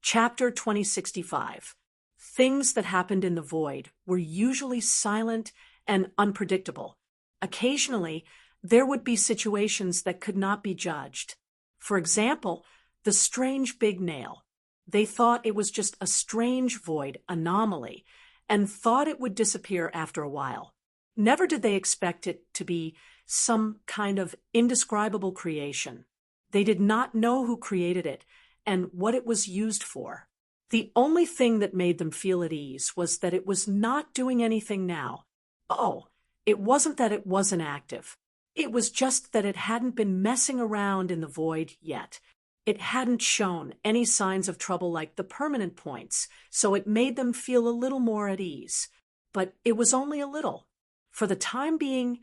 Chapter 2065. Things that happened in the void were usually silent and unpredictable. Occasionally, there would be situations that could not be judged. For example, the strange big nail. They thought it was just a strange void anomaly and thought it would disappear after a while. Never did they expect it to be some kind of indescribable creation. They did not know who created it and what it was used for. The only thing that made them feel at ease was that it was not doing anything now. Oh, it wasn't that it wasn't active. It was just that it hadn't been messing around in the void yet. It hadn't shown any signs of trouble like the permanent points, so it made them feel a little more at ease. But it was only a little. For the time being,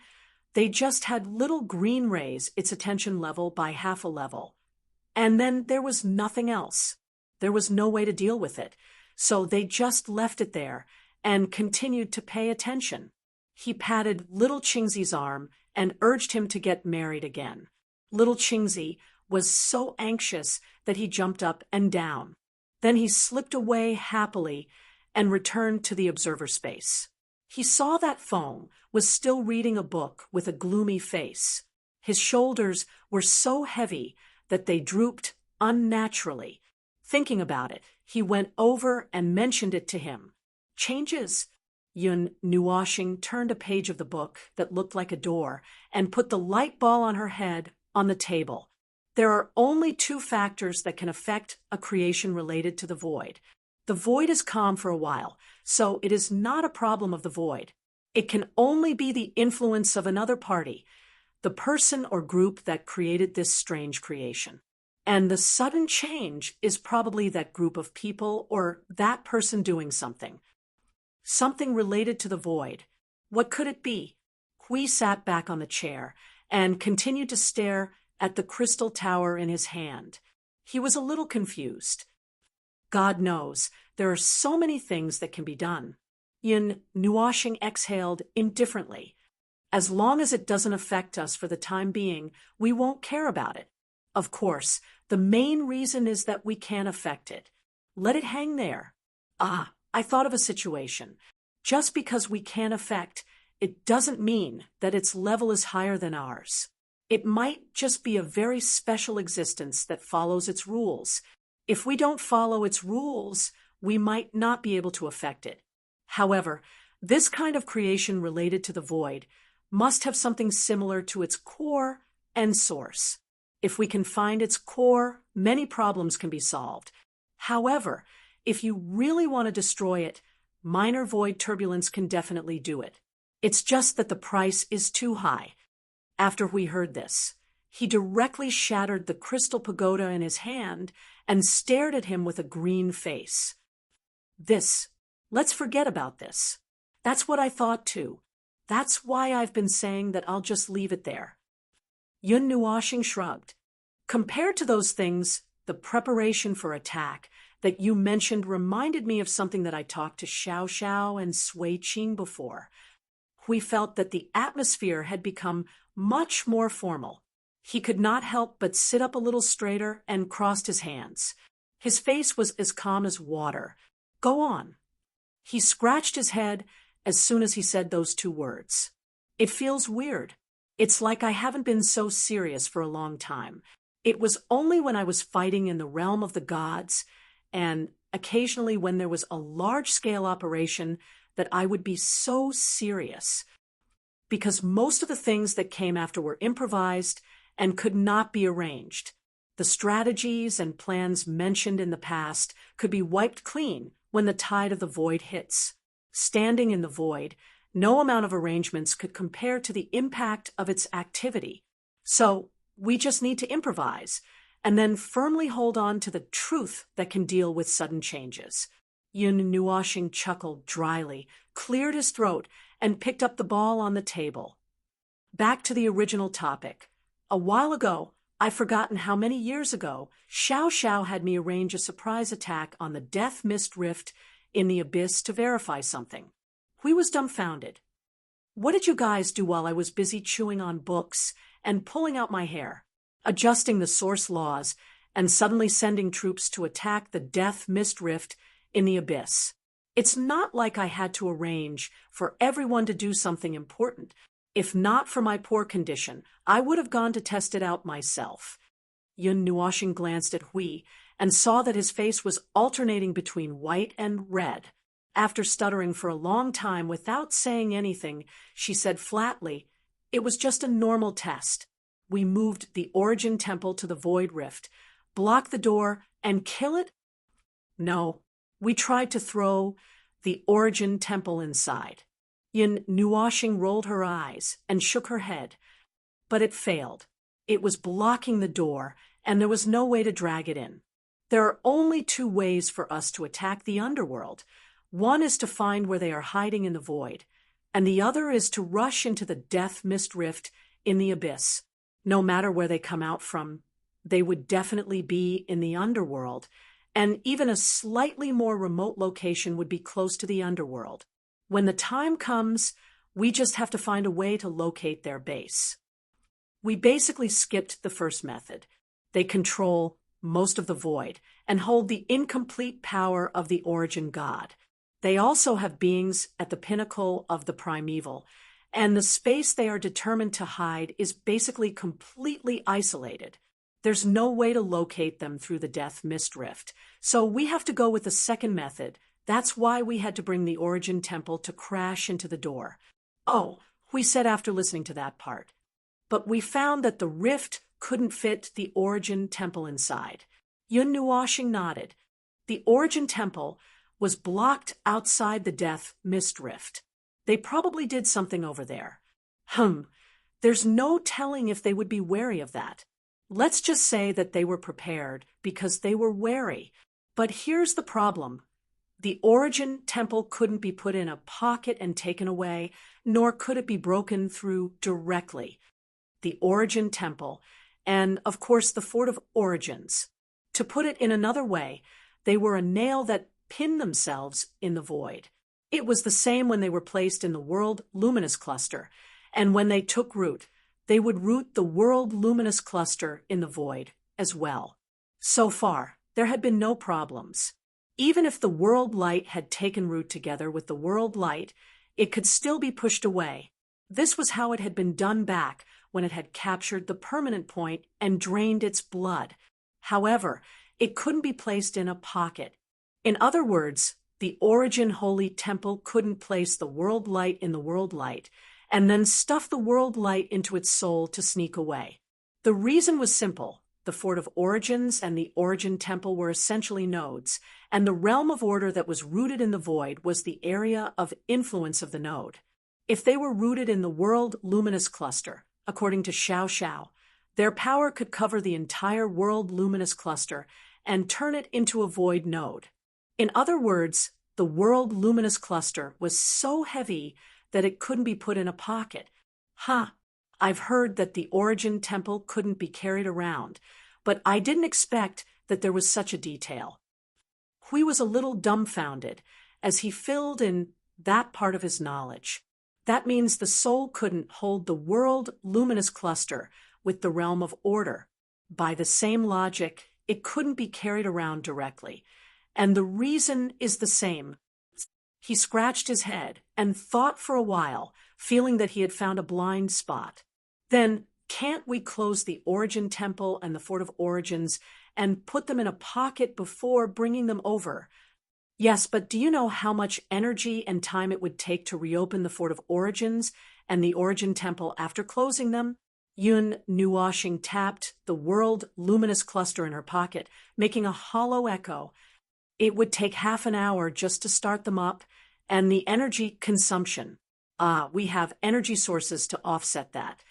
they just had little green raise its attention level by half a level. And then there was nothing else. There was no way to deal with it, so they just left it there and continued to pay attention. He patted little Chingzi's arm and urged him to get married again. Little Chingzi was so anxious that he jumped up and down. Then he slipped away happily and returned to the observer space. He saw that Feng was still reading a book with a gloomy face. His shoulders were so heavy that they drooped unnaturally. Thinking about it, he went over and mentioned it to him. Changes? Yun Nuoshing turned a page of the book that looked like a door and put the light ball on her head on the table. There are only two factors that can affect a creation related to the void. The void is calm for a while, so it is not a problem of the void. It can only be the influence of another party, the person or group that created this strange creation. And the sudden change is probably that group of people or that person doing something. Something related to the void. What could it be? Hui sat back on the chair and continued to stare at the crystal tower in his hand. He was a little confused. God knows, there are so many things that can be done. Yin Nuoshing exhaled indifferently. As long as it doesn't affect us for the time being, we won't care about it. Of course, the main reason is that we can't affect it. Let it hang there. I thought of a situation. Just because we can't affect, it doesn't mean that its level is higher than ours. It might just be a very special existence that follows its rules. If we don't follow its rules, we might not be able to affect it. However, this kind of creation related to the void must have something similar to its core and source. If we can find its core, many problems can be solved. However, if you really want to destroy it, minor void turbulence can definitely do it. It's just that the price is too high. After we heard this, he directly shattered the crystal pagoda in his hand and stared at him with a green face. Let's forget about this. That's what I thought too. That's why I've been saying that I'll just leave it there. Yun Nuoshing shrugged. Compared to those things, the preparation for attack that you mentioned reminded me of something that I talked to Xiao Xiao and Sui Qing before. We felt that the atmosphere had become much more formal. He could not help but sit up a little straighter and crossed his hands. His face was as calm as water. Go on. He scratched his head as soon as he said those two words. It feels weird. It's like I haven't been so serious for a long time. It was only when I was fighting in the realm of the gods, and occasionally when there was a large-scale operation, that I would be so serious. Because most of the things that came after were improvised and could not be arranged. The strategies and plans mentioned in the past could be wiped clean when the tide of the void hits. Standing in the void, no amount of arrangements could compare to the impact of its activity. So we just need to improvise and then firmly hold on to the truth that can deal with sudden changes. Yun Nuoshing chuckled dryly, cleared his throat, and picked up the ball on the table. Back to the original topic. A while ago, I've forgotten how many years ago, Xiao Xiao had me arrange a surprise attack on the Death Mist Rift in the Abyss to verify something. Hui was dumbfounded. What did you guys do while I was busy chewing on books and pulling out my hair, adjusting the source laws, and suddenly sending troops to attack the death mist rift in the abyss. It's not like I had to arrange for everyone to do something important. If not for my poor condition, I would have gone to test it out myself. Yun Nuoshing glanced at Hui and saw that his face was alternating between white and red. After stuttering for a long time without saying anything, she said flatly, "It was just a normal test. We moved the Origin Temple to the Void Rift, block the door, and kill it? No, we tried to throw the Origin Temple inside." Yin Nuoshing rolled her eyes and shook her head, but it failed. It was blocking the door, and there was no way to drag it in. There are only two ways for us to attack the underworld. One is to find where they are hiding in the void, and the other is to rush into the death mist rift in the abyss. No matter where they come out from, they would definitely be in the underworld, and even a slightly more remote location would be close to the underworld. When the time comes, we just have to find a way to locate their base. We basically skipped the first method. They control most of the void and hold the incomplete power of the origin god. They also have beings at the pinnacle of the primeval, and the space they are determined to hide is basically completely isolated. There's no way to locate them through the death mist rift, so we have to go with the second method. That's why we had to bring the Origin Temple to crash into the door. Oh, we said after listening to that part. But we found that the rift couldn't fit the Origin Temple inside. Yun Nuoshing nodded. The Origin Temple was blocked outside the death mist rift. They probably did something over there. There's no telling if they would be wary of that. Let's just say that they were prepared because they were wary. But here's the problem. The Origin Temple couldn't be put in a pocket and taken away, nor could it be broken through directly. The Origin Temple, and of course the Fort of Origins. To put it in another way, they were a nail that pinned themselves in the void. It was the same when they were placed in the World Luminous Cluster, and when they took root, they would root the World Luminous Cluster in the void as well. So far, there had been no problems. Even if the World Light had taken root together with the World Light, it could still be pushed away. This was how it had been done back when it had captured the permanent point and drained its blood. However, it couldn't be placed in a pocket. In other words, the Origin Holy Temple couldn't place the World Light in the World Light and then stuff the World Light into its soul to sneak away. The reason was simple. The Fort of Origins and the Origin Temple were essentially nodes, and the realm of order that was rooted in the void was the area of influence of the node. If they were rooted in the World Luminous Cluster, according to Xiao Xiao, their power could cover the entire World Luminous Cluster and turn it into a void node. In other words, the World Luminous Cluster was so heavy that it couldn't be put in a pocket. I've heard that the Origin Temple couldn't be carried around, but I didn't expect that there was such a detail. Hui was a little dumbfounded as he filled in that part of his knowledge. That means the soul couldn't hold the World Luminous Cluster with the realm of order. By the same logic, it couldn't be carried around directly. And the reason is the same. He scratched his head and thought for a while, feeling that he had found a blind spot. Then, can't we close the Origin Temple and the Fort of Origins and put them in a pocket before bringing them over? Yes, but do you know how much energy and time it would take to reopen the Fort of Origins and the Origin Temple after closing them? Yun Nuoshing tapped the World Luminous Cluster in her pocket, making a hollow echo. It would take half an hour just to start them up, and the energy consumption. We have energy sources to offset that.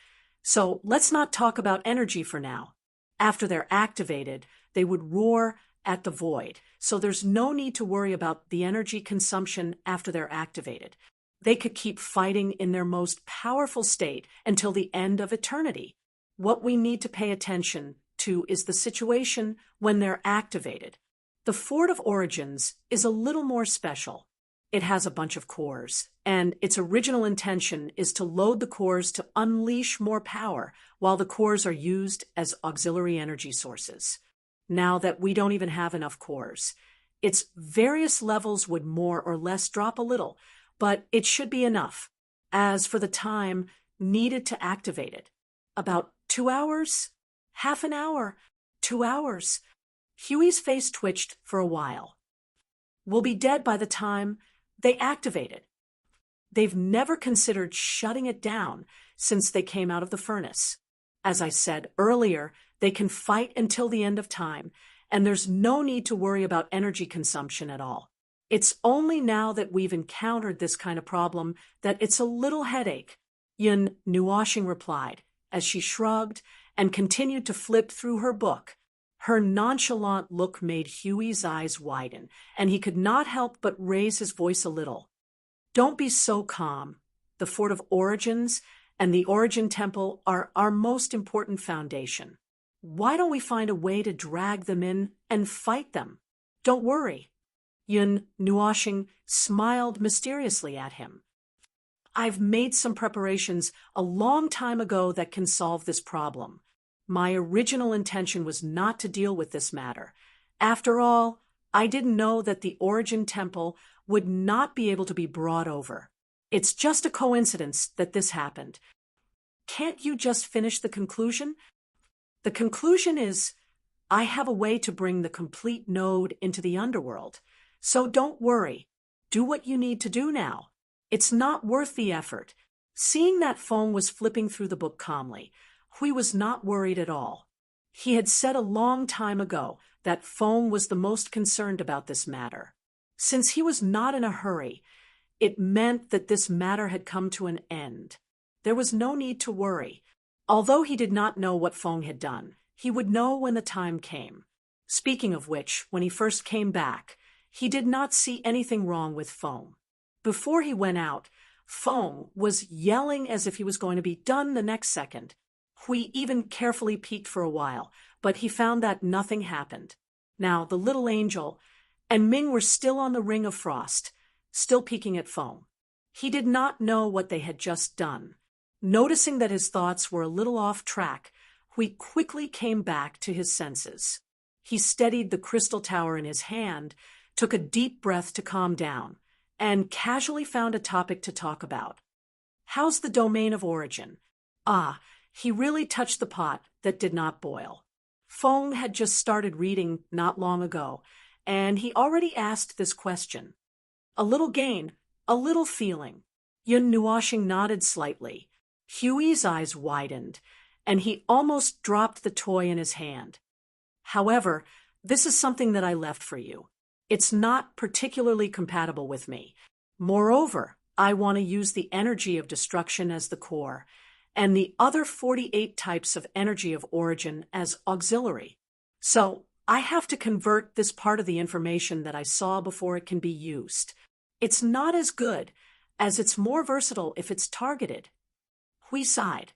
So let's not talk about energy for now. After they're activated, they would roar at the void, so there's no need to worry about the energy consumption after they're activated. They could keep fighting in their most powerful state until the end of eternity. What we need to pay attention to is the situation when they're activated. The Fort of Origins is a little more special. It has a bunch of cores, and its original intention is to load the cores to unleash more power while the cores are used as auxiliary energy sources. now that we don't even have enough cores. Its various levels would more or less drop a little, but it should be enough. As for the time needed to activate it, about 2 hours? Half an hour? 2 hours? Huey's face twitched for a while. We'll be dead by the time they activate it. They've never considered shutting it down since they came out of the furnace. As I said earlier, they can fight until the end of time, and there's no need to worry about energy consumption at all. It's only now that we've encountered this kind of problem that it's a little headache, Yun Nuashing replied, as she shrugged and continued to flip through her book. Her nonchalant look made Huey's eyes widen, and he could not help but raise his voice a little. Don't be so calm. The Fort of Origins and the Origin Temple are our most important foundation. Why don't we find a way to drag them in and fight them? Don't worry. Yun Nuashing smiled mysteriously at him. I've made some preparations a long time ago that can solve this problem. My original intention was not to deal with this matter. After all, I didn't know that the Origin Temple would not be able to be brought over. It's just a coincidence that this happened. Can't you just finish the conclusion? The conclusion is, I have a way to bring the complete node into the underworld. So don't worry. Do what you need to do now. It's not worth the effort. Seeing that Feng was flipping through the book calmly, Hui was not worried at all. He had said a long time ago that Feng was the most concerned about this matter. Since he was not in a hurry, it meant that this matter had come to an end. There was no need to worry. Although he did not know what Feng had done, he would know when the time came. Speaking of which, when he first came back, he did not see anything wrong with Feng. Before he went out, Feng was yelling as if he was going to be done the next second. Hui even carefully peeked for a while, but he found that nothing happened. Now the little angel and Ming were still on the ring of frost, still peeking at Feng. He did not know what they had just done. Noticing that his thoughts were a little off track, Hui quickly came back to his senses. He steadied the crystal tower in his hand, took a deep breath to calm down, and casually found a topic to talk about. How's the domain of origin? Ah, he really touched the pot that did not boil. Feng had just started reading not long ago, and he already asked this question. A little gain, a little feeling. Yun Nuashing nodded slightly. Huey's eyes widened, and he almost dropped the toy in his hand. However, this is something that I left for you. It's not particularly compatible with me. Moreover, I want to use the energy of destruction as the core, and the other 48 types of energy of origin as auxiliary. So, I have to convert this part of the information that I saw before it can be used. It's not as good, as it's more versatile if it's targeted. Hui sighed,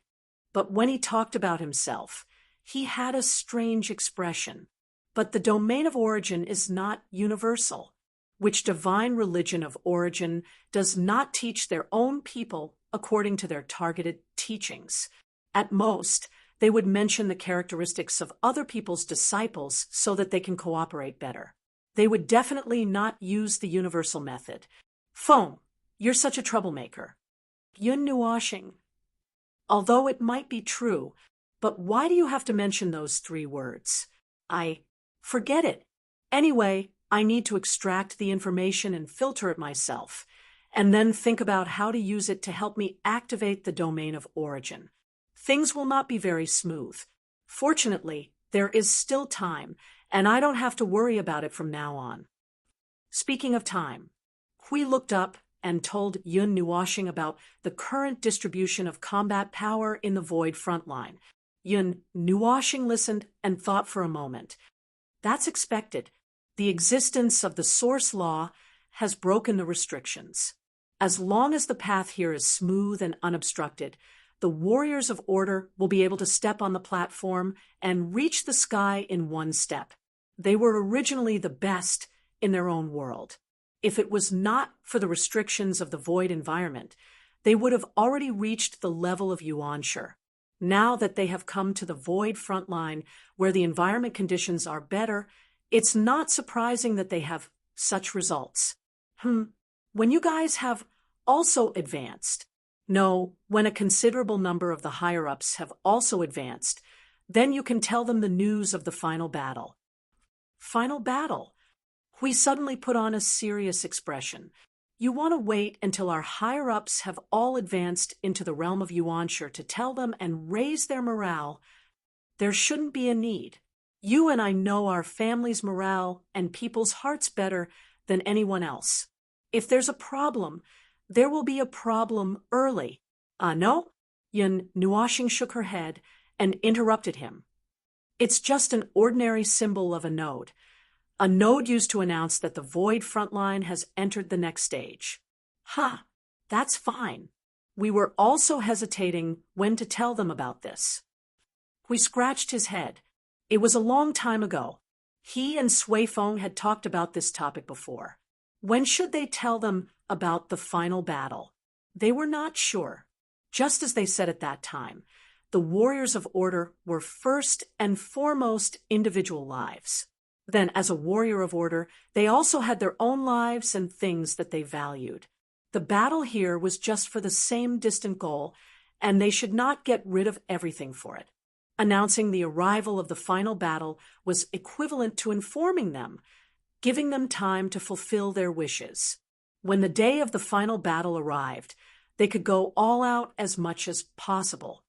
but when he talked about himself, he had a strange expression. But the domain of origin is not universal, which divine religion of origin does not teach their own people according to their targeted teachings. At most, they would mention the characteristics of other people's disciples so that they can cooperate better. They would definitely not use the universal method. Feng, you're such a troublemaker. Yun Nuashing. Although it might be true, but why do you have to mention those 3 words? Forget it. Anyway, I need to extract the information and filter it myself, and then think about how to use it to help me activate the domain of origin. Things will not be very smooth. Fortunately, there is still time, and I don't have to worry about it from now on. Speaking of time, Hui looked up and told Yun Nuashing about the current distribution of combat power in the Void frontline. Yun Nuashing listened and thought for a moment. That's expected. The existence of the source law has broken the restrictions. As long as the path here is smooth and unobstructed, the warriors of order will be able to step on the platform and reach the sky in one step. They were originally the best in their own world. If it was not for the restrictions of the void environment, they would have already reached the level of Yuanshi. Now that they have come to the void front line where the environment conditions are better, it's not surprising that they have such results. When you guys have also advanced, no, when a considerable number of the higher-ups have also advanced, then you can tell them the news of the final battle. Final battle? We suddenly put on a serious expression. You want to wait until our higher-ups have all advanced into the realm of Yuanshi to tell them and raise their morale. There shouldn't be a need. You and I know our family's morale and people's hearts better than anyone else. If there's a problem, there will be a problem early. No? Yun Nuashing shook her head and interrupted him. It's just an ordinary symbol of a node. A node used to announce that the void front line has entered the next stage. That's fine. We were also hesitating when to tell them about this. We scratched his head. It was a long time ago. He and Sui Feng had talked about this topic before. When should they tell them about the final battle? They were not sure. Just as they said at that time, the warriors of order were first and foremost individual lives. Then, as a warrior of order, they also had their own lives and things that they valued. The battle here was just for the same distant goal, and they should not get rid of everything for it. Announcing the arrival of the final battle was equivalent to informing them, giving them time to fulfill their wishes. When the day of the final battle arrived, they could go all out as much as possible.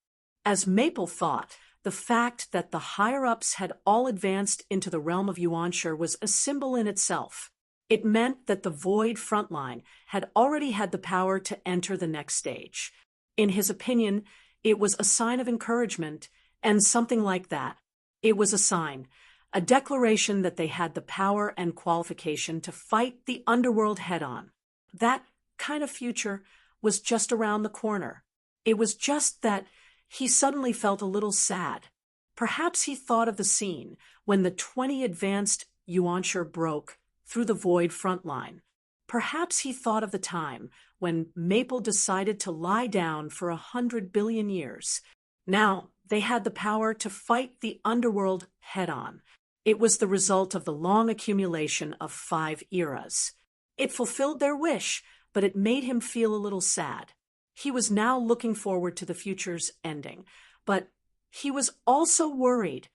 As Maple thought, the fact that the higher-ups had all advanced into the realm of Yuanshi was a symbol in itself. It meant that the void frontline had already had the power to enter the next stage. In his opinion, it was a sign of encouragement, and something like that. It was a sign, a declaration that they had the power and qualification to fight the underworld head-on. That kind of future was just around the corner. It was just that he suddenly felt a little sad. Perhaps he thought of the scene when the 20 advanced Yuanshi broke through the void front line. Perhaps he thought of the time when Maple decided to lie down for 100 billion years. Now they had the power to fight the underworld head-on. It was the result of the long accumulation of 5 eras. It fulfilled their wish, but it made him feel a little sad. He was now looking forward to the future's ending, but he was also worried.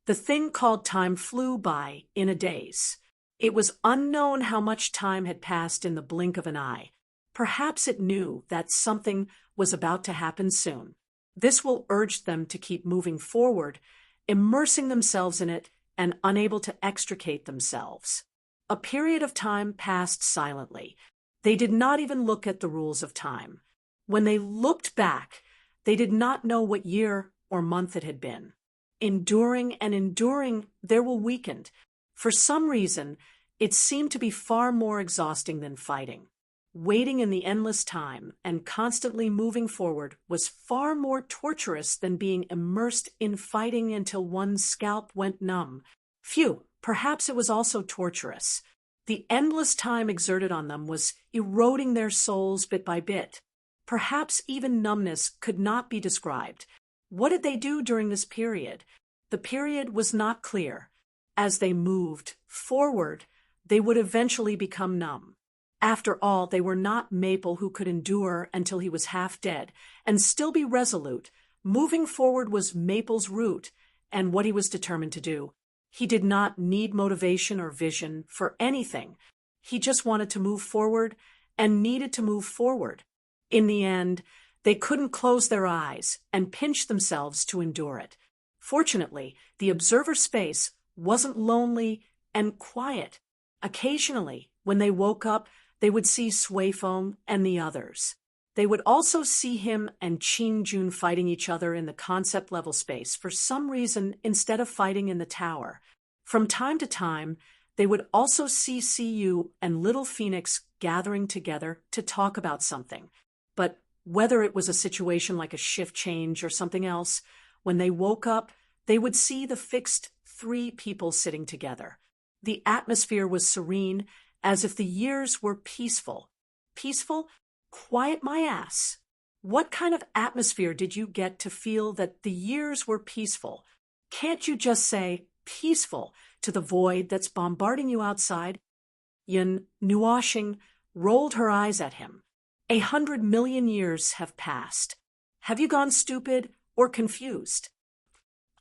The thing called time flew by in a daze. It was unknown how much time had passed in the blink of an eye. Perhaps it knew that something was about to happen soon. This will urge them to keep moving forward, immersing themselves in it and unable to extricate themselves. A period of time passed silently. They did not even look at the rules of time. When they looked back, they did not know what year or month it had been. Enduring and enduring, they were weakened. For some reason, it seemed to be far more exhausting than fighting. Waiting in the endless time and constantly moving forward was far more torturous than being immersed in fighting until one's scalp went numb. Perhaps it was also torturous. The endless time exerted on them was eroding their souls bit by bit. Perhaps even numbness could not be described. What did they do during this period? The period was not clear. As they moved forward, they would eventually become numb. After all, they were not Maple, who could endure until he was half dead and still be resolute. Moving forward was Maple's route and what he was determined to do. He did not need motivation or vision for anything. He just wanted to move forward and needed to move forward. In the end, they couldn't close their eyes and pinch themselves to endure it. Fortunately, the observer space wasn't lonely and quiet. Occasionally, when they woke up, they would see Sui Feng and the others. They would also see him and Qing Jun fighting each other in the concept level space for some reason instead of fighting in the tower. From time to time, they would also see CU and Little Phoenix gathering together to talk about something. But whether it was a situation like a shift change or something else, when they woke up, they would see the fixed 3 people sitting together. The atmosphere was serene, as if the years were peaceful. Peaceful? Quiet my ass. What kind of atmosphere did you get to feel that the years were peaceful? Can't you just say peaceful to the void that's bombarding you outside? Yun Nuashing rolled her eyes at him. 100 million years have passed. Have you gone stupid or confused?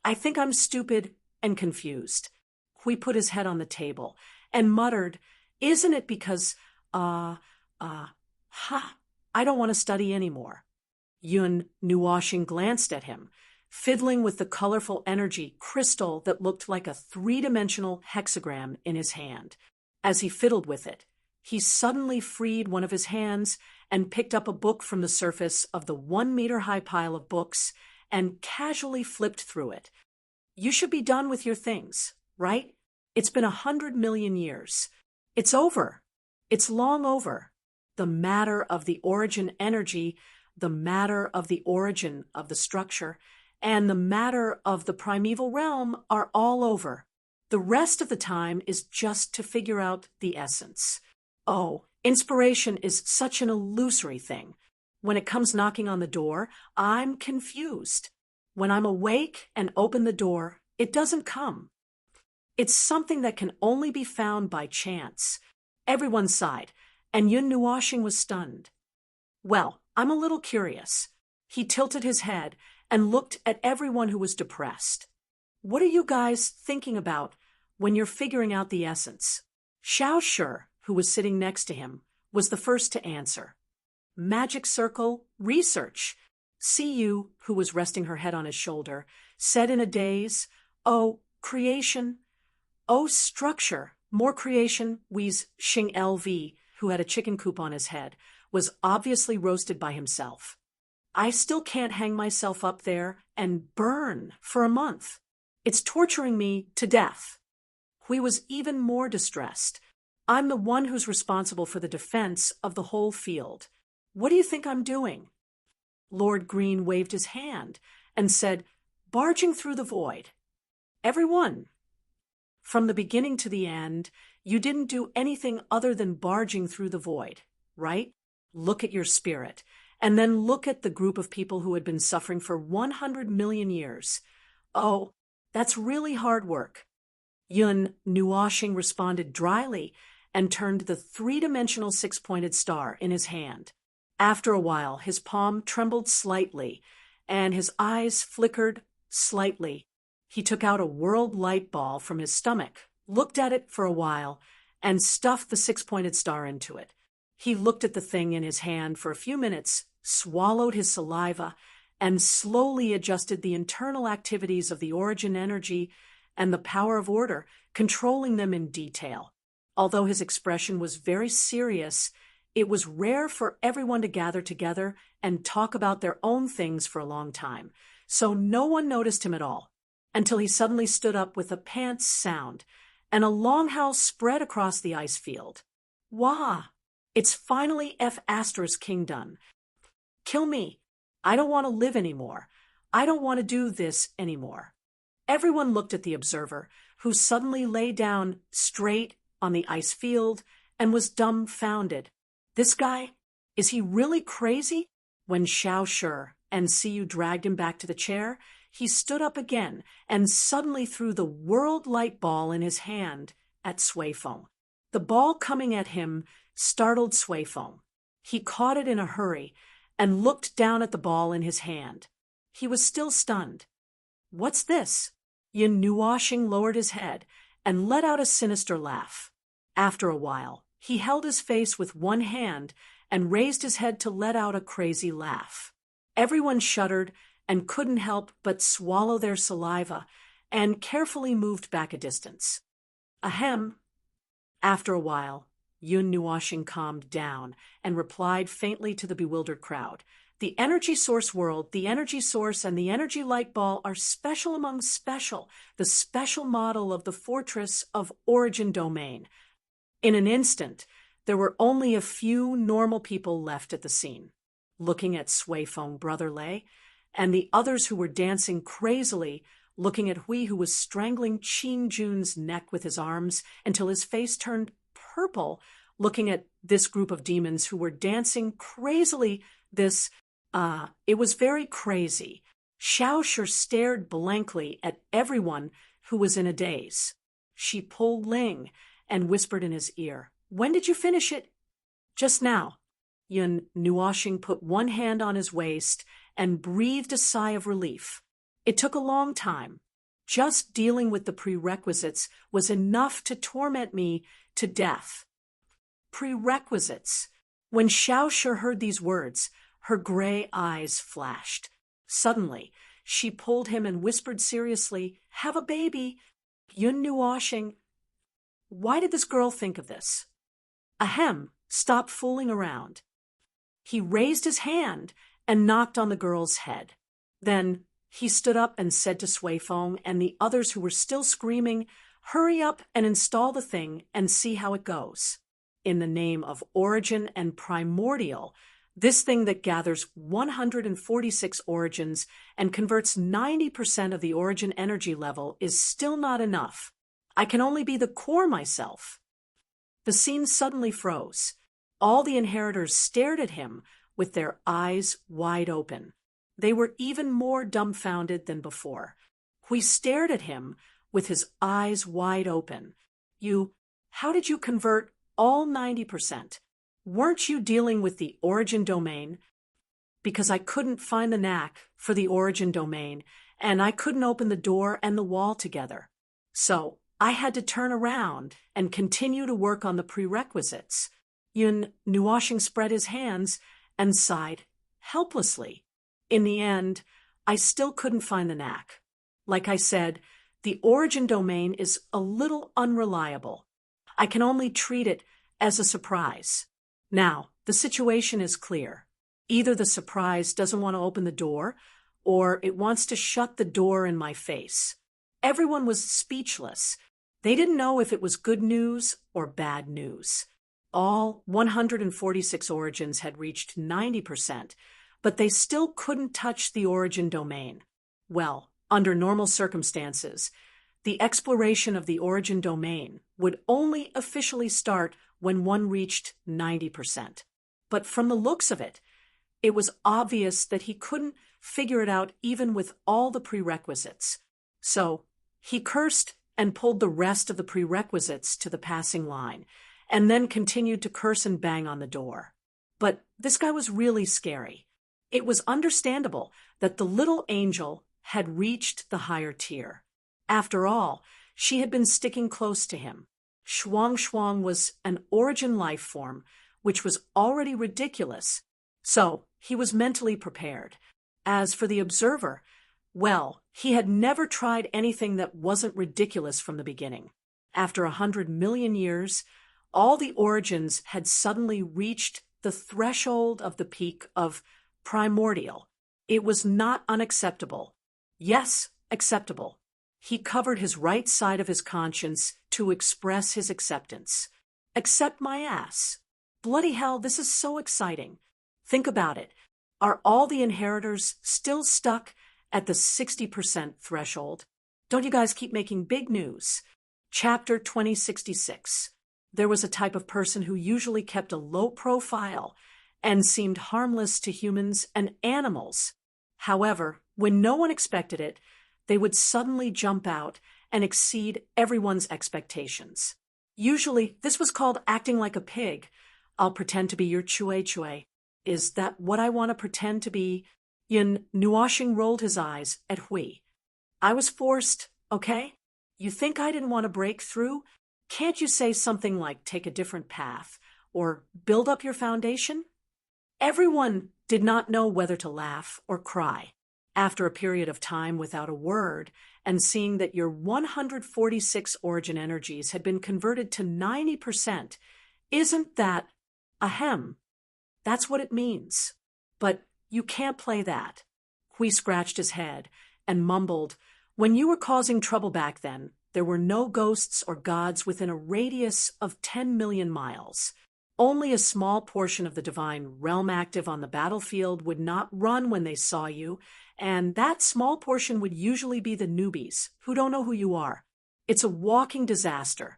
I think I'm stupid and confused. Hui put his head on the table and muttered, Isn't it because, I don't want to study anymore. Yun Nuashing glanced at him, fiddling with the colorful energy crystal that looked like a three-dimensional hexagram in his hand. As he fiddled with it, he suddenly freed one of his hands and picked up a book from the surface of the 1-meter-high pile of books and casually flipped through it. You should be done with your things, right? It's been 100 million years. It's over. It's long over. The matter of the origin energy, the matter of the origin of the structure, and the matter of the primeval realm are all over. The rest of the time is just to figure out the essence. Oh, inspiration is such an illusory thing. When it comes knocking on the door, I'm confused. When I'm awake and open the door, it doesn't come. It's something that can only be found by chance. Everyone sighed, and Yun Nuashing was stunned. Well, I'm a little curious. He tilted his head and looked at everyone who was depressed. What are you guys thinking about when you're figuring out the essence? Xiao Shi, who was sitting next to him, was the first to answer. Magic circle research. Siyu, who was resting her head on his shoulder, said in a daze, Oh, creation. Oh, structure. More creation, wheezed Xing LV, who had a chicken coop on his head, was obviously roasted by himself. I still can't hang myself up there and burn for a month. It's torturing me to death. Hui was even more distressed. I'm the one who's responsible for the defense of the whole field. What do you think I'm doing? Lord Green waved his hand and said, Barging through the void. Everyone. From the beginning to the end, you didn't do anything other than barging through the void, right? Look at your spirit, and then look at the group of people who had been suffering for 100 million years. Oh, that's really hard work. Yun Nuashing responded dryly and turned the three-dimensional six-pointed star in his hand. After a while, his palm trembled slightly, and his eyes flickered slightly. He took out a world light ball from his stomach, looked at it for a while, and stuffed the six-pointed star into it. He looked at the thing in his hand for a few minutes, swallowed his saliva, and slowly adjusted the internal activities of the origin energy and the power of order, controlling them in detail. Although his expression was very serious, it was rare for everyone to gather together and talk about their own things for a long time, so no one noticed him at all, until he suddenly stood up with a pants sound, and a long howl spread across the ice field. Wah! It's finally F. Astor's king done. Kill me. I don't want to live anymore. I don't want to do this anymore. Everyone looked at the observer, who suddenly lay down straight on the ice field and was dumbfounded. This guy? Is he really crazy? When Xiao Shi and Siyu dragged him back to the chair, he stood up again and suddenly threw the world light ball in his hand at Suifeng. The ball coming at him startled Suifeng. He caught it in a hurry and looked down at the ball in his hand. He was still stunned. What's this? Yun Nuashing lowered his head and let out a sinister laugh. After a while, he held his face with one hand and raised his head to let out a crazy laugh. Everyone shuddered and couldn't help but swallow their saliva and carefully moved back a distance. Ahem. After a while, Yun Nuashing calmed down and replied faintly to the bewildered crowd. The energy source world, the energy source, and the energy light ball are special among special, the special model of the fortress of origin domain. In an instant, there were only a few normal people left at the scene, looking at Suifeng Brother Lei, and the others who were dancing crazily, looking at Hui, who was strangling Qing Jun's neck with his arms until his face turned purple, looking at this group of demons who were dancing crazily, this It was very crazy. Xiaoshu stared blankly at everyone who was in a daze. She pulled Ling and whispered in his ear, "When did you finish it?" "Just now." Yun Nuoxing put one hand on his waist and breathed a sigh of relief. It took a long time. Just dealing with the prerequisites was enough to torment me to death. Prerequisites. When Xiaoshu heard these words, her gray eyes flashed. Suddenly, she pulled him and whispered seriously, "Have a baby." Yun Nuoxing. Why did this girl think of this? Ahem, stop fooling around. He raised his hand and knocked on the girl's head. Then he stood up and said to Suifeng and the others who were still screaming, "Hurry up and install the thing and see how it goes." In the name of Origin and Primordial, this thing that gathers 146 origins and converts 90% of the origin energy level is still not enough. I can only be the core myself. The scene suddenly froze. All the inheritors stared at him with their eyes wide open. They were even more dumbfounded than before. Hui stared at him with his eyes wide open. How did you convert all 90%? Weren't you dealing with the origin domain? Because I couldn't find the knack for the origin domain, and I couldn't open the door and the wall together. So I had to turn around and continue to work on the prerequisites. Yun Nuoxing spread his hands and sighed helplessly. In the end, I still couldn't find the knack. Like I said, the origin domain is a little unreliable. I can only treat it as a surprise. Now, the situation is clear. Either the surprise doesn't want to open the door, or it wants to shut the door in my face. Everyone was speechless. They didn't know if it was good news or bad news. All 146 origins had reached 90%, but they still couldn't touch the origin domain. Well, under normal circumstances, the exploration of the origin domain would only officially start when one reached 90%. But from the looks of it, it was obvious that he couldn't figure it out even with all the prerequisites. So he cursed and pulled the rest of the prerequisites to the passing line, and then continued to curse and bang on the door. But this guy was really scary. It was understandable that the little angel had reached the higher tier. After all, she had been sticking close to him. Shuang Shuang was an origin life form, which was already ridiculous, so he was mentally prepared. As for the observer, well, he had never tried anything that wasn't ridiculous from the beginning. After 100 million years, all the origins had suddenly reached the threshold of the peak of primordial. It was not unacceptable. Yes, acceptable. He covered his right side of his conscience to express his acceptance. Accept my ass. Bloody hell, this is so exciting. Think about it. Are all the inheritors still stuck at the 60% threshold? Don't you guys keep making big news? Chapter 2066. There was a type of person who usually kept a low profile and seemed harmless to humans and animals. However, when no one expected it, they would suddenly jump out and exceed everyone's expectations. Usually, this was called acting like a pig. I'll pretend to be your Chue. Is that what I want to pretend to be? Yin Nuoxing rolled his eyes at Hui. I was forced, okay? You think I didn't want to break through? Can't you say something like take a different path or build up your foundation? Everyone did not know whether to laugh or cry. After a period of time without a word and seeing that your 146 origin energies had been converted to 90%, isn't that ahem? That's what it means. But you can't play that. Hui scratched his head and mumbled, when you were causing trouble back then, there were no ghosts or gods within a radius of 10 million miles. Only a small portion of the divine realm active on the battlefield would not run when they saw you, and that small portion would usually be the newbies, who don't know who you are. It's a walking disaster.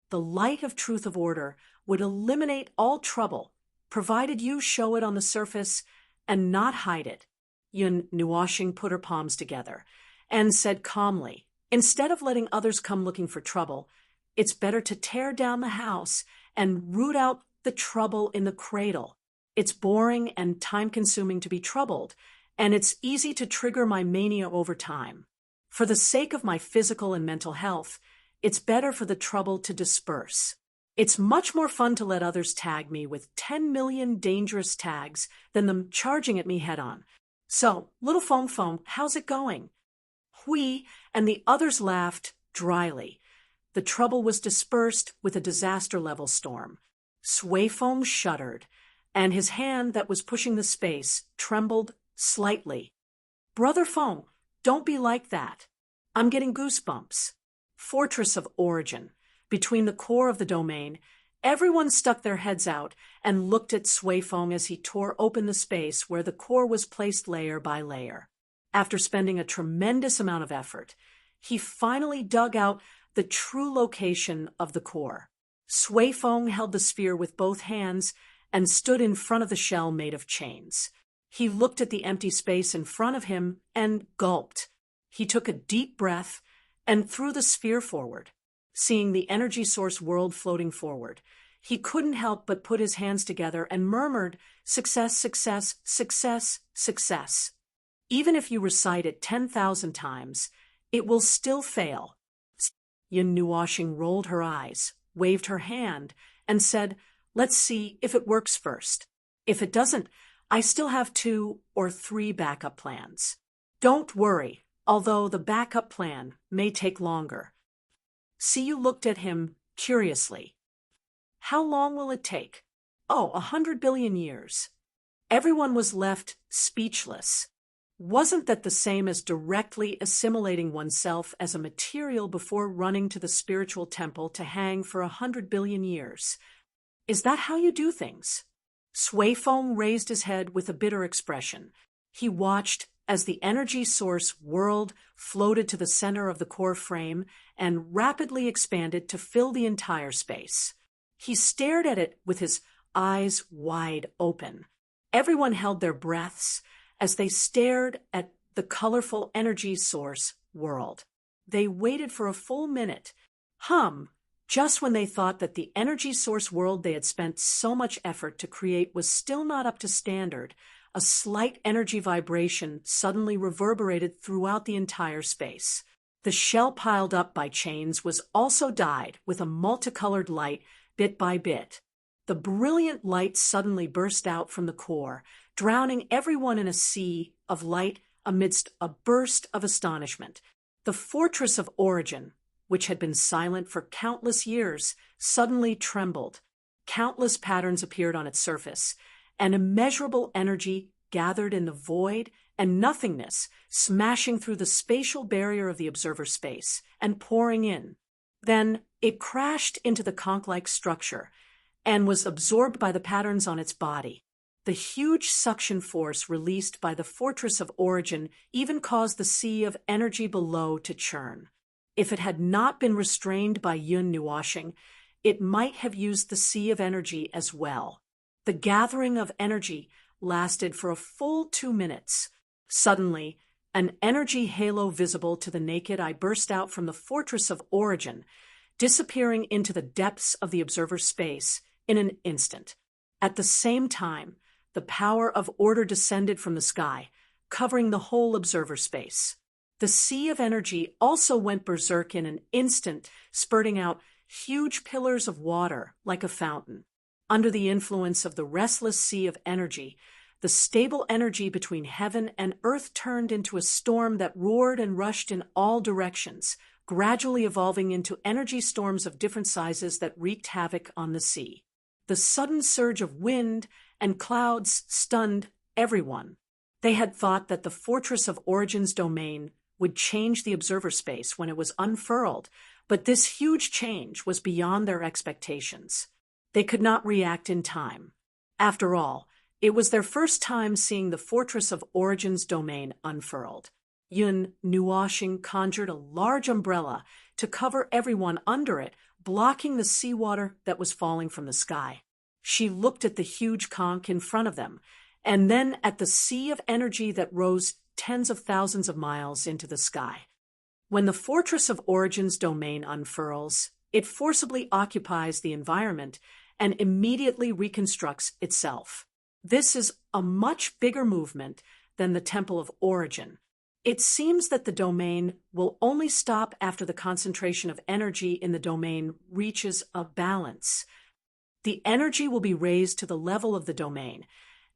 The light of truth of order would eliminate all trouble, provided you show it on the surface and not hide it. Yun Nuashing put her palms together and said calmly, instead of letting others come looking for trouble, it's better to tear down the house and root out the trouble in the cradle. It's boring and time-consuming to be troubled, and it's easy to trigger my mania over time. For the sake of my physical and mental health, it's better for the trouble to disperse. It's much more fun to let others tag me with 10 million dangerous tags than them charging at me head-on. So, little Fong, how's it going? Hui and the others laughed dryly. The trouble was dispersed with a disaster-level storm. Sui Fong shuddered, and his hand that was pushing the space trembled slightly. Brother Fong, don't be like that. I'm getting goosebumps. Fortress of Origin. Between the core of the domain, everyone stuck their heads out and looked at Sui Fong as he tore open the space where the core was placed layer by layer. After spending a tremendous amount of effort, he finally dug out the true location of the core. Sui Fong held the sphere with both hands and stood in front of the shell made of chains. He looked at the empty space in front of him and gulped. He took a deep breath and threw the sphere forward. Seeing the energy source world floating forward, he couldn't help but put his hands together and murmured, "Success, success, success, success." Even if you recite it 10,000 times, it will still fail. Yun Nuashing rolled her eyes, waved her hand, and said, "Let's see if it works first. If it doesn't, I still have 2 or 3 backup plans. Don't worry, although the backup plan may take longer." Siyu looked at him curiously. "How long will it take?" "Oh, 100 billion years." Everyone was left speechless. Wasn't that the same as directly assimilating oneself as a material before running to the spiritual temple to hang for 100 billion years? Is that how you do things? Sui Fong raised his head with a bitter expression. He watched as the energy source world floated to the center of the core frame and rapidly expanded to fill the entire space. He stared at it with his eyes wide open. Everyone held their breaths as they stared at the colorful energy source world. They waited for a full minute. Just when they thought that the energy source world they had spent so much effort to create was still not up to standard, a slight energy vibration suddenly reverberated throughout the entire space. The shell piled up by chains was also dyed with a multicolored light bit by bit. The brilliant light suddenly burst out from the core, drowning everyone in a sea of light amidst a burst of astonishment. The Fortress of Origin, which had been silent for countless years, suddenly trembled. Countless patterns appeared on its surface, and immeasurable energy gathered in the void and nothingness, smashing through the spatial barrier of the observer space and pouring in. Then it crashed into the conch-like structure and was absorbed by the patterns on its body. The huge suction force released by the Fortress of Origin even caused the sea of energy below to churn. If it had not been restrained by Yun Nuashing, it might have used the sea of energy as well. The gathering of energy lasted for a full 2 minutes. Suddenly, an energy halo visible to the naked eye burst out from the Fortress of Origin, disappearing into the depths of the observer's space in an instant. At the same time, the power of order descended from the sky, covering the whole observer space. The sea of energy also went berserk in an instant, spurting out huge pillars of water like a fountain. Under the influence of the restless sea of energy, the stable energy between heaven and earth turned into a storm that roared and rushed in all directions, gradually evolving into energy storms of different sizes that wreaked havoc on the sea. The sudden surge of wind and clouds stunned everyone. They had thought that the Fortress of Origin's domain would change the observer space when it was unfurled, but this huge change was beyond their expectations. They could not react in time. After all, it was their first time seeing the Fortress of Origin's domain unfurled. Yun Nuashing conjured a large umbrella to cover everyone under it, blocking the seawater that was falling from the sky. She looked at the huge conch in front of them and then at the sea of energy that rose tens of thousands of miles into the sky. When the Fortress of Origin's domain unfurls, it forcibly occupies the environment and immediately reconstructs itself. This is a much bigger movement than the Temple of Origin. It seems that the domain will only stop after the concentration of energy in the domain reaches a balance. The energy will be raised to the level of the domain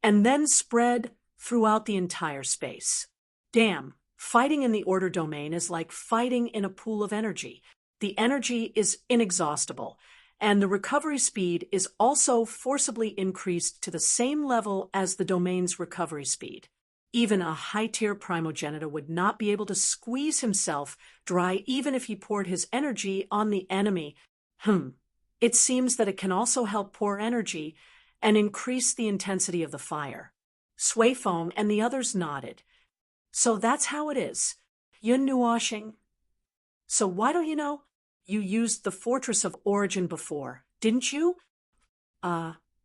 and then spread throughout the entire space. Damn, fighting in the order domain is like fighting in a pool of energy. The energy is inexhaustible, and the recovery speed is also forcibly increased to the same level as the domain's recovery speed. Even a high-tier primogenitor would not be able to squeeze himself dry even if he poured his energy on the enemy. It seems that it can also help pour energy and increase the intensity of the fire. Sui Feng and the others nodded. So that's how it is. Yun Nuoxing. So why don't you know? You used the Fortress of Origin before, didn't you?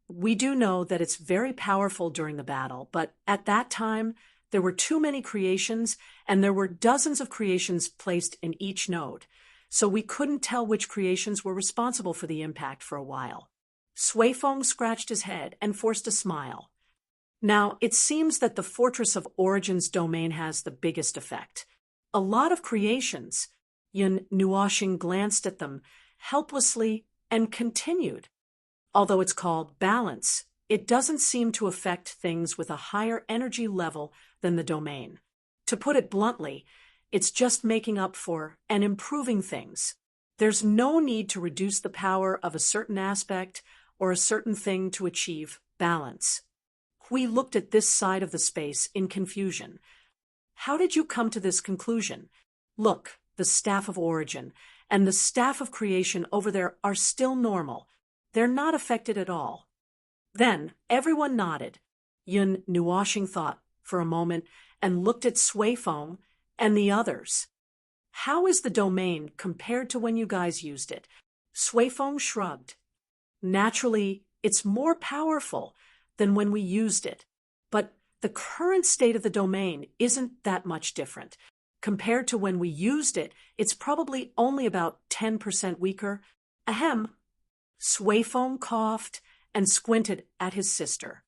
We do know that it's very powerful during the battle, but at that time, there were too many creations, and there were dozens of creations placed in each node, so we couldn't tell which creations were responsible for the impact for a while. Sui Feng scratched his head and forced a smile. Now, it seems that the Fortress of Origin's domain has the biggest effect. A lot of creations. Yun Nuoxing glanced at them helplessly and continued. Although it's called balance, it doesn't seem to affect things with a higher energy level than the domain. To put it bluntly, it's just making up for and improving things. There's no need to reduce the power of a certain aspect or a certain thing to achieve balance. We looked at this side of the space in confusion. How did you come to this conclusion? Look, the Staff of Origin and the Staff of Creation over there are still normal. They're not affected at all. Then everyone nodded. Yun Nuoxing thought for a moment and looked at Sui Feng and the others. How is the domain compared to when you guys used it? Sui Feng shrugged. Naturally, it's more powerful than when we used it, but the current state of the domain isn't that much different. Compared to when we used it, it's probably only about 10% weaker. Ahem. Sui Feng coughed and squinted at his sister.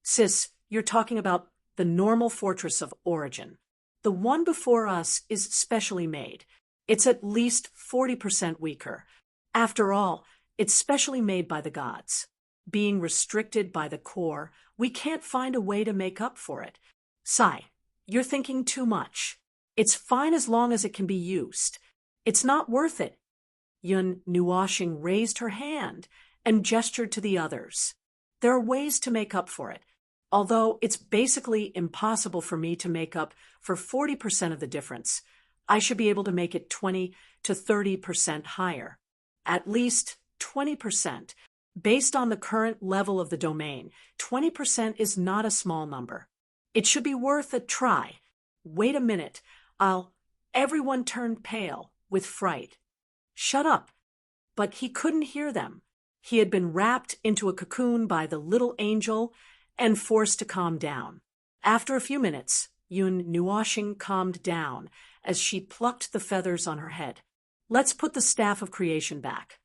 Sis, you're talking about the normal Fortress of Origin. The one before us is specially made. It's at least 40% weaker. After all, it's specially made by the gods. Being restricted by the core, we can't find a way to make up for it. Sai, you're thinking too much. It's fine as long as it can be used. It's not worth it. Yun Nuoxing raised her hand and gestured to the others. There are ways to make up for it, although it's basically impossible for me to make up for 40% of the difference. I should be able to make it 20 to 30% higher. At least 20%. Based on the current level of the domain, 20% is not a small number. It should be worth a try. Wait a minute. Everyone turned pale with fright. Shut up. But he couldn't hear them. He had been wrapped into a cocoon by the little angel and forced to calm down. After a few minutes, Yun Nuoxing calmed down as she plucked the feathers on her head. Let's put the Staff of Creation back.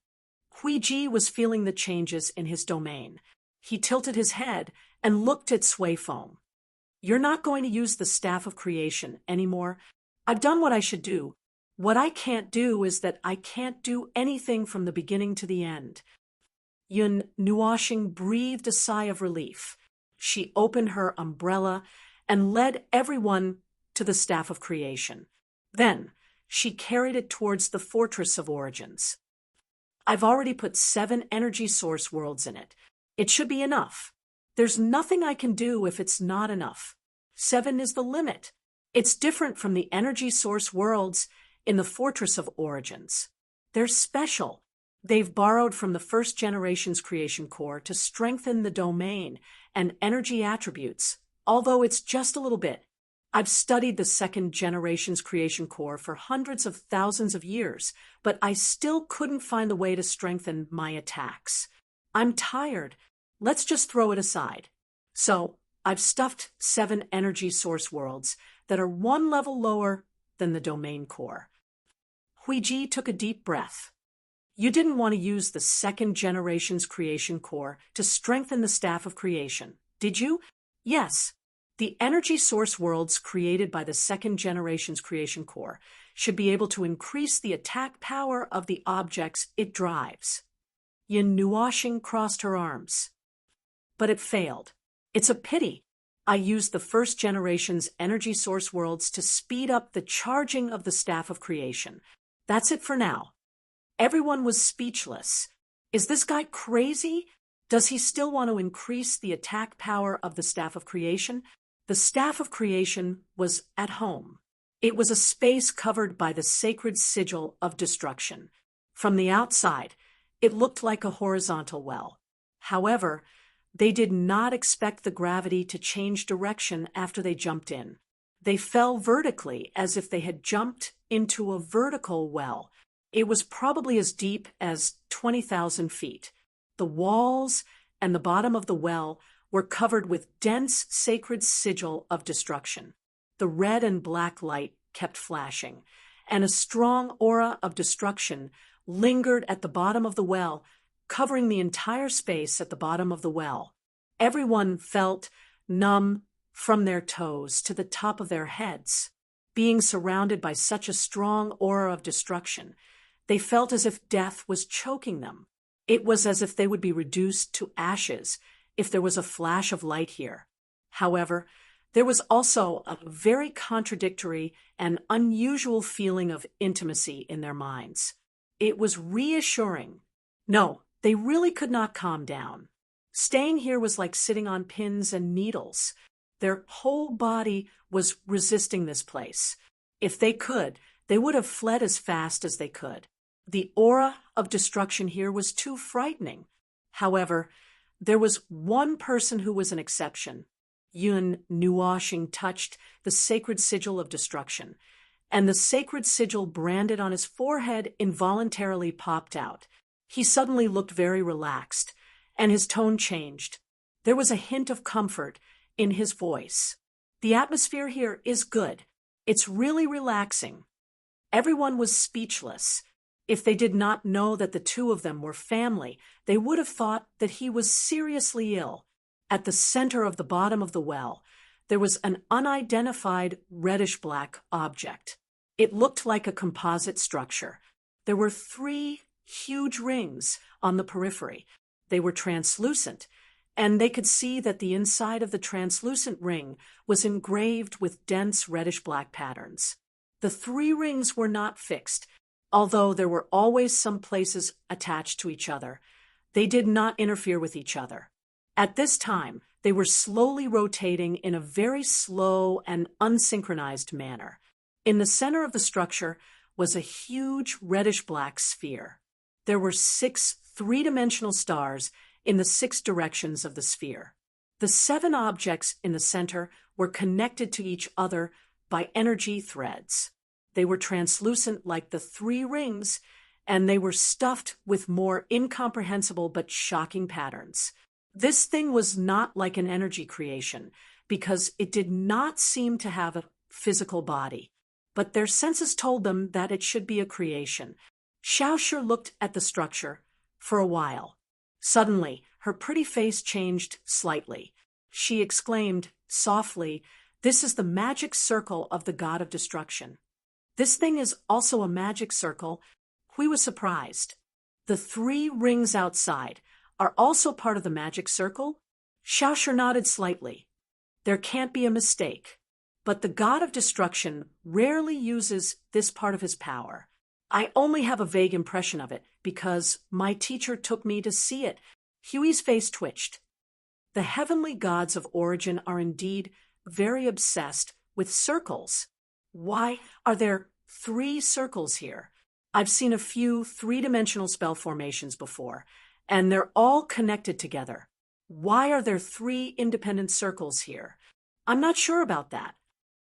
Huiji was feeling the changes in his domain. He tilted his head and looked at Sui Feng. You're not going to use the Staff of Creation anymore. I've done what I should do. What I can't do is that I can't do anything from the beginning to the end. Yun Nuoxing breathed a sigh of relief. She opened her umbrella and led everyone to the Staff of Creation. Then she carried it towards the Fortress of Origins. I've already put 7 energy source worlds in it. It should be enough. There's nothing I can do if it's not enough. 7 is the limit. It's different from the energy source worlds in the Fortress of Origins. They're special. They've borrowed from the first generation's creation core to strengthen the domain and energy attributes, although it's just a little bit. I've studied the second generation's creation core for hundreds of thousands of years, but I still couldn't find a way to strengthen my attacks. I'm tired. Let's just throw it aside. So, I've stuffed 7 energy source worlds that are one level lower than the domain core. Huiji took a deep breath. You didn't want to use the second generation's creation core to strengthen the staff of creation, did you? Yes. The energy source worlds created by the second generation's creation core should be able to increase the attack power of the objects it drives. Yin Nuoxing crossed her arms. But it failed. It's a pity. I used the first generation's energy source worlds to speed up the charging of the staff of creation. That's it for now. Everyone was speechless. Is this guy crazy? Does he still want to increase the attack power of the staff of creation? The staff of creation was at home. It was a space covered by the sacred sigil of destruction. From the outside, it looked like a horizontal well. However, they did not expect the gravity to change direction after they jumped in. They fell vertically as if they had jumped into a vertical well. It was probably as deep as 20,000 feet. The walls and the bottom of the well were covered with dense sacred sigil of destruction. The red and black light kept flashing, and a strong aura of destruction lingered at the bottom of the well, covering the entire space at the bottom of the well. Everyone felt numb from their toes to the top of their heads. Being surrounded by such a strong aura of destruction, they felt as if death was choking them. It was as if they would be reduced to ashes if there was a flash of light here. However, there was also a very contradictory and unusual feeling of intimacy in their minds. It was reassuring. No, they really could not calm down. Staying here was like sitting on pins and needles. Their whole body was resisting this place. If they could, they would have fled as fast as they could. The aura of destruction here was too frightening. However, there was one person who was an exception. Yin Nuoxing touched the sacred sigil of destruction, and the sacred sigil branded on his forehead involuntarily popped out. He suddenly looked very relaxed, and his tone changed. There was a hint of comfort in his voice. The atmosphere here is good. It's really relaxing. Everyone was speechless. If they did not know that the two of them were family, they would have thought that he was seriously ill. At the center of the bottom of the well, there was an unidentified reddish-black object. It looked like a composite structure. There were 3 huge rings on the periphery. They were translucent, and they could see that the inside of the translucent ring was engraved with dense reddish-black patterns. The 3 rings were not fixed, although there were always some places attached to each other. They did not interfere with each other. At this time, they were slowly rotating in a very slow and unsynchronized manner. In the center of the structure was a huge reddish-black sphere. There were 6 three-dimensional stars in the 6 directions of the sphere. The 7 objects in the center were connected to each other by energy threads. They were translucent like the 3 rings, and they were stuffed with more incomprehensible but shocking patterns. This thing was not like an energy creation because it did not seem to have a physical body, but their senses told them that it should be a creation. Xiaoshi looked at the structure for a while. Suddenly, her pretty face changed slightly. She exclaimed softly, "This is the magic circle of the god of destruction." "This thing is also a magic circle." Hui was surprised. "The 3 rings outside are also part of the magic circle?" Xiaoshi nodded slightly. "There can't be a mistake. But the god of destruction rarely uses this part of his power. I only have a vague impression of it because my teacher took me to see it." Hui's face twitched. The heavenly gods of origin are indeed very obsessed with circles. Why are there 3 circles here? I've seen a few 3-dimensional spell formations before, and they're all connected together. Why are there 3 independent circles here? I'm not sure about that.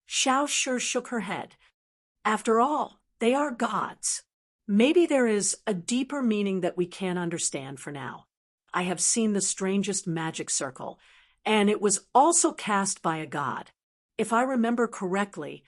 Xiao shook her head. After all, they are gods. Maybe there is a deeper meaning that we can't understand for now. I have seen the strangest magic circle, and it was also cast by a god. If I remember correctly,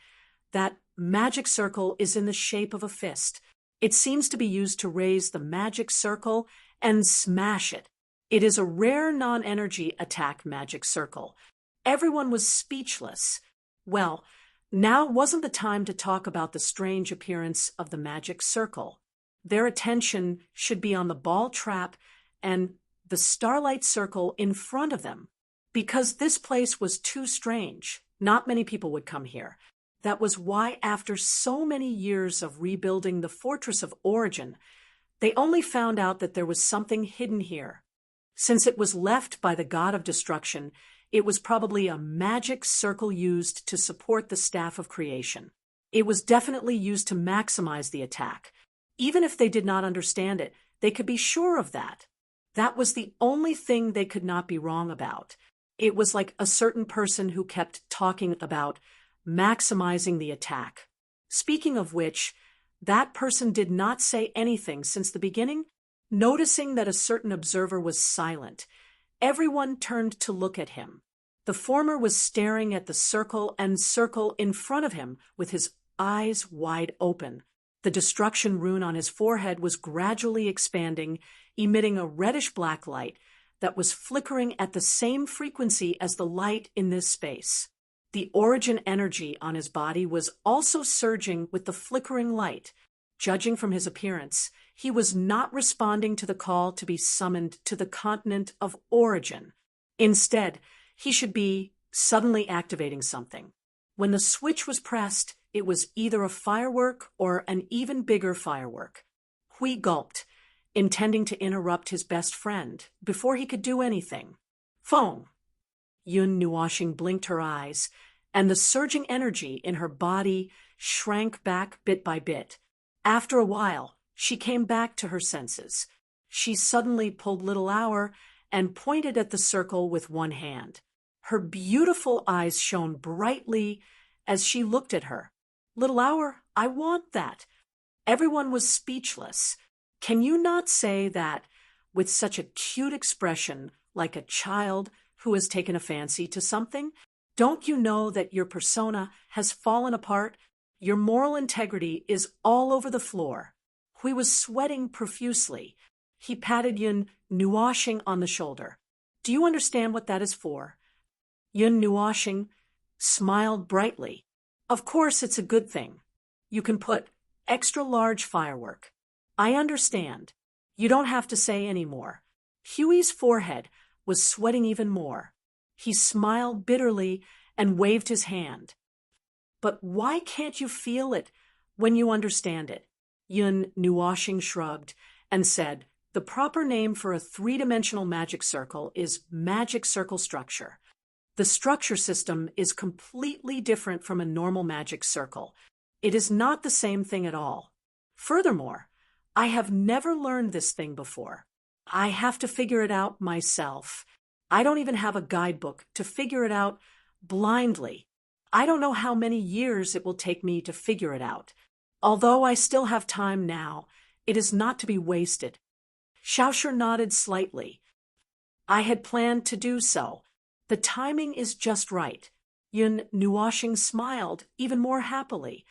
that magic circle is in the shape of a fist. It seems to be used to raise the magic circle and smash it. It is a rare non-energy attack magic circle. Everyone was speechless. Well, now wasn't the time to talk about the strange appearance of the magic circle. Their attention should be on the ball trap and the starlight circle in front of them. Because this place was too strange, not many people would come here. That was why, after so many years of rebuilding the Fortress of Origin, they only found out that there was something hidden here. Since it was left by the god of destruction, it was probably a magic circle used to support the staff of creation. It was definitely used to maximize the attack. Even if they did not understand it, they could be sure of that. That was the only thing they could not be wrong about. It was like a certain person who kept talking about maximizing the attack. Speaking of which, that person did not say anything since the beginning. Noticing that a certain observer was silent, everyone turned to look at him. The former was staring at the circle and circle in front of him with his eyes wide open. The destruction rune on his forehead was gradually expanding, emitting a reddish-black light that was flickering at the same frequency as the light in this space. The origin energy on his body was also surging with the flickering light. Judging from his appearance, he was not responding to the call to be summoned to the continent of origin. Instead, he should be suddenly activating something. When the switch was pressed, it was either a firework or an even bigger firework. Hui gulped, intending to interrupt his best friend before he could do anything. Phone! Yun Nuoxing blinked her eyes, and the surging energy in her body shrank back bit by bit. After a while, she came back to her senses. She suddenly pulled Little Hour and pointed at the circle with one hand. Her beautiful eyes shone brightly as she looked at her. Little Hour, I want that. Everyone was speechless. Can you not say that with such a cute expression, like a child who has taken a fancy to something? Don't you know that your persona has fallen apart? Your moral integrity is all over the floor. Hui was sweating profusely. He patted Yun Nuoxing on the shoulder. Do you understand what that is for? Yun Nuoxing smiled brightly. Of course it's a good thing. You can put extra large firework. I understand. You don't have to say any more. Huey's forehead was sweating even more. He smiled bitterly and waved his hand. But why can't you feel it when you understand it? Yun Nuoxing shrugged and said, the proper name for a three-dimensional magic circle is magic circle structure. The structure system is completely different from a normal magic circle. It is not the same thing at all. Furthermore, I have never learned this thing before. I have to figure it out myself. I don't even have a guidebook to figure it out blindly. I don't know how many years it will take me to figure it out. Although I still have time now, it is not to be wasted. Xiaoshu nodded slightly. I had planned to do so. The timing is just right. Yun Nuoxing smiled even more happily.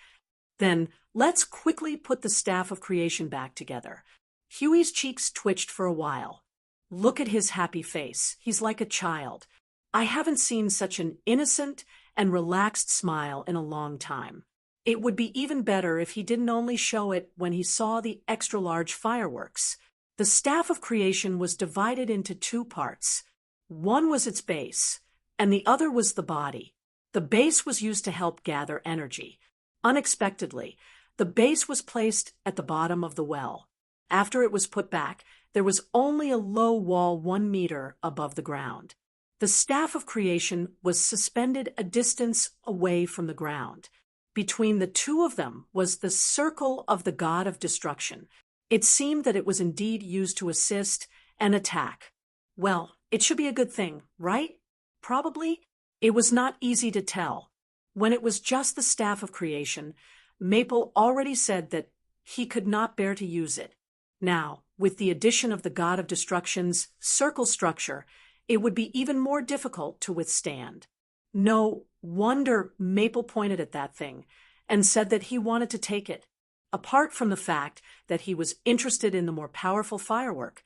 Then let's quickly put the staff of creation back together. Huey's cheeks twitched for a while. Look at his happy face. He's like a child. I haven't seen such an innocent and relaxed smile in a long time. It would be even better if he didn't only show it when he saw the extra-large fireworks. The staff of creation was divided into two parts. One was its base, and the other was the body. The base was used to help gather energy. Unexpectedly, the base was placed at the bottom of the well. After it was put back, there was only a low wall 1 meter above the ground. The staff of creation was suspended a distance away from the ground. Between the two of them was the circle of the god of destruction. It seemed that it was indeed used to assist and attack. Well, it should be a good thing, right? Probably. It was not easy to tell. When it was just the staff of creation, Maple already said that he could not bear to use it. Now, with the addition of the god of destruction's circle structure, it would be even more difficult to withstand. No wonder Maple pointed at that thing and said that he wanted to take it. Apart from the fact that he was interested in the more powerful firework,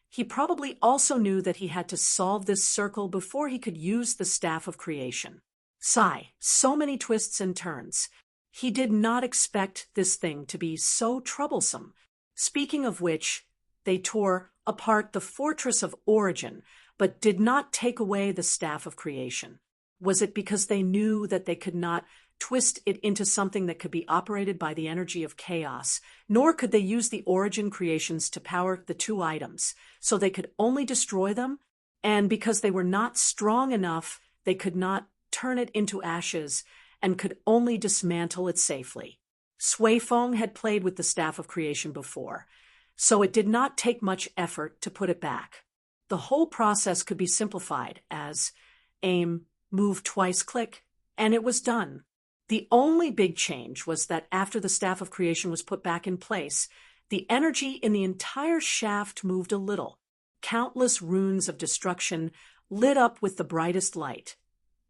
he probably also knew that he had to solve this circle before he could use the Staff of Creation. Sigh, so many twists and turns. He did not expect this thing to be so troublesome. Speaking of which, they tore apart the Fortress of Origin, but did not take away the Staff of Creation. Was it because they knew that they could not twist it into something that could be operated by the energy of chaos, nor could they use the Origin creations to power the two items, so they could only destroy them? And because they were not strong enough, they could not turn it into ashes and could only dismantle it safely. Sui Feng had played with the Staff of Creation before, so it did not take much effort to put it back. The whole process could be simplified as aim, move twice, click, and it was done. The only big change was that after the Staff of Creation was put back in place, the energy in the entire shaft moved a little. Countless runes of destruction lit up with the brightest light.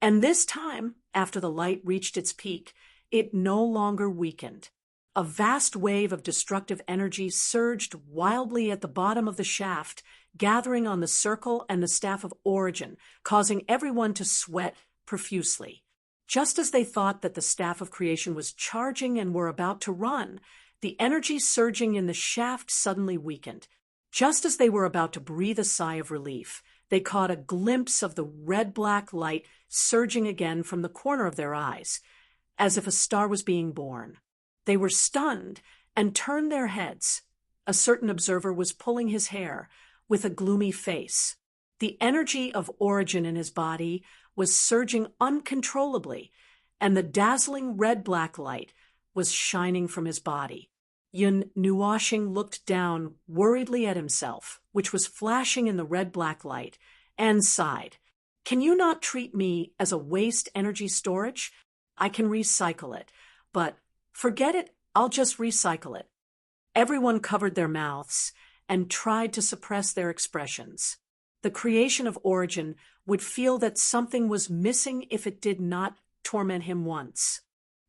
And this time, after the light reached its peak, it no longer weakened. A vast wave of destructive energy surged wildly at the bottom of the shaft, gathering on the circle and the Staff of Origin, causing everyone to sweat profusely. Just as they thought that the Staff of Creation was charging and were about to run, the energy surging in the shaft suddenly weakened. Just as they were about to breathe a sigh of relief, they caught a glimpse of the red-black light surging again from the corner of their eyes, as if a star was being born. They were stunned and turned their heads. A certain observer was pulling his hair with a gloomy face. The energy of Origin in his body was surging uncontrollably, and the dazzling red-black light was shining from his body. Yun Nuoxing looked down worriedly at himself, which was flashing in the red-black light, and sighed. Can you not treat me as a waste energy storage? I can recycle it, but forget it, I'll just recycle it. Everyone covered their mouths and tried to suppress their expressions. The creation of Origin would feel that something was missing if it did not torment him once.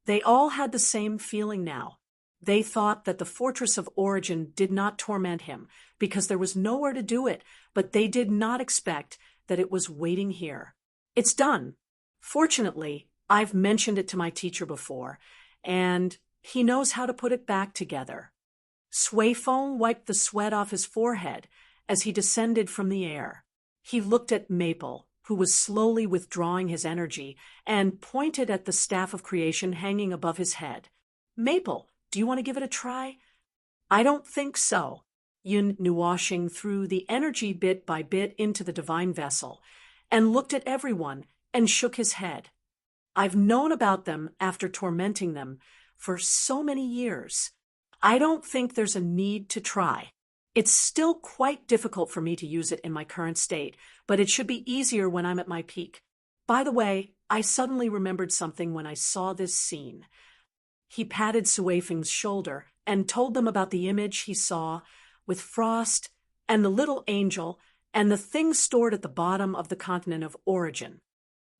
They all had the same feeling now. They thought that the Fortress of Origin did not torment him because there was nowhere to do it, but they did not expect that it was waiting here. It's done. Fortunately, I've mentioned it to my teacher before, and he knows how to put it back together. Sui Feng wiped the sweat off his forehead as he descended from the air. He looked at Maple, who was slowly withdrawing his energy, and pointed at the Staff of Creation hanging above his head. Maple, do you want to give it a try? I don't think so. Yun Nuoxing threw the energy bit by bit into the divine vessel and looked at everyone and shook his head. I've known about them after tormenting them for so many years. I don't think there's a need to try. It's still quite difficult for me to use it in my current state, but it should be easier when I'm at my peak. By the way, I suddenly remembered something when I saw this scene. He patted Sui Feng's shoulder and told them about the image he saw with Frost and the little angel and the thing stored at the bottom of the continent of Origin.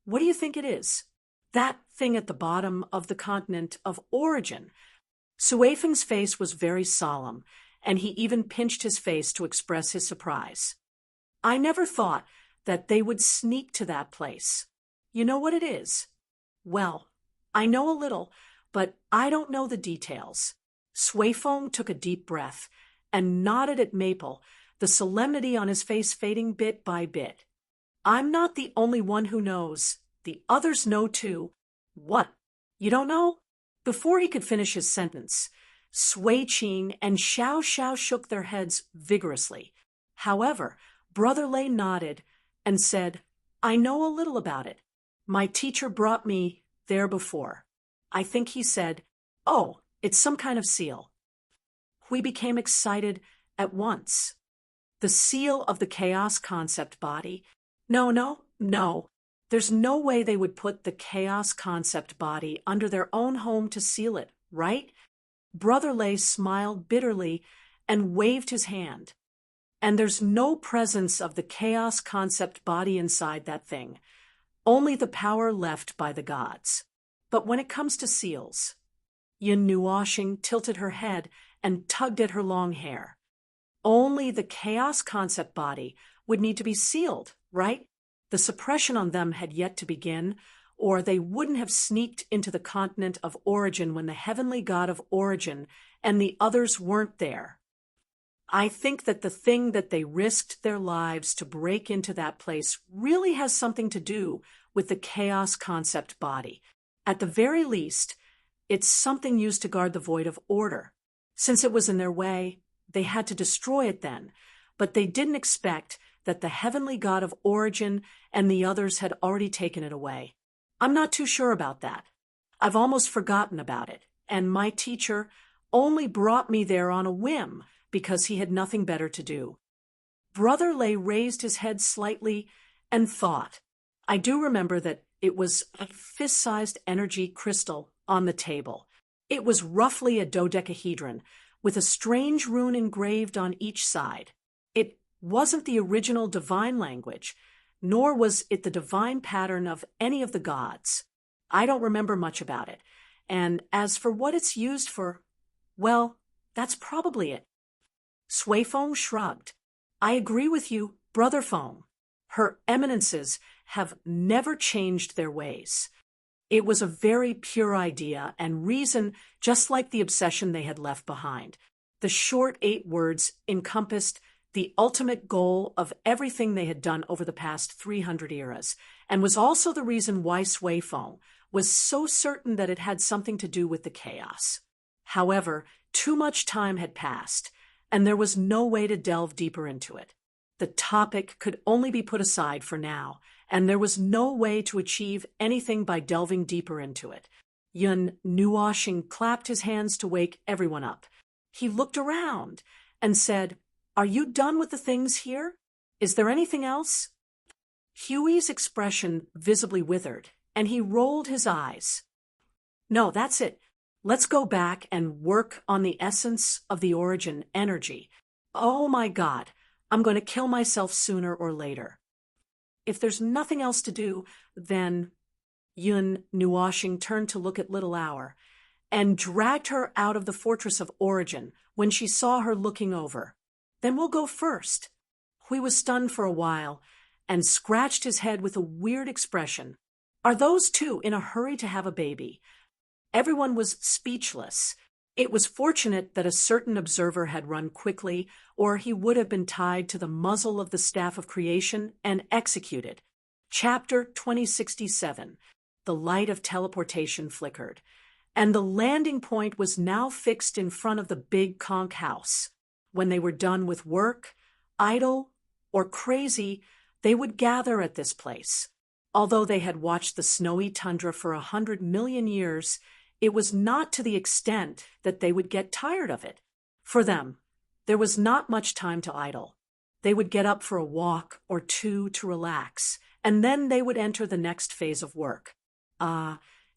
What do you think it is? That thing at the bottom of the continent of Origin. Sui Feng's face was very solemn, and he even pinched his face to express his surprise. I never thought that they would sneak to that place. You know what it is? Well, I know a little, but I don't know the details. Sui Feng took a deep breath and nodded at Maple, the solemnity on his face fading bit by bit. I'm not the only one who knows. The others know too. What? You don't know? Before he could finish his sentence, Sui Qing and Xiao Xiao shook their heads vigorously. However, Brother Lei nodded and said, I know a little about it. My teacher brought me there before. I think he said, oh, it's some kind of seal. We became excited at once. The seal of the chaos concept body. No. There's no way they would put the chaos concept body under their own home to seal it, right? Brother Lei smiled bitterly and waved his hand. and there's no presence of the chaos concept body inside that thing, only the power left by the gods. But when it comes to seals, Yin Nuoshing tilted her head and tugged at her long hair. Only the chaos concept body would need to be sealed, right? The suppression on them had yet to begin, or they wouldn't have sneaked into the continent of origin when the heavenly god of origin and the others weren't there. I think that the thing that they risked their lives to break into that place really has something to do with the chaos concept body. At the very least, it's something used to guard the void of order. Since it was in their way, they had to destroy it then, but they didn't expect that the heavenly god of origin and the others had already taken it away. I'm not too sure about that. I've almost forgotten about it, and my teacher only brought me there on a whim because he had nothing better to do. Brother Lei raised his head slightly and thought. I do remember that it was a fist-sized energy crystal on the table. It was roughly a dodecahedron, with a strange rune engraved on each side. It wasn't the original divine language, nor was it the divine pattern of any of the gods. I don't remember much about it, and as for what it's used for, well, that's probably it. Sui Feng shrugged. I agree with you, Brother Feng. Her eminences have never changed their ways. It was a very pure idea and reason, just like the obsession they had left behind. The short 8 words encompassed the ultimate goal of everything they had done over the past 300 eras, and was also the reason why Sui Feng was so certain that it had something to do with the chaos. However, too much time had passed, and there was no way to delve deeper into it. The topic could only be put aside for now, and there was no way to achieve anything by delving deeper into it. Yun Nuoshing clapped his hands to wake everyone up. He looked around and said, Are you done with the things here? Is there anything else? Huey's expression visibly withered, and he rolled his eyes. No, that's it. Let's go back and work on the essence of the origin energy. Oh my God, I'm going to kill myself sooner or later. If there's nothing else to do, then Yun Nuoshing turned to look at Little Hour and dragged her out of the fortress of origin when she saw her looking over. Then we'll go first. Hui was stunned for a while and scratched his head with a weird expression. Are those two in a hurry to have a baby? Everyone was speechless. It was fortunate that a certain observer had run quickly, or he would have been tied to the muzzle of the staff of creation and executed. Chapter 2067. The light of teleportation flickered, and the landing point was now fixed in front of the big conch house. When they were done with work, idle, or crazy, they would gather at this place. Although they had watched the snowy tundra for 100 million years, it was not to the extent that they would get tired of it. For them, there was not much time to idle. They would get up for a walk or two to relax, and then they would enter the next phase of work.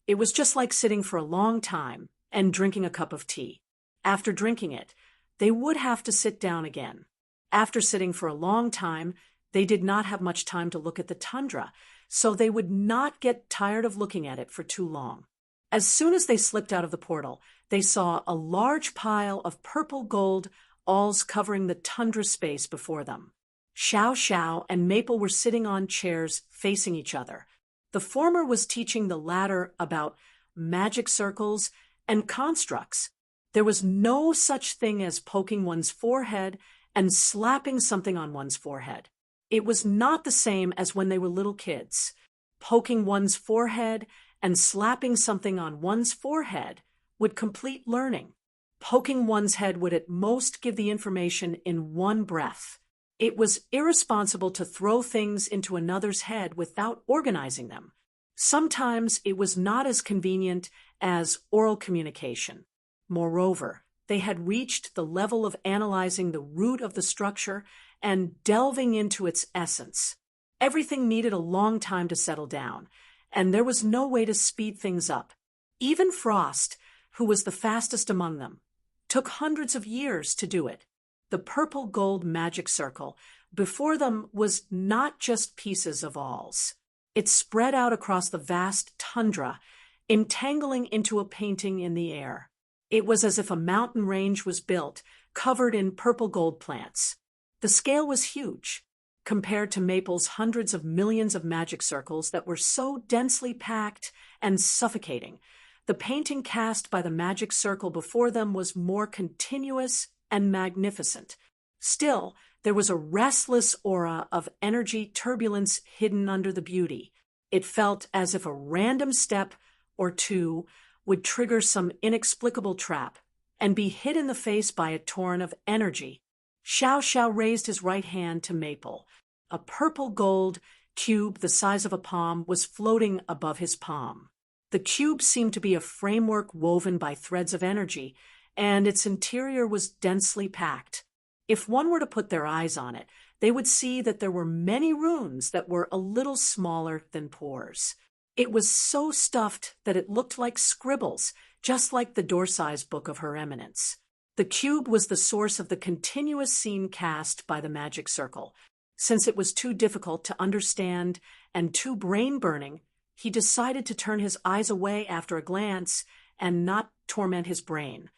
It was just like sitting for a long time and drinking a cup of tea. After drinking it, they would have to sit down again. After sitting for a long time, they did not have much time to look at the tundra, so they would not get tired of looking at it for too long. As soon as they slipped out of the portal, they saw a large pile of purple gold alls covering the tundra space before them. Xiao Xiao and Maple were sitting on chairs facing each other. The former was teaching the latter about magic circles and constructs. There was no such thing as poking one's forehead and slapping something on one's forehead. It was not the same as when they were little kids. Poking one's forehead and slapping something on one's forehead would complete learning. Poking one's head would at most give the information in one breath. It was irresponsible to throw things into another's head without organizing them. Sometimes it was not as convenient as oral communication. Moreover, they had reached the level of analyzing the root of the structure and delving into its essence. Everything needed a long time to settle down, and there was no way to speed things up. Even Frost, who was the fastest among them, took hundreds of years to do it. The purple gold magic circle before them was not just pieces of alls. It spread out across the vast tundra, entangling into a painting in the air. It was as if a mountain range was built, covered in purple gold plants. The scale was huge, compared to Maple's hundreds of millions of magic circles that were so densely packed and suffocating. The painting cast by the magic circle before them was more continuous and magnificent. Still, there was a restless aura of energy turbulence hidden under the beauty. It felt as if a random step or two would trigger some inexplicable trap and be hit in the face by a torrent of energy. Xiao Xiao raised his right hand to Maple. A purple gold cube the size of a palm was floating above his palm. The cube seemed to be a framework woven by threads of energy, and its interior was densely packed. If one were to put their eyes on it, they would see that there were many runes that were a little smaller than pores. It was so stuffed that it looked like scribbles, just like the door-size book of Her Eminence. The cube was the source of the continuous scene cast by the magic circle. Since it was too difficult to understand and too brain-burning, he decided to turn his eyes away after a glance and not torment his brain.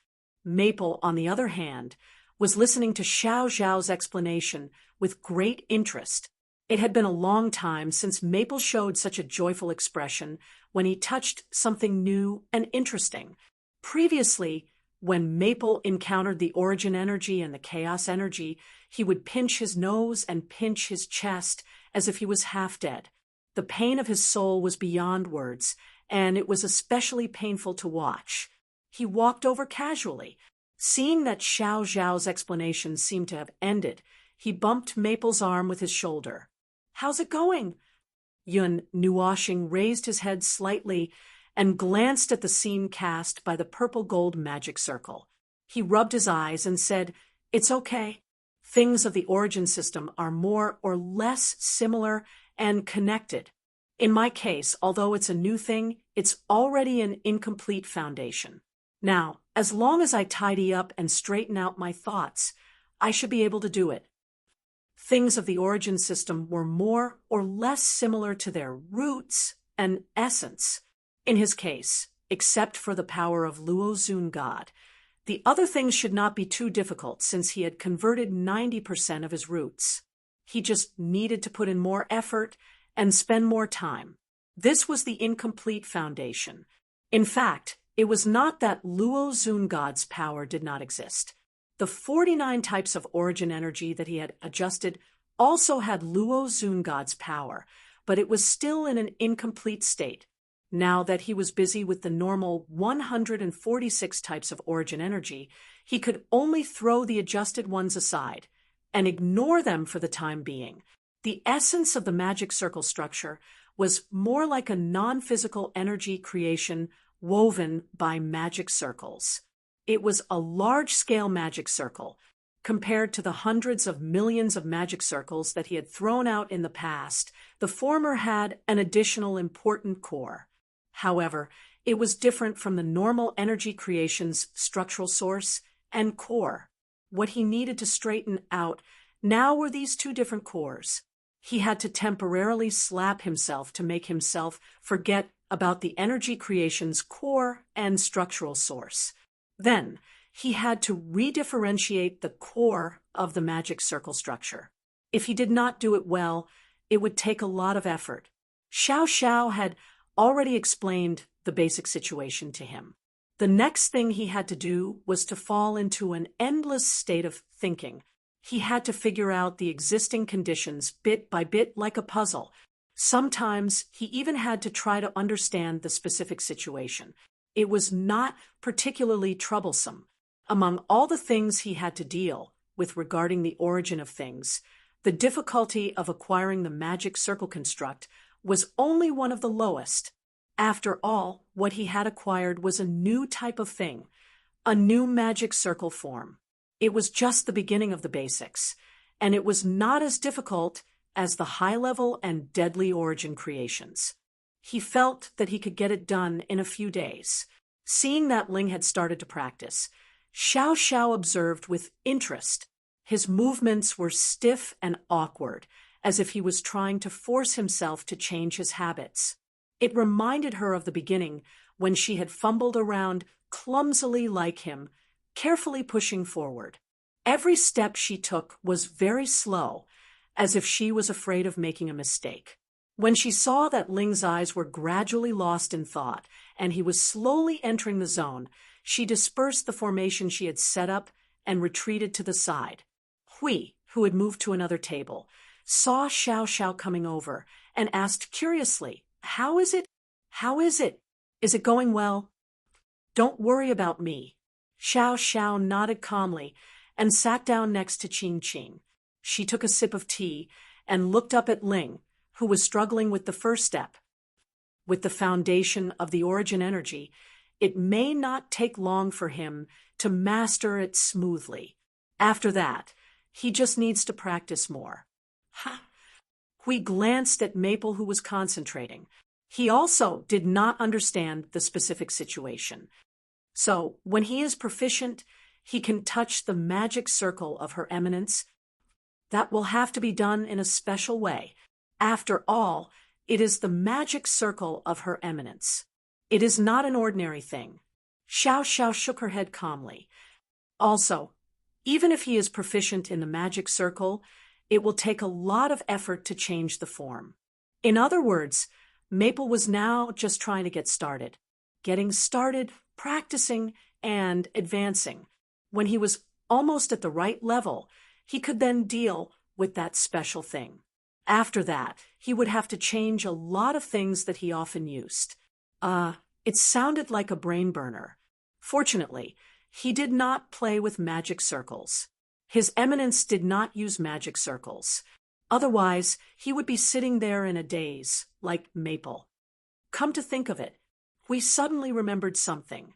Maple, on the other hand, was listening to Xiao Xiao's explanation with great interest. It had been a long time since Maple showed such a joyful expression when he touched something new and interesting. Previously, when Maple encountered the origin energy and the chaos energy, he would pinch his nose and pinch his chest as if he was half dead. The pain of his soul was beyond words, and it was especially painful to watch. He walked over casually. Seeing that Xiao Xiao's explanation seemed to have ended, he bumped Maple's arm with his shoulder. "How's it going?" Yun Nuoshing raised his head slightly and glanced at the scene cast by the purple gold magic circle. He rubbed his eyes and said, "It's okay. Things of the origin system are more or less similar and connected. In my case, although it's a new thing, it's already an incomplete foundation. Now, as long as I tidy up and straighten out my thoughts, I should be able to do it." Things of the origin system were more or less similar to their roots and essence. In his case, except for the power of Luo Zun God, the other things should not be too difficult since he had converted 90% of his roots. He just needed to put in more effort and spend more time. This was the incomplete foundation. In fact, it was not that Luo Zun God's power did not exist. The 49 types of origin energy that he had adjusted also had Luo Zun God's power, but it was still in an incomplete state. Now that he was busy with the normal 146 types of origin energy, he could only throw the adjusted ones aside and ignore them for the time being. The essence of the magic circle structure was more like a non-physical energy creation woven by magic circles. It was a large-scale magic circle. Compared to the hundreds of millions of magic circles that he had thrown out in the past, the former had an additional important core. However, it was different from the normal energy creation's structural source and core. What he needed to straighten out now were these two different cores. He had to temporarily slap himself to make himself forget about the energy creation's core and structural source. Then, he had to redifferentiate the core of the magic circle structure. If he did not do it well, it would take a lot of effort. Xiao Xiao had already explained the basic situation to him. The next thing he had to do was to fall into an endless state of thinking. He had to figure out the existing conditions bit by bit like a puzzle. Sometimes he even had to try to understand the specific situation. It was not particularly troublesome. Among all the things he had to deal with regarding the origin of things, the difficulty of acquiring the magic circle construct was only one of the lowest. After all, what he had acquired was a new type of thing, a new magic circle form. It was just the beginning of the basics, and it was not as difficult as the high-level and deadly origin creations. He felt that he could get it done in a few days. Seeing that Ling had started to practice, Xiao Xiao observed with interest. His movements were stiff and awkward, as if he was trying to force himself to change his habits. It reminded her of the beginning, when she had fumbled around clumsily like him, carefully pushing forward. Every step she took was very slow, as if she was afraid of making a mistake. When she saw that Ling's eyes were gradually lost in thought, and he was slowly entering the zone, she dispersed the formation she had set up and retreated to the side. Hui, who had moved to another table, saw Xiao Xiao coming over and asked curiously, "How is it? How is it? Is it going well?" "Don't worry about me." Xiao Xiao nodded calmly and sat down next to Qing Qing. She took a sip of tea and looked up at Ling, who was struggling with the first step. With the foundation of the origin energy, it may not take long for him to master it smoothly. After that, he just needs to practice more. Ha! Hui glanced at Maple, who was concentrating. He also did not understand the specific situation. So, when he is proficient, he can touch the magic circle of Her Eminence. That will have to be done in a special way. After all, it is the magic circle of Her Eminence. It is not an ordinary thing. Xiao Xiao shook her head calmly. Also, even if he is proficient in the magic circle, it will take a lot of effort to change the form. In other words, Maple was now just trying to get started. Getting started, practicing, and advancing. When he was almost at the right level, he could then deal with that special thing. After that, he would have to change a lot of things that he often used. It sounded like a brain burner. Fortunately, he did not play with magic circles. His Eminence did not use magic circles. Otherwise, he would be sitting there in a daze, like Maple. Come to think of it, we suddenly remembered something.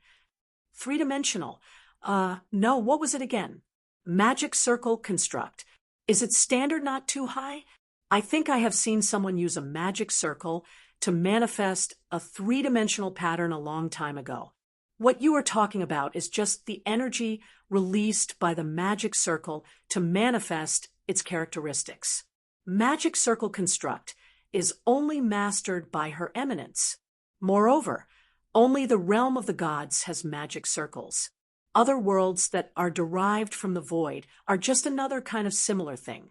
Three-dimensional. No, what was it again? Magic circle construct. Is it standard not too high? I think I have seen someone use a magic circle to manifest a three-dimensional pattern a long time ago. What you are talking about is just the energy released by the magic circle to manifest its characteristics. Magic circle construct is only mastered by Her Eminence. Moreover, only the realm of the gods has magic circles. Other worlds that are derived from the void are just another kind of similar thing.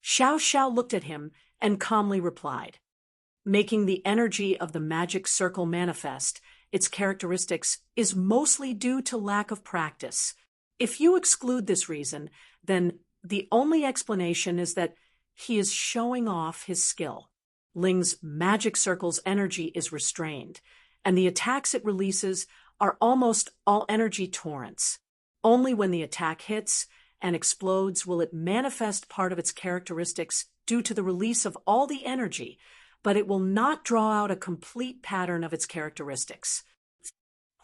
Xiao Xiao looked at him and calmly replied, "Making the energy of the magic circle manifest, its characteristics, is mostly due to lack of practice. If you exclude this reason, then the only explanation is that he is showing off his skill. Ling's magic circle's energy is restrained, and the attacks it releases are almost all energy torrents. Only when the attack hits and explodes will it manifest part of its characteristics due to the release of all the energy, but it will not draw out a complete pattern of its characteristics."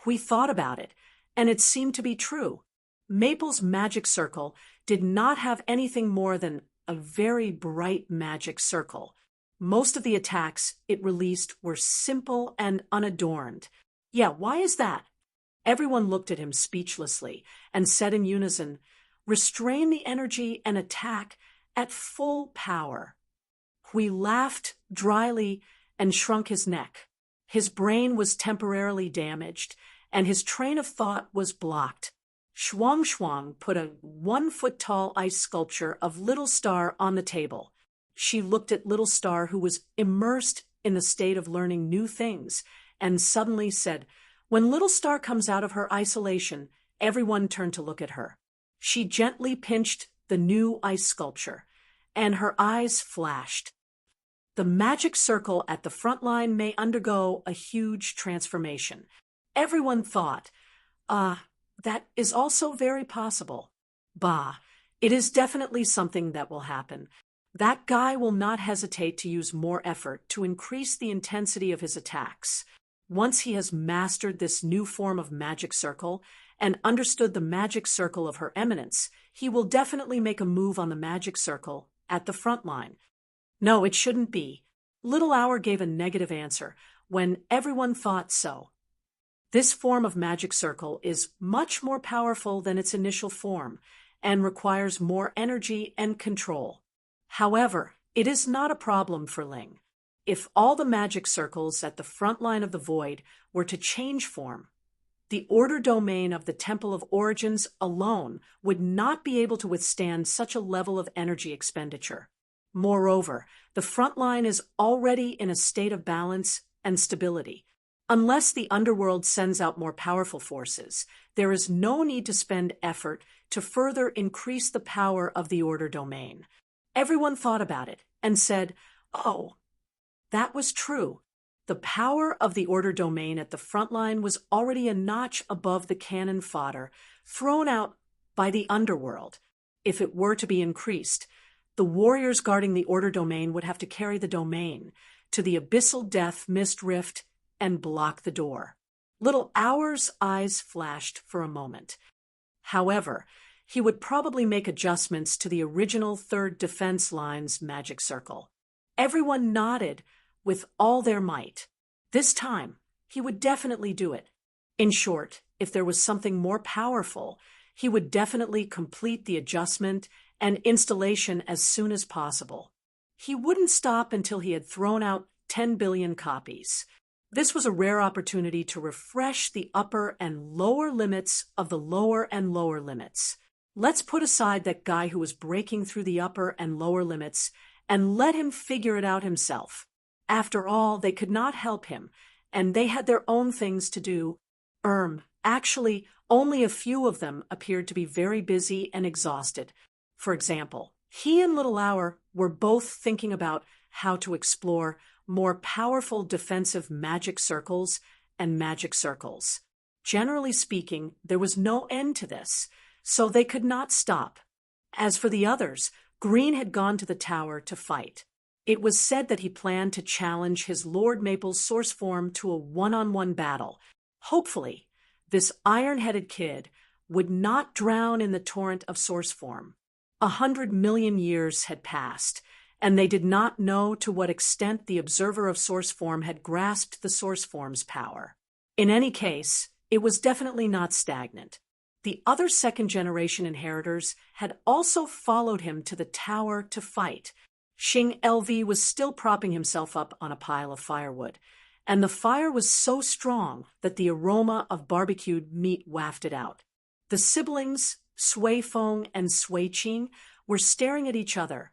We thought about it, and it seemed to be true. Maple's magic circle did not have anything more than a very bright magic circle. Most of the attacks it released were simple and unadorned. Yeah, why is that? Everyone looked at him speechlessly and said in unison, "Restrain the energy and attack at full power." Hui laughed dryly and shrunk his neck. His brain was temporarily damaged, and his train of thought was blocked. Shuang Shuang put a 1-foot-tall ice sculpture of Little Star on the table. She looked at Little Star, who was immersed in the state of learning new things, and suddenly said, "When Little Star comes out of her isolation, everyone turned to look at her." She gently pinched the new ice sculpture, and her eyes flashed. The magic circle at the front line may undergo a huge transformation. Everyone thought, that is also very possible. Bah, it is definitely something that will happen. That guy will not hesitate to use more effort to increase the intensity of his attacks. Once he has mastered this new form of magic circle and understood the magic circle of Her Eminence, he will definitely make a move on the magic circle at the front line. No, it shouldn't be. Little Hour gave a negative answer when everyone thought so. This form of magic circle is much more powerful than its initial form, and requires more energy and control. However, it is not a problem for Ling. If all the magic circles at the front line of the void were to change form, the order domain of the Temple of Origins alone would not be able to withstand such a level of energy expenditure. Moreover, the front line is already in a state of balance and stability. Unless the underworld sends out more powerful forces, there is no need to spend effort to further increase the power of the order domain. Everyone thought about it and said, "Oh, that was true." The power of the order domain at the front line was already a notch above the cannon fodder thrown out by the underworld. If it were to be increased, the warriors guarding the order domain would have to carry the domain to the abyssal death mist rift and block the door. Little Hour's eyes flashed for a moment. However, he would probably make adjustments to the original third defense line's magic circle. Everyone nodded with all their might. This time, he would definitely do it. In short, if there was something more powerful, he would definitely complete the adjustment and installation as soon as possible. He wouldn't stop until he had thrown out 10 billion copies. This was a rare opportunity to refresh the upper and lower limits of the lower and lower limits. Let's put aside that guy who was breaking through the upper and lower limits and let him figure it out himself. After all, they could not help him, and they had their own things to do. Actually, only a few of them appeared to be very busy and exhausted. For example, he and Little Hour were both thinking about how to explore more powerful defensive magic circles and magic circles. Generally speaking, there was no end to this, so they could not stop. As for the others, Green had gone to the tower to fight. It was said that he planned to challenge his Lord Maple's source form to a one-on-one battle. Hopefully, this iron-headed kid would not drown in the torrent of source form. 100 million years had passed, and they did not know to what extent the observer of source form had grasped the source form's power. In any case, it was definitely not stagnant. The other second-generation inheritors had also followed him to the tower to fight. Xing LV was still propping himself up on a pile of firewood, and the fire was so strong that the aroma of barbecued meat wafted out. The siblings, Sui Feng and Sui Qing, were staring at each other,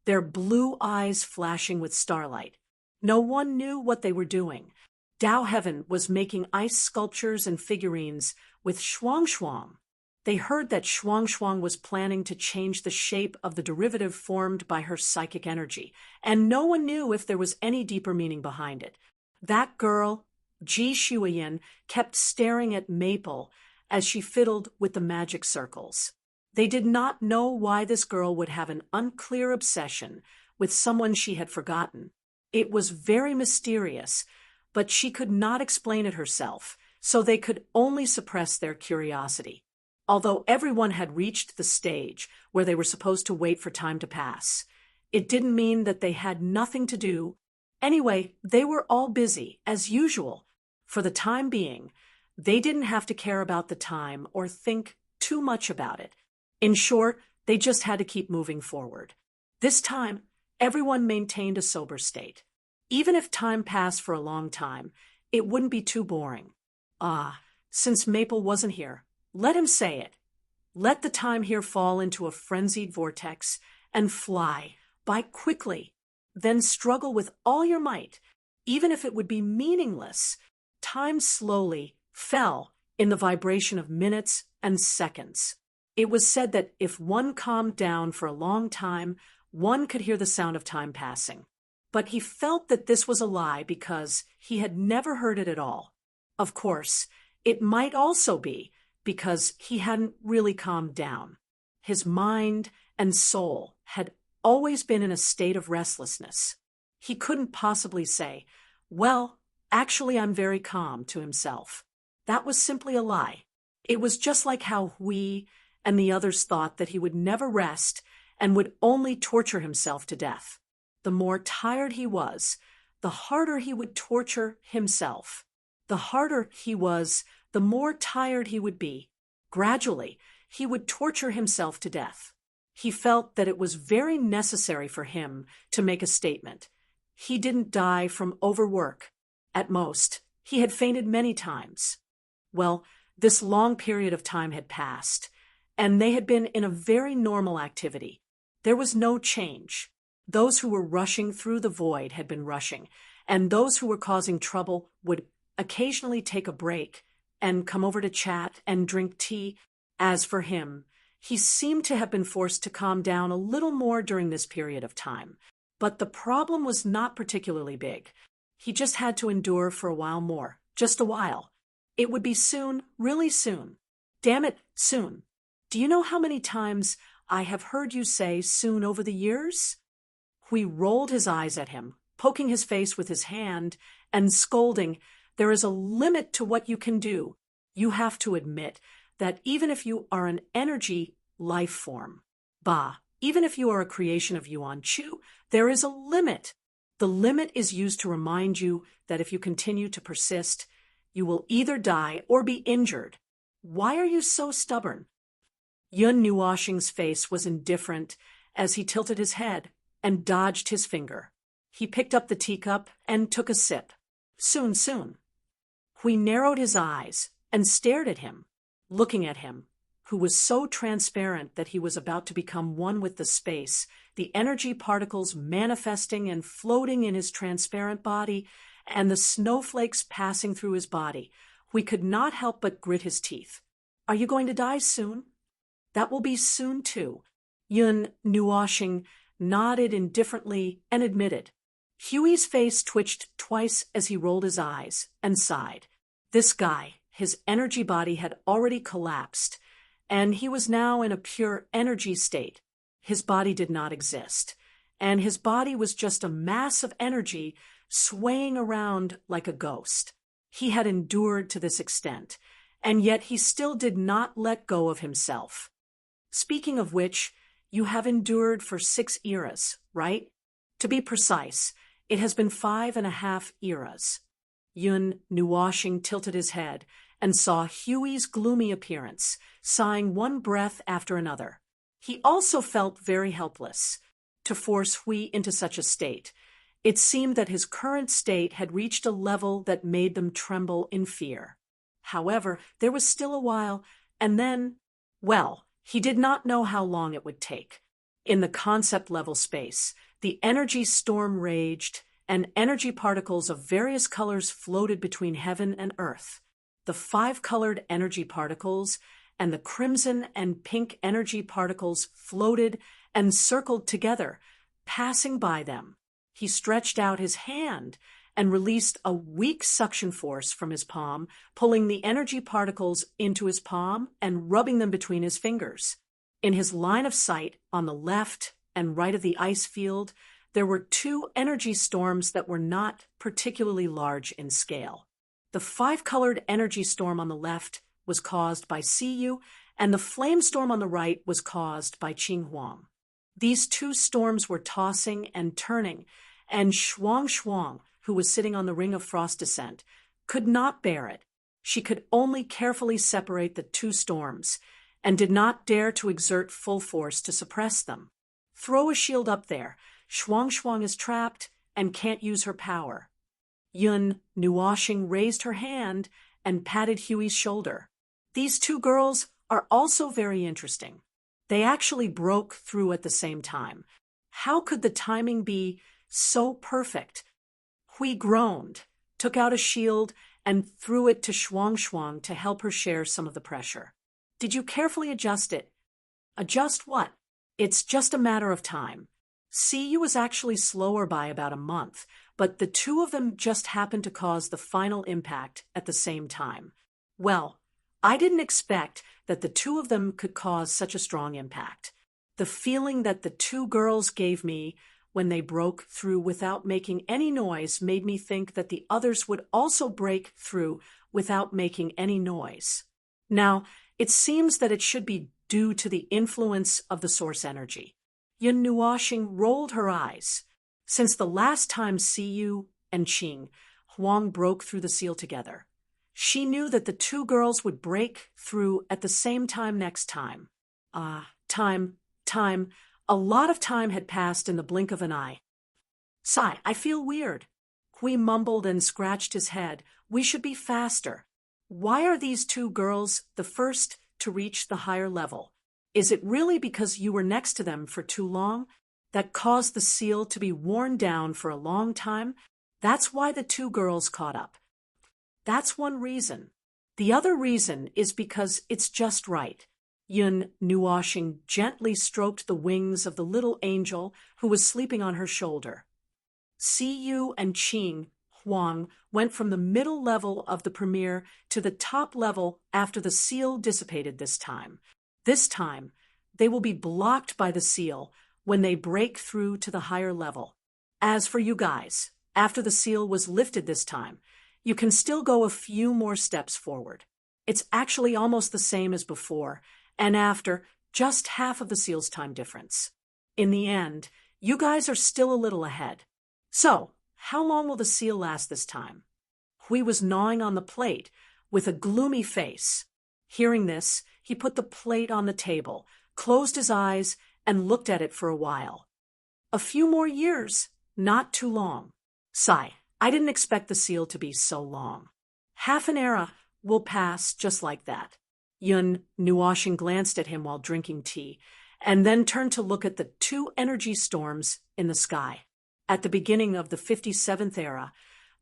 their blue eyes flashing with starlight. No one knew what they were doing. Dao Heaven was making ice sculptures and figurines with Shuang Shuang. They heard that Shuang Shuang was planning to change the shape of the derivative formed by her psychic energy, and no one knew if there was any deeper meaning behind it. That girl, Ji Shuiyin, kept staring at Maple as she fiddled with the magic circles. They did not know why this girl would have an unclear obsession with someone she had forgotten. It was very mysterious, but she could not explain it herself, so they could only suppress their curiosity. Although everyone had reached the stage where they were supposed to wait for time to pass, it didn't mean that they had nothing to do. Anyway, they were all busy, as usual. For the time being, they didn't have to care about the time or think too much about it. In short, they just had to keep moving forward. This time, everyone maintained a sober state. Even if time passed for a long time, it wouldn't be too boring. Since Maple wasn't here, let him say it. Let the time here fall into a frenzied vortex and fly by quickly, then struggle with all your might. Even if it would be meaningless, time slowly fell in the vibration of minutes and seconds. It was said that if one calmed down for a long time, one could hear the sound of time passing. But he felt that this was a lie because he had never heard it at all. Of course, it might also be because he hadn't really calmed down. His mind and soul had always been in a state of restlessness. He couldn't possibly say, "Well, actually I'm very calm," to himself. That was simply a lie. It was just like how Hui and the others thought that he would never rest and would only torture himself to death. The more tired he was, the harder he would torture himself. The harder he was, the more tired he would be. Gradually, he would torture himself to death. He felt that it was very necessary for him to make a statement. He didn't die from overwork. At most, he had fainted many times. Well, this long period of time had passed, and they had been in a very normal activity. There was no change. Those who were rushing through the void had been rushing, and those who were causing trouble would occasionally take a break and come over to chat and drink tea. As for him, he seemed to have been forced to calm down a little more during this period of time. But the problem was not particularly big. He just had to endure for a while more, just a while. It would be soon, really soon. Damn it, soon. Do you know how many times I have heard you say soon over the years? Hui rolled his eyes at him, poking his face with his hand and scolding, "There is a limit to what you can do. You have to admit that even if you are an energy life form, even if you are a creation of Yuan Chu, there is a limit. The limit is used to remind you that if you continue to persist, you will either die or be injured. Why are you so stubborn?" Yun Nuoxing's face was indifferent as he tilted his head and dodged his finger. He picked up the teacup and took a sip. Soon, soon. Hui narrowed his eyes and stared at him, looking at him, who was so transparent that he was about to become one with the space, the energy particles manifesting and floating in his transparent body, and the snowflakes passing through his body. Hui could not help but grit his teeth. "Are you going to die soon?" "That will be soon, too." Yun Nuoxing nodded indifferently and admitted. Huey's face twitched twice as he rolled his eyes and sighed. This guy, his energy body had already collapsed, and he was now in a pure energy state. His body did not exist, and his body was just a mass of energy swaying around like a ghost. He had endured to this extent, and yet he still did not let go of himself. Speaking of which, you have endured for 6 eras, right? To be precise, it has been 5.5 eras. Yun Nuoxing tilted his head and saw Huey's gloomy appearance, sighing one breath after another. He also felt very helpless. To force Hui into such a state, it seemed that his current state had reached a level that made them tremble in fear. However, there was still a while, and then, well, he did not know how long it would take. In the concept-level space, the energy storm raged, and energy particles of various colors floated between heaven and earth. The 5-colored energy particles and the crimson and pink energy particles floated and circled together, passing by them. He stretched out his hand and released a weak suction force from his palm, pulling the energy particles into his palm and rubbing them between his fingers. In his line of sight, on the left and right of the ice field, there were 2 energy storms that were not particularly large in scale. The 5-colored energy storm on the left was caused by Siyu, and the flame storm on the right was caused by Qing Huang. These 2 storms were tossing and turning, and Shuang, who was sitting on the ring of frost descent, could not bear it. She could only carefully separate the 2 storms, and did not dare to exert full force to suppress them. "Throw a shield up there. Shuang is trapped and can't use her power." Yun Nuoxing raised her hand and patted Huey's shoulder. "These 2 girls are also very interesting. They actually broke through at the same time. How could the timing be so perfect?" Hui groaned, took out a shield, and threw it to Shuang to help her share some of the pressure. "Did you carefully adjust it?" "Adjust what?" "It's just a matter of time. Siyu was actually slower by about a month, but the 2 of them just happened to cause the final impact at the same time. Well, I didn't expect that the 2 of them could cause such a strong impact. The feeling that the 2 girls gave me when they broke through without making any noise made me think that the others would also break through without making any noise. Now, it seems that it should be due to the influence of the source energy." Yun Nuoxing rolled her eyes. Since the last time Siyu and Qing Huang broke through the seal together, She knew that the two girls would break through at the same time next time. Time. A lot of time had passed in the blink of an eye. Sigh, I feel weird. Hui mumbled and scratched his head. We should be faster. Why are these two girls the first to reach the higher level? Is it really because you were next to them for too long that caused the seal to be worn down for a long time? That's why the two girls caught up. That's one reason. The other reason is because it's just right. Yun Nuoxing gently stroked the wings of the little angel who was sleeping on her shoulder. Siyu and Qing Huang went from the middle level of the premier to the top level after the seal dissipated this time. This time, they will be blocked by the seal when they break through to the higher level. As for you guys, after the seal was lifted this time, you can still go a few more steps forward. It's actually almost the same as before, and after just half of the seal's time difference. In the end, you guys are still a little ahead. So, how long will the seal last this time? Hui was gnawing on the plate with a gloomy face. Hearing this, he put the plate on the table, closed his eyes, and looked at it for a while. A few more years, not too long. Sigh, I didn't expect the seal to be so long. Half an era will pass just like that. Yun Nuoxing glanced at him while drinking tea, and then turned to look at the two energy storms in the sky. At the beginning of the 57th era,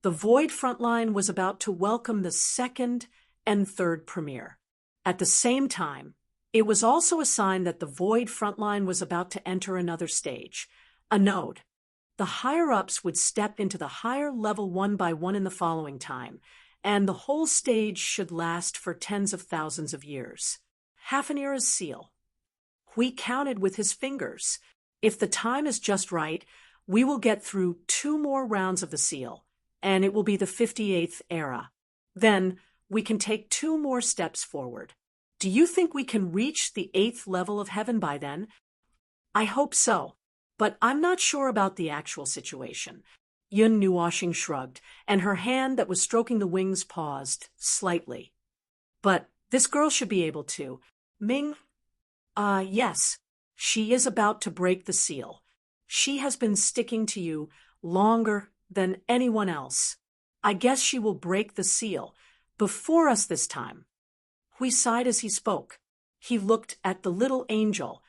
the Void Frontline was about to welcome the second and third premier. At the same time, it was also a sign that the Void Frontline was about to enter another stage, a node. The higher-ups would step into the higher level one by one in the following time, and the whole stage should last for tens of thousands of years. Half an era's seal. Hui counted with his fingers. If the time is just right, we will get through 2 more rounds of the seal, and it will be the 58th era. Then, we can take 2 more steps forward. Do you think we can reach the 8th level of heaven by then? I hope so, but I'm not sure about the actual situation. Yun Nuoxing shrugged, and her hand that was stroking the wings paused slightly. But this girl should be able to. Ming? Yes. She is about to break the seal. She has been sticking to you longer than anyone else. I guess she will break the seal before us this time. Hui sighed as he spoke. He looked at the little angel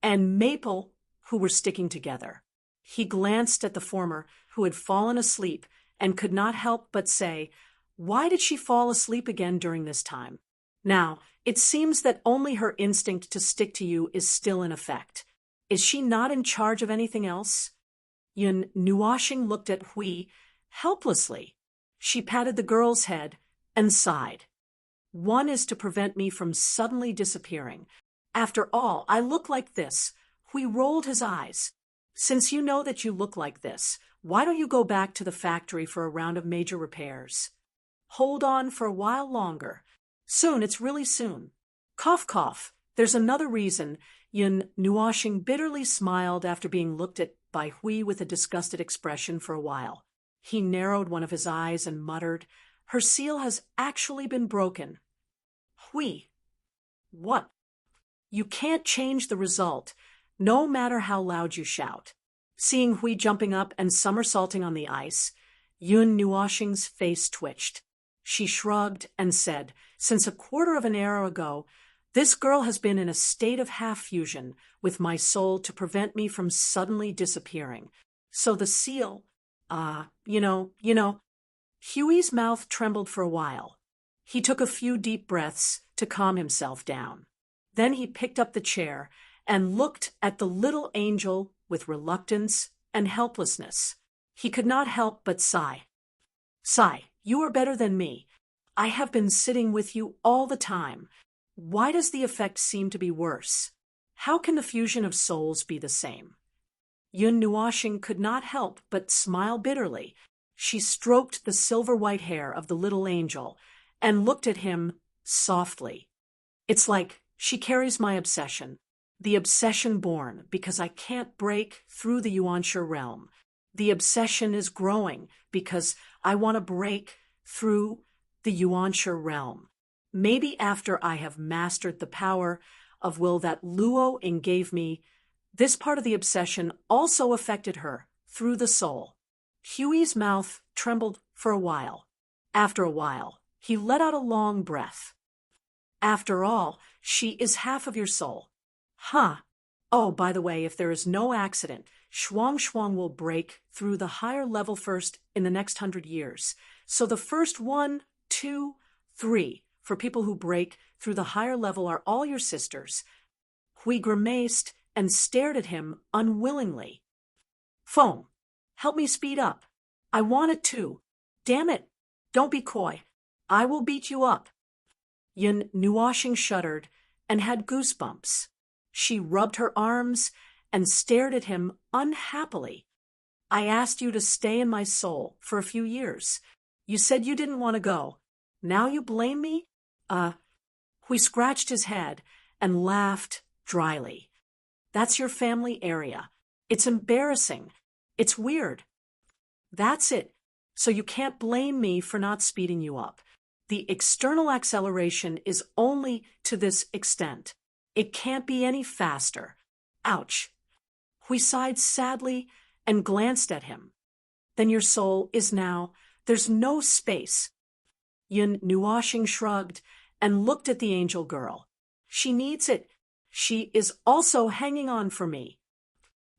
and Maple, who were sticking together. He glanced at the former, who had fallen asleep, and could not help but say, why did she fall asleep again during this time? Now, it seems that only her instinct to stick to you is still in effect. Is she not in charge of anything else? Yun Nuoxing looked at Hui helplessly. She patted the girl's head and sighed. One is to prevent me from suddenly disappearing. After all, I look like this. Hui rolled his eyes. Since you know that you look like this, why don't you go back to the factory for a round of major repairs? Hold on for a while longer. Soon, it's really soon. Cough, cough. There's another reason. Yun Nuoxing bitterly smiled after being looked at by Hui with a disgusted expression for a while. He narrowed one of his eyes and muttered, her seal has actually been broken. Hui. What? You can't change the result, no matter how loud you shout. Seeing Hui jumping up and somersaulting on the ice, Yun Nuoxing's face twitched. She shrugged and said, since a quarter of an era ago, this girl has been in a state of half-fusion with my soul to prevent me from suddenly disappearing. So the seal, you know. Huey's mouth trembled for a while. He took a few deep breaths to calm himself down. Then he picked up the chair and looked at the little angel with reluctance and helplessness. He could not help but sigh. Sigh, you are better than me. I have been sitting with you all the time. Why does the effect seem to be worse? How can the fusion of souls be the same? Yun Nuoxing could not help but smile bitterly. She stroked the silver-white hair of the little angel and looked at him softly. It's like she carries my obsession, the obsession born because I can't break through the Yuanshi realm. The obsession is growing because I want to break through the Yuansha realm. Maybe after I have mastered the power of will that Luo Ing gave me, this part of the obsession also affected her through the soul. Huey's mouth trembled for a while. After a while, he let out a long breath. After all, she is half of your soul. Huh. Oh, by the way, if there is no accident, Shuang Shuang will break through the higher level first in the next 100 years. So the first 1, 2, 3 for people who break through the higher level are all your sisters. Hui grimaced and stared at him unwillingly. Foam, help me speed up. I want it too. Damn it. Don't be coy. I will beat you up. Yin Nuoshing shuddered and had goosebumps. She rubbed her arms and stared at him unhappily. I asked you to stay in my soul for a few years. You said you didn't want to go. Now you blame me? Hui scratched his head and laughed dryly. That's your family area. It's embarrassing. It's weird. That's it. So you can't blame me for not speeding you up. The external acceleration is only to this extent. It can't be any faster. Ouch. Hui sighed sadly and glanced at him. Then your soul is now. There's no space. Yin Nuoshing shrugged and looked at the angel girl. She needs it. She is also hanging on for me.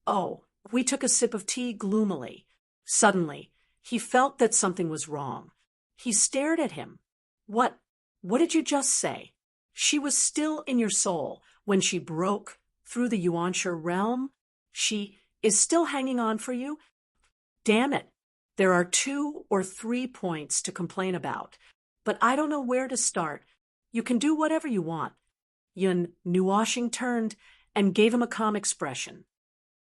Oh, we took a sip of tea gloomily. Suddenly, he felt that something was wrong. He stared at him. What did you just say? She was still in your soul when she broke through the Yuansha realm? She is still hanging on for you? Damn it. There are 2 or 3 points to complain about, but I don't know where to start. You can do whatever you want. Yun Nuoshing turned and gave him a calm expression.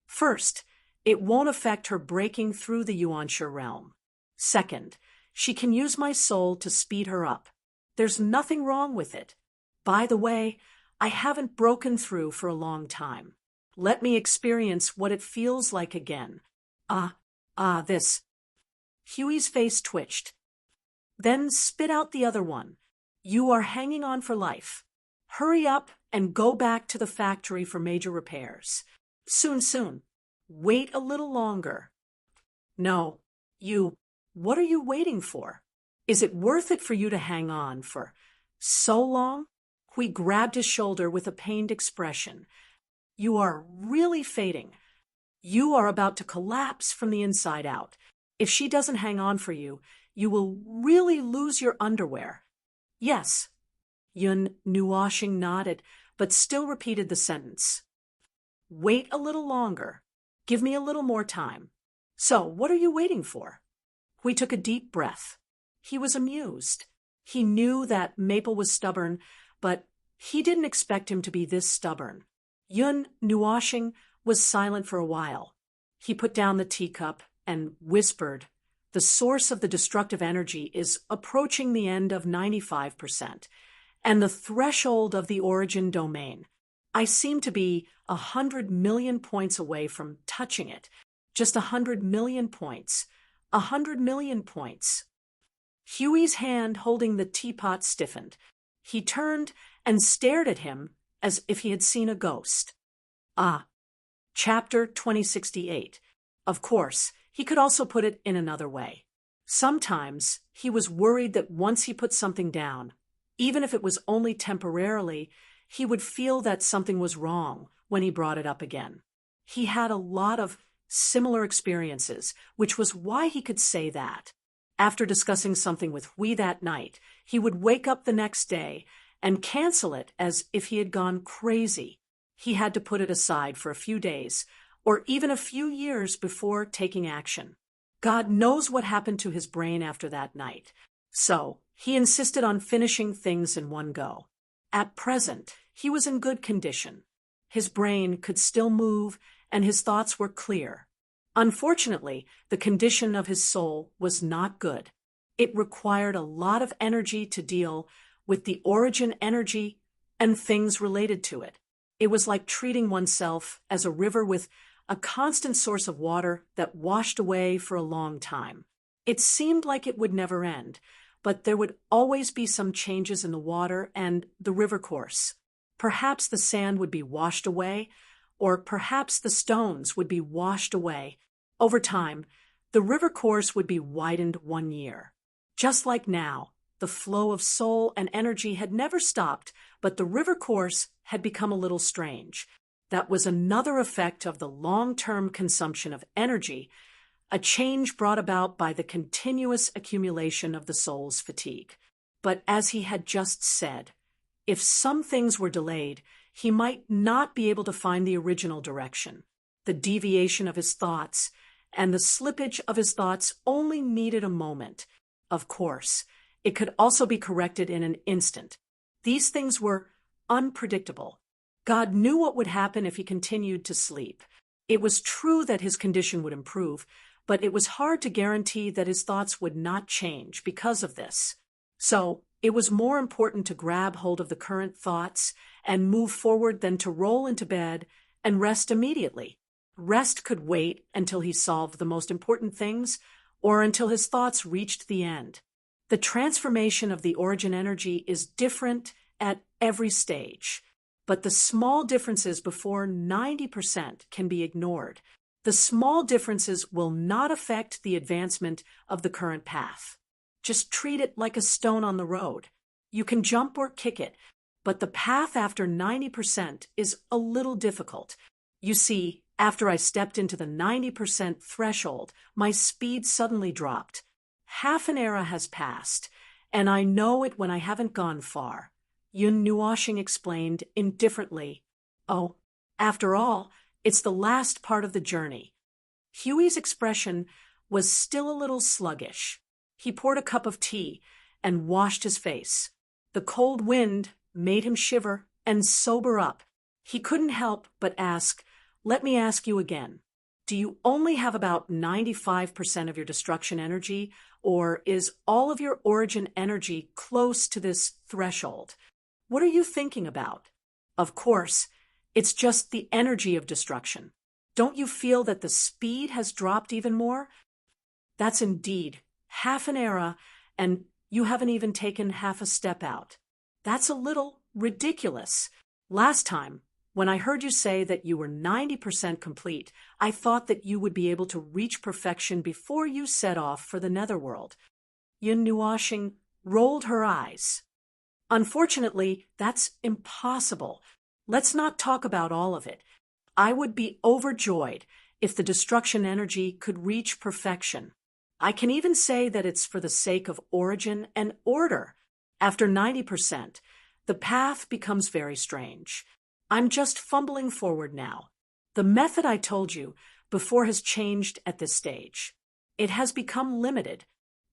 First, it won't affect her breaking through the Yuansha realm. Second, she can use my soul to speed her up. There's nothing wrong with it. By the way, I haven't broken through for a long time. Let me experience what it feels like again. This. Huey's face twitched. Then spit out the other one. You are hanging on for life. Hurry up and go back to the factory for major repairs. Soon. Wait a little longer. No, what are you waiting for? Is it worth it for you to hang on for so long? Hui grabbed his shoulder with a pained expression. You are really fading. You are about to collapse from the inside out. If she doesn't hang on for you, you will really lose your underwear. Yes. Yun Nuoshing nodded, but still repeated the sentence. Wait a little longer. Give me a little more time. So, what are you waiting for? Hui took a deep breath. He was amused. He knew that Maple was stubborn, but he didn't expect him to be this stubborn. Yun Nuoshing was silent for a while. He put down the teacup and whispered, the source of the destructive energy is approaching the end of 95%, and the threshold of the origin domain. I seem to be 100 million points away from touching it. Just 100 million points. 100 million points. Huey's hand holding the teapot stiffened. He turned and stared at him as if he had seen a ghost. Chapter 2068. Of course, he could also put it in another way. Sometimes he was worried that once he put something down, even if it was only temporarily, he would feel that something was wrong when he brought it up again. He had a lot of similar experiences, which was why he could say that. After discussing something with Hui that night, he would wake up the next day and cancel it as if he had gone crazy. He had to put it aside for a few days, or even a few years before taking action. God knows what happened to his brain after that night. So, he insisted on finishing things in one go. At present, he was in good condition. His brain could still move, and his thoughts were clear. Unfortunately, the condition of his soul was not good. It required a lot of energy to deal with the origin energy and things related to it. It was like treating oneself as a river with a constant source of water that washed away for a long time. It seemed like it would never end, but there would always be some changes in the water and the river course. Perhaps the sand would be washed away, or perhaps the stones would be washed away. Over time, the river course would be widened 1 year. Just like now, the flow of soul and energy had never stopped, but the river course had become a little strange. That was another effect of the long-term consumption of energy, a change brought about by the continuous accumulation of the soul's fatigue. But as he had just said, if some things were delayed, he might not be able to find the original direction. The deviation of his thoughts and the slippage of his thoughts only needed a moment. Of course, it could also be corrected in an instant. These things were unpredictable. God knew what would happen if he continued to sleep. It was true that his condition would improve, but it was hard to guarantee that his thoughts would not change because of this. So, it was more important to grab hold of the current thoughts and move forward than to roll into bed and rest immediately. Rest could wait until he solved the most important things or until his thoughts reached the end. The transformation of the origin energy is different at every stage, but the small differences before 90% can be ignored. The small differences will not affect the advancement of the current path. Just treat it like a stone on the road. You can jump or kick it, but the path after 90% is a little difficult. You see, after I stepped into the 90% threshold, my speed suddenly dropped. Half an era has passed, and I know it when I haven't gone far. Yun Nuoshing explained indifferently. Oh, after all, it's the last part of the journey. Huey's expression was still a little sluggish. He poured a cup of tea and washed his face. The cold wind made him shiver and sober up. He couldn't help but ask, "Let me ask you again. Do you only have about 95% of your destruction energy, or is all of your origin energy close to this threshold? What are you thinking about?" Of course, it's just the energy of destruction. Don't you feel that the speed has dropped even more? That's indeed half an era, and you haven't even taken half a step out. That's a little ridiculous. Last time, when I heard you say that you were 90% complete, I thought that you would be able to reach perfection before you set off for the netherworld. Yun Nuoshing rolled her eyes. Unfortunately, that's impossible. Let's not talk about all of it. I would be overjoyed if the destruction energy could reach perfection. I can even say that it's for the sake of origin and order. After 90%, the path becomes very strange. I'm just fumbling forward now. The method I told you before has changed at this stage. It has become limited.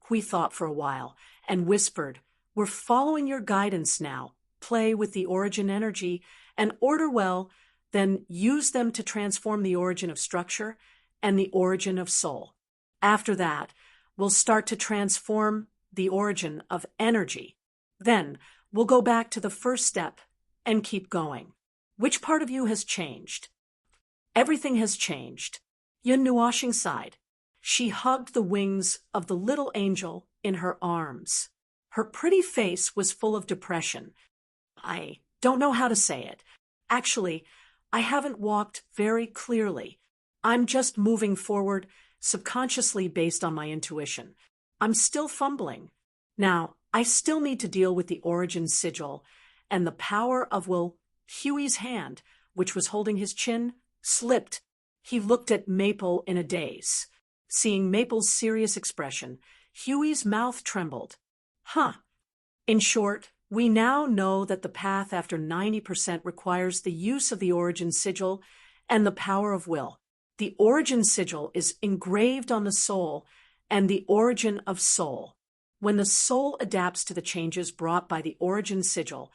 Hui thought for a while and whispered, "We're following your guidance now. Play with the origin energy and order well, then use them to transform the origin of structure and the origin of soul. After that, we'll start to transform the origin of energy. Then we'll go back to the first step and keep going." Which part of you has changed? Everything has changed. Yun Nuoshing sighed. She hugged the wings of the little angel in her arms. Her pretty face was full of depression. I don't know how to say it. Actually, I haven't walked very clearly. I'm just moving forward subconsciously based on my intuition. I'm still fumbling. Now, I still need to deal with the origin sigil and the power of will. Huey's hand, which was holding his chin, slipped. He looked at Maple in a daze. Seeing Maple's serious expression, Huey's mouth trembled. In short, we now know that the path after 90% requires the use of the origin sigil and the power of will. The origin sigil is engraved on the soul and the origin of soul. When the soul adapts to the changes brought by the origin sigil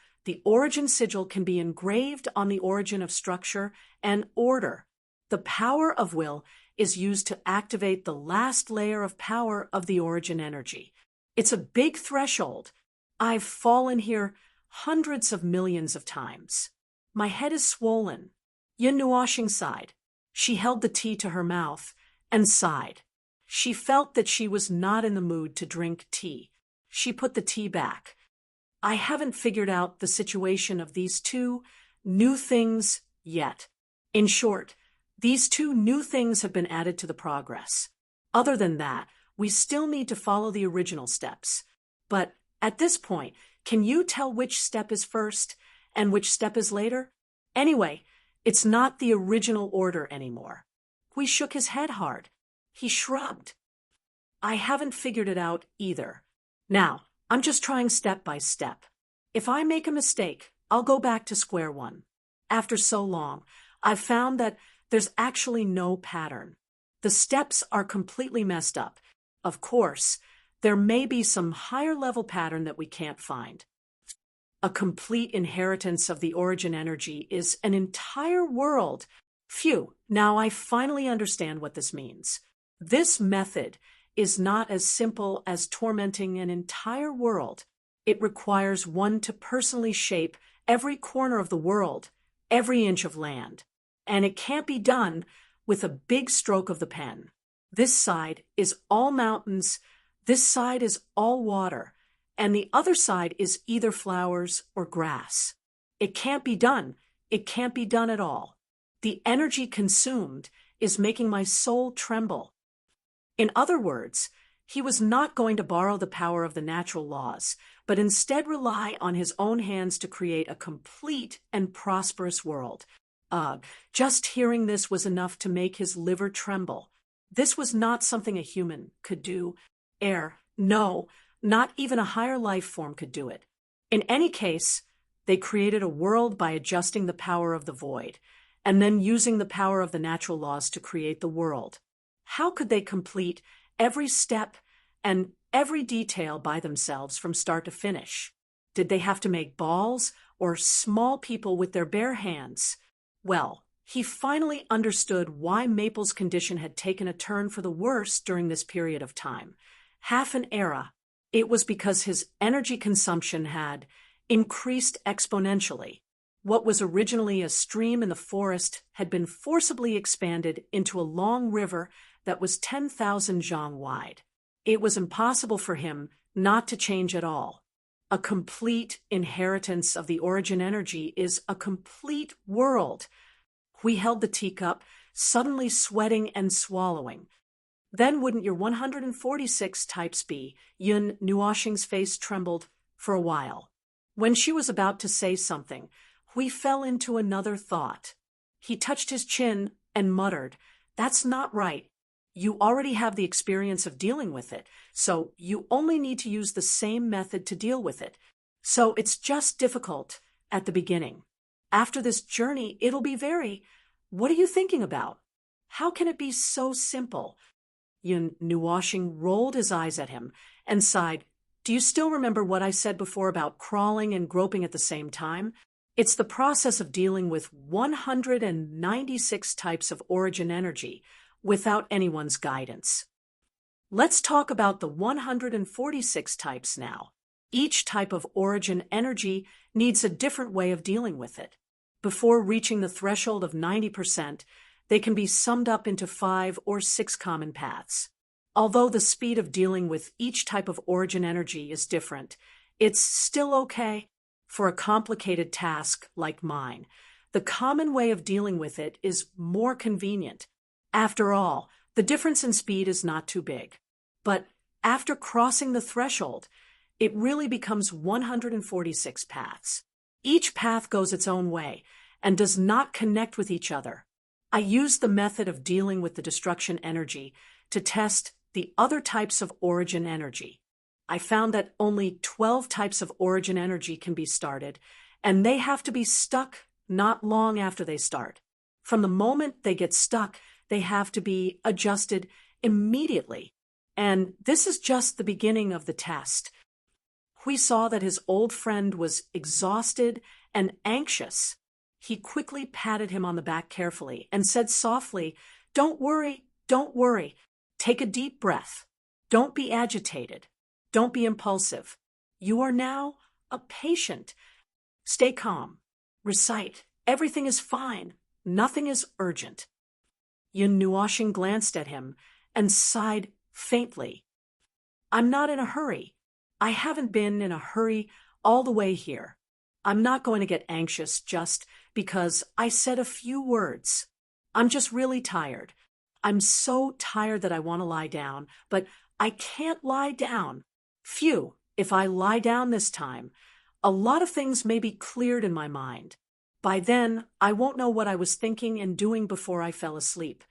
can be engraved on the origin of structure and order. The power of will is used to activate the last layer of power of the origin energy. It's a big threshold. I've fallen here hundreds of millions of times. My head is swollen. Yun Nuoshing sighed. She held the tea to her mouth and sighed. She felt that she was not in the mood to drink tea. She put the tea back. I haven't figured out the situation of these two new things yet. In short, these two new things have been added to the progress. Other than that, we still need to follow the original steps. But at this point, can you tell which step is first and which step is later? Anyway, it's not the original order anymore. We shook his head hard. He shrugged. I haven't figured it out either. Now, I'm just trying step by step. If I make a mistake, I'll go back to square one. After so long, I've found that there's actually no pattern. The steps are completely messed up. Of course, there may be some higher-level pattern that we can't find. A complete inheritance of the origin energy is an entire world. Phew, now I finally understand what this means. This method is not as simple as tormenting an entire world. It requires one to personally shape every corner of the world, every inch of land. And it can't be done with a big stroke of the pen. This side is all mountains, this side is all water, and the other side is either flowers or grass. It can't be done. It can't be done at all. The energy consumed is making my soul tremble. In other words, he was not going to borrow the power of the natural laws, but instead rely on his own hands to create a complete and prosperous world. Just hearing this was enough to make his liver tremble. This was not something a human could do. No, not even a higher life form could do it. In any case, they created a world by adjusting the power of the void, and then using the power of the natural laws to create the world. How could they complete every step and every detail by themselves from start to finish? Did they have to make balls or small people with their bare hands? Well, he finally understood why Maple's condition had taken a turn for the worse during this period of time. Half an era. It was because his energy consumption had increased exponentially. What was originally a stream in the forest had been forcibly expanded into a long river that was 10,000 zhang wide. It was impossible for him not to change at all. A complete inheritance of the origin energy is a complete world. We held the teacup, suddenly sweating and swallowing. Then wouldn't your 146 types be? Yun Nuoshing's face trembled for a while. When she was about to say something, we fell into another thought. He touched his chin and muttered, "That's not right. You already have the experience of dealing with it, so you only need to use the same method to deal with it. So it's just difficult at the beginning. After this journey, it'll be what are you thinking about? How can it be so simple?" Yun Nuoshing rolled his eyes at him and sighed. "Do you still remember what I said before about crawling and groping at the same time? It's the process of dealing with 196 types of origin energy without anyone's guidance. Let's talk about the 146 types now. Each type of origin energy needs a different way of dealing with it. Before reaching the threshold of 90%, they can be summed up into 5 or 6 common paths. Although the speed of dealing with each type of origin energy is different, it's still okay. For a complicated task like mine, the common way of dealing with it is more convenient. After all, the difference in speed is not too big. But after crossing the threshold, it really becomes 146 paths. Each path goes its own way and does not connect with each other. I used the method of dealing with the destruction energy to test the other types of origin energy. I found that only 12 types of origin energy can be started, and they have to be stuck not long after they start. From the moment they get stuck, they have to be adjusted immediately. And this is just the beginning of the test. We saw that his old friend was exhausted and anxious. He quickly patted him on the back carefully and said softly, don't worry. Take a deep breath. Don't be agitated. Don't be impulsive. You are now a patient. Stay calm. Recite. Everything is fine. Nothing is urgent." Yun Nuoshing glanced at him and sighed faintly. "I'm not in a hurry. I haven't been in a hurry all the way here. I'm not going to get anxious just because I said a few words. I'm just really tired. I'm so tired that I want to lie down, but I can't lie down. Phew, if I lie down this time, a lot of things may be cleared in my mind. By then, I won't know what I was thinking and doing before I fell asleep.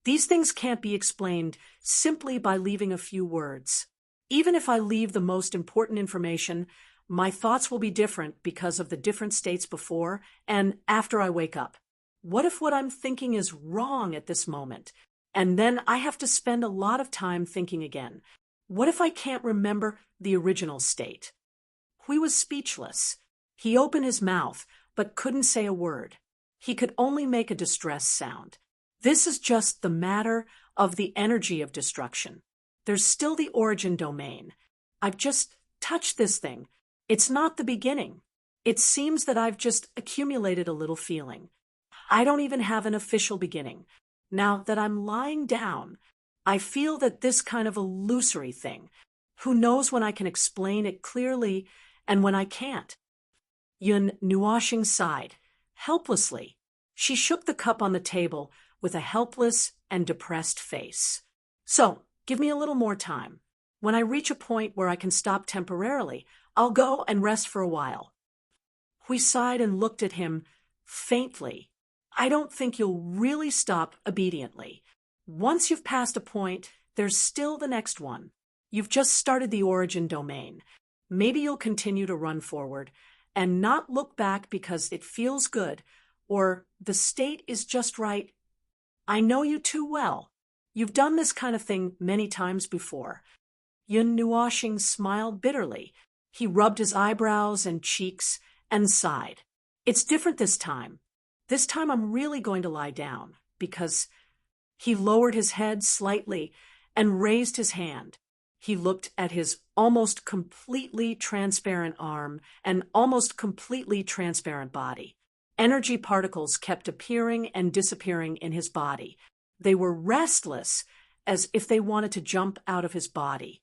These things can't be explained simply by leaving a few words. Even if I leave the most important information, my thoughts will be different because of the different states before and after I wake up. What if what I'm thinking is wrong at this moment? And then I have to spend a lot of time thinking again. What if I can't remember the original state? He was speechless. He opened his mouth, but couldn't say a word. He could only make a distressed sound. This is just the matter of the energy of destruction. There's still the origin domain. I've just touched this thing. It's not the beginning. It seems that I've just accumulated a little feeling. I don't even have an official beginning. Now that I'm lying down, I feel that this kind of illusory thing. Who knows when I can explain it clearly and when I can't? Yun Nuoxing sighed, helplessly. She shook the cup on the table with a helpless and depressed face. So, give me a little more time. When I reach a point where I can stop temporarily, I'll go and rest for a while. Hui sighed and looked at him faintly. I don't think you'll really stop obediently. Once you've passed a point, there's still the next one. You've just started the origin domain. Maybe you'll continue to run forward and not look back because it feels good or the state is just right. I know you too well. You've done this kind of thing many times before. Yun Nuoxing smiled bitterly. He rubbed his eyebrows and cheeks and sighed. It's different this time. This time I'm really going to lie down because he lowered his head slightly and raised his hand. He looked at his almost completely transparent arm and almost completely transparent body. Energy particles kept appearing and disappearing in his body. They were restless, as if they wanted to jump out of his body.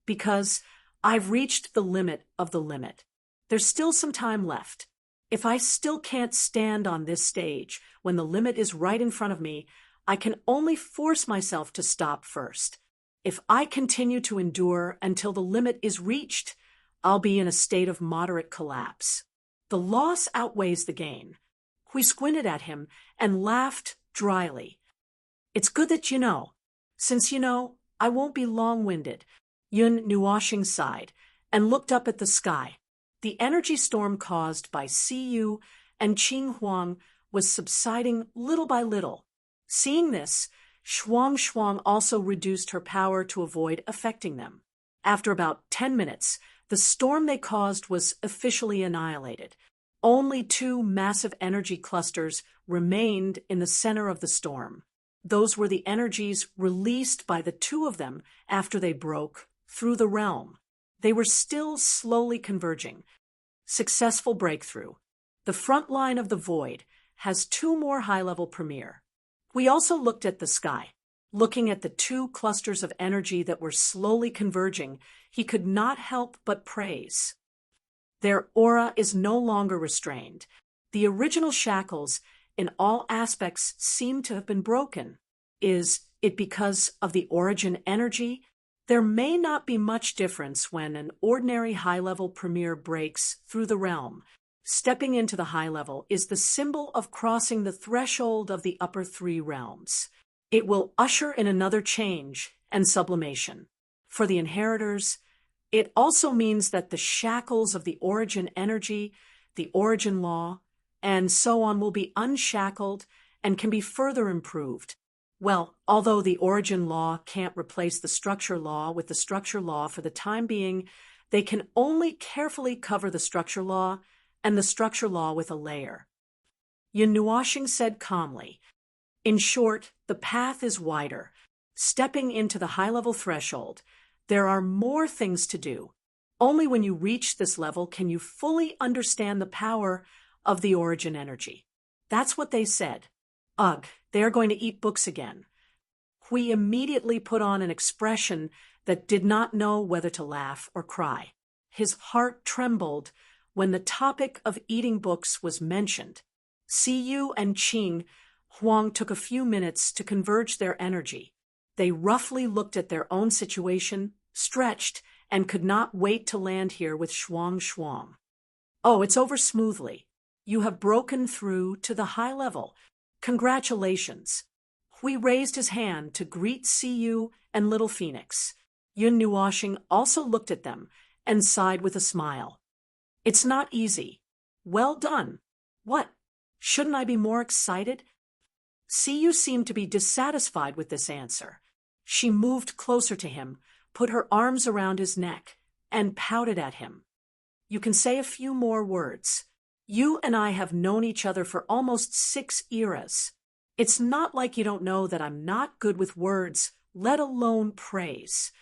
Because I've reached the limit of the limit. There's still some time left. If I still can't stand on this stage when the limit is right in front of me, I can only force myself to stop first. If I continue to endure until the limit is reached, I'll be in a state of moderate collapse. The loss outweighs the gain. Hui squinted at him and laughed dryly. It's good that you know. Since you know, I won't be long-winded. Yun Nuoxing sighed and looked up at the sky. The energy storm caused by Siyu and Qing Huang was subsiding little by little. Seeing this, Shuang also reduced her power to avoid affecting them. After about 10 minutes, the storm they caused was officially annihilated. Only 2 massive energy clusters remained in the center of the storm. Those were the energies released by the 2 of them after they broke through the realm. They were still slowly converging. Successful breakthrough. The front line of the void has 2 more high-level premier. We also looked at the sky. Looking at the 2 clusters of energy that were slowly converging, he could not help but praise. Their aura is no longer restrained. The original shackles, in all aspects, seem to have been broken. Is it because of the origin energy? There may not be much difference when an ordinary high-level premier breaks through the realm. Stepping into the high level is the symbol of crossing the threshold of the upper 3 realms. It will usher in another change and sublimation. For the inheritors, it also means that the shackles of the origin energy, the origin law, and so on will be unshackled and can be further improved. Well, although the origin law can't replace the structure law with the structure law for the time being, they can only carefully cover the structure law and the structure law with a layer. Yun Nuoxing said calmly, in short, the path is wider. Stepping into the high-level threshold, there are more things to do. Only when you reach this level can you fully understand the power of the origin energy. That's what they said. Ugh, they are going to eat books again. Hui immediately put on an expression that did not know whether to laugh or cry. His heart trembled when the topic of eating books was mentioned. Siyu and Qing Huang took a few minutes to converge their energy. They roughly looked at their own situation, stretched, and could not wait to land here with Shuang. Oh, it's over smoothly. You have broken through to the high level. Congratulations. Hui raised his hand to greet Siyu and Little Phoenix. Yun Nuoshing also looked at them and sighed with a smile. It's not easy. Well done. What? Shouldn't I be more excited? Siyu seemed to be dissatisfied with this answer. She moved closer to him, put her arms around his neck, and pouted at him. You can say a few more words. You and I have known each other for almost 6 eras. It's not like you don't know that I'm not good with words, let alone praise.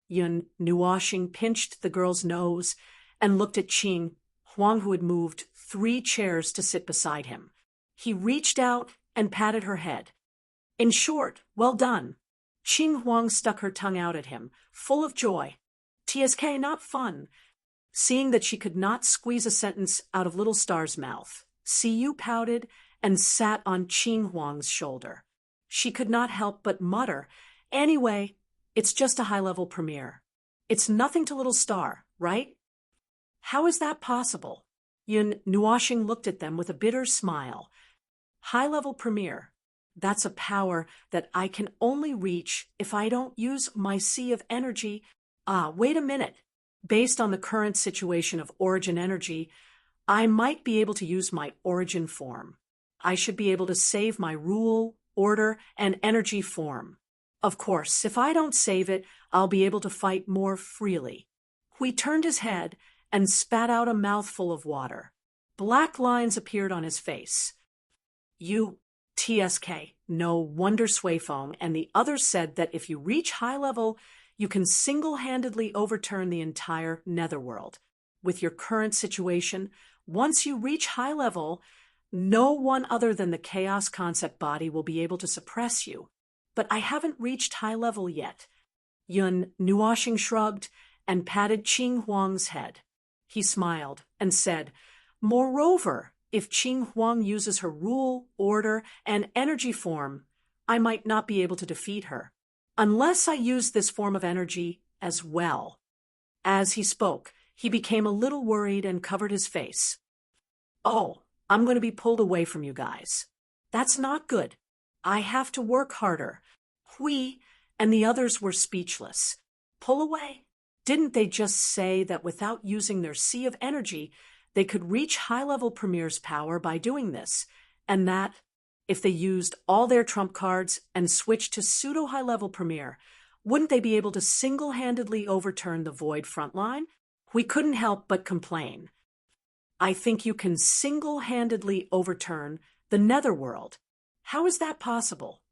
Yun Nuoshing pinched the girl's nose and looked at Qing Huang, who had moved 3 chairs to sit beside him. He reached out and patted her head. In short, well done. Qing Huang stuck her tongue out at him, full of joy. TSK, not fun. Seeing that she could not squeeze a sentence out of Little Star's mouth, Siyu pouted and sat on Qing Huang's shoulder. She could not help but mutter, anyway, it's just a high-level premiere. It's nothing to Little Star, right? How is that possible? Yun Nuoshing looked at them with a bitter smile. High-level premiere. That's a power that I can only reach if I don't use my sea of energy. Wait a minute. Based on the current situation of origin energy, I might be able to use my origin form. I should be able to save my rule, order, and energy form. Of course, if I don't save it, I'll be able to fight more freely. Hui turned his head and spat out a mouthful of water. Black lines appeared on his face. You, TSK, no wonder Suifeng and the others said that if you reach high level, you can single-handedly overturn the entire netherworld. With your current situation, once you reach high level, no one other than the chaos concept body will be able to suppress you. But I haven't reached high level yet. Yun Nuoshing shrugged and patted Qing Huang's head. He smiled and said, moreover, if Qing Huang uses her rule, order, and energy form, I might not be able to defeat her. Unless I use this form of energy as well. As he spoke, he became a little worried and covered his face. Oh, I'm going to be pulled away from you guys. That's not good. I have to work harder. Hui and the others were speechless. Pull away? Didn't they just say that without using their sea of energy, they could reach high-level Premier's power by doing this, and that if they used all their trump cards and switched to pseudo-high-level Premier, wouldn't they be able to single-handedly overturn the Void frontline? We couldn't help but complain. I think you can single-handedly overturn the netherworld. How is that possible?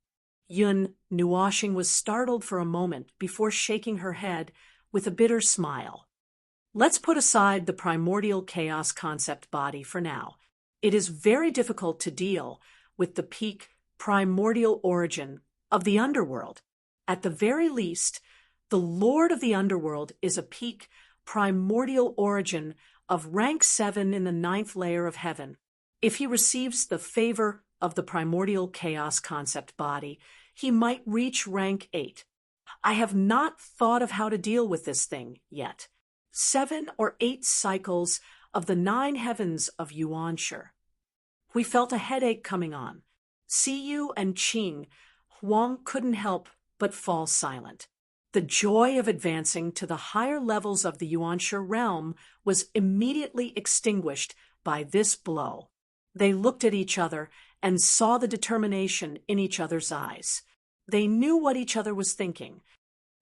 Yun Nuoshing was startled for a moment before shaking her head with a bitter smile. Let's put aside the primordial chaos concept body for now. It is very difficult to deal with the peak primordial origin of the underworld. At the very least, the Lord of the Underworld is a peak primordial origin of rank 7 in the 9th layer of heaven. If he receives the favor of the primordial chaos concept body, he might reach rank 8. I have not thought of how to deal with this thing yet. 7 or 8 cycles of the 9 heavens of Yuanshi. We felt a headache coming on. Siyu and Qing Huang couldn't help but fall silent. The joy of advancing to the higher levels of the Yuanshi realm was immediately extinguished by this blow. They looked at each other and saw the determination in each other's eyes. They knew what each other was thinking.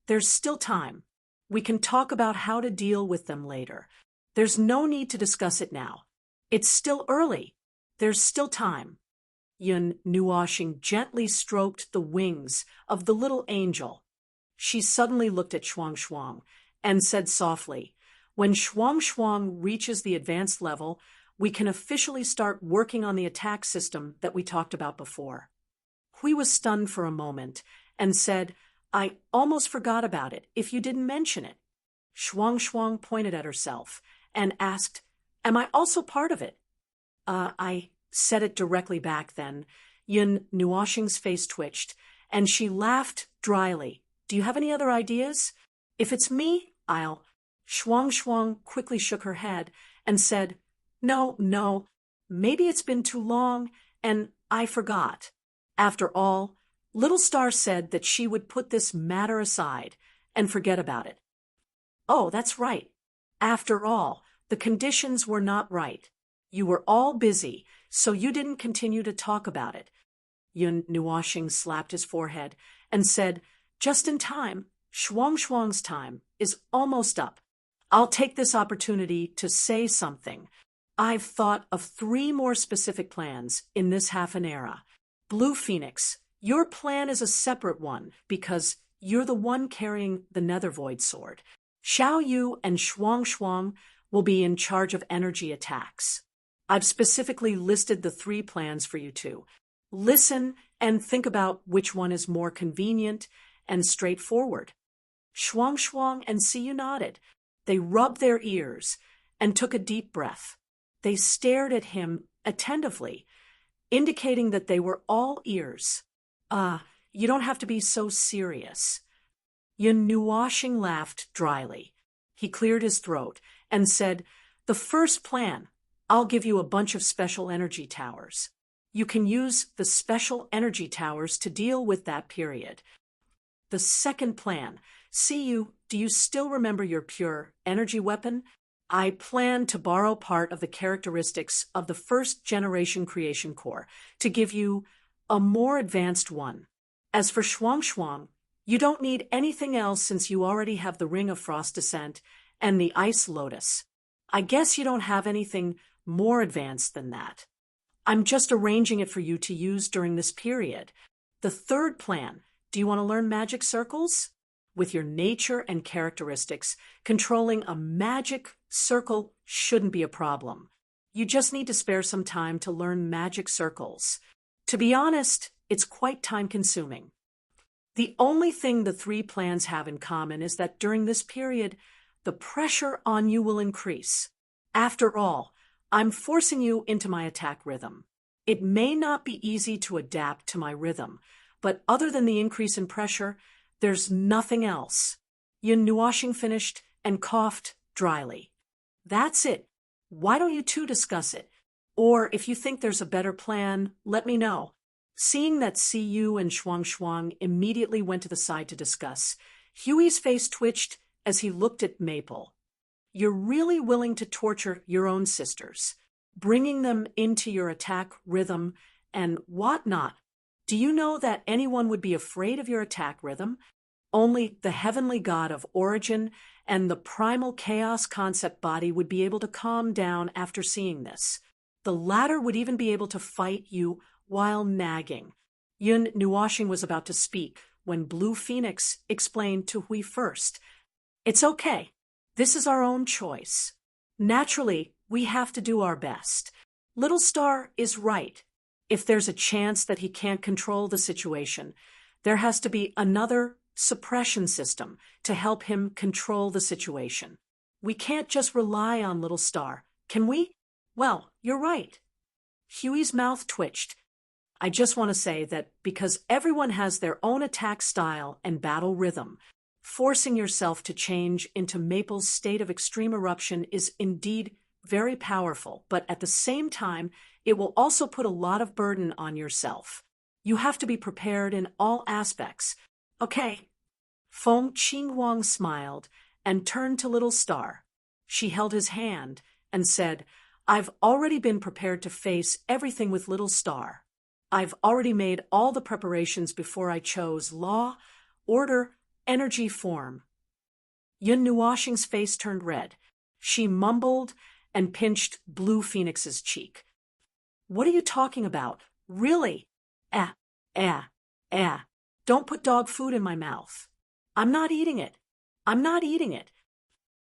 There's still time. We can talk about how to deal with them later. There's no need to discuss it now. It's still early. There's still time. Yun Nuoshing gently stroked the wings of the little angel. She suddenly looked at Shuang and said softly, when Shuang reaches the advanced level, we can officially start working on the attack system that we talked about before. Hui was stunned for a moment and said, I almost forgot about it if you didn't mention it. Shuang pointed at herself and asked, "Am I also part of it?" I said it directly back then. Yun Nuoxing's face twitched, and she laughed dryly. "Do you have any other ideas?" "If it's me, I'll—" Shuang quickly shook her head and said, No, maybe it's been too long, and I forgot. After all, Little Star said that she would put this matter aside and forget about it. Oh, that's right. After all, the conditions were not right. You were all busy, so you didn't continue to talk about it. Yun Nuoxing slapped his forehead and said, "Just in time. Shuang's time is almost up. I'll take this opportunity to say something. I've thought of 3 more specific plans in this half an era. Blue Phoenix, your plan is a separate one because you're the one carrying the Nether Void Sword. Xiao Yu and Shuang will be in charge of energy attacks. I've specifically listed the 3 plans for you two. Listen and think about which one is more convenient and straightforward." Shuang and Siyu nodded. They rubbed their ears and took a deep breath. They stared at him attentively, indicating that they were all ears. You don't have to be so serious." Yun Nuoxing laughed dryly. He cleared his throat and said, "The first plan, I'll give you a bunch of special energy towers. You can use the special energy towers to deal with that period. The second plan, do you still remember your pure energy weapon? I plan to borrow part of the characteristics of the first generation creation core to give you a more advanced one. As for Shuang, you don't need anything else since you already have the Ring of Frost Descent and the Ice Lotus. I guess you don't have anything more advanced than that. I'm just arranging it for you to use during this period. The third plan, do you want to learn magic circles? With your nature and characteristics, controlling a magic circle shouldn't be a problem. You just need to spare some time to learn magic circles. To be honest, it's quite time-consuming. The only thing the 3 plans have in common is that during this period, the pressure on you will increase. After all, I'm forcing you into my attack rhythm. It may not be easy to adapt to my rhythm, but other than the increase in pressure, there's nothing else." Yun Nuoxing finished and coughed dryly. "That's it. Why don't you two discuss it? Or if you think there's a better plan, let me know." Seeing that Siyu and Shuang immediately went to the side to discuss, Huey's face twitched as he looked at Maple. "You're really willing to torture your own sisters, bringing them into your attack rhythm and whatnot. Do you know that anyone would be afraid of your attack rhythm? Only the heavenly god of origin and the primal chaos concept body would be able to calm down after seeing this. The latter would even be able to fight you while nagging." Yun Nuoxing was about to speak when Blue Phoenix explained to Hui first, "It's okay. This is our own choice. Naturally, we have to do our best. Little Star is right. If there's a chance that he can't control the situation, there has to be another suppression system to help him control the situation. We can't just rely on Little Star, can we?" "Well, you're right." Huey's mouth twitched. "I just want to say that because everyone has their own attack style and battle rhythm, forcing yourself to change into Maple's state of extreme eruption is indeed very powerful, but at the same time, it will also put a lot of burden on yourself. You have to be prepared in all aspects. Okay." Feng Qingwang smiled and turned to Little Star. She held his hand and said, "I've already been prepared to face everything with Little Star. I've already made all the preparations before I chose law, order, energy, form." Yun Nuoxing's face turned red. She mumbled and pinched Blue Phoenix's cheek. "What are you talking about? Really? Don't put dog food in my mouth. I'm not eating it.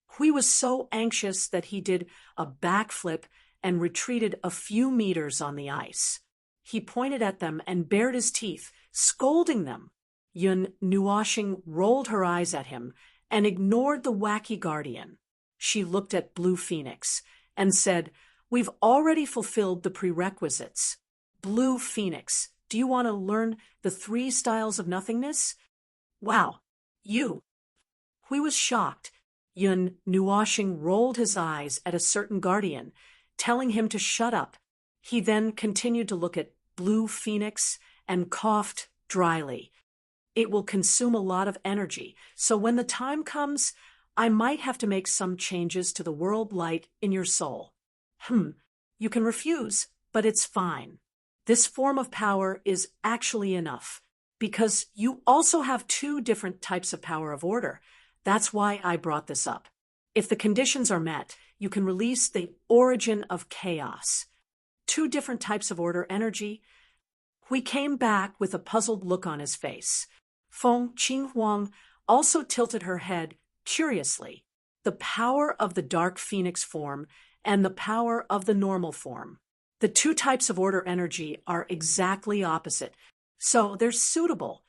Hui was so anxious that he did a backflip and retreated a few meters on the ice. He pointed at them and bared his teeth, scolding them. Yun Nuoxing rolled her eyes at him and ignored the wacky guardian. She looked at Blue Phoenix and said, "We've already fulfilled the prerequisites. Blue Phoenix, do you want to learn the 3 styles of nothingness?" "Wow, you." Hui was shocked. Yun Nuoshing rolled his eyes at a certain guardian, telling him to shut up. He then continued to look at Blue Phoenix and coughed dryly. "It will consume a lot of energy, so when the time comes, I might have to make some changes to the world light in your soul." You can refuse, but it's fine. This form of power is actually enough, because you also have 2 different types of power of order. That's why I brought this up. If the conditions are met, you can release the origin of chaos. 2 different types of order energy. We came back with a puzzled look on his face. Feng Qinghuang also tilted her head curiously. The power of the dark phoenix form and the power of the normal form. The 2 types of order energy are exactly opposite, so they're suitable.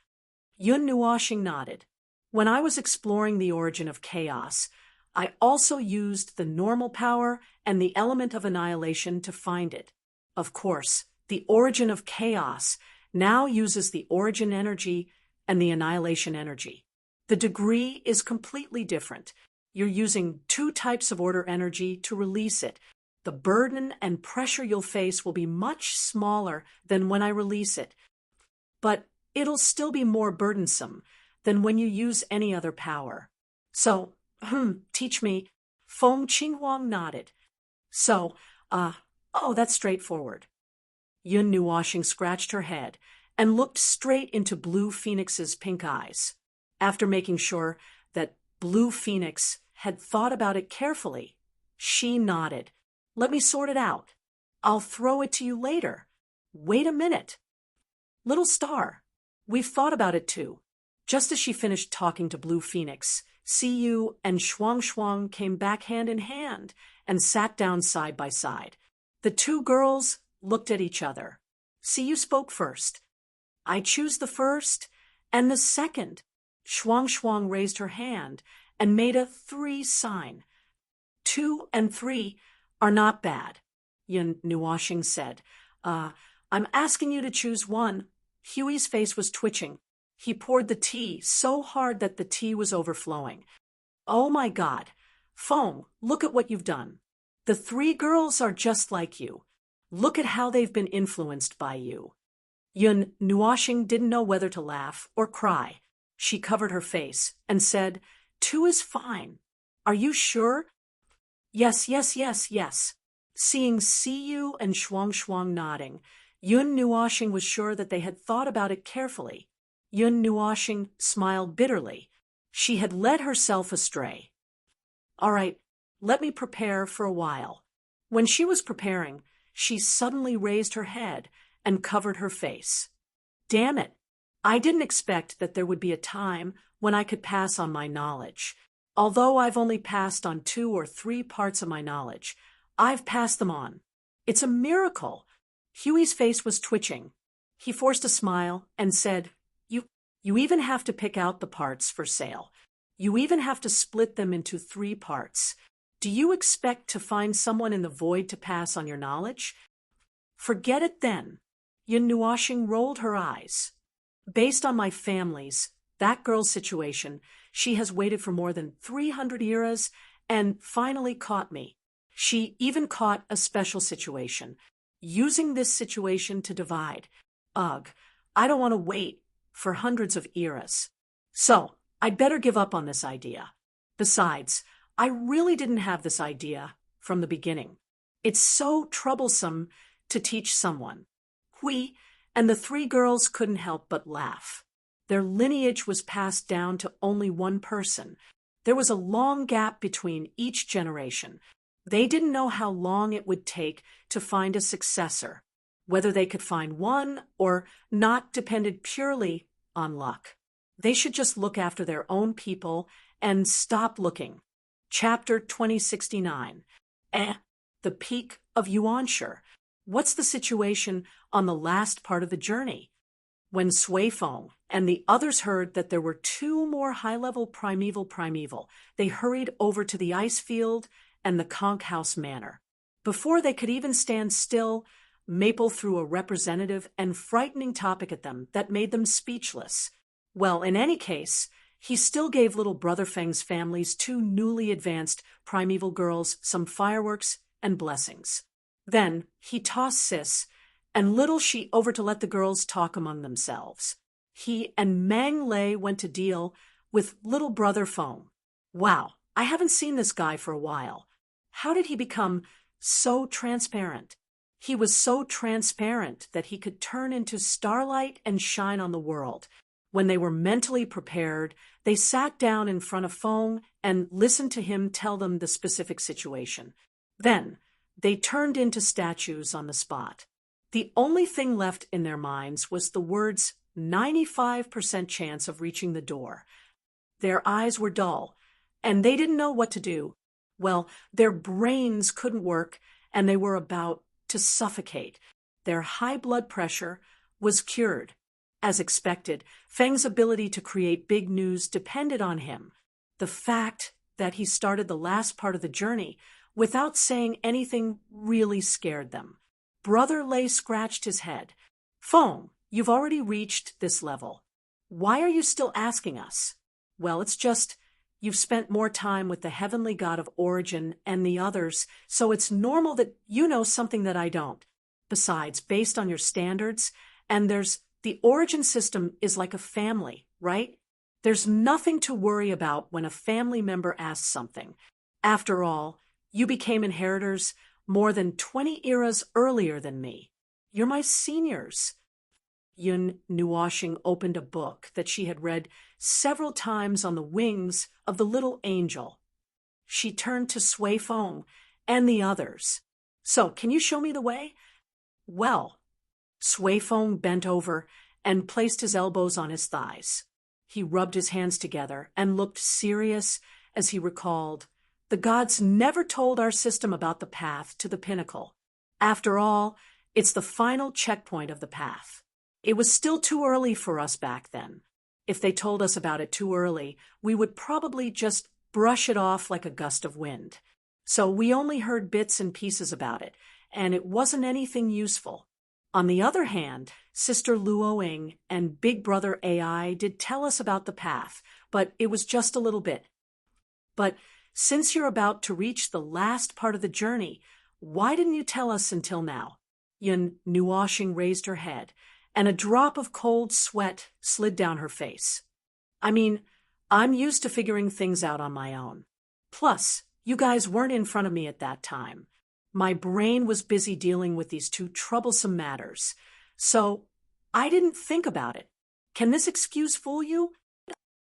Yun Nuoshing nodded. When I was exploring the origin of chaos, I also used the normal power and the element of annihilation to find it. Of course, the origin of chaos now uses the origin energy and the annihilation energy. The degree is completely different. You're using 2 types of order energy to release it. The burden and pressure you'll face will be much smaller than when I release it. But it'll still be more burdensome than when you use any other power. So, teach me. Feng Qinghuang nodded. So, that's straightforward. Yun Nuoshing scratched her head and looked straight into Blue Phoenix's pink eyes. After making sure that Blue Phoenix had thought about it carefully, she nodded. "Let me sort it out. I'll throw it to you later. Wait a minute. Little star, we've thought about it too." Just as she finished talking to Blue Phoenix, Siyu and Shuang came back hand in hand and sat down side by side. The 2 girls looked at each other. Siyu spoke first. "I choose the first and the second." Shuang raised her hand and made a 3 sign. 2 and 3 are not bad, Yun Nuoshing said. I'm asking you to choose one." Huey's face was twitching. He poured the tea so hard that the tea was overflowing. "Oh my God. Feng, look at what you've done. The 3 girls are just like you. Look at how they've been influenced by you." Yun Nuoshing didn't know whether to laugh or cry. She covered her face and said, "2 is fine. Are you sure?" Yes. Seeing Siyu and Shuang nodding, Yun Nuoshing was sure that they had thought about it carefully. Yun Nuoshing smiled bitterly. She had led herself astray. "All right, let me prepare for a while." When she was preparing, she suddenly raised her head and covered her face. "Damn it. I didn't expect that there would be a time when I could pass on my knowledge. Although I've only passed on 2 or 3 parts of my knowledge, I've passed them on. It's a miracle." Huey's face was twitching. He forced a smile and said, You even have to pick out the parts for sale. You even have to split them into 3 parts. Do you expect to find someone in the void to pass on your knowledge? Forget it then." Yun Nuoshing rolled her eyes. "Based on my family's, that girl's situation, she has waited for more than 300 eras and finally caught me. She even caught a special situation, using this situation to divide. Ugh, I don't want to wait for hundreds of eras. So, I'd better give up on this idea. Besides, I really didn't have this idea from the beginning. It's so troublesome to teach someone." Hui and the 3 girls couldn't help but laugh. Their lineage was passed down to only one person. There was a long gap between each generation. They didn't know how long it would take to find a successor. Whether they could find one or not depended purely on luck. They should just look after their own people and stop looking. Chapter 2069. The Peak of Yuanshi. What's the situation on the last part of the journey? When Sui Feng and the others heard that there were two more high-level primeval. They hurried over to the ice field and the conch house manor. Before they could even stand still, Maple threw a representative and frightening topic at them that made them speechless. Well, in any case, he still gave little Brother Feng's family's two newly advanced primeval girls some fireworks and blessings. Then he tossed Sis and little She over to let the girls talk among themselves. He and Mang Lei went to deal with little Brother Feng. Wow, I haven't seen this guy for a while. How did he become so transparent? He was so transparent that he could turn into starlight and shine on the world. When they were mentally prepared, they sat down in front of Feng and listened to him tell them the specific situation. Then, they turned into statues on the spot. The only thing left in their minds was the words 95% chance of reaching the door. Their eyes were dull, and they didn't know what to do. Well, their brains couldn't work, and they were about to suffocate. Their high blood pressure was cured. As expected, Feng's ability to create big news depended on him. The fact that he started the last part of the journey without saying anything really scared them. Brother Lei scratched his head. Feng, you've already reached this level. Why are you still asking us? Well, it's just you've spent more time with the heavenly god of origin and the others, so it's normal that you know something that I don't. Besides, based on your standards, and the origin system is like a family, right? There's nothing to worry about when a family member asks something. After all, you became inheritors more than 20 eras earlier than me. You're my seniors. Yun Nuoshing opened a book that she had read several times on the wings of the little angel. She turned to Sui Feng and the others. So, can you show me the way? Well, Sui Feng bent over and placed his elbows on his thighs. He rubbed his hands together and looked serious as he recalled, the gods never told our system about the path to the pinnacle. After all, it's the final checkpoint of the path. It was still too early for us back then. If they told us about it too early, we would probably just brush it off like a gust of wind. So we only heard bits and pieces about it, and it wasn't anything useful. On the other hand, Sister Luoying and Big Brother AI did tell us about the path, but it was just a little bit. But since you're about to reach the last part of the journey, why didn't you tell us until now? Yun Nuoshing raised her head, and a drop of cold sweat slid down her face. I mean, I'm used to figuring things out on my own. Plus, you guys weren't in front of me at that time. My brain was busy dealing with these two troublesome matters, so I didn't think about it. Can this excuse fool you?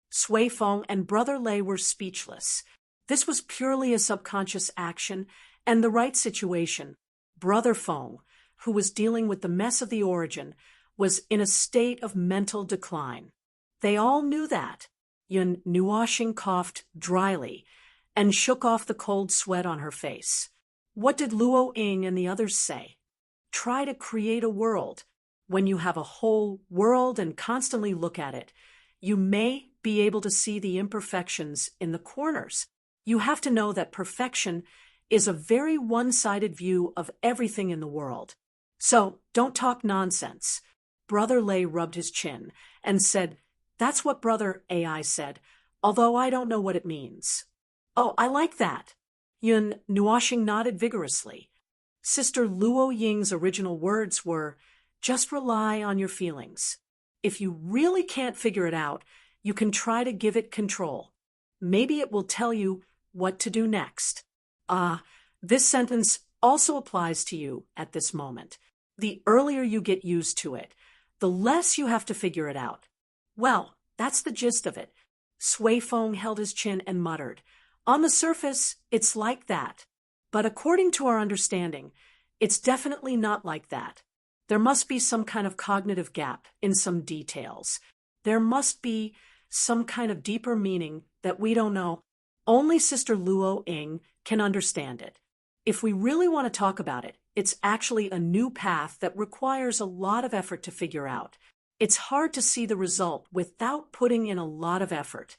Sui Feng and Brother Lei were speechless. This was purely a subconscious action and the right situation. Brother Feng, who was dealing with the mess of the origin, was in a state of mental decline. They all knew that. Yun Nuoshing coughed dryly and shook off the cold sweat on her face. What did Luo Ying and the others say? Try to create a world. When you have a whole world and constantly look at it, you may be able to see the imperfections in the corners. You have to know that perfection is a very one-sided view of everything in the world. So don't talk nonsense. Brother Lei rubbed his chin and said, that's what Brother AI said, although I don't know what it means. Oh, I like that. Yun Nuoshing nodded vigorously. Sister Luo Ying's original words were, just rely on your feelings. If you really can't figure it out, you can try to give it control. Maybe it will tell you what to do next. This sentence also applies to you at this moment. The earlier you get used to it, the less you have to figure it out. Well, that's the gist of it. Sui Feng held his chin and muttered, on the surface, it's like that. But according to our understanding, it's definitely not like that. There must be some kind of cognitive gap in some details. There must be some kind of deeper meaning that we don't know. Only Sister Luo Ying can understand it. If we really want to talk about it, it's actually a new path that requires a lot of effort to figure out. It's hard to see the result without putting in a lot of effort.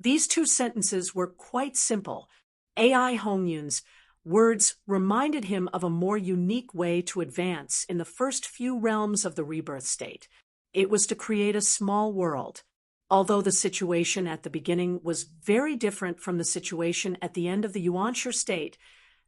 These two sentences were quite simple. AI Hongyun's words reminded him of a more unique way to advance in the first few realms of the rebirth state. It was to create a small world. Although the situation at the beginning was very different from the situation at the end of the Yuanshi state,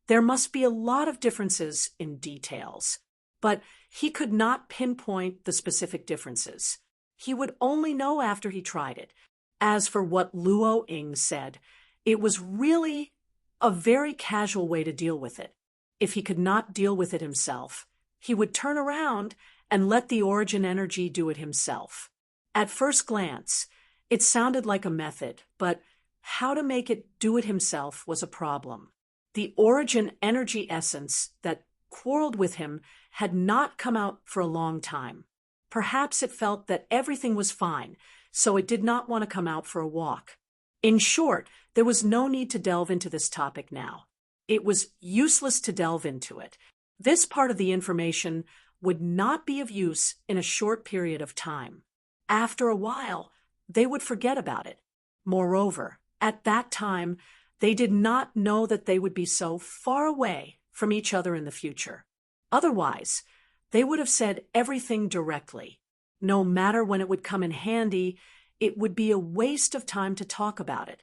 there must be a lot of differences in details. But he could not pinpoint the specific differences. He would only know after he tried it. As for what Luo Ying said, it was really a very casual way to deal with it. If he could not deal with it himself, he would turn around and let the origin energy do it himself. At first glance, it sounded like a method, but how to make it do it himself was a problem. The origin energy essence that quarreled with him had not come out for a long time. Perhaps it felt that everything was fine, so it did not want to come out for a walk. In short, there was no need to delve into this topic now. It was useless to delve into it. This part of the information would not be of use in a short period of time. After a while, they would forget about it. Moreover, at that time, they did not know that they would be so far away from each other in the future. Otherwise, they would have said everything directly. No matter when it would come in handy, it would be a waste of time to talk about it.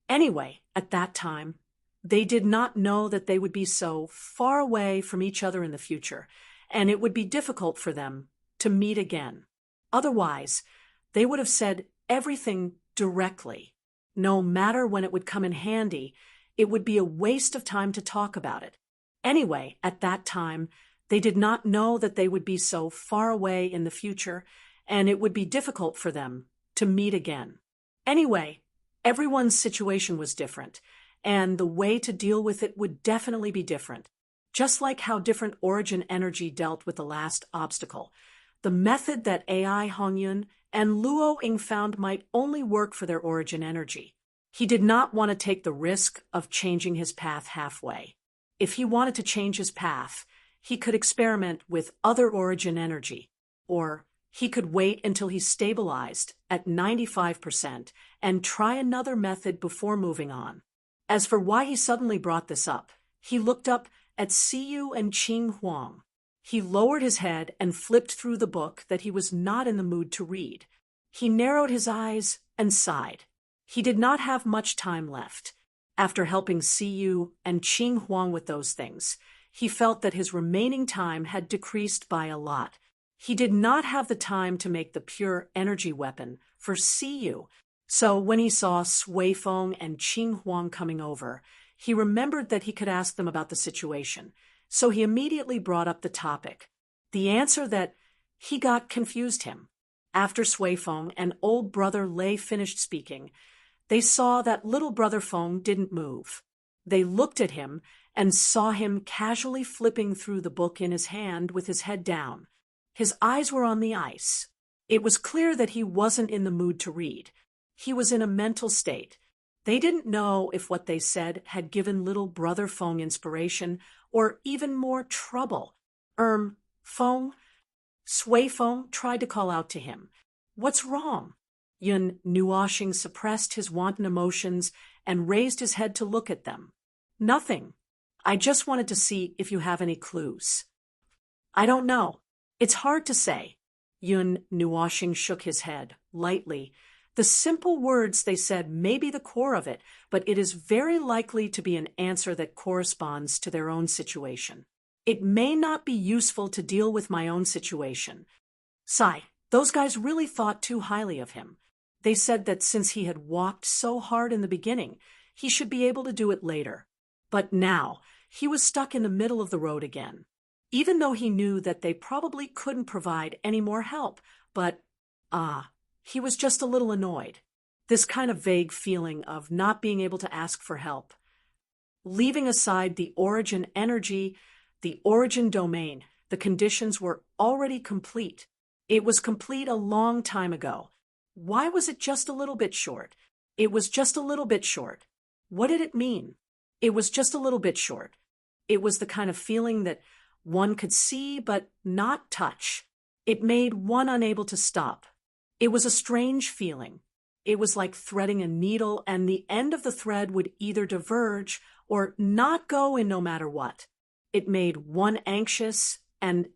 Anyway, at that time, they did not know that they would be so far away from each other in the future, and it would be difficult for them to meet again. Otherwise, they would have said everything directly. No matter when it would come in handy, it would be a waste of time to talk about it. Anyway, at that time, they did not know that they would be so far away in the future, and it would be difficult for them to meet again. Anyway, everyone's situation was different, and the way to deal with it would definitely be different. Just like how different origin energy dealt with the last obstacle, the method that AI Hongyun and Luo Ying found might only work for their origin energy. He did not want to take the risk of changing his path halfway. If he wanted to change his path, he could experiment with other origin energy, or he could wait until he stabilized at 95% and try another method before moving on. As for why he suddenly brought this up, he looked up at Siyu and Qing Huang. He lowered his head and flipped through the book that he was not in the mood to read. He narrowed his eyes and sighed. He did not have much time left. After helping Siyu and Qing Huang with those things, he felt that his remaining time had decreased by a lot. He did not have the time to make the pure energy weapon for Siyu. So when he saw Sui Feng and Qing Huang coming over, he remembered that he could ask them about the situation. So he immediately brought up the topic. The answer that he got confused him. After Sui Feng and old brother Lei finished speaking, they saw that little brother Feng didn't move. They looked at him and saw him casually flipping through the book in his hand with his head down. His eyes were on the ice. It was clear that he wasn't in the mood to read. He was in a mental state. They didn't know if what they said had given little brother Feng inspiration or even more trouble. Feng? Sui Feng tried to call out to him. What's wrong? Yun Nuoxing suppressed his wanton emotions and raised his head to look at them. Nothing. I just wanted to see if you have any clues. I don't know. It's hard to say. Yun Nuoxing shook his head, lightly. The simple words they said may be the core of it, but it is very likely to be an answer that corresponds to their own situation. It may not be useful to deal with my own situation. Sigh, those guys really thought too highly of him. They said that since he had walked so hard in the beginning, he should be able to do it later. But now, he was stuck in the middle of the road again. Even though he knew that they probably couldn't provide any more help, but, he was just a little annoyed. This kind of vague feeling of not being able to ask for help. Leaving aside the origin energy, the origin domain, the conditions were already complete. It was complete a long time ago. Why was it just a little bit short? It was just a little bit short. What did it mean? It was just a little bit short. It was the kind of feeling that one could see but not touch. It made one unable to stop. It was a strange feeling. It was like threading a needle, and the end of the thread would either diverge or not go in no matter what. It made one anxious, and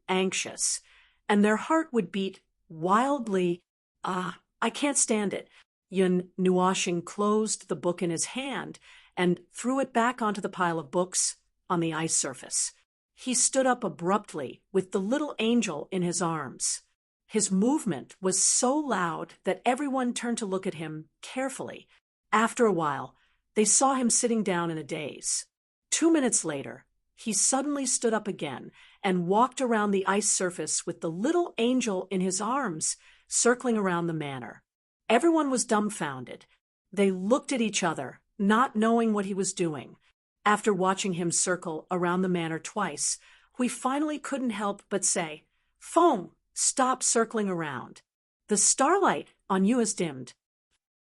their heart would beat wildly. I can't stand it. Yun Nuashing closed the book in his hand and threw it back onto the pile of books on the ice surface. He stood up abruptly with the little angel in his arms. His movement was so loud that everyone turned to look at him carefully. After a while, they saw him sitting down in a daze. 2 minutes later, he suddenly stood up again and walked around the ice surface with the little angel in his arms, circling around the manor. Everyone was dumbfounded. They looked at each other, not knowing what he was doing. After watching him circle around the manor twice, we finally couldn't help but say, "Feng, stop circling around. The starlight on you has dimmed."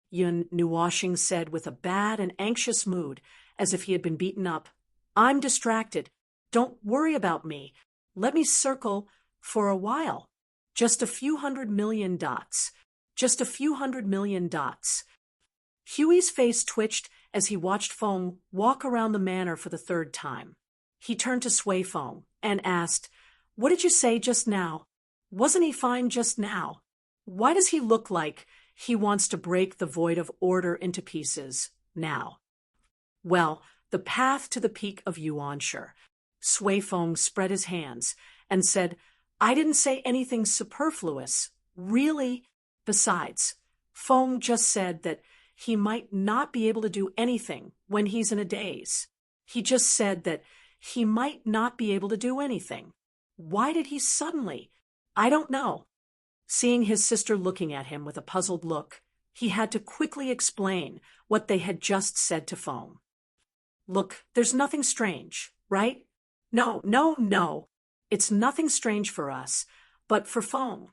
Yun Nuashing said with a bad and anxious mood, as if he had been beaten up, "I'm distracted. Don't worry about me. Let me circle for a while. Just a few 100 million dots. Just a few 100 million dots." Huey's face twitched as he watched Feng walk around the manor for the third time. He turned to Sui Feng and asked, "What did you say just now? Wasn't he fine just now? Why does he look like he wants to break the void of order into pieces now?" "Well, the path to the peak of Yuanshe." Sui Feng spread his hands and said, "I didn't say anything superfluous, really. Besides, Feng just said that he might not be able to do anything when he's in a daze. He just said that he might not be able to do anything. Why did he suddenly? I don't know." Seeing his sister looking at him with a puzzled look, he had to quickly explain what they had just said to Feng. "Look, there's nothing strange, right? No. It's nothing strange for us, but for Feng."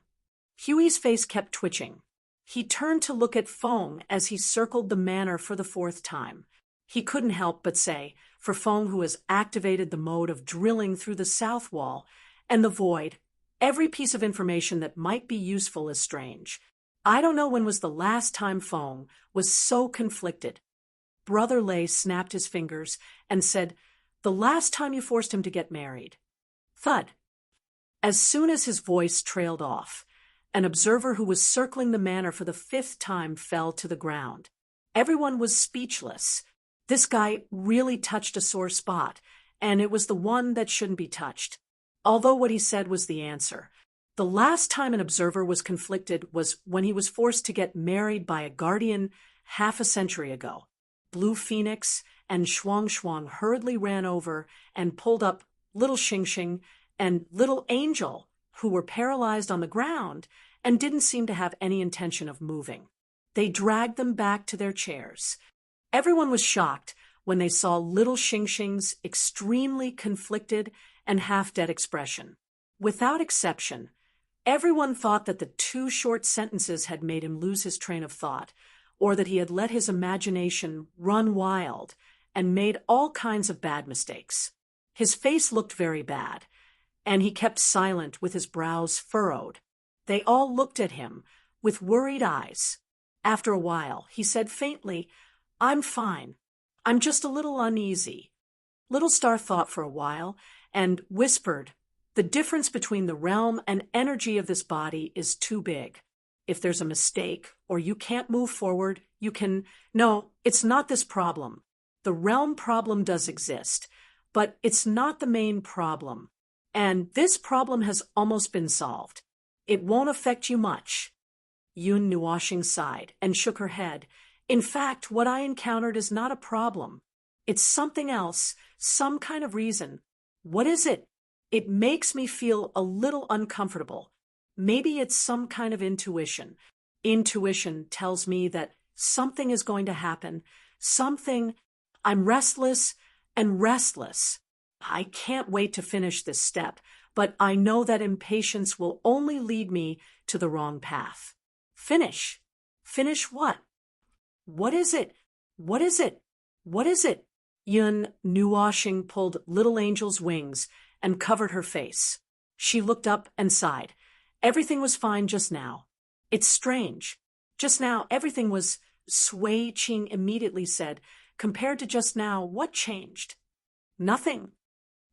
Huey's face kept twitching. He turned to look at Feng as he circled the manor for the 4th time. He couldn't help but say, for Feng, who has activated the mode of drilling through the south wall and the void, every piece of information that might be useful is strange. I don't know when was the last time Feng was so conflicted. Brother Lei snapped his fingers and said, "The last time you forced him to get married." Thud. As soon as his voice trailed off, an observer who was circling the manor for the 5th time fell to the ground. Everyone was speechless. This guy really touched a sore spot, and it was the one that shouldn't be touched. Although what he said was the answer. The last time an observer was conflicted was when he was forced to get married by a guardian half a century ago. Blue Phoenix and Shuang Shuang hurriedly ran over and pulled up Little Xing Xing and Little Angel, who were paralyzed on the ground and didn't seem to have any intention of moving. They dragged them back to their chairs. Everyone was shocked when they saw Little Xing Xing's extremely conflicted and half-dead expression. Without exception, everyone thought that the 2 short sentences had made him lose his train of thought, or that he had let his imagination run wild and made all kinds of bad mistakes. His face looked very bad, and he kept silent with his brows furrowed. They all looked at him with worried eyes. After a while, he said faintly, "I'm fine. I'm just a little uneasy." Little Star thought for a while and whispered, "The difference between the realm and energy of this body is too big. If there's a mistake or you can't move forward, you can... No, it's not this problem. The realm problem does exist, but it's not the main problem. And this problem has almost been solved. It won't affect you much." Yun Nuashing sighed and shook her head. "In fact, what I encountered is not a problem. It's something else, some kind of reason. What is it? It makes me feel a little uncomfortable. Maybe it's some kind of intuition. Intuition tells me that something is going to happen. Something. I'm restless and restless. I can't wait to finish this step, but I know that impatience will only lead me to the wrong path." "Finish? Finish what? What is it? What is it? What is it?" Yun Nuashing pulled Little Angel's wings and covered her face. She looked up and sighed, Everything was fine just now. It's strange. Just now, everything was, Sui Qing immediately said. Compared to just now, what changed? Nothing.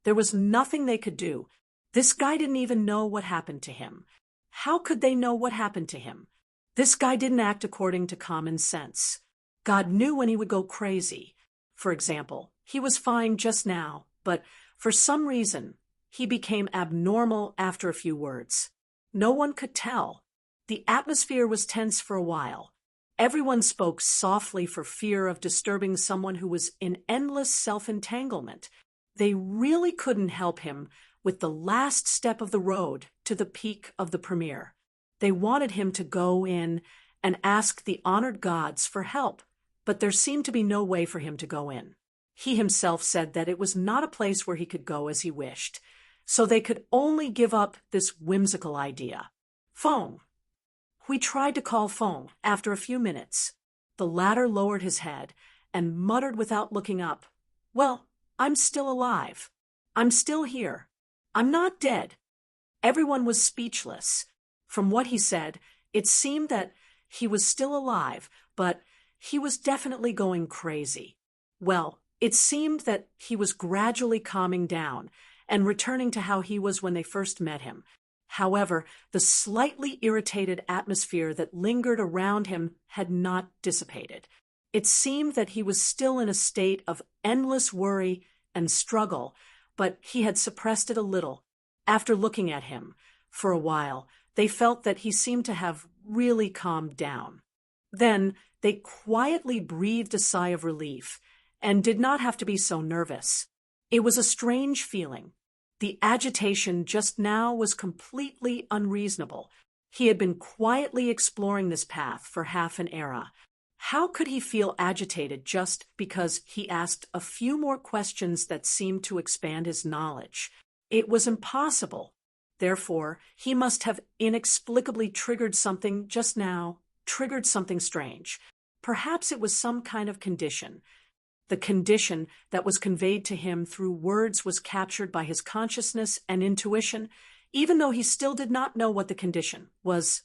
There was nothing they could do. This guy didn't even know what happened to him. How could they know what happened to him? This guy didn't act according to common sense. God knew when he would go crazy. For example, he was fine just now, but for some reason, he became abnormal after a few words. No one could tell. The atmosphere was tense for a while. Everyone spoke softly for fear of disturbing someone who was in endless self-entanglement. They really couldn't help him with the last step of the road to the peak of the premiere. They wanted him to go in and ask the honored gods for help, but there seemed to be no way for him to go in. He himself said that it was not a place where he could go as he wished, so they could only give up this whimsical idea. Feng. We tried to call Feng after a few minutes. The latter lowered his head and muttered without looking up, "Well, I'm still alive. I'm still here. I'm not dead." Everyone was speechless. From what he said, it seemed that he was still alive, but he was definitely going crazy. Well, it seemed that he was gradually calming down and returning to how he was when they first met him. However, the slightly irritated atmosphere that lingered around him had not dissipated. It seemed that he was still in a state of endless worry and struggle, but he had suppressed it a little. After looking at him for a while, they felt that he seemed to have really calmed down. Then they quietly breathed a sigh of relief and did not have to be so nervous. It was a strange feeling. The agitation just now was completely unreasonable. He had been quietly exploring this path for half an era. How could he feel agitated just because he asked a few more questions that seemed to expand his knowledge? It was impossible. Therefore, he must have inexplicably triggered something just now, triggered something strange. Perhaps it was some kind of condition. The condition that was conveyed to him through words was captured by his consciousness and intuition, even though he still did not know what the condition was.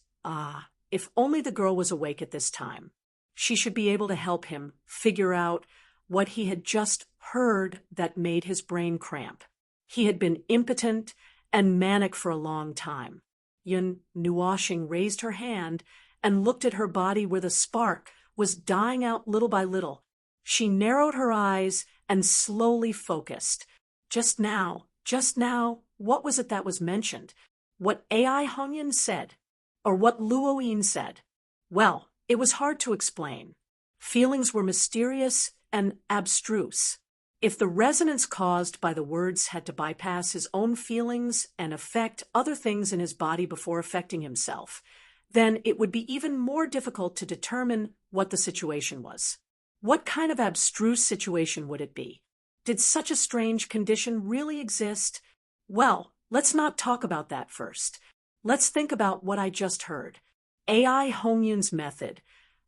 If only the girl was awake at this time. She should be able to help him figure out what he had just heard that made his brain cramp. He had been impotent and manic for a long time. Yun Nuoshing raised her hand and looked at her body where the spark was dying out little by little. She narrowed her eyes and slowly focused. Just now, what was it that was mentioned? What Ai Hongyan said? Or what Luo Yin said? Well, it was hard to explain. Feelings were mysterious and abstruse. If the resonance caused by the words had to bypass his own feelings and affect other things in his body before affecting himself, then it would be even more difficult to determine what the situation was. What kind of abstruse situation would it be? Did such a strange condition really exist? Well, let's not talk about that first. Let's think about what I just heard. Ai Hongyan's method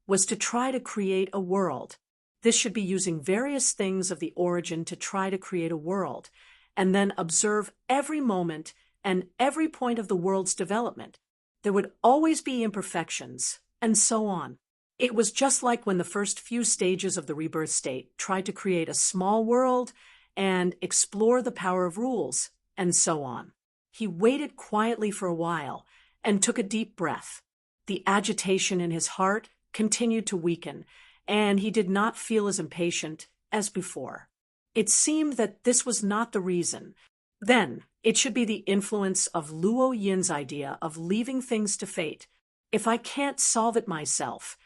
was to try to create a world. This should be using various things of the origin to try to create a world, and then observe every moment and every point of the world's development. There would always be imperfections, and so on. It was just like when the first few stages of the rebirth state tried to create a small world and explore the power of rules, and so on. He waited quietly for a while and took a deep breath. The agitation in his heart continued to weaken, and he did not feel as impatient as before. It seemed that this was not the reason. Then, it should be the influence of Luo Yin's idea of leaving things to fate. If I can't solve it myself,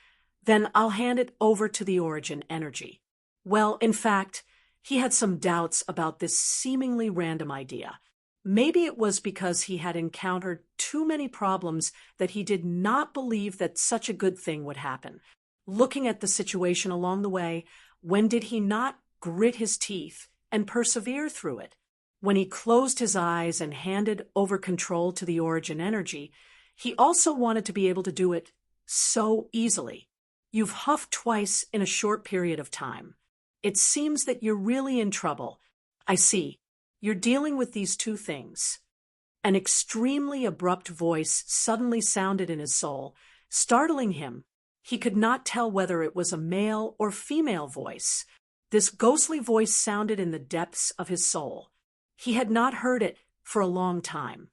then I'll hand it over to the origin energy. Well, in fact, he had some doubts about this seemingly random idea. Maybe it was because he had encountered too many problems that he did not believe that such a good thing would happen. Looking at the situation along the way, when did he not grit his teeth and persevere through it? When he closed his eyes and handed over control to the origin energy, he also wanted to be able to do it so easily. You've huffed twice in a short period of time. It seems that you're really in trouble. I see. You're dealing with these two things. An extremely abrupt voice suddenly sounded in his soul, startling him. He could not tell whether it was a male or female voice. This ghostly voice sounded in the depths of his soul. He had not heard it for a long time.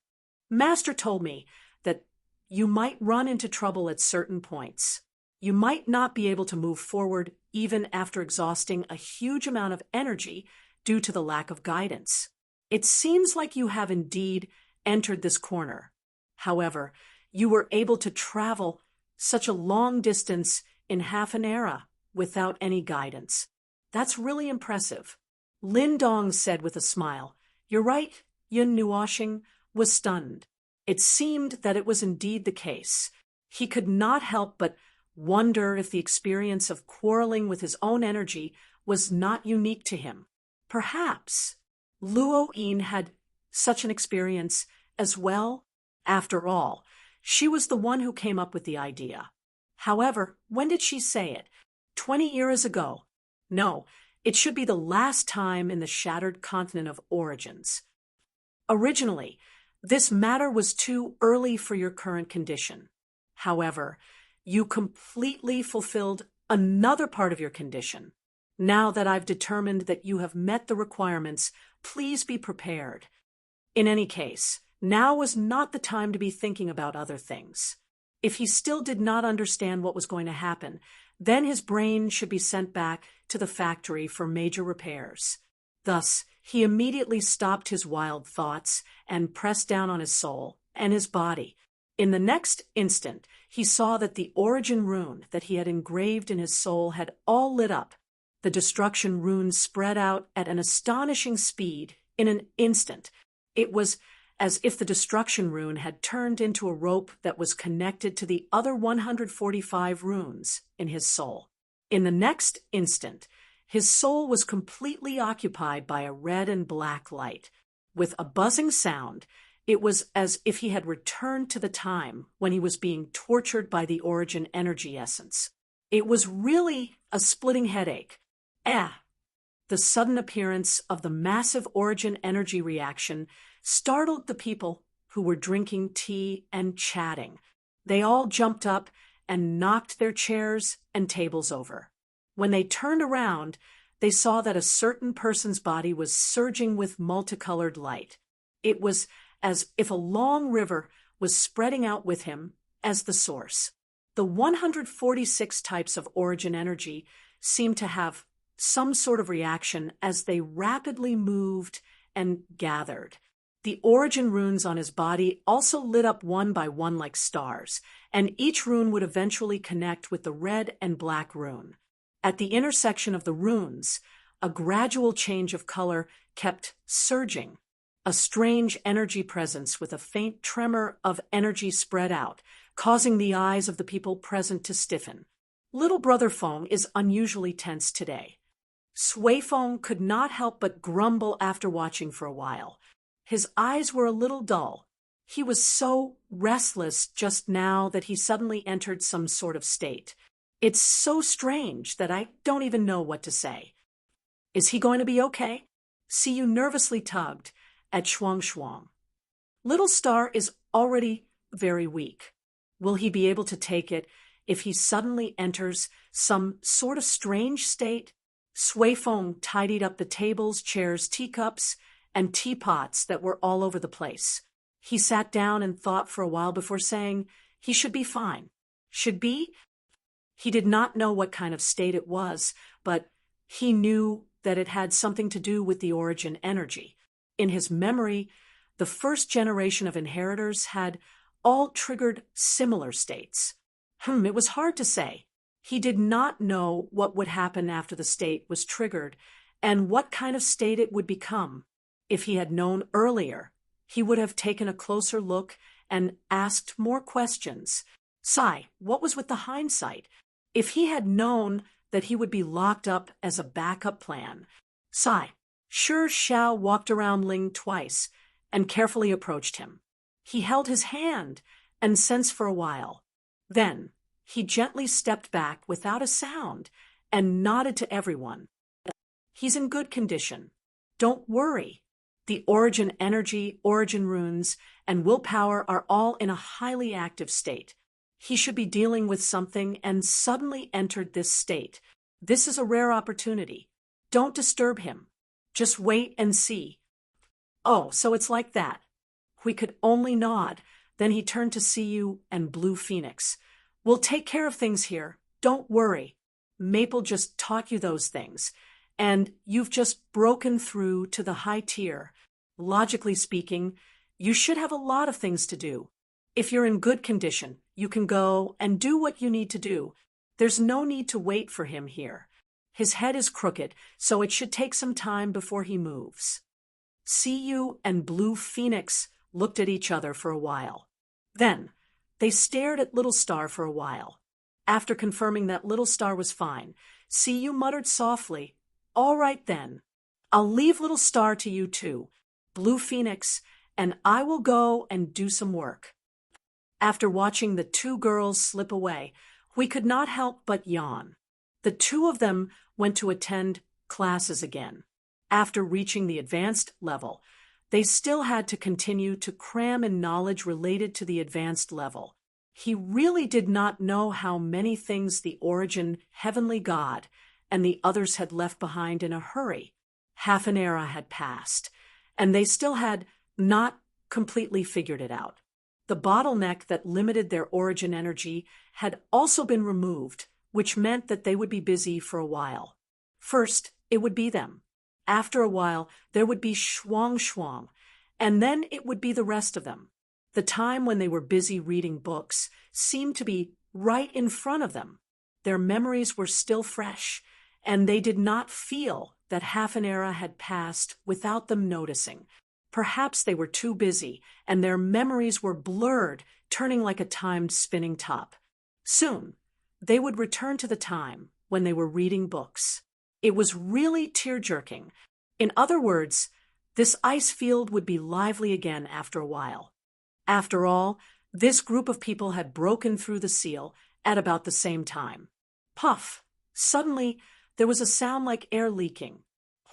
Master told me that you might run into trouble at certain points. You might not be able to move forward even after exhausting a huge amount of energy due to the lack of guidance. It seems like you have indeed entered this corner. However, you were able to travel such a long distance in half an era without any guidance. That's really impressive. Lin Dong said with a smile. You're right, Yun Nuoshing was stunned. It seemed that it was indeed the case. He could not help but wonder if the experience of quarreling with his own energy was not unique to him. Perhaps Luo Yin had such an experience as well. After all, she was the one who came up with the idea. However, when did she say it? 20 years ago. No, it should be the last time in the shattered continent of origins. Originally, this matter was too early for your current condition. However, you completely fulfilled another part of your condition. Now that I've determined that you have met the requirements, please be prepared. In any case, now was not the time to be thinking about other things. If he still did not understand what was going to happen, then his brain should be sent back to the factory for major repairs. Thus, he immediately stopped his wild thoughts and pressed down on his soul and his body. In the next instant, he saw that the origin rune that he had engraved in his soul had all lit up. The destruction rune spread out at an astonishing speed in an instant. It was as if the destruction rune had turned into a rope that was connected to the other 145 runes in his soul. In the next instant, his soul was completely occupied by a red and black light. With a buzzing sound, it was as if he had returned to the time when he was being tortured by the origin energy essence. It was really a splitting headache. The sudden appearance of the massive origin energy reaction startled the people who were drinking tea and chatting. They all jumped up and knocked their chairs and tables over. When they turned around, they saw that a certain person's body was surging with multicolored light. It was as if a long river was spreading out with him as the source. The 146 types of origin energy seemed to have some sort of reaction as they rapidly moved and gathered. The origin runes on his body also lit up one by one like stars, and each rune would eventually connect with the red and black rune. At the intersection of the runes, a gradual change of color kept surging. A strange energy presence with a faint tremor of energy spread out, causing the eyes of the people present to stiffen. Little Brother Feng is unusually tense today. Sui Feng could not help but grumble after watching for a while. His eyes were a little dull. He was so restless just now that he suddenly entered some sort of state. It's so strange that I don't even know what to say. Is he going to be okay? See you nervously tugged at Shuang Shuang. Little Star is already very weak. Will he be able to take it if he suddenly enters some sort of strange state? Sui Feng tidied up the tables, chairs, teacups, and teapots that were all over the place. He sat down and thought for a while before saying he should be fine. Should be? He did not know what kind of state it was, but he knew that it had something to do with the origin energy. In his memory, the first generation of inheritors had all triggered similar states. It was hard to say. He did not know what would happen after the state was triggered and what kind of state it would become. If he had known earlier, he would have taken a closer look and asked more questions. What was with the hindsight? If he had known that he would be locked up as a backup plan. Shi Xiao walked around Ling twice and carefully approached him. He held his hand and sensed for a while. Then he gently stepped back without a sound and nodded to everyone. He's in good condition. Don't worry. The origin energy, origin runes, and willpower are all in a highly active state. He should be dealing with something and suddenly entered this state. This is a rare opportunity. Don't disturb him. Just wait and see. Oh, so it's like that. We could only nod. Then he turned to Siyu and Blue Phoenix. We'll take care of things here. Don't worry. Maple just taught you those things. And you've just broken through to the high tier. Logically speaking, you should have a lot of things to do. If you're in good condition, you can go and do what you need to do. There's no need to wait for him here. His head is crooked, so it should take some time before he moves. Siyu and Blue Phoenix looked at each other for a while. Then, they stared at Little Star for a while. After confirming that Little Star was fine, Siyu muttered softly, "All right then. I'll leave Little Star to you two, Blue Phoenix, and I will go and do some work." After watching the two girls slip away, we could not help but yawn. The two of them went to attend classes again. After reaching the advanced level, they still had to continue to cram in knowledge related to the advanced level. He really did not know how many things the origin heavenly God and the others had left behind in a hurry. Half an era had passed, and they still had not completely figured it out. The bottleneck that limited their origin energy had also been removed, which meant that they would be busy for a while. First, it would be them. After a while, there would be Shuang, and then it would be the rest of them. The time when they were busy reading books seemed to be right in front of them. Their memories were still fresh, and they did not feel that half an era had passed without them noticing. Perhaps they were too busy, and their memories were blurred, turning like a timed spinning top. Soon, they would return to the time when they were reading books. It was really tear-jerking. In other words, this ice field would be lively again after a while. After all, this group of people had broken through the seal at about the same time. Puff! Suddenly, there was a sound like air leaking.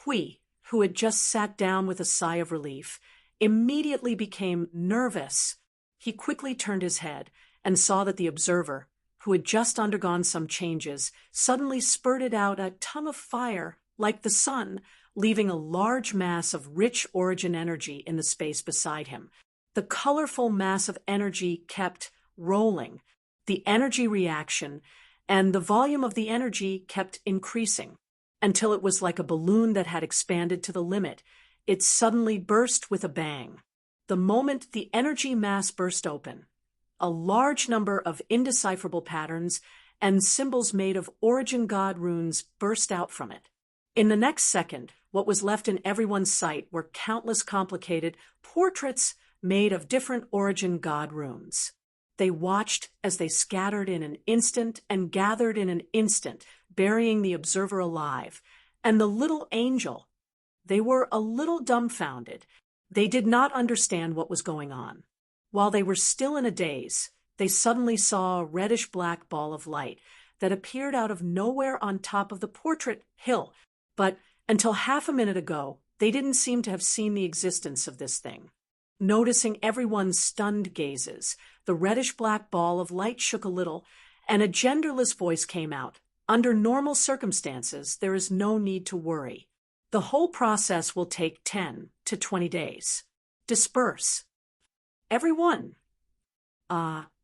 Hui, who had just sat down with a sigh of relief, immediately became nervous. He quickly turned his head and saw that the observer, who had just undergone some changes, suddenly spurted out a tongue of fire like the sun, leaving a large mass of rich origin energy in the space beside him. The colorful mass of energy kept rolling. The energy reaction and the volume of the energy kept increasing until it was like a balloon that had expanded to the limit. It suddenly burst with a bang. The moment the energy mass burst open, a large number of indecipherable patterns and symbols made of origin god runes burst out from it. In the next second, what was left in everyone's sight were countless complicated portraits made of different origin god runes. They watched as they scattered in an instant and gathered in an instant, burying the observer alive. And the little angel, they were a little dumbfounded. They did not understand what was going on. While they were still in a daze, they suddenly saw a reddish-black ball of light that appeared out of nowhere on top of the portrait hill. But until half a minute ago, they didn't seem to have seen the existence of this thing. Noticing everyone's stunned gazes, the reddish-black ball of light shook a little, and a genderless voice came out. Under normal circumstances, there is no need to worry. The whole process will take 10 to 20 days. Disperse. Everyone.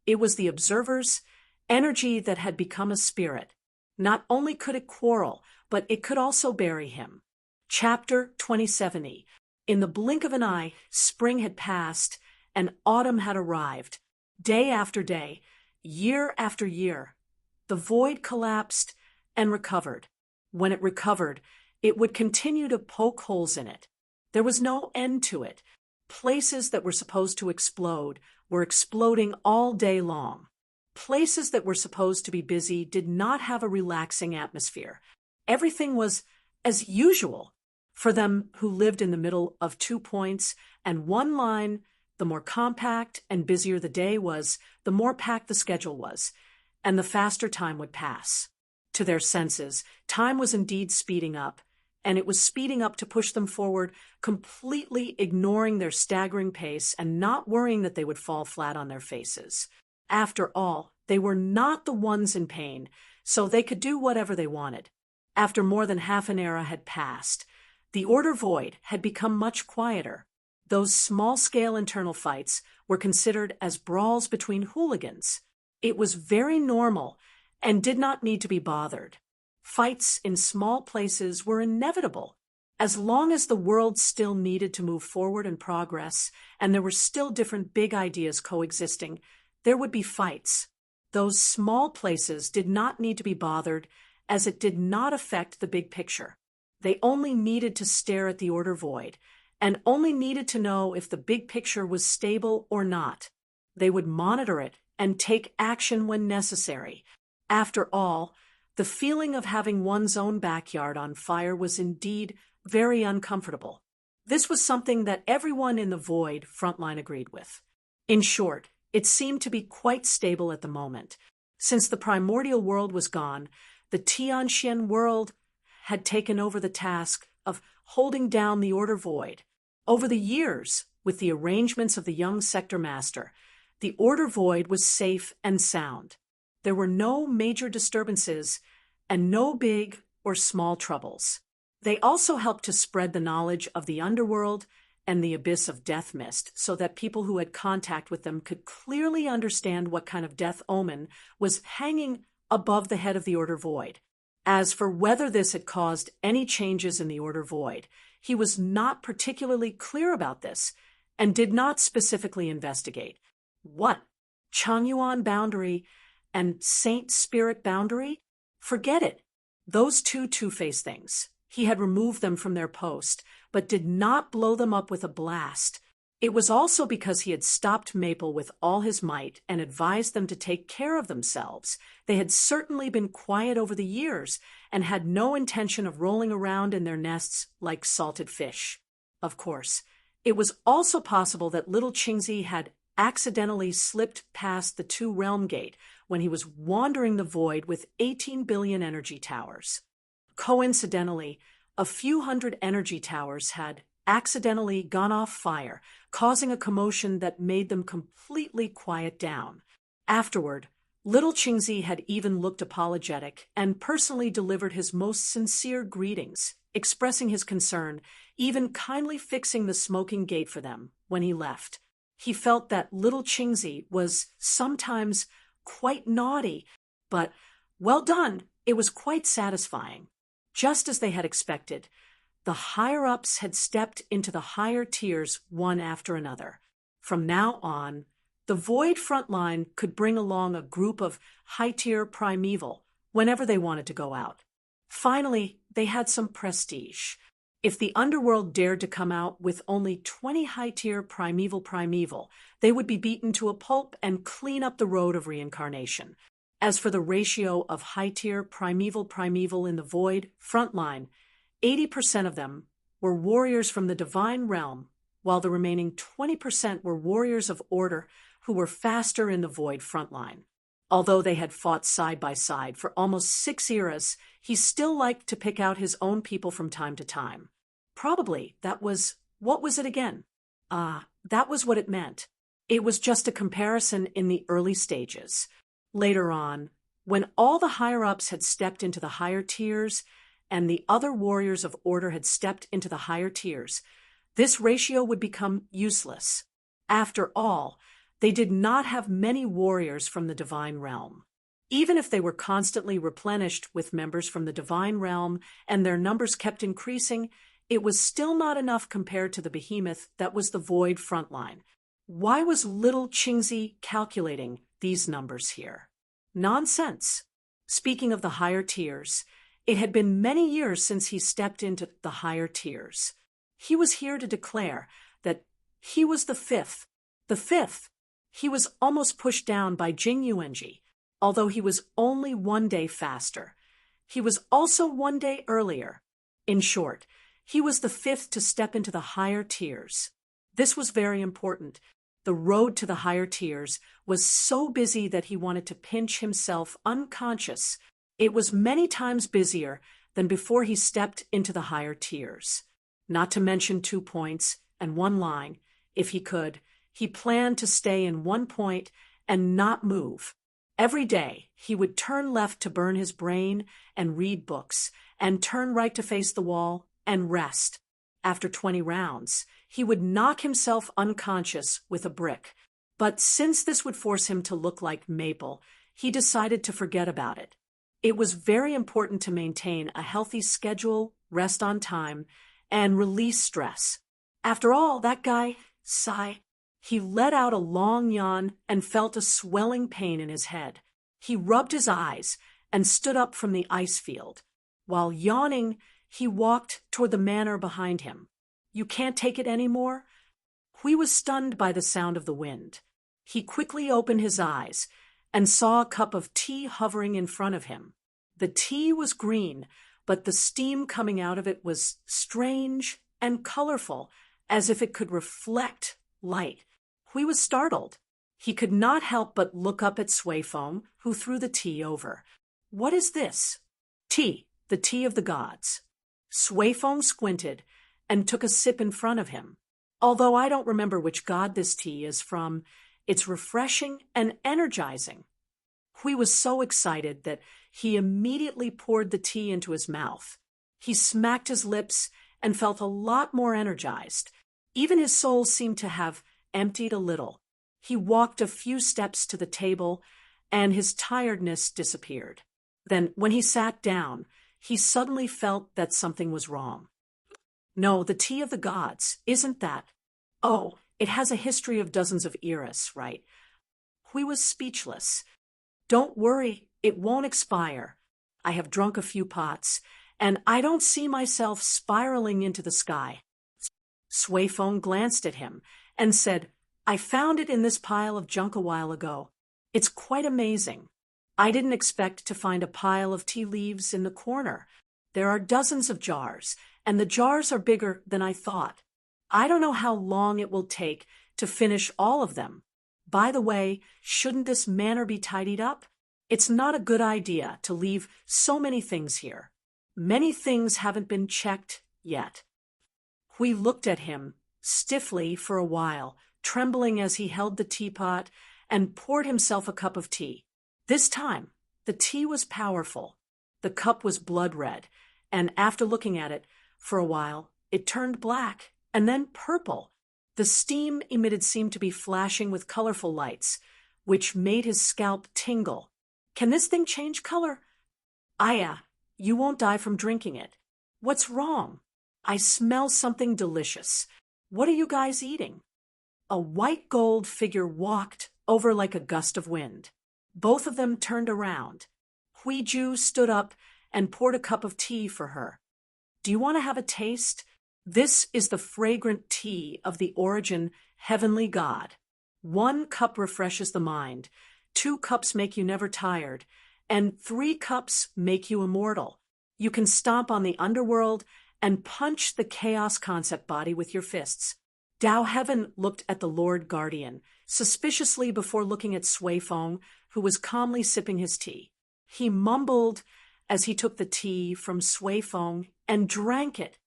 It was the observer's energy that had become a spirit. Not only could it quarrel, but it could also bury him. Chapter 2070. In the blink of an eye, spring had passed and autumn had arrived. Day after day, year after year, the void collapsed and recovered. When it recovered, it would continue to poke holes in it. There was no end to it. Places that were supposed to explode were exploding all day long. Places that were supposed to be busy did not have a relaxing atmosphere. Everything was as usual. For them who lived in the middle of 2 points and one line, the more compact and busier the day was, the more packed the schedule was, and the faster time would pass. To their senses, time was indeed speeding up, and it was speeding up to push them forward, completely ignoring their staggering pace and not worrying that they would fall flat on their faces. After all, they were not the ones in pain, so they could do whatever they wanted. After more than half an era had passed, the order void had become much quieter. Those small-scale internal fights were considered as brawls between hooligans. It was very normal and did not need to be bothered. Fights in small places were inevitable. As long as the world still needed to move forward and progress, and there were still different big ideas coexisting, there would be fights. Those small places did not need to be bothered, as it did not affect the big picture. They only needed to stare at the order void, and only needed to know if the big picture was stable or not. They would monitor it and take action when necessary. After all, the feeling of having one's own backyard on fire was indeed very uncomfortable. This was something that everyone in the void frontline agreed with. In short, it seemed to be quite stable at the moment. Since the primordial world was gone, the Tianxian world had taken over the task of holding down the order void. Over the years, with the arrangements of the young sector master, the order void was safe and sound. There were no major disturbances and no big or small troubles. They also helped to spread the knowledge of the underworld and the abyss of death mist so that people who had contact with them could clearly understand what kind of death omen was hanging above the head of the order void. As for whether this had caused any changes in the order void, he was not particularly clear about this and did not specifically investigate. What? Changyuan boundary and Saint Spirit boundary? Forget it. Those two-faced things. He had removed them from their post, but did not blow them up with a blast. It was also because he had stopped Maple with all his might and advised them to take care of themselves. They had certainly been quiet over the years and had no intention of rolling around in their nests like salted fish. Of course, it was also possible that little Qingzi had accidentally slipped past the two-realm gate when he was wandering the void with 18 billion energy towers. Coincidentally, a few hundred energy towers had accidentally gone off fire, causing a commotion that made them completely quiet down. Afterward, little Qingzi had even looked apologetic and personally delivered his most sincere greetings, expressing his concern, even kindly fixing the smoking gate for them when he left. He felt that little Qingzi was sometimes quite naughty, but, well done, it was quite satisfying. Just as they had expected, the higher-ups had stepped into the higher tiers one after another. From now on, the Void frontline could bring along a group of high-tier primeval whenever they wanted to go out. Finally, they had some prestige. If the underworld dared to come out with only 20 high-tier primeval, they would be beaten to a pulp and clean up the road of reincarnation. As for the ratio of high-tier primeval in the Void frontline, 80% of them were warriors from the divine realm, while the remaining 20% were warriors of order who were faster in the Void frontline. Although they had fought side by side for almost 6 eras, he still liked to pick out his own people from time to time. Probably that was, what was it again? That was what it meant. It was just a comparison in the early stages. Later on, when all the higher-ups had stepped into the higher tiers and the other warriors of order had stepped into the higher tiers, this ratio would become useless. After all, they did not have many warriors from the divine realm. Even if they were constantly replenished with members from the divine realm and their numbers kept increasing, it was still not enough compared to the behemoth that was the Void frontline. Why was little Qingzi calculating these numbers here? Nonsense. Speaking of the higher tiers, it had been many years since he stepped into the higher tiers. He was here to declare that he was the fifth. The fifth. He was almost pushed down by Jing Yuanji, although he was only 1 day faster. He was also 1 day earlier. In short, he was the fifth to step into the higher tiers. This was very important. The road to the higher tiers was so busy that he wanted to pinch himself unconscious. It was many times busier than before he stepped into the higher tiers. Not to mention 2 points and 1 line, if he could, he planned to stay in 1 point and not move. Every day, he would turn left to burn his brain and read books, and turn right to face the wall and rest. After 20 rounds, he would knock himself unconscious with a brick. But since this would force him to look like Maple, he decided to forget about it. It was very important to maintain a healthy schedule, rest on time, and release stress. After all, that guy, sigh. He let out a long yawn and felt a swelling pain in his head. He rubbed his eyes and stood up from the ice field. While yawning, he walked toward the manor behind him. You can't take it any more? Hui was stunned by the sound of the wind. He quickly opened his eyes and saw a cup of tea hovering in front of him. The tea was green, but the steam coming out of it was strange and colorful, as if it could reflect light. Hui was startled. He could not help but look up at Suifeng, who threw the tea over. What is this? Tea, the tea of the gods. Suifeng squinted and took a sip in front of him. Although I don't remember which god this tea is from, it's refreshing and energizing. Hui was so excited that he immediately poured the tea into his mouth. He smacked his lips and felt a lot more energized. Even his soul seemed to have emptied a little. He walked a few steps to the table, and his tiredness disappeared. Then, when he sat down, he suddenly felt that something was wrong. No, the tea of the gods, isn't that? Oh, it has a history of dozens of eras, right? Hui was speechless. Don't worry, it won't expire. I have drunk a few pots, and I don't see myself spiraling into the sky. Suifeng glanced at him and said, I found it in this pile of junk a while ago. It's quite amazing. I didn't expect to find a pile of tea leaves in the corner. There are dozens of jars, and the jars are bigger than I thought. I don't know how long it will take to finish all of them. By the way, shouldn't this manor be tidied up? It's not a good idea to leave so many things here. Many things haven't been checked yet. Hui looked at him stiffly for a while, trembling as he held the teapot and poured himself a cup of tea. This time, the tea was powerful. The cup was blood red, and after looking at it for a while, it turned black and then purple. The steam emitted seemed to be flashing with colorful lights, which made his scalp tingle. Can this thing change color? Aya, you won't die from drinking it. What's wrong? I smell something delicious. What are you guys eating? A white gold figure walked over like a gust of wind. Both of them turned around. Huiju stood up and poured a cup of tea for her. Do you want to have a taste? This is the fragrant tea of the origin heavenly god. 1 cup refreshes the mind, 2 cups make you never tired, and 3 cups make you immortal. You can stomp on the underworld and punch the chaos concept body with your fists. Dao Heaven looked at the Lord Guardian, suspiciously before looking at Suifeng, who was calmly sipping his tea. He mumbled as he took the tea from Suifeng and drank it.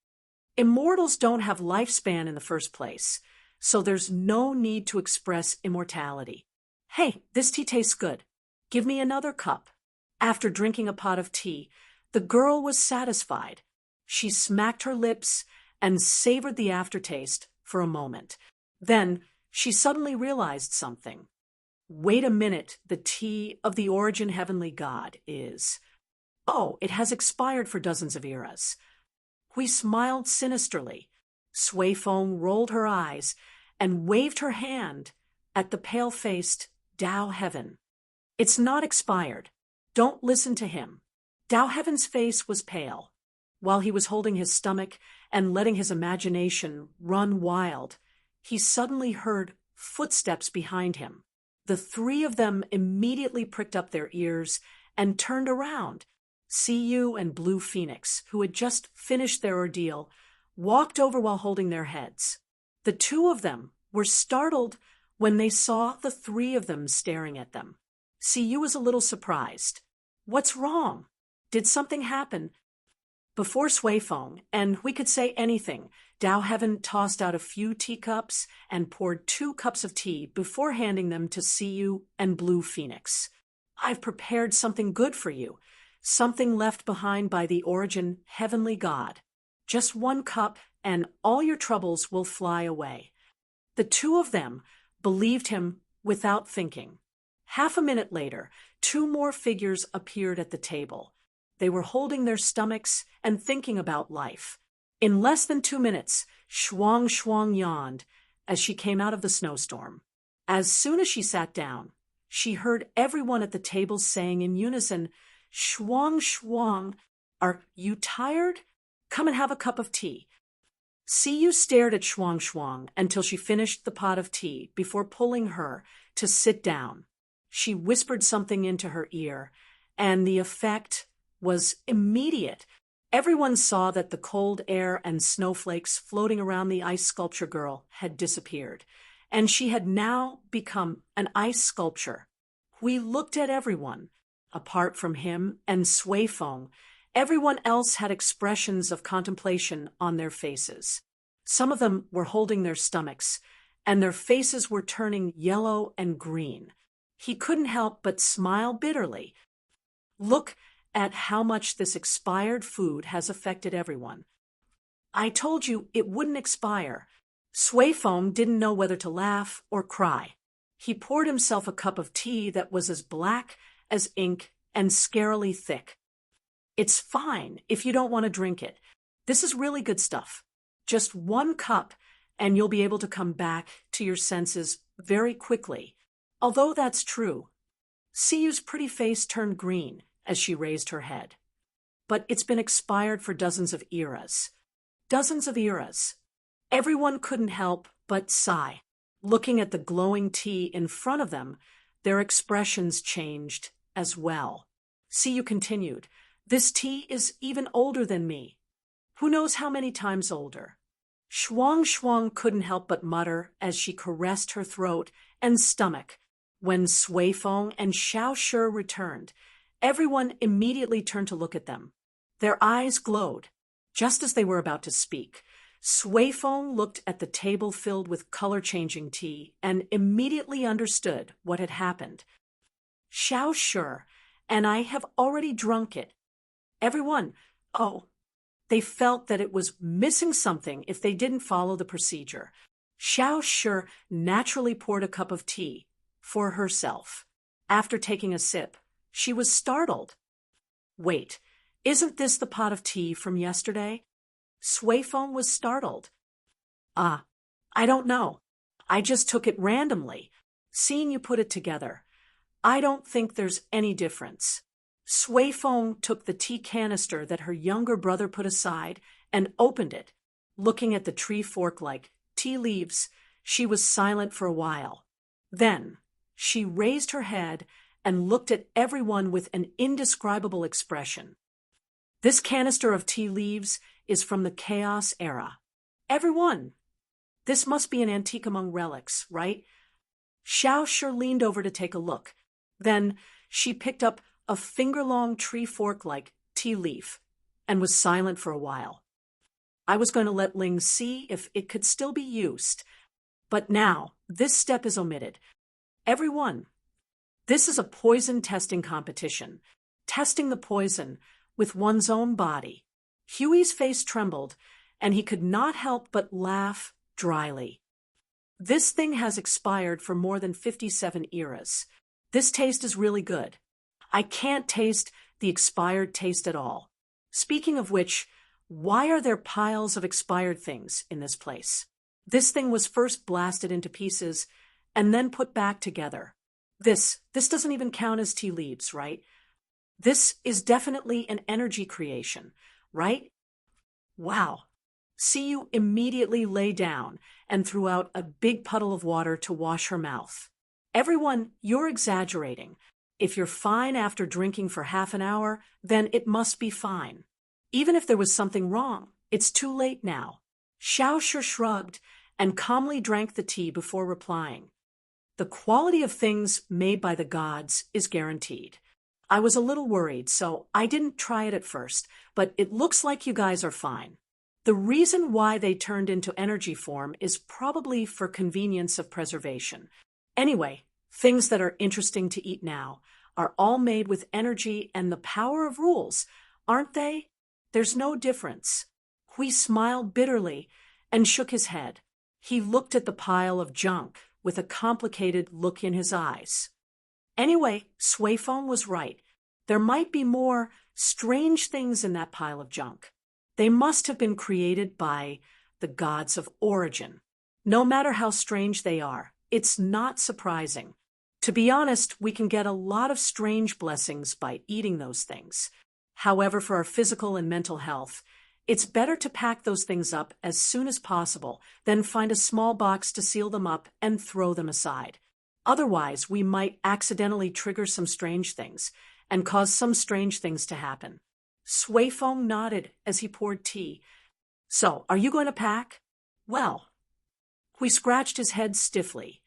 Immortals don't have lifespan in the first place, so there's no need to express immortality. Hey, this tea tastes good. Give me another cup. After drinking a pot of tea, the girl was satisfied. She smacked her lips and savored the aftertaste for a moment. Then she suddenly realized something. Wait a minute, the tea of the origin heavenly god is... Oh, it has expired for dozens of eras. Hui smiled sinisterly. Suifeng rolled her eyes and waved her hand at the pale-faced Dao Heaven. It's not expired. Don't listen to him. Dao Heaven's face was pale. While he was holding his stomach and letting his imagination run wild, he suddenly heard footsteps behind him. The 3 of them immediately pricked up their ears and turned around. CU and Blue Phoenix, who had just finished their ordeal, walked over while holding their heads. The 2 of them were startled when they saw the 3 of them staring at them. CU was a little surprised. What's wrong? Did something happen? Before Sui Feng, and we could say anything, Dao Heaven tossed out a few teacups and poured 2 cups of tea before handing them to Siyu and Blue Phoenix. I've prepared something good for you, something left behind by the origin heavenly God. Just 1 cup and all your troubles will fly away. The two of them believed him without thinking. Half a minute later, 2 more figures appeared at the table. They were holding their stomachs and thinking about life. In less than 2 minutes, Shuang Shuang yawned as she came out of the snowstorm. As soon as she sat down, she heard everyone at the table saying in unison, "Shuang Shuang, are you tired? Come and have a cup of tea." Siyu stared at Shuang Shuang until she finished the pot of tea before pulling her to sit down. She whispered something into her ear, and the effect was immediate. Everyone saw that the cold air and snowflakes floating around the ice sculpture girl had disappeared, and she had now become an ice sculpture. We looked at everyone. Apart from him and Sui Feng, everyone else had expressions of contemplation on their faces. Some of them were holding their stomachs, and their faces were turning yellow and green. He couldn't help but smile bitterly. Look at how much this expired food has affected everyone. I told you it wouldn't expire. Sui Feng didn't know whether to laugh or cry. He poured himself a cup of tea that was as black as ink and scarily thick. "It's fine if you don't want to drink it. This is really good stuff. Just 1 cup and you'll be able to come back to your senses very quickly." Although that's true, Siyu's pretty face turned green as she raised her head. But it's been expired for dozens of eras. Dozens of eras. Everyone couldn't help but sigh. Looking at the glowing tea in front of them, their expressions changed as well. Siyu continued, "This tea is even older than me. Who knows how many times older?" Shuang Shuang couldn't help but mutter as she caressed her throat and stomach. When Sui Feng and Xiao Shi returned, everyone immediately turned to look at them. Their eyes glowed. Just as they were about to speak, Sui Feng looked at the table filled with color-changing tea and immediately understood what had happened. "Xiao Shi, and I have already drunk it." Everyone, they felt that it was missing something if they didn't follow the procedure. Xiao Shi naturally poured a cup of tea for herself. After taking a sip, she was startled. "Wait, isn't this the pot of tea from yesterday?" Sui Feng was startled. I don't know. I just took it randomly. Seeing you put it together, I don't think there's any difference." Sui Feng took the tea canister that her younger brother put aside and opened it. Looking at the tree fork like tea leaves, she was silent for a while. Then she raised her head and looked at everyone with an indescribable expression. "This canister of tea leaves is from the Chaos era. Everyone, this must be an antique among relics, right?" Xiao Shi leaned over to take a look. Then she picked up a finger-long tree fork-like tea leaf and was silent for a while. "I was going to let Ling see if it could still be used, but now this step is omitted. Everyone, this is a poison testing competition, testing the poison with one's own body." Huey's face trembled, and he could not help but laugh dryly. "This thing has expired for more than 57 eras. This taste is really good. I can't taste the expired taste at all. Speaking of which, why are there piles of expired things in this place? This thing was first blasted into pieces and then put back together. This doesn't even count as tea leaves, right? This is definitely an energy creation, right?" "Wow." Siyu immediately lay down and threw out a big puddle of water to wash her mouth. "Everyone, you're exaggerating. If you're fine after drinking for half an hour, then it must be fine. Even if there was something wrong, it's too late now." Xiao Shi shrugged and calmly drank the tea before replying. "The quality of things made by the gods is guaranteed. I was a little worried, so I didn't try it at first, but it looks like you guys are fine. The reason why they turned into energy form is probably for convenience of preservation. Anyway, things that are interesting to eat now are all made with energy and the power of rules, aren't they? There's no difference. Hui smiled bitterly and shook his head. He looked at the pile of junk with a complicated look in his eyes. Anyway, Suifeng was right. There might be more strange things in that pile of junk. They must have been created by the gods of origin. No matter how strange they are, it's not surprising. To be honest, we can get a lot of strange blessings by eating those things. However, for our physical and mental health, it's better to pack those things up as soon as possible than find a small box to seal them up and throw them aside. Otherwise, we might accidentally trigger some strange things and cause some strange things to happen. Suifeng nodded as he poured tea. So, are you going to pack? Well, Hui scratched his head stiffly.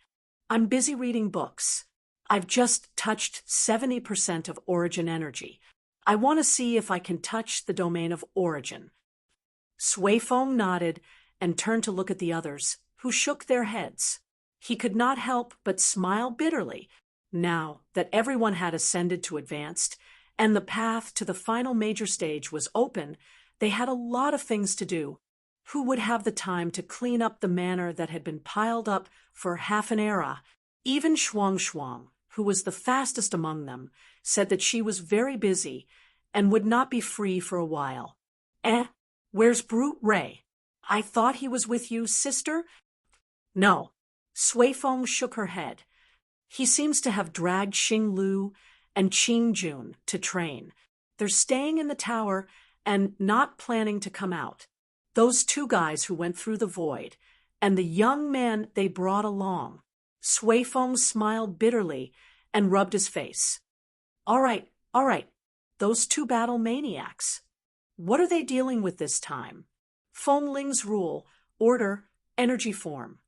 I'm busy reading books. I've just touched 70% of origin energy. I want to see if I can touch the domain of origin. Suifeng nodded and turned to look at the others, who shook their heads. He could not help but smile bitterly, now that everyone had ascended to advanced, and the path to the final major stage was open. They had a lot of things to do. Who would have the time to clean up the manor that had been piled up for half an era? Even Shuang, who was the fastest among them, said that she was very busy and would not be free for a while. Where's Brute Ray? I thought he was with you, sister? No. Suifeng shook her head. He seems to have dragged Xing Lu and Qing Jun to train. They're staying in the tower and not planning to come out. Those two guys who went through the void, and the young man they brought along. Suifeng smiled bitterly and rubbed his face. All right. Those two battle maniacs. What are they dealing with this time? Feng Ling's rule, order, energy form.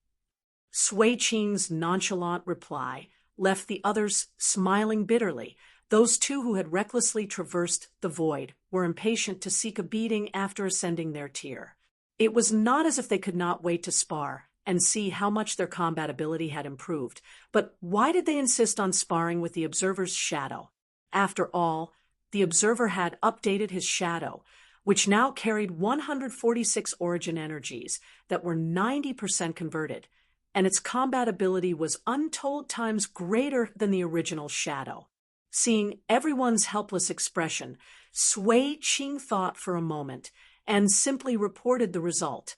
Sui Qing's nonchalant reply left the others smiling bitterly. Those two who had recklessly traversed the void were impatient to seek a beating after ascending their tier. It was not as if they could not wait to spar and see how much their combat ability had improved, but why did they insist on sparring with the Observer's shadow? After all, the Observer had updated his shadow, which now carried 146 origin energies that were 90% converted, and its combat ability was untold times greater than the original shadow. Seeing everyone's helpless expression, Sui Qing thought for a moment and simply reported the result.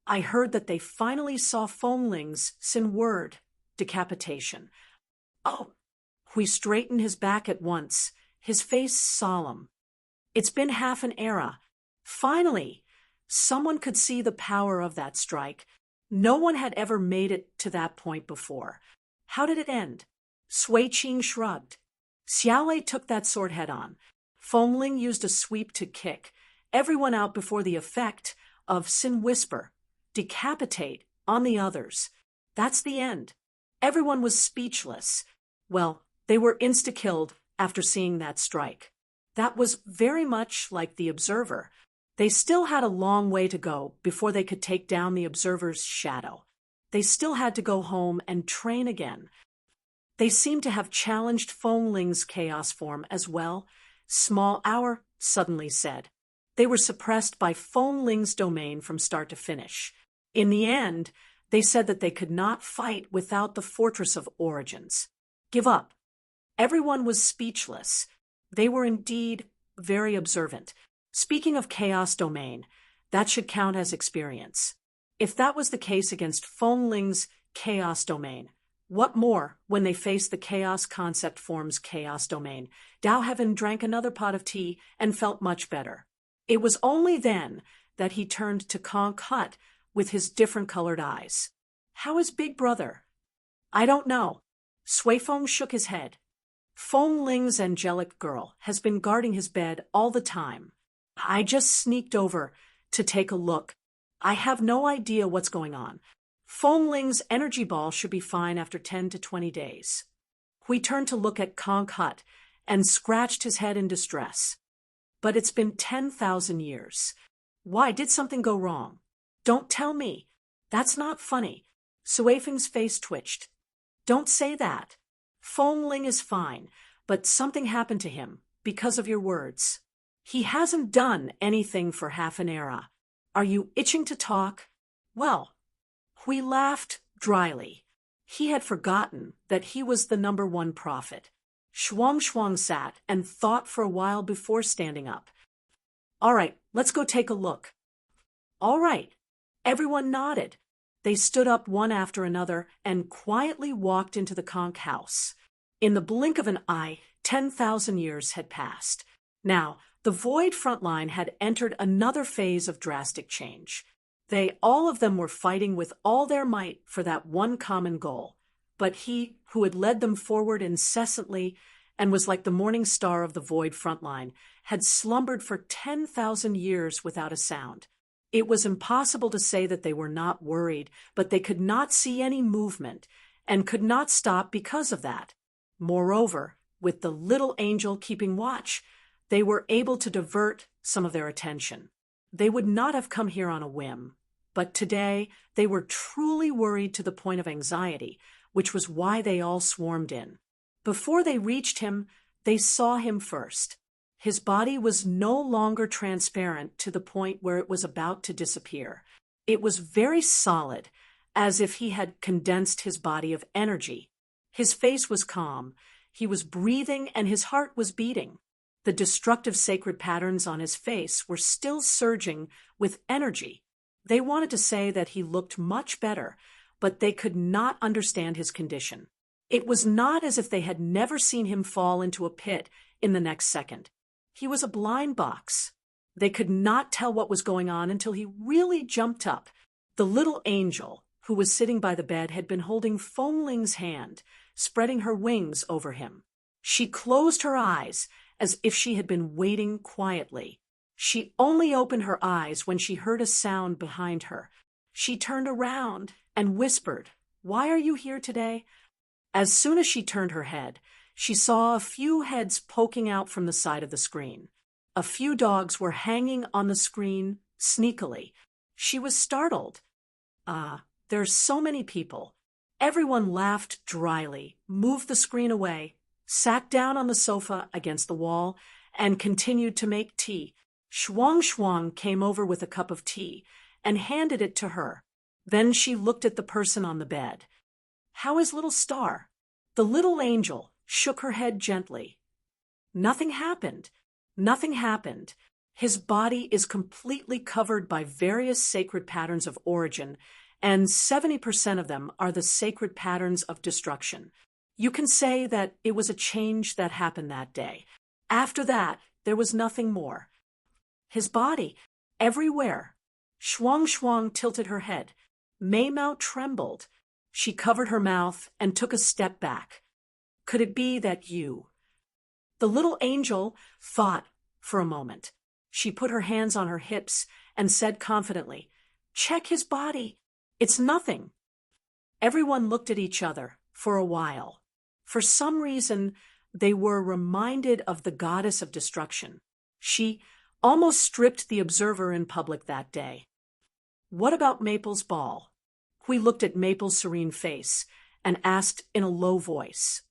I heard that they finally saw Feng Ling's sin word, decapitation. Oh, Hui straightened his back at once, his face solemn. It's been half an era. Finally, someone could see the power of that strike. No one had ever made it to that point before. How did it end? Sui Qing shrugged. Xiaolei took that sword head-on. Feng Ling used a sweep to kick everyone out before the effect of Sin Whisper, decapitate, on the others. That's the end. Everyone was speechless. Well, they were insta-killed after seeing that strike. That was very much like the Observer. They still had a long way to go before they could take down the Observer's shadow. They still had to go home and train again. They seemed to have challenged Feng Ling's chaos form as well. Small Hour suddenly said. They were suppressed by Feng Ling's domain from start to finish. In the end, they said that they could not fight without the Fortress of Origins. Give up. Everyone was speechless. They were indeed very observant. Speaking of chaos domain, that should count as experience. If that was the case against Feng Ling's chaos domain, what more when they faced the chaos concept form's chaos domain? Dao Heaven drank another pot of tea and felt much better. It was only then that he turned to Conk Hut with his different-colored eyes. How is Big Brother? I don't know. Suifeng shook his head. Feng Ling's angelic girl has been guarding his bed all the time. I just sneaked over to take a look. I have no idea what's going on. Feng Ling's energy ball should be fine after 10 to 20 days. Hui turned to look at Conk Hut and scratched his head in distress. But it's been 10,000 years. Why, did something go wrong? Don't tell me. That's not funny. Suifeng's face twitched. Don't say that. Fengling is fine, but something happened to him because of your words. He hasn't done anything for half an era. Are you itching to talk? Well, Hui laughed dryly. He had forgotten that he was the #1 prophet. Shuang sat and thought for a while before standing up. All right, let's go take a look. All right. Everyone nodded. They stood up one after another and quietly walked into the conch house. In the blink of an eye, 10,000 years had passed. Now, the Void frontline had entered another phase of drastic change. All of them were fighting with all their might for that one common goal. But he, who had led them forward incessantly and was like the morning star of the Void frontline, had slumbered for 10,000 years without a sound. It was impossible to say that they were not worried, but they could not see any movement and could not stop because of that. Moreover, with the little angel keeping watch, they were able to divert some of their attention. They would not have come here on a whim, but today they were truly worried to the point of anxiety, which was why they all swarmed in. Before they reached him, they saw him first. His body was no longer transparent to the point where it was about to disappear. It was very solid, as if he had condensed his body of energy. His face was calm. He was breathing and his heart was beating. The destructive sacred patterns on his face were still surging with energy. They wanted to say that he looked much better, but they could not understand his condition. It was not as if they had never seen him fall into a pit in the next second. He was a blind box. They could not tell what was going on until he really jumped up. The little angel, who was sitting by the bed, had been holding Fengling's hand, spreading her wings over him. She closed her eyes as if she had been waiting quietly. She only opened her eyes when she heard a sound behind her. She turned around and whispered, "Why are you here today?" As soon as she turned her head, she saw a few heads poking out from the side of the screen. A few dogs were hanging on the screen sneakily. She was startled. There's so many people. Everyone laughed dryly, moved the screen away, sat down on the sofa against the wall, and continued to make tea. Shuang came over with a cup of tea and handed it to her. Then she looked at the person on the bed. "How is little Star?" The little angel shook her head gently. "Nothing happened. Nothing happened. His body is completely covered by various sacred patterns of origin, and 70% of them are the sacred patterns of destruction. You can say that it was a change that happened that day. After that, there was nothing more. His body, everywhere." Shuang tilted her head. Maymao trembled. She covered her mouth and took a step back. "Could it be that you—" The little angel thought for a moment. She put her hands on her hips and said confidently, "Check his body. It's nothing." Everyone looked at each other for a while. For some reason, they were reminded of the goddess of destruction. She almost stripped the observer in public that day. "What about Maple's ball?" Hui looked at Maple's serene face and asked in a low voice.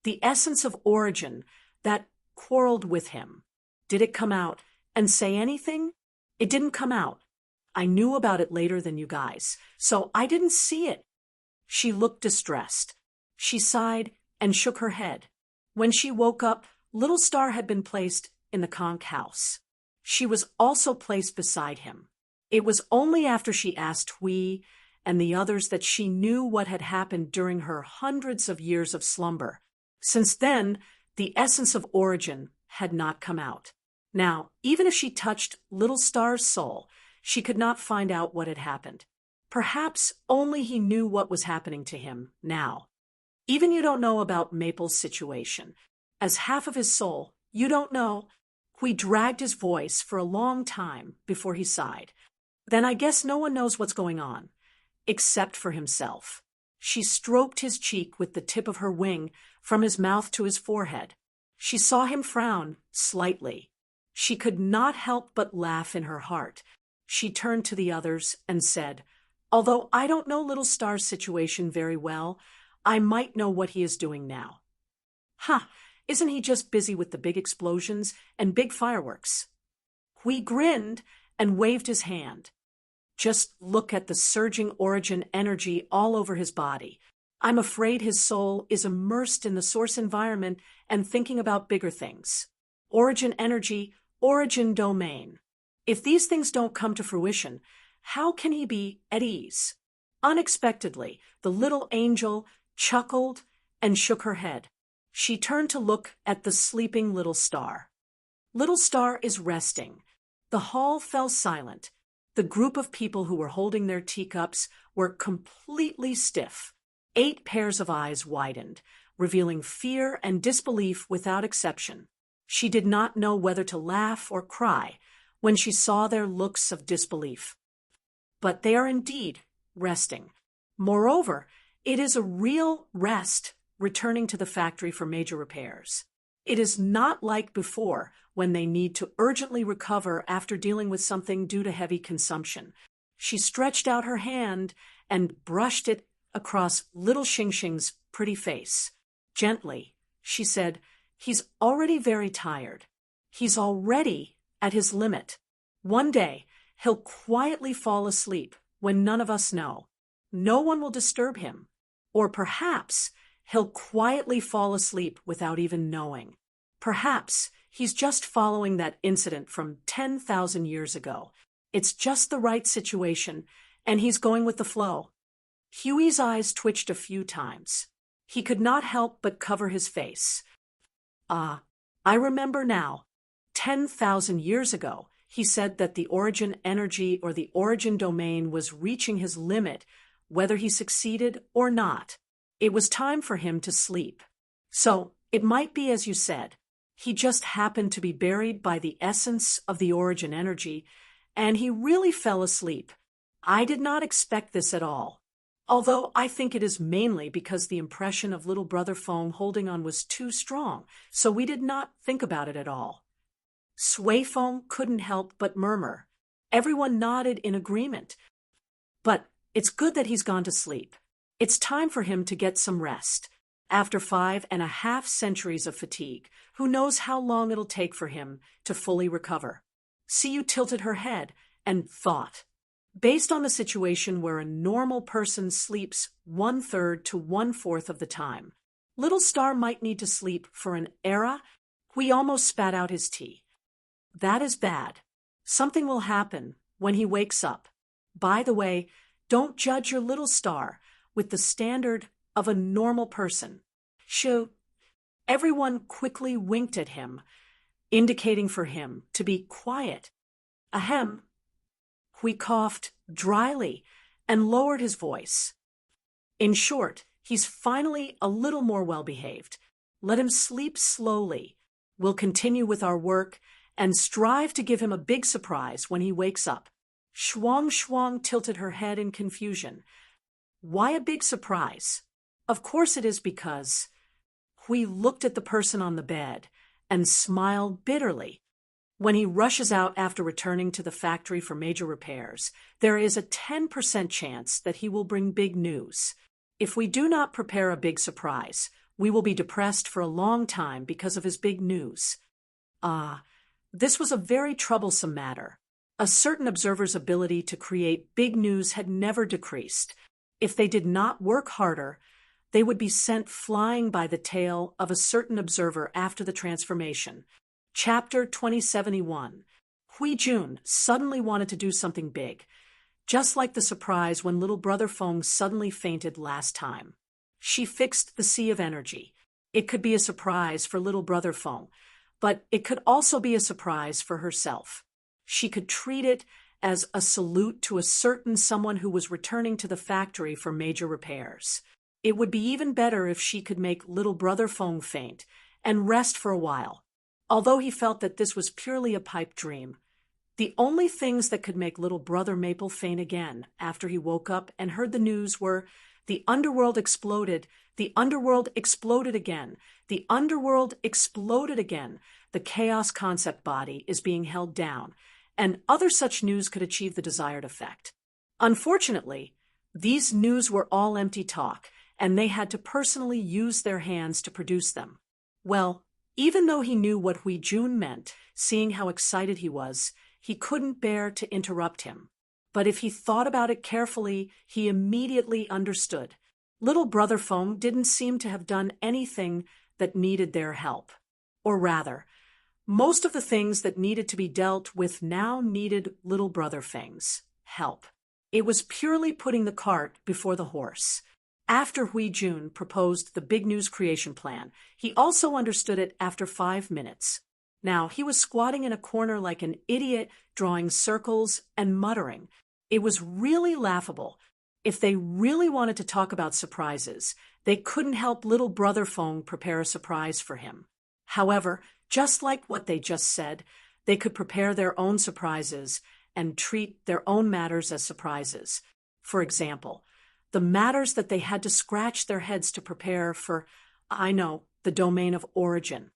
"The essence of origin that quarreled with him, did it come out and say anything?" "It didn't come out. I knew about it later than you guys, so I didn't see it." She looked distressed. She sighed and shook her head. When she woke up, little Star had been placed in the conch house. She was also placed beside him. It was only after she asked Hui and the others that she knew what had happened during her hundreds of years of slumber. Since then, the essence of origin had not come out. Now, even if she touched little Star's soul, she could not find out what had happened. Perhaps only he knew what was happening to him now. Even you don't know about Maple's situation. As half of his soul, you don't know. Hui dragged his voice for a long time before he sighed. "Then I guess no one knows what's going on, except for himself." She stroked his cheek with the tip of her wing from his mouth to his forehead. She saw him frown slightly. She could not help but laugh in her heart. She turned to the others and said, "Although I don't know Little Star's situation very well, I might know what he is doing now." "Ha! Isn't he just busy with the big explosions and big fireworks?" Hui grinned and waved his hand. "Just look at the surging origin energy all over his body. I'm afraid his soul is immersed in the source environment and thinking about bigger things. Origin energy, origin domain. If these things don't come to fruition, how can he be at ease?" Unexpectedly, the little angel chuckled and shook her head. She turned to look at the sleeping Little Star. Little Star is resting. The hall fell silent. The group of people who were holding their teacups were completely stiff. 8 pairs of eyes widened, revealing fear and disbelief without exception. She did not know whether to laugh or cry when she saw their looks of disbelief. But they are indeed resting. Moreover, it is a real rest returning to the factory for major repairs. It is not like before when they need to urgently recover after dealing with something due to heavy consumption. She stretched out her hand and brushed it across little Xing Xing's pretty face. Gently, she said, "He's already very tired. He's already at his limit. One day, he'll quietly fall asleep when none of us know. No one will disturb him. Or perhaps he'll quietly fall asleep without even knowing. Perhaps he's just following that incident from 10,000 years ago. It's just the right situation, and he's going with the flow." Huey's eyes twitched a few times. He could not help but cover his face. "Ah, I remember now. 10,000 years ago, he said that the origin energy or the origin domain was reaching his limit, whether he succeeded or not. It was time for him to sleep. So, it might be as you said. He just happened to be buried by the essence of the origin energy, and he really fell asleep. I did not expect this at all. Although I think it is mainly because the impression of little brother Feng holding on was too strong, so we did not think about it at all." Sui Feng couldn't help but murmur. Everyone nodded in agreement. "But it's good that he's gone to sleep. It's time for him to get some rest. After 5.5 centuries of fatigue, who knows how long it'll take for him to fully recover." Siyu tilted her head and thought. Based on the situation where a normal person sleeps 1/3 to 1/4 of the time, Little Star might need to sleep for an era. He almost spat out his tea. That is bad. Something will happen when he wakes up. By the way, don't judge your Little Star with the standard of a normal person. Shoo. Everyone quickly winked at him, indicating for him to be quiet. Ahem. He coughed dryly and lowered his voice. In short, he's finally a little more well-behaved. Let him sleep slowly. We'll continue with our work and strive to give him a big surprise when he wakes up. Shuang tilted her head in confusion. Why a big surprise? Of course it is because... Hui looked at the person on the bed and smiled bitterly. When he rushes out after returning to the factory for major repairs, there is a 10% chance that he will bring big news. If we do not prepare a big surprise, we will be depressed for a long time because of his big news. This was a very troublesome matter. A certain observer's ability to create big news had never decreased. If they did not work harder, they would be sent flying by the tail of a certain observer after the transformation. Chapter 2071. Hui Jun suddenly wanted to do something big, just like the surprise when little brother Feng suddenly fainted last time. She fixed the sea of energy. It could be a surprise for little brother Feng, but it could also be a surprise for herself. She could treat it as a salute to a certain someone who was returning to the factory for major repairs. It would be even better if she could make little brother Feng faint and rest for a while. Although he felt that this was purely a pipe dream, the only things that could make little brother Maple faint again after he woke up and heard the news were The underworld exploded. The underworld exploded again. The underworld exploded again. The chaos concept body is being held down, and other such news could achieve the desired effect. Unfortunately, these news were all empty talk, and they had to personally use their hands to produce them. Well, even though he knew what Hui Jun meant, seeing how excited he was, he couldn't bear to interrupt him. But if he thought about it carefully, he immediately understood. Little Brother Feng didn't seem to have done anything that needed their help. Or rather, most of the things that needed to be dealt with now needed Little Brother Feng's help. It was purely putting the cart before the horse. After Hui Jun proposed the big news creation plan, he also understood it after 5 minutes. Now, he was squatting in a corner like an idiot, drawing circles and muttering. It was really laughable. If they really wanted to talk about surprises, they couldn't help Little Brother Feng prepare a surprise for him. However, just like what they just said, they could prepare their own surprises and treat their own matters as surprises. For example, the matters that they had to scratch their heads to prepare for, the domain of origin.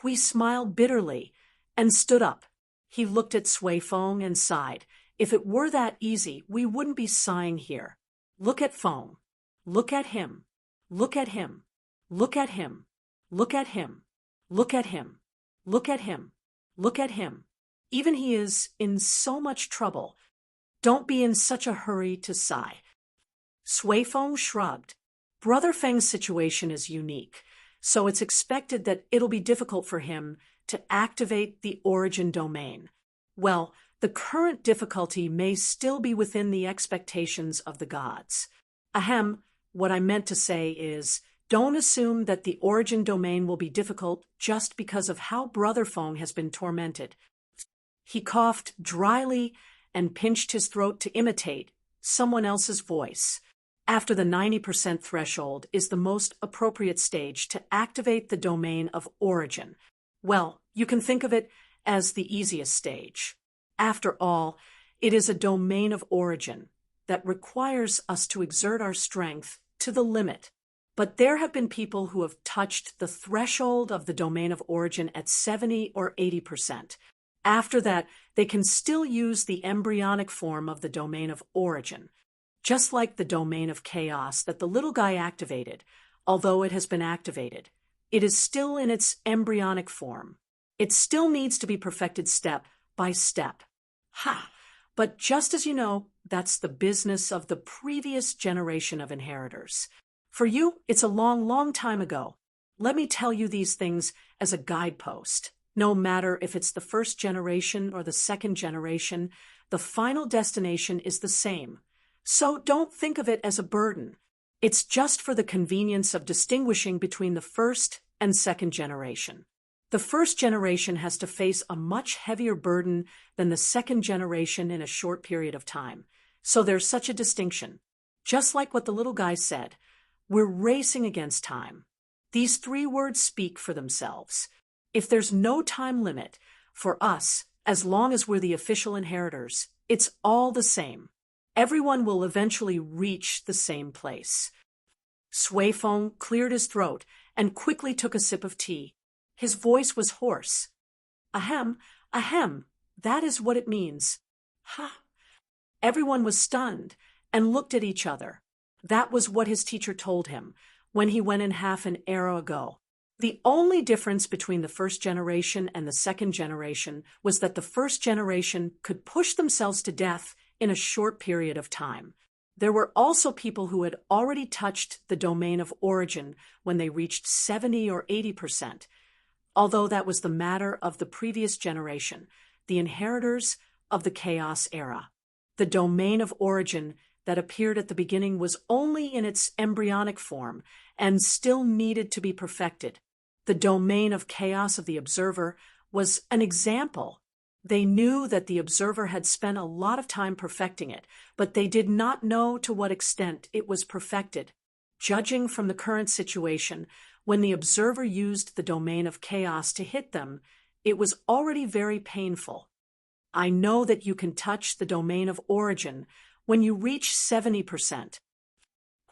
Hui smiled bitterly and stood up. He looked at Sui Feng and sighed. If it were that easy, we wouldn't be sighing here. Look at Feng. Look at him. Look at him. Look at him. Look at him. Look at him. Look at him. Look at him. Even he is in so much trouble. Don't be in such a hurry to sigh. Sui Feng shrugged. Brother Feng's situation is unique, so it's expected that it'll be difficult for him to activate the origin domain. Well, the current difficulty may still be within the expectations of the gods. Ahem, what I meant to say is, don't assume that the origin domain will be difficult just because of how Brother Feng has been tormented. He coughed dryly and pinched his throat to imitate someone else's voice. After the 90% threshold is the most appropriate stage to activate the domain of origin. Well, you can think of it as the easiest stage. After all, it is a domain of origin that requires us to exert our strength to the limit. But there have been people who have touched the threshold of the domain of origin at 70 or 80%. After that, they can still use the embryonic form of the domain of origin. Just like the domain of chaos that the little guy activated, although it has been activated, it is still in its embryonic form. It still needs to be perfected step by step. But just as you know, that's the business of the previous generation of inheritors. For you, it's a long, long time ago. Let me tell you these things as a guidepost. No matter if it's the first generation or the second generation, the final destination is the same. So don't think of it as a burden. It's just for the convenience of distinguishing between the first and second generation. The first generation has to face a much heavier burden than the second generation in a short period of time. So there's such a distinction. Just like what the little guy said, we're racing against time. These 3 words speak for themselves. If there's no time limit, for us, as long as we're the official inheritors, it's all the same. Everyone will eventually reach the same place. Sui Feng cleared his throat and quickly took a sip of tea. His voice was hoarse. Ahem, that is what it means. Everyone was stunned and looked at each other. That was what his teacher told him when he went in half an era ago. The only difference between the first generation and the second generation was that the first generation could push themselves to death in a short period of time. There were also people who had already touched the domain of origin when they reached 70 or 80%. Although that was the matter of the previous generation, the inheritors of the chaos era. The domain of origin that appeared at the beginning was only in its embryonic form and still needed to be perfected. The domain of chaos of the observer was an example. They knew that the observer had spent a lot of time perfecting it, but they did not know to what extent it was perfected. Judging from the current situation, when the observer used the domain of chaos to hit them, it was already very painful. I know that you can touch the domain of origin when you reach 70%.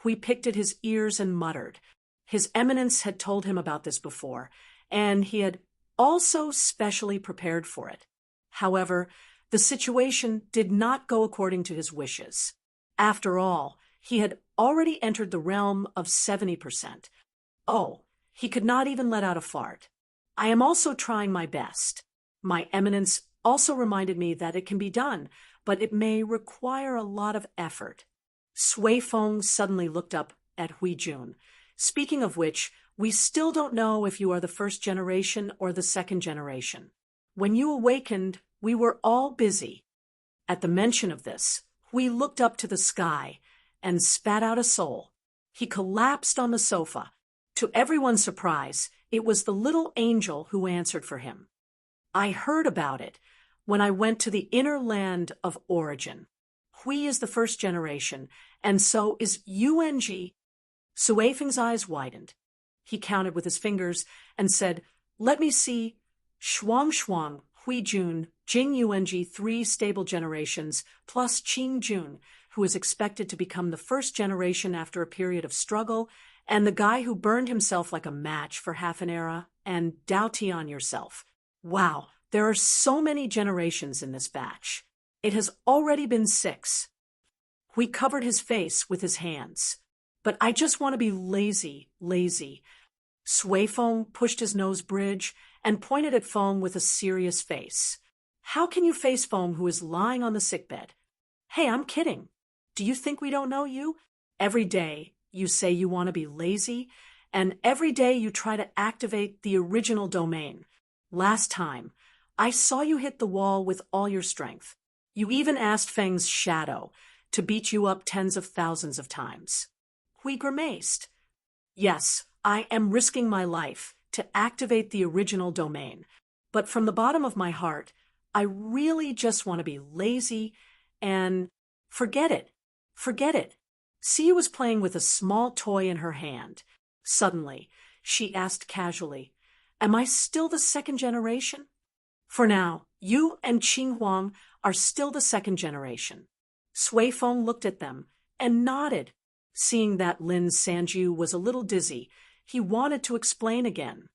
Hui picked at his ears and muttered. His Eminence had told him about this before, and he had also specially prepared for it. However, the situation did not go according to his wishes. After all, he had already entered the realm of 70%. Oh, he could not even let out a fart. I am also trying my best. My Eminence also reminded me that it can be done, but it may require a lot of effort. Sui Feng suddenly looked up at Hui Jun. Speaking of which, we still don't know if you are the first generation or the second generation. When you awakened, we were all busy. At the mention of this, Hui looked up to the sky and spat out a soul. He collapsed on the sofa. To everyone's surprise, it was the little angel who answered for him. I heard about it when I went to the inner land of origin. Hui is the first generation, and so is Yueng. Sui Feng's eyes widened. He counted with his fingers and said, "Let me see. Shuang Shuang, Hui Jun, Jing Yueng, 3 stable generations, plus Qing Jun, who is expected to become the first generation after a period of struggle, and the guy who burned himself like a match for half an era, and Dao Tian yourself. Wow, there are so many generations in this batch. It has already been 6. Hui covered his face with his hands. But I just want to be lazy. Sui Feng pushed his nose bridge and pointed at Feng with a serious face. How can you face Feng, who is lying on the sickbed? Hey, I'm kidding. Do you think we don't know you? Every day you say you want to be lazy, and every day you try to activate the original domain. Last time, I saw you hit the wall with all your strength. You even asked Feng's shadow to beat you up tens of thousands of times. Hui grimaced. Yes, I am risking my life to activate the original domain, but from the bottom of my heart, I really just want to be lazy and forget it. Sia was playing with a small toy in her hand. Suddenly, she asked casually, "Am I still the second generation?" For now, you and Qing Huang are still the second generation. Sui Feng looked at them and nodded. Seeing that Lin Sanju was a little dizzy, he wanted to explain again.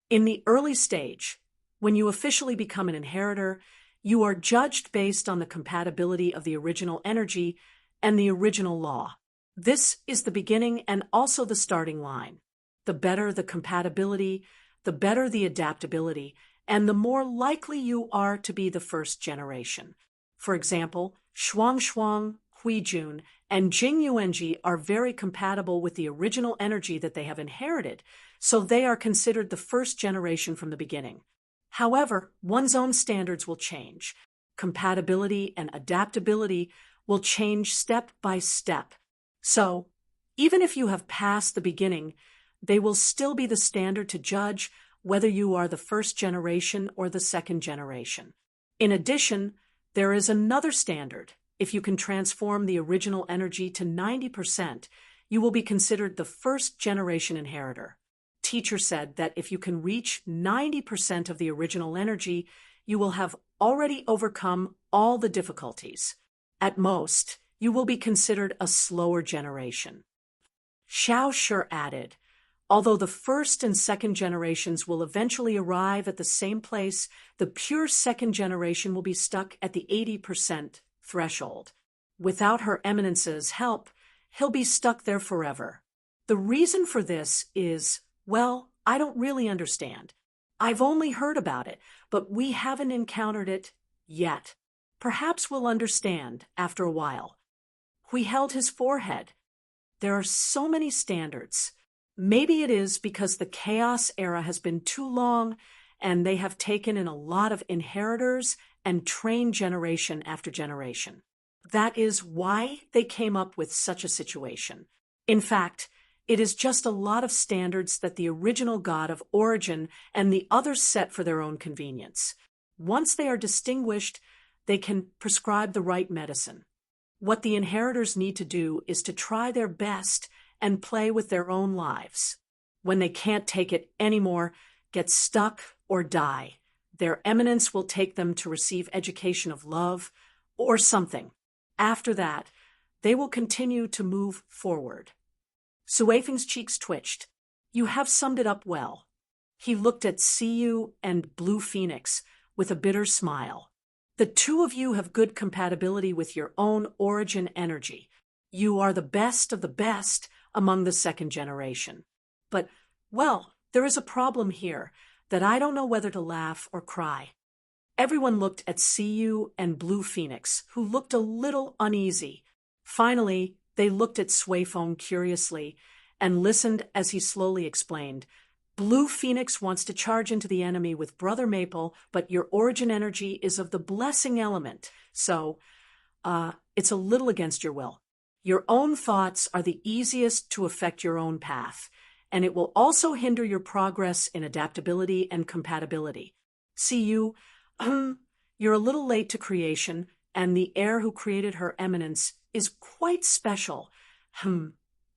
In the early stage, when you officially become an inheritor, you are judged based on the compatibility of the original energy and the original law. This is the beginning and also the starting line. The better the compatibility, the better the adaptability, and the more likely you are to be the first generation. For example, Shuang Shuang, Hui Jun, and Jing Yueng are very compatible with the original energy that they have inherited, so they are considered the first generation from the beginning. However, one's own standards will change. Compatibility and adaptability will change step by step. So, even if you have passed the beginning, they will still be the standard to judge whether you are the first generation or the second generation. In addition, there is another standard. If you can transform the original energy to 90%, you will be considered the first generation inheritor. Teacher said that if you can reach 90% of the original energy, you will have already overcome all the difficulties. At most, you will be considered a slower generation. Xiao Shi added, although the first and second generations will eventually arrive at the same place, the pure second generation will be stuck at the 80% threshold. Without Her Eminence's help, he'll be stuck there forever. The reason for this is, well, I don't really understand. I've only heard about it, but we haven't encountered it yet. Perhaps we'll understand after a while. Hui held his forehead. There are so many standards. Maybe it is because the chaos era has been too long and they have taken in a lot of inheritors and trained generation after generation. That is why they came up with such a situation. In fact, it is just a lot of standards that the original god of origin and the others set for their own convenience. Once they are distinguished, they can prescribe the right medicine. What the inheritors need to do is to try their best and play with their own lives. When they can't take it anymore, get stuck or die, their eminence will take them to receive education of love or something. After that, they will continue to move forward. Suefeng's cheeks twitched. You have summed it up well. He looked at Siyu and Blue Phoenix with a bitter smile. The two of you have good compatibility with your own origin energy. You are the best of the best among the second generation. But, well, there is a problem here that I don't know whether to laugh or cry. Everyone looked at Siyu and Blue Phoenix, who looked a little uneasy. Finally, they looked at Suefeng curiously and listened as he slowly explained. Blue Phoenix wants to charge into the enemy with Brother Maple, but your origin energy is of the blessing element, so, it's a little against your will. Your own thoughts are the easiest to affect your own path, and it will also hinder your progress in adaptability and compatibility. See you, you're a little late to creation, and the heir who created Her Eminence is quite special.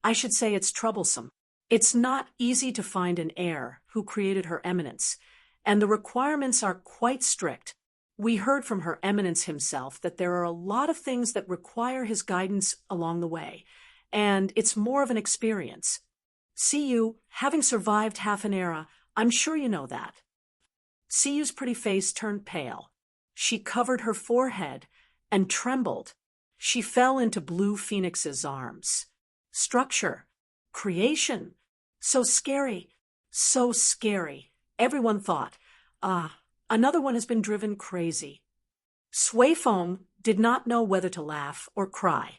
I should say it's troublesome. It's not easy to find an heir who created Her Eminence, and the requirements are quite strict. We heard from Her Eminence himself that there are a lot of things that require his guidance along the way, and it's more of an experience. See you, having survived half an era, I'm sure you know that. Siyu's pretty face turned pale. She covered her forehead and trembled. She fell into Blue Phoenix's arms. Structure. Creation. So scary. So scary. Everyone thought, another one has been driven crazy. Suefeng did not know whether to laugh or cry.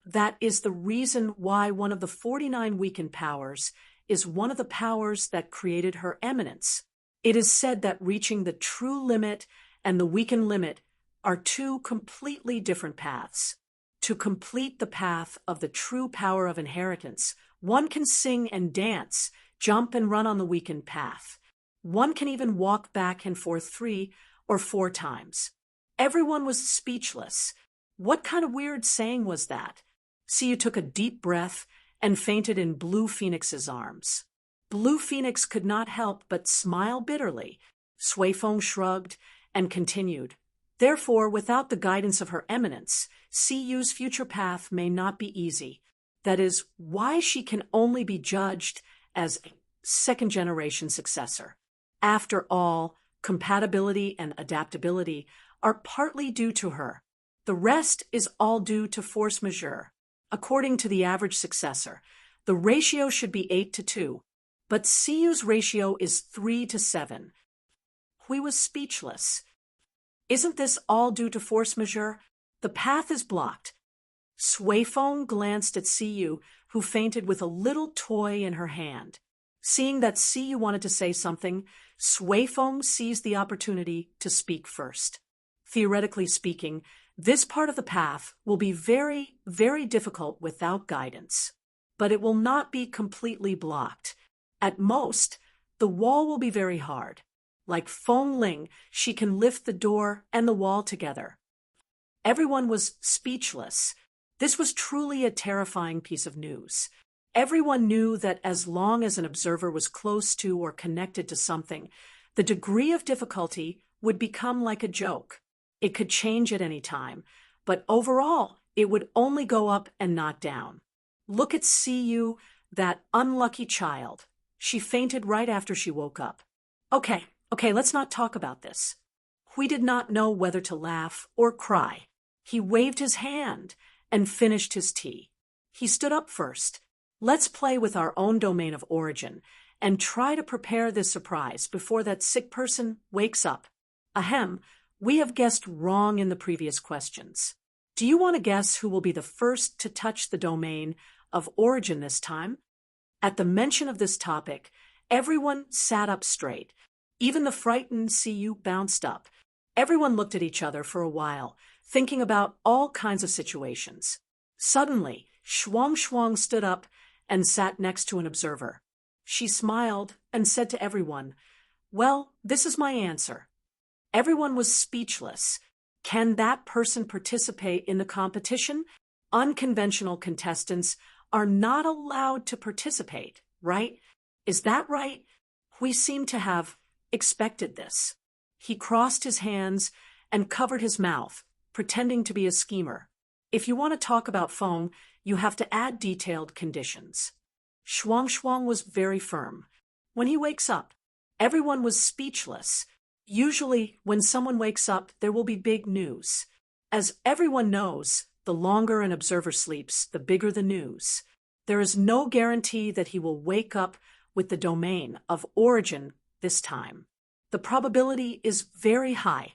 That is the reason why one of the 49 weakened powers is one of the powers that created Her Eminence. It is said that reaching the true limit and the weakened limit are two completely different paths. To complete the path of the true power of inheritance, one can sing and dance, jump and run on the weakened path. One can even walk back and forth 3 or 4 times. Everyone was speechless. What kind of weird saying was that? Siyu took a deep breath and fainted in Blue Phoenix's arms. Blue Phoenix could not help but smile bitterly. Suefeng shrugged and continued. Therefore, without the guidance of Her Eminence, Siyu's future path may not be easy. That is why she can only be judged as a second-generation successor. After all, compatibility and adaptability are partly due to her. The rest is all due to force majeure. According to the average successor, the ratio should be 8-2, but Siyu's ratio is 3-7. Hui was speechless. Isn't this all due to force majeure? The path is blocked. Suefeng glanced at Siyu, who fainted with a little toy in her hand. Seeing that Siyu wanted to say something, Suefeng seized the opportunity to speak first. Theoretically speaking, this part of the path will be very, very difficult without guidance. But it will not be completely blocked. At most, the wall will be very hard. Like Feng Ling, she can lift the door and the wall together. Everyone was speechless. This was truly a terrifying piece of news. Everyone knew that as long as an observer was close to or connected to something, the degree of difficulty would become like a joke. It could change at any time, but overall, it would only go up and not down. Look at Siyu, that unlucky child. She fainted right after she woke up. Okay, let's not talk about this. Hui did not know whether to laugh or cry. He waved his hand and finished his tea. He stood up first. Let's play with our own domain of origin and try to prepare this surprise before that sick person wakes up. Ahem, we have guessed wrong in the previous questions. Do you want to guess who will be the first to touch the domain of origin this time? At the mention of this topic, everyone sat up straight. Even the frightened Siyu bounced up. Everyone looked at each other for a while, thinking about all kinds of situations. Suddenly, Shuang stood up and sat next to an observer. She smiled and said to everyone, "Well, this is my answer." Everyone was speechless. Can that person participate in the competition? Unconventional contestants are not allowed to participate, right? Is that right? We seem to have expected this. He crossed his hands and covered his mouth, pretending to be a schemer. If you want to talk about Feng, you have to add detailed conditions. Shuang Shuang was very firm. When he wakes up, everyone was speechless. Usually, when someone wakes up, there will be big news. As everyone knows, the longer an observer sleeps, the bigger the news. There is no guarantee that he will wake up with the domain of origin this time. The probability is very high.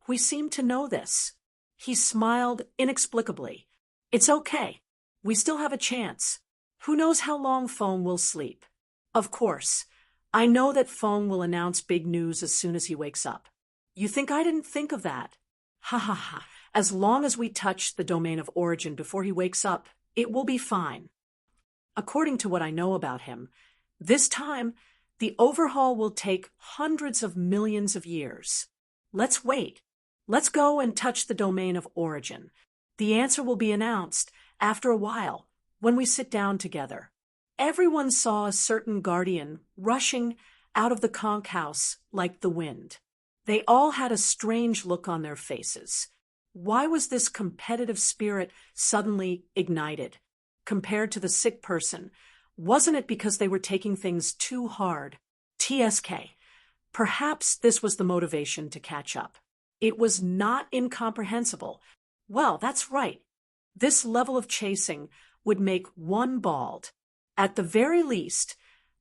We seem to know this. He smiled inexplicably. It's okay. We still have a chance. Who knows how long Feng will sleep? Of course. I know that Feng will announce big news as soon as he wakes up. You think I didn't think of that? Ha ha ha. As long as we touch the domain of origin before he wakes up, it will be fine. According to what I know about him, this time, the overhaul will take hundreds of millions of years. Let's wait. Let's go and touch the domain of origin. The answer will be announced after a while, when we sit down together. Everyone saw a certain guardian rushing out of the conch house like the wind. They all had a strange look on their faces. Why was this competitive spirit suddenly ignited? Compared to the sick person, wasn't it because they were taking things too hard? TSK. Perhaps this was the motivation to catch up. It was not incomprehensible. Well, that's right. This level of chasing would make one bald. At the very least,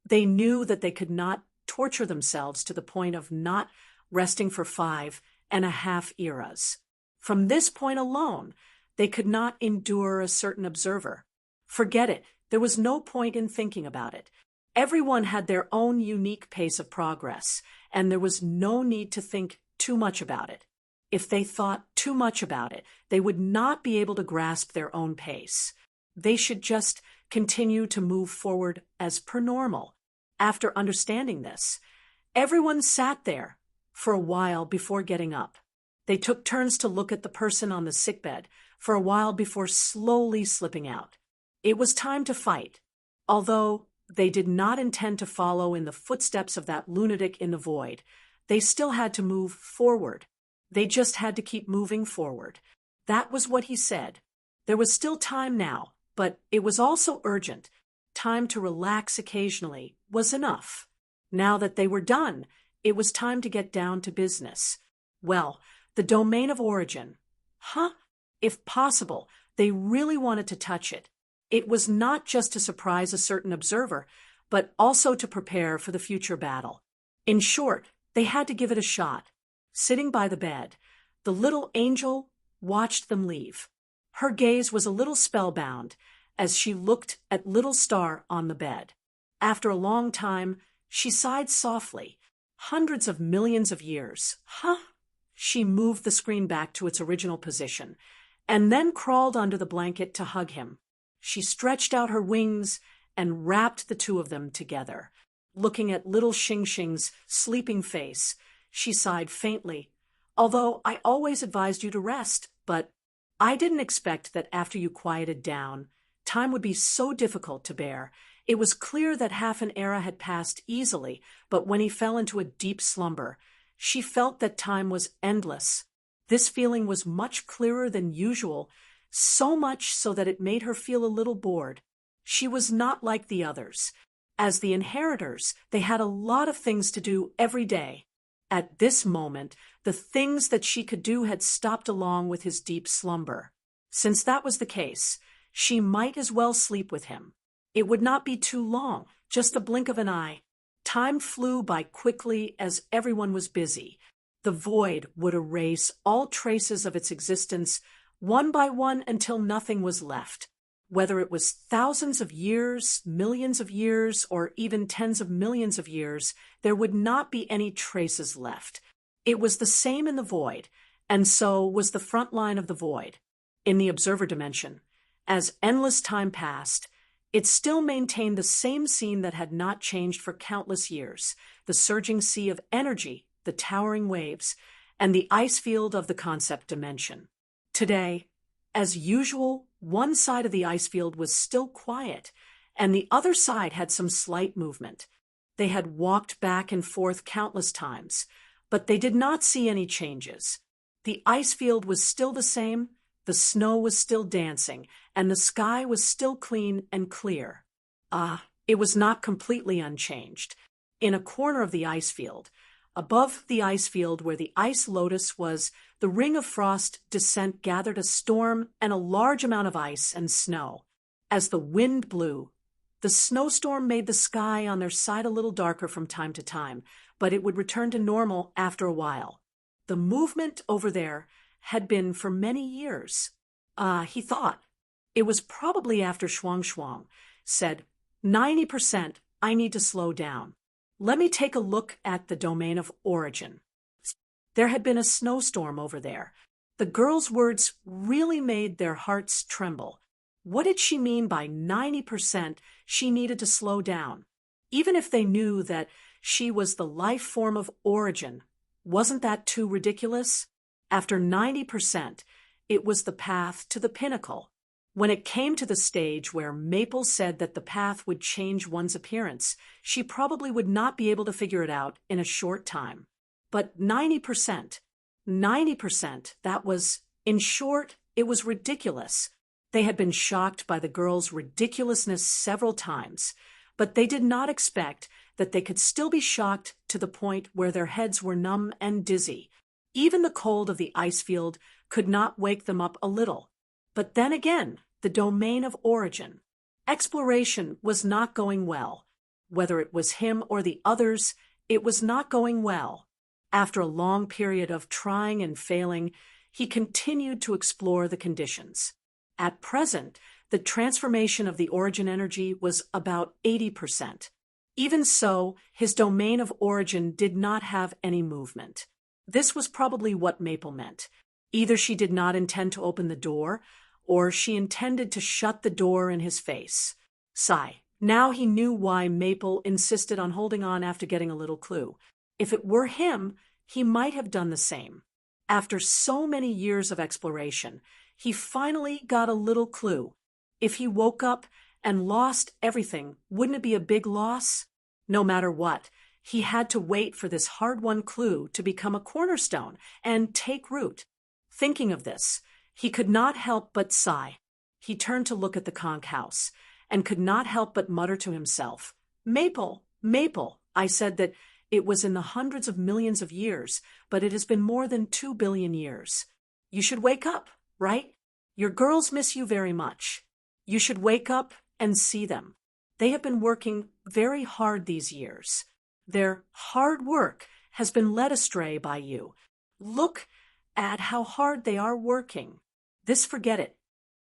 they knew that they could not torture themselves to the point of not resting for 5.5 eras. From this point alone, they could not endure a certain observer. Forget it. There was no point in thinking about it. Everyone had their own unique pace of progress, and there was no need to think too much about it. If they thought too much about it, they would not be able to grasp their own pace. They should just continue to move forward as per normal. After understanding this, everyone sat there for a while before getting up. They took turns to look at the person on the sickbed for a while before slowly slipping out. It was time to fight. Although they did not intend to follow in the footsteps of that lunatic in the void, they still had to move forward. They just had to keep moving forward. That was what he said. There was still time now, but it was also urgent. Time to relax occasionally was enough. Now that they were done, it was time to get down to business. Well, the domain of origin. If possible, they really wanted to touch it. It was not just to surprise a certain observer, but also to prepare for the future battle. In short, they had to give it a shot. Sitting by the bed, the little angel watched them leave. Her gaze was a little spellbound as she looked at little star on the bed. After a long time, she sighed softly. Hundreds of millions of years. She moved the screen back to its original position, and then crawled under the blanket to hug him. She stretched out her wings and wrapped the two of them together. Looking at little Xing Xing's sleeping face, she sighed faintly. Although I always advised you to rest, but I didn't expect that after you quieted down, time would be so difficult to bear. It was clear that half an era had passed easily, but when he fell into a deep slumber, she felt that time was endless. This feeling was much clearer than usual, so much so that it made her feel a little bored. She was not like the others. As the inheritors, they had a lot of things to do every day. At this moment, the things that she could do had stopped along with his deep slumber. Since that was the case, she might as well sleep with him. It would not be too long, just a blink of an eye. Time flew by quickly as everyone was busy. The void would erase all traces of its existence one by one until nothing was left. Whether it was thousands of years, millions of years, or even tens of millions of years, there would not be any traces left. It was the same in the void, and so was the front line of the void. In the observer dimension, as endless time passed, it still maintained the same scene that had not changed for countless years, the surging sea of energy, the towering waves, and the ice field of the concept dimension. Today, as usual, one side of the ice field was still quiet, and the other side had some slight movement. They had walked back and forth countless times, but they did not see any changes. The ice field was still the same, the snow was still dancing, and the sky was still clean and clear. It was not completely unchanged. In a corner of the ice field, above the ice field where the ice lotus was, the ring of frost descent gathered a storm and a large amount of ice and snow. As the wind blew, the snowstorm made the sky on their side a little darker from time to time, but it would return to normal after a while. The movement over there had been for many years. He thought. It was probably after Shuang said, 90%, I need to slow down. Let me take a look at the domain of origin. There had been a snowstorm over there. The girl's words really made their hearts tremble. What did she mean by 90% she needed to slow down? Even if they knew that she was the life form of origin, wasn't that too ridiculous? After 90%, it was the path to the pinnacle. When it came to the stage where Maple said that the path would change one's appearance, she probably would not be able to figure it out in a short time. But 90%, that was, in short, it was ridiculous. They had been shocked by the girl's ridiculousness several times, but they did not expect that they could still be shocked to the point where their heads were numb and dizzy. Even the cold of the ice field could not wake them up a little. But then again, the domain of origin. Exploration was not going well. Whether it was him or the others, it was not going well. After a long period of trying and failing, he continued to explore the conditions. At present, the transformation of the origin energy was about 80%. Even so, his domain of origin did not have any movement. This was probably what Maple meant. Either she did not intend to open the door, or she intended to shut the door in his face. Sigh. Now he knew why Maple insisted on holding on after getting a little clue. If it were him, he might have done the same. After so many years of exploration, he finally got a little clue. If he woke up and lost everything, wouldn't it be a big loss? No matter what, he had to wait for this hard-won clue to become a cornerstone and take root. Thinking of this, he could not help but sigh. He turned to look at the conch house, and could not help but mutter to himself, Maple, Maple, I said that it was in the hundreds of millions of years, but it has been more than 2 billion years. You should wake up, right? Your girls miss you very much. You should wake up and see them. They have been working very hard these years. Their hard work has been led astray by you. Look at how hard they are working. This forget it.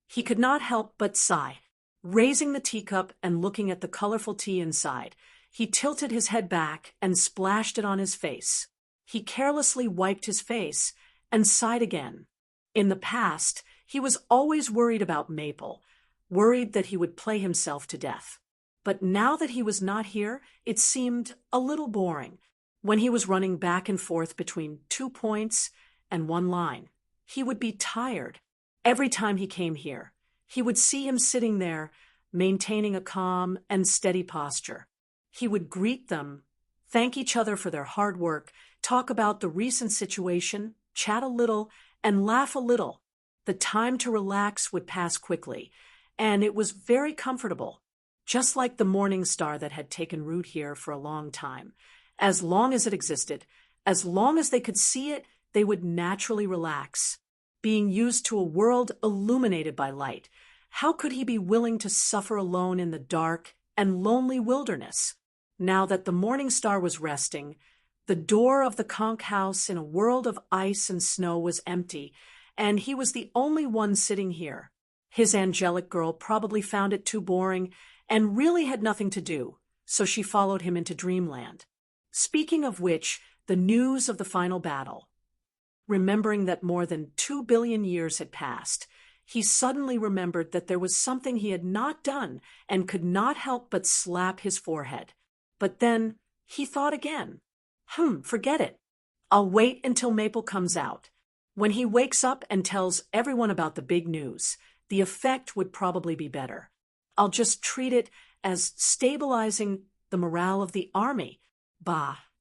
He could not help but sigh. Raising the teacup and looking at the colorful tea inside, he tilted his head back and splashed it on his face. He carelessly wiped his face and sighed again. In the past, he was always worried about Maple, worried that he would play himself to death. But now that he was not here, it seemed a little boring. When he was running back and forth between 2 points and 1 line, he would be tired. Every time he came here, he would see him sitting there, maintaining a calm and steady posture. He would greet them, thank each other for their hard work, talk about the recent situation, chat a little, and laugh a little. The time to relax would pass quickly, and it was very comfortable, just like the morning star that had taken root here for a long time. As long as it existed, as long as they could see it, they would naturally relax. Being used to a world illuminated by light, how could he be willing to suffer alone in the dark and lonely wilderness? Now that the morning star was resting, the door of the conch house in a world of ice and snow was empty, and he was the only one sitting here. His angelic girl probably found it too boring and really had nothing to do, so she followed him into dreamland. Speaking of which, the news of the final battle. Remembering that more than 2 billion years had passed, he suddenly remembered that there was something he had not done and could not help but slap his forehead. But then he thought again. Forget it. I'll wait until Maple comes out. When he wakes up and tells everyone about the big news, the effect would probably be better. I'll just treat it as stabilizing the morale of the army.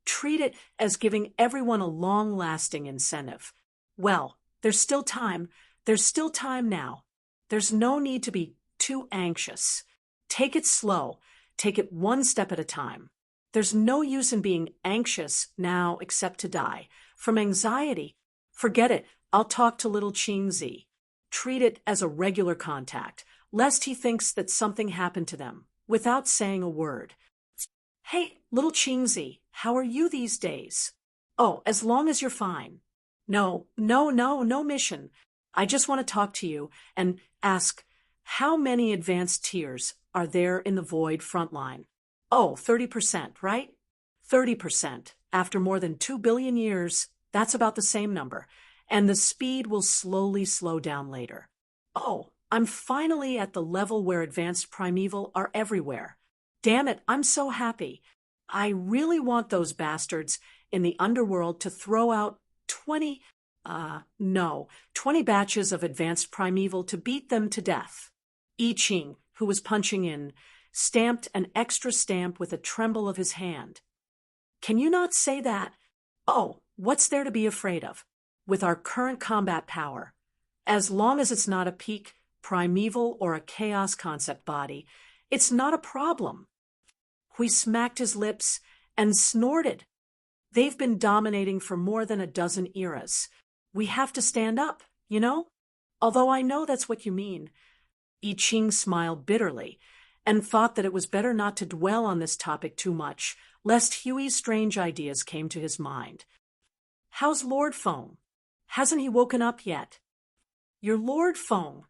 Treat it as giving everyone a long-lasting incentive. Well, there's still time. There's still time now. There's no need to be too anxious. Take it slow. Take it one step at a time. There's no use in being anxious now except to die. From anxiety, forget it. I'll talk to little Qingzi. Treat it as a regular contact, lest he thinks that something happened to them, without saying a word. Hey, little Qingzi, how are you these days? Oh, as long as you're fine. No mission. I just want to talk to you and ask, how many advanced tiers are there in the void frontline? Oh, 30%, right? 30%. After more than 2 billion years, that's about the same number, and the speed will slowly slow down later. Oh, I'm finally at the level where advanced primeval are everywhere. Damn it, I'm so happy. I really want those bastards in the underworld to throw out 20 batches of advanced primeval to beat them to death. I Ching, who was punching in, stamped an extra stamp with a tremble of his hand. Can you not say that? Oh, what's there to be afraid of? With our current combat power, as long as it's not a peak primeval or a chaos concept body, it's not a problem. Hui smacked his lips and snorted. They've been dominating for more than a dozen eras. We have to stand up, you know? Although I know that's what you mean. I Ching smiled bitterly and thought that it was better not to dwell on this topic too much, lest Huey's strange ideas came to his mind. How's Lord Feng? Hasn't he woken up yet? Your Lord Feng.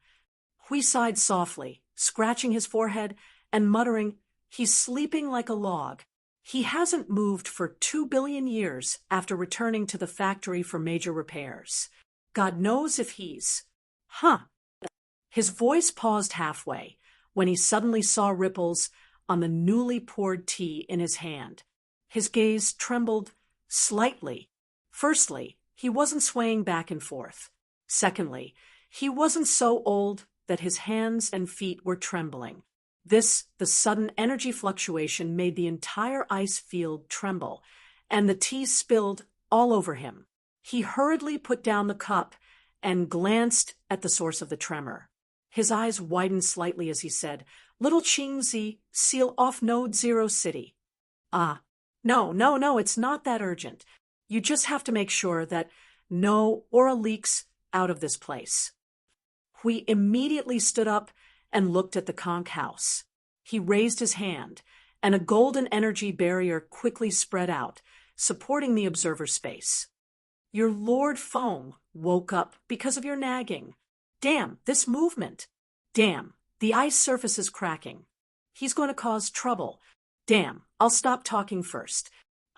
Hui sighed softly, scratching his forehead and muttering, he's sleeping like a log. He hasn't moved for 2 billion years after returning to the factory for major repairs. God knows if he's... His voice paused halfway when he suddenly saw ripples on the newly poured tea in his hand. His gaze trembled slightly. Firstly, he wasn't swaying back and forth. Secondly, he wasn't so old that his hands and feet were trembling. The sudden energy fluctuation made the entire ice field tremble, and the tea spilled all over him. He hurriedly put down the cup and glanced at the source of the tremor. His eyes widened slightly as he said, Little Qingzi, seal off Node 0 City. No, it's not that urgent. You just have to make sure that no aura leaks out of this place. Hui immediately stood up and looked at the conch house. He raised his hand, and a golden energy barrier quickly spread out, supporting the observer space. Your Lord Feng woke up because of your nagging. Damn, this movement. Damn, the ice surface is cracking. He's going to cause trouble. Damn, I'll stop talking first.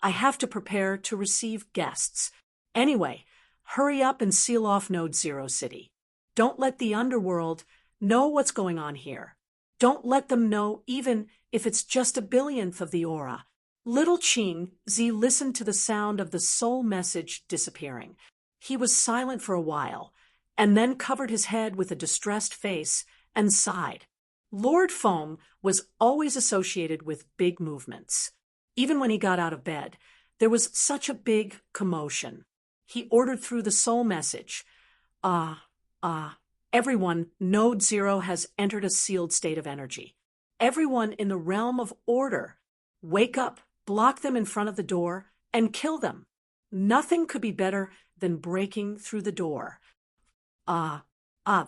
I have to prepare to receive guests. Anyway, hurry up and seal off Node 0 City. Don't let the underworld know what's going on here. Don't let them know even if it's just a billionth of the aura. Little Qingzi listened to the sound of the soul message disappearing. He was silent for a while, and then covered his head with a distressed face and sighed. Lord Feng was always associated with big movements. Even when he got out of bed, there was such a big commotion. He ordered through the soul message. Everyone, Node 0 has entered a sealed state of energy. Everyone in the realm of order, wake up, block them in front of the door, and kill them. Nothing could be better than breaking through the door.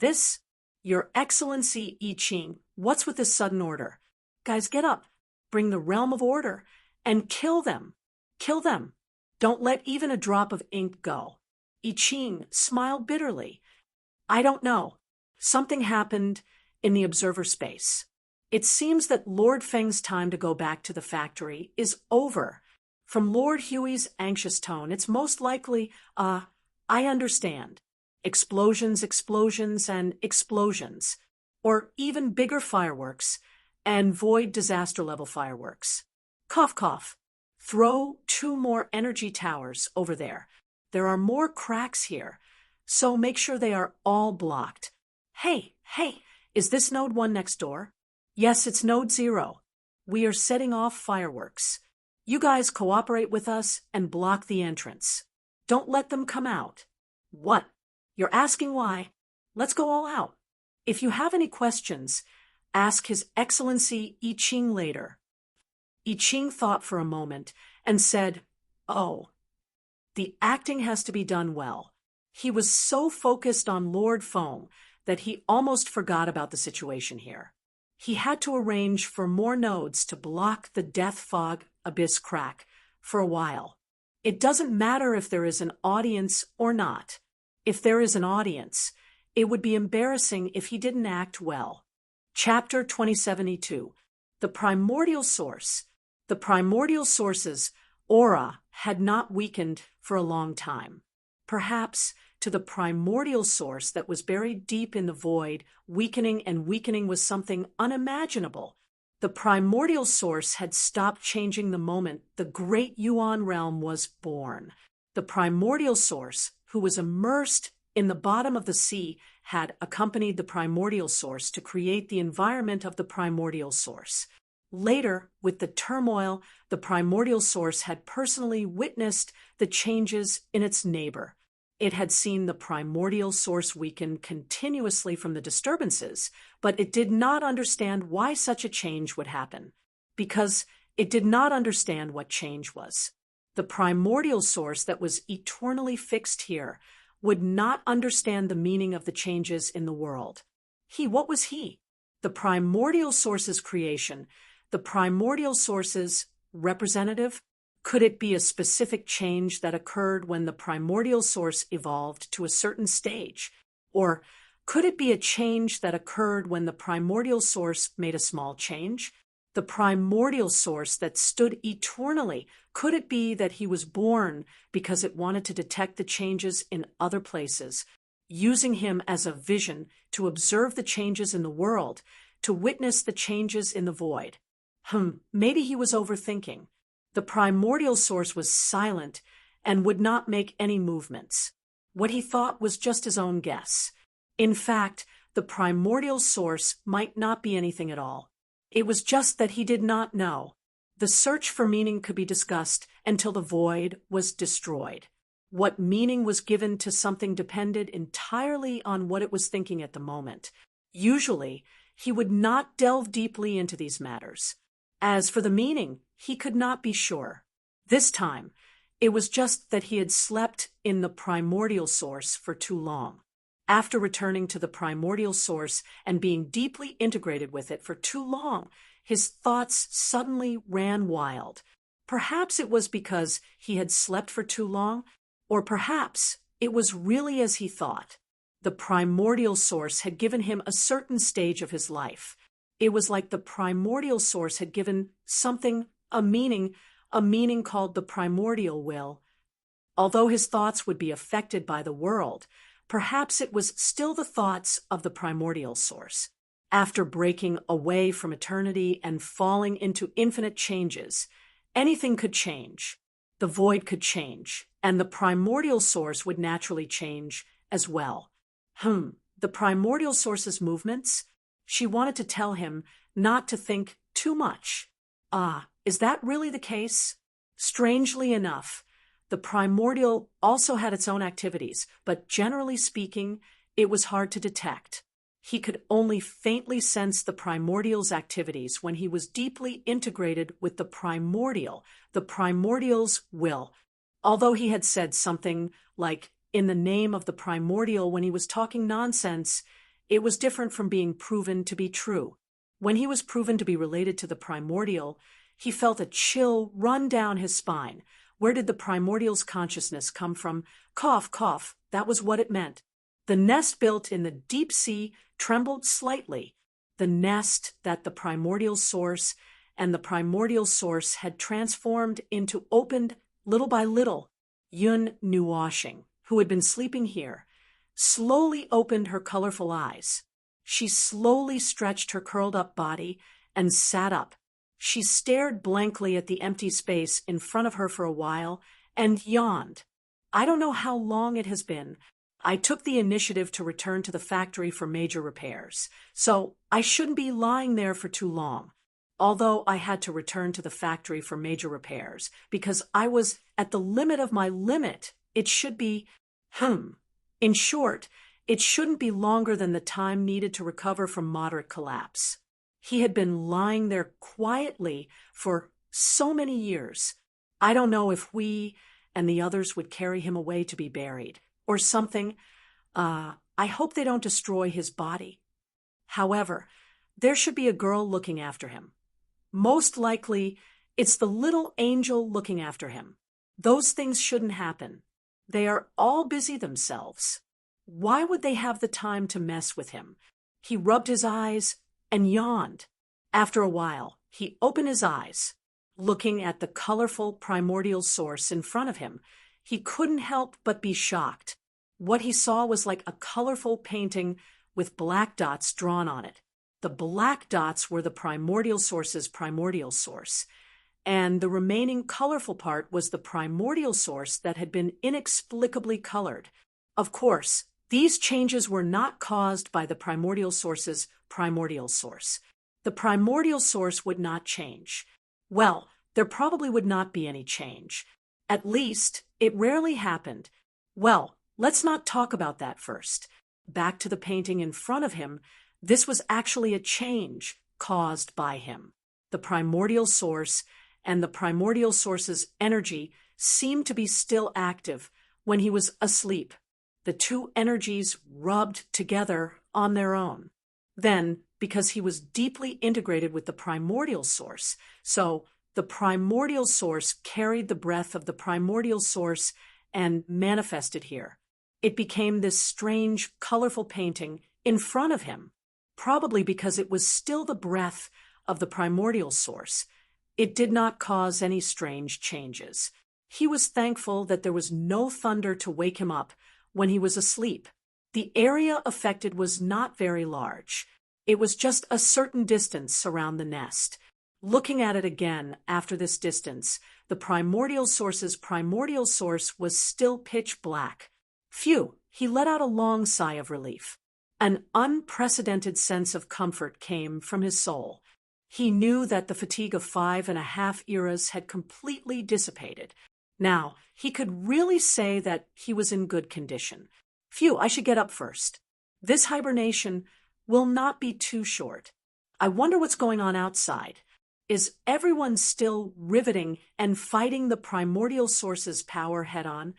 This? Your Excellency I Ching, what's with this sudden order? Guys, get up, bring the realm of order, and kill them. Kill them. Don't let even a drop of ink go. I Ching smiled bitterly. I don't know. Something happened in the observer space. It seems that Lord Feng's time to go back to the factory is over. From Lord Huey's anxious tone, it's most likely, I understand. Explosions, and explosions. Or even bigger fireworks and void disaster level fireworks. Cough, cough. Throw 2 more energy towers over there. There are more cracks here, so make sure they are all blocked. Hey, is this Node 1 next door? Yes, it's Node 0. We are setting off fireworks. You guys cooperate with us and block the entrance. Don't let them come out. What? You're asking why? Let's go all out. If you have any questions, ask His Excellency I Ching later. I Ching thought for a moment and said, "Oh, the acting has to be done well." He was so focused on Lord Foam that he almost forgot about the situation here. He had to arrange for more nodes to block the death fog abyss crack for a while. It doesn't matter if there is an audience or not. If there is an audience, it would be embarrassing if he didn't act well. Chapter 2072. The Primordial Source. The primordial source's aura had not weakened for a long time. Perhaps to the primordial source that was buried deep in the void, weakening and weakening was something unimaginable. The primordial source had stopped changing the moment the great Yuan realm was born. The primordial source, who was immersed in the bottom of the sea, had accompanied the primordial source to create the environment of the primordial source. Later, with the turmoil, the primordial source had personally witnessed the changes in its neighbor. It had seen the primordial source weaken continuously from the disturbances, but it did not understand why such a change would happen, because it did not understand what change was. The primordial source that was eternally fixed here would not understand the meaning of the changes in the world. What was he? The primordial source's creation, the primordial source's representative? Could it be a specific change that occurred when the primordial source evolved to a certain stage? Or could it be a change that occurred when the primordial source made a small change? The primordial source that stood eternally, could it be that he was born because it wanted to detect the changes in other places, using him as a vision to observe the changes in the world, to witness the changes in the void? Maybe he was overthinking. The primordial source was silent and would not make any movements. What he thought was just his own guess. In fact, the primordial source might not be anything at all. It was just that he did not know. The search for meaning could be discussed until the void was destroyed. What meaning was given to something depended entirely on what it was thinking at the moment. Usually, he would not delve deeply into these matters. As for the meaning, he could not be sure. This time, it was just that he had slept in the primordial source for too long. After returning to the primordial source and being deeply integrated with it for too long, his thoughts suddenly ran wild. Perhaps it was because he had slept for too long, or perhaps it was really as he thought. The primordial source had given him a certain stage of his life. It was like the primordial source had given something a meaning called the primordial will. Although his thoughts would be affected by the world, perhaps it was still the thoughts of the primordial source. After breaking away from eternity and falling into infinite changes, anything could change. The void could change, and the primordial source would naturally change as well. The primordial source's movements? She wanted to tell him not to think too much. Is that really the case? Strangely enough, the primordial also had its own activities, but generally speaking, it was hard to detect. He could only faintly sense the primordial's activities when he was deeply integrated with the primordial's will. Although he had said something like, "in the name of the primordial," when he was talking nonsense, it was different from being proven to be true. When he was proven to be related to the primordial, he felt a chill run down his spine. Where did the primordial's consciousness come from? Cough, cough, that was what it meant. The nest built in the deep sea trembled slightly. The nest that the primordial source and the primordial source had transformed into opened little by little. Yun Nuwashing, who had been sleeping here, slowly opened her colorful eyes. She slowly stretched her curled-up body and sat up. She stared blankly at the empty space in front of her for a while and yawned. "I don't know how long it has been. I took the initiative to return to the factory for major repairs, so I shouldn't be lying there for too long. Although I had to return to the factory for major repairs because I was at the limit of my limit, it should be, In short, it shouldn't be longer than the time needed to recover from moderate collapse." He had been lying there quietly for So many years. I don't know if we and the others would carry him away to be buried, or something. I hope they don't destroy his body. However, there should be a girl looking after him. Most likely, it's the little angel looking after him. Those things shouldn't happen. They are all busy themselves. Why would they have the time to mess with him? He rubbed his eyes and yawned. After a while, he opened his eyes. Looking at the colorful primordial source in front of him, he couldn't help but be shocked. What he saw was like a colorful painting with black dots drawn on it. The black dots were the primordial source's primordial source, and the remaining colorful part was the primordial source that had been inexplicably colored. Of course, these changes were not caused by the primordial source's primordial source. The primordial source would not change. Well, there probably would not be any change. At least, it rarely happened. Well, let's not talk about that first. Back to the painting in front of him, this was actually a change caused by him. The primordial source and the primordial source's energy seemed to be still active when he was asleep. The two energies rubbed together on their own. Then, because he was deeply integrated with the primordial source, so the primordial source carried the breath of the primordial source and manifested here. It became this strange, colorful painting in front of him, probably because it was still the breath of the primordial source. It did not cause any strange changes. He was thankful that there was no thunder to wake him up when he was asleep. The area affected was not very large. It was just a certain distance around the nest. Looking at it again after this distance, the primordial source's primordial source was still pitch black. Phew, he let out a long sigh of relief. An unprecedented sense of comfort came from his soul. He knew that the fatigue of 5.5 eras had completely dissipated. Now, he could really say that he was in good condition. Phew, I should get up first. This hibernation will not be too short. I wonder what's going on outside. Is everyone still riveting and fighting the primordial source's power head-on?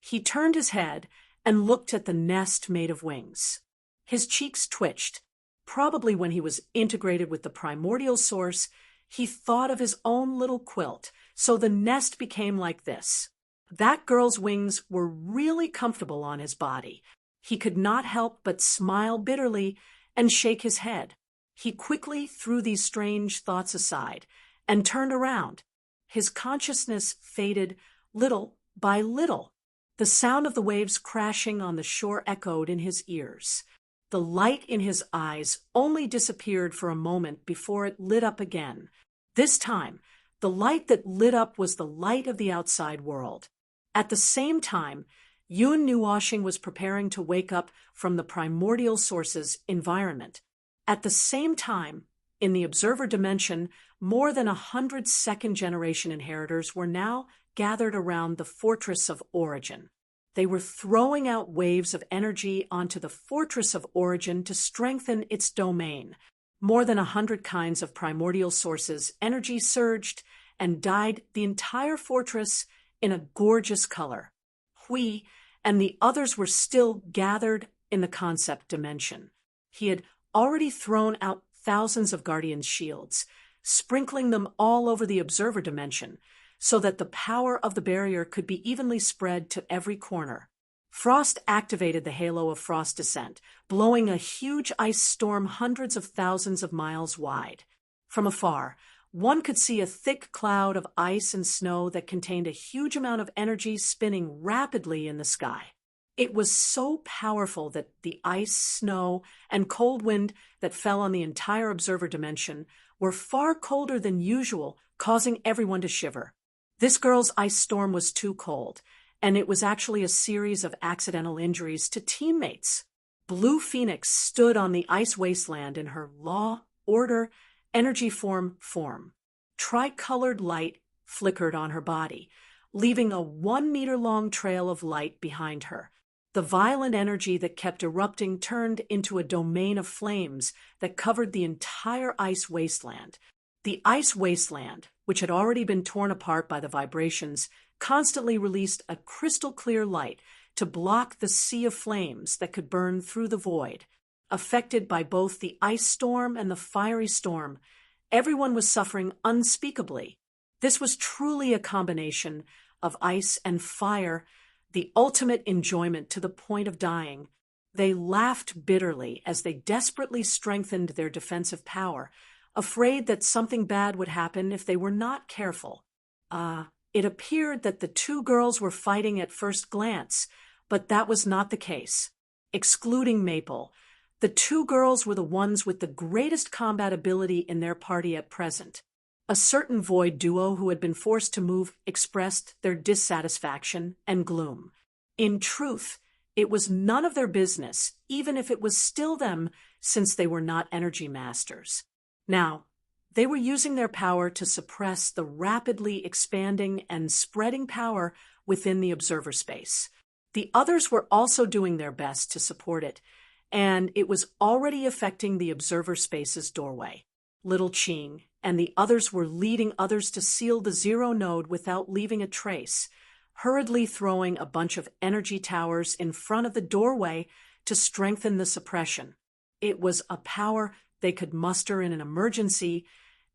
He turned his head and looked at the nest made of wings. His cheeks twitched. Probably when he was integrated with the primordial source, he thought of his own little quilt, so the nest became like this. That girl's wings were really comfortable on his body. He could not help but smile bitterly and shake his head. He quickly threw these strange thoughts aside and turned around. His consciousness faded little by little. The sound of the waves crashing on the shore echoed in his ears. The light in his eyes only disappeared for a moment before it lit up again. This time, the light that lit up was the light of the outside world. At the same time, Yun Nuwashing was preparing to wake up from the primordial source's environment. At the same time, in the observer dimension, more than 100 second-generation inheritors were now gathered around the Fortress of Origin. They were throwing out waves of energy onto the Fortress of Origin to strengthen its domain. More than 100 kinds of primordial sources' energy surged and dyed the entire fortress in a gorgeous color. Hui and the others were still gathered in the concept dimension. He had already thrown out thousands of Guardian's shields, sprinkling them all over the observer dimension, so that the power of the barrier could be evenly spread to every corner. Frost activated the halo of frost descent, blowing a huge ice storm hundreds of thousands of miles wide. From afar, one could see a thick cloud of ice and snow that contained a huge amount of energy spinning rapidly in the sky. It was so powerful that the ice, snow, and cold wind that fell on the entire observer dimension were far colder than usual, causing everyone to shiver. This girl's ice storm was too cold, and it was actually a series of accidental injuries to teammates. Blue Phoenix stood on the ice wasteland in her law, order, energy form. Tricolored light flickered on her body, leaving a 1-meter-long trail of light behind her. The violent energy that kept erupting turned into a domain of flames that covered the entire ice wasteland. The ice wasteland, which had already been torn apart by the vibrations, constantly released a crystal-clear light to block the sea of flames that could burn through the void. Affected by both the ice storm and the fiery storm, everyone was suffering unspeakably. This was truly a combination of ice and fire, the ultimate enjoyment to the point of dying. They laughed bitterly as they desperately strengthened their defensive power, afraid that something bad would happen if they were not careful. It appeared that the two girls were fighting at first glance, but that was not the case. Excluding Maple, the two girls were the ones with the greatest combat ability in their party at present. A certain void duo who had been forced to move expressed their dissatisfaction and gloom. In truth, it was none of their business, even if it was still them, since they were not energy masters. Now, they were using their power to suppress the rapidly expanding and spreading power within the observer space. The others were also doing their best to support it, and it was already affecting the observer space's doorway. Little Ching and the others were leading others to seal the zero node without leaving a trace, hurriedly throwing a bunch of energy towers in front of the doorway to strengthen the suppression. It was a power they could muster in an emergency,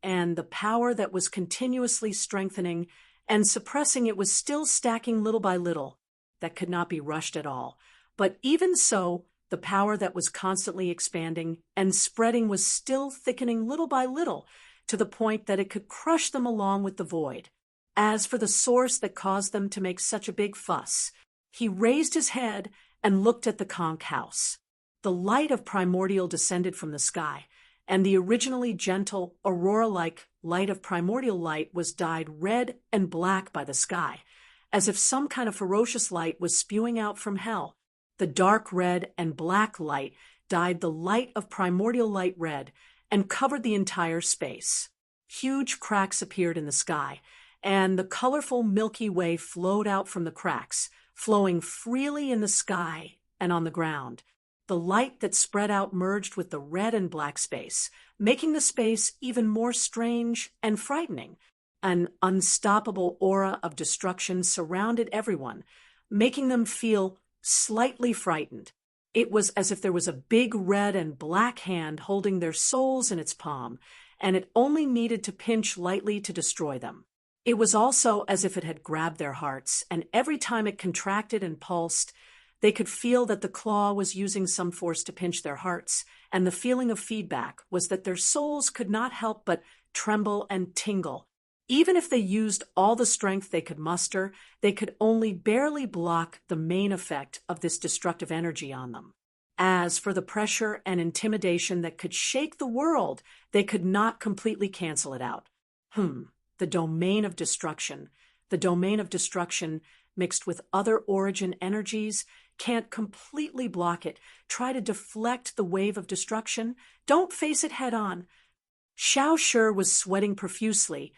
and the power that was continuously strengthening and suppressing it was still stacking little by little. That could not be rushed at all. But even so, the power that was constantly expanding and spreading was still thickening little by little, to the point that it could crush them along with the void. As for the source that caused them to make such a big fuss, he raised his head and looked at the conch house. The light of primordial descended from the sky, and the originally gentle, aurora-like light of primordial light was dyed red and black by the sky, as if some kind of ferocious light was spewing out from hell. The dark red and black light dyed the light of primordial light red and covered the entire space. Huge cracks appeared in the sky, and the colorful Milky Way flowed out from the cracks, flowing freely in the sky and on the ground. The light that spread out merged with the red and black space, making the space even more strange and frightening. An unstoppable aura of destruction surrounded everyone, making them feel slightly frightened. It was as if there was a big red and black hand holding their souls in its palm, and it only needed to pinch lightly to destroy them. It was also as if it had grabbed their hearts, and every time it contracted and pulsed, they could feel that the claw was using some force to pinch their hearts, and the feeling of feedback was that their souls could not help but tremble and tingle. Even if they used all the strength they could muster, they could only barely block the main effect of this destructive energy on them. As for the pressure and intimidation that could shake the world, they could not completely cancel it out. The domain of destruction. The domain of destruction, mixed with other origin energies, can't completely block it. Try to deflect the wave of destruction. Don't face it head on. Xiao Shi was sweating profusely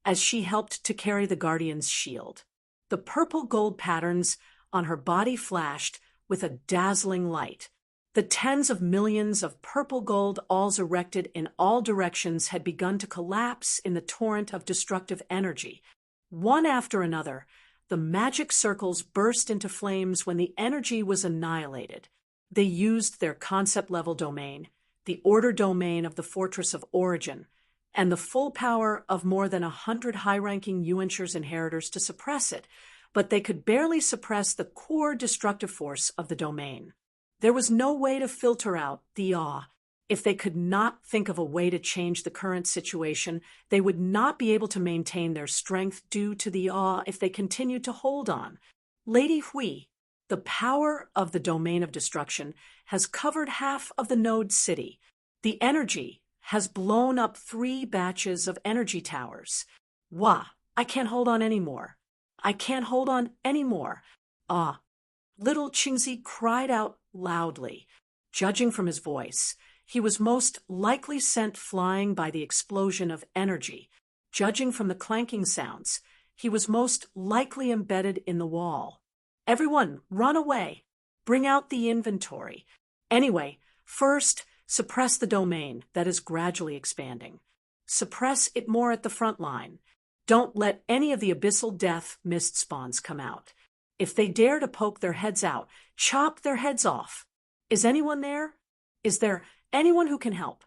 as she helped to carry the Guardian's shield. The purple gold patterns on her body flashed with a dazzling light. The tens of millions of purple gold alls erected in all directions had begun to collapse in the torrent of destructive energy. One after another, the magic circles burst into flames when the energy was annihilated. They used their concept-level domain, the order domain of the Fortress of Origin, and the full power of more than 100 high-ranking Yuanshir's inheritors to suppress it, but they could barely suppress the core destructive force of the domain. There was no way to filter out the awe. If they could not think of a way to change the current situation, they would not be able to maintain their strength due to the awe if they continued to hold on. Lady Hui, the power of the domain of destruction has covered half of the node city. The energy has blown up 3 batches of energy towers. Wah, I can't hold on anymore. I can't hold on anymore. Little Qingzi cried out loudly. Judging from his voice, he was most likely sent flying by the explosion of energy. Judging from the clanking sounds, he was most likely embedded in the wall. Everyone, run away. Bring out the inventory. Anyway, first, suppress the domain that is gradually expanding. Suppress it more at the front line. Don't let any of the abyssal death mist spawns come out. If they dare to poke their heads out, chop their heads off. Is anyone there? Is there anyone who can help?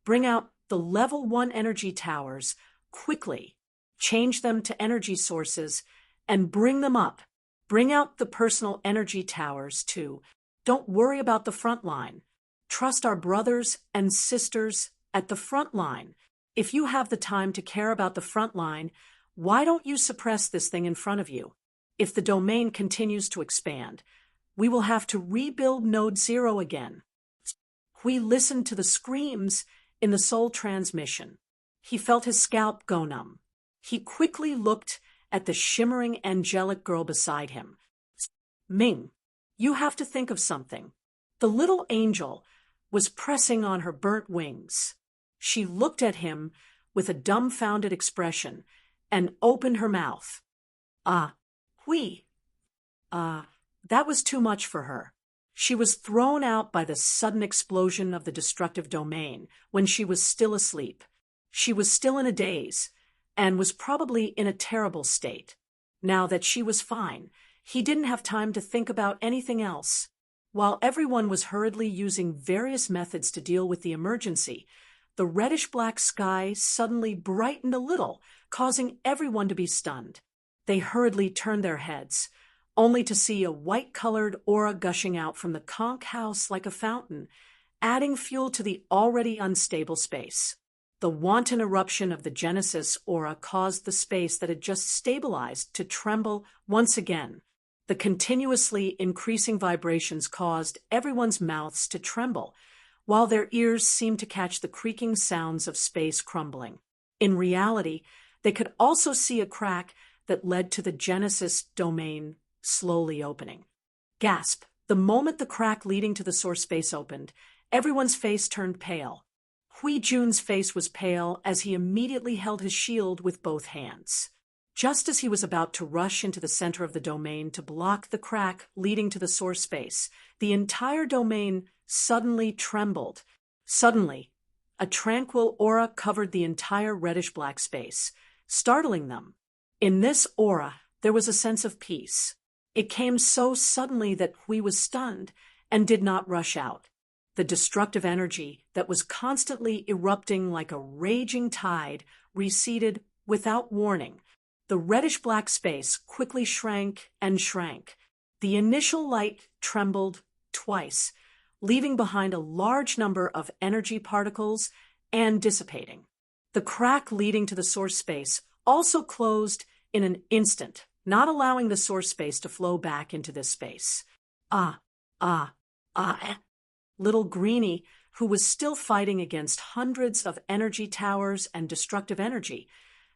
Bring out the level 1 energy towers quickly. Change them to energy sources and bring them up. Bring out the personal energy towers too. Don't worry about the front line. Trust our brothers and sisters at the front line. If you have the time to care about the front line, why don't you suppress this thing in front of you? If the domain continues to expand, we will have to rebuild Node 0 again. We listened to the screams in the soul transmission. He felt his scalp go numb. He quickly looked at the shimmering angelic girl beside him. Ming, you have to think of something. The little angel was pressing on her burnt wings. She looked at him with a dumbfounded expression and opened her mouth. That was too much for her. She was thrown out by the sudden explosion of the destructive domain when she was still asleep. She was still in a daze and was probably in a terrible state. Now that she was fine, he didn't have time to think about anything else. While everyone was hurriedly using various methods to deal with the emergency, the reddish-black sky suddenly brightened a little, causing everyone to be stunned. They hurriedly turned their heads, only to see a white-colored aura gushing out from the conch house like a fountain, adding fuel to the already unstable space. The wanton eruption of the Genesis aura caused the space that had just stabilized to tremble once again. The continuously increasing vibrations caused everyone's mouths to tremble, while their ears seemed to catch the creaking sounds of space crumbling. In reality, they could also see a crack that led to the Genesis domain slowly opening. Gasp! The moment the crack leading to the source space opened, everyone's face turned pale. Hui Jun's face was pale as he immediately held his shield with both hands. Just as he was about to rush into the center of the domain to block the crack leading to the source space, the entire domain suddenly trembled. Suddenly, a tranquil aura covered the entire reddish-black space, startling them. In this aura, there was a sense of peace. It came so suddenly that Hui was stunned and did not rush out. The destructive energy that was constantly erupting like a raging tide receded without warning. The reddish-black space quickly shrank and shrank. The initial light trembled twice, leaving behind a large number of energy particles and dissipating. The crack leading to the source space also closed in an instant, not allowing the source space to flow back into this space. Little Greenie, who was still fighting against hundreds of energy towers and destructive energy,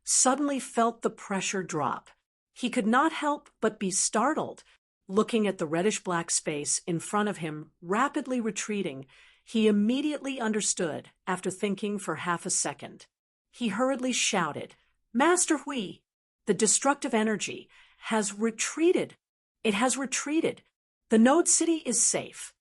suddenly felt the pressure drop. He could not help but be startled. Looking at the reddish-black space in front of him rapidly retreating, he immediately understood after thinking for half a second. He hurriedly shouted, "Master Hui, the destructive energy has retreated. It has retreated. The Node City is safe.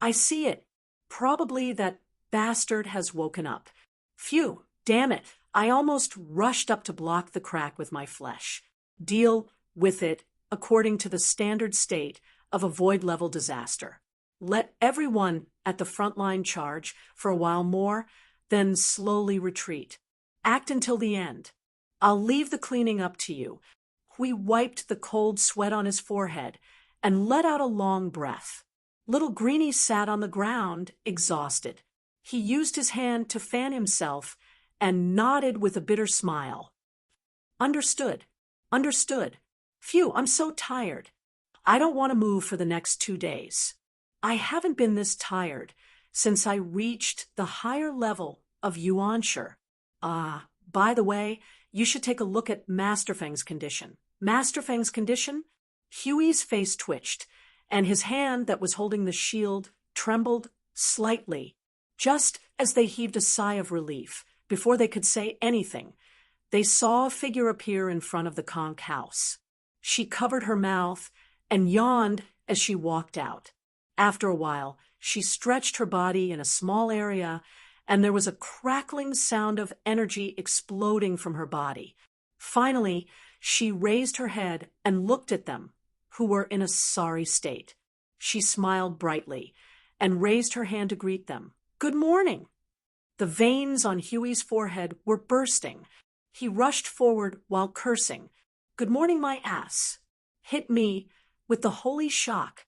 I see it. Probably that bastard has woken up. Phew, damn it. I almost rushed up to block the crack with my flesh. Deal with it according to the standard state of a void-level disaster. Let everyone at the front line charge for a while more, then slowly retreat. Act until the end. I'll leave the cleaning up to you." Hui wiped the cold sweat on his forehead and let out a long breath. Little Greenie sat on the ground, exhausted. He used his hand to fan himself and nodded with a bitter smile. Understood. Phew, I'm so tired. I don't want to move for the next 2 days. I haven't been this tired since I reached the higher level of Yuanshi. By the way, you should take a look at Master Feng's condition. Master Feng's condition? Huey's face twitched, and his hand that was holding the shield trembled slightly. Just as they heaved a sigh of relief, before they could say anything, they saw a figure appear in front of the conch house. She covered her mouth and yawned as she walked out. After a while, she stretched her body in a small area and there was a crackling sound of energy exploding from her body. Finally, she raised her head and looked at them, who were in a sorry state. She smiled brightly and raised her hand to greet them. "Good morning." The veins on Huey's forehead were bursting. He rushed forward while cursing. "Good morning, my ass." Hit me with the holy shock.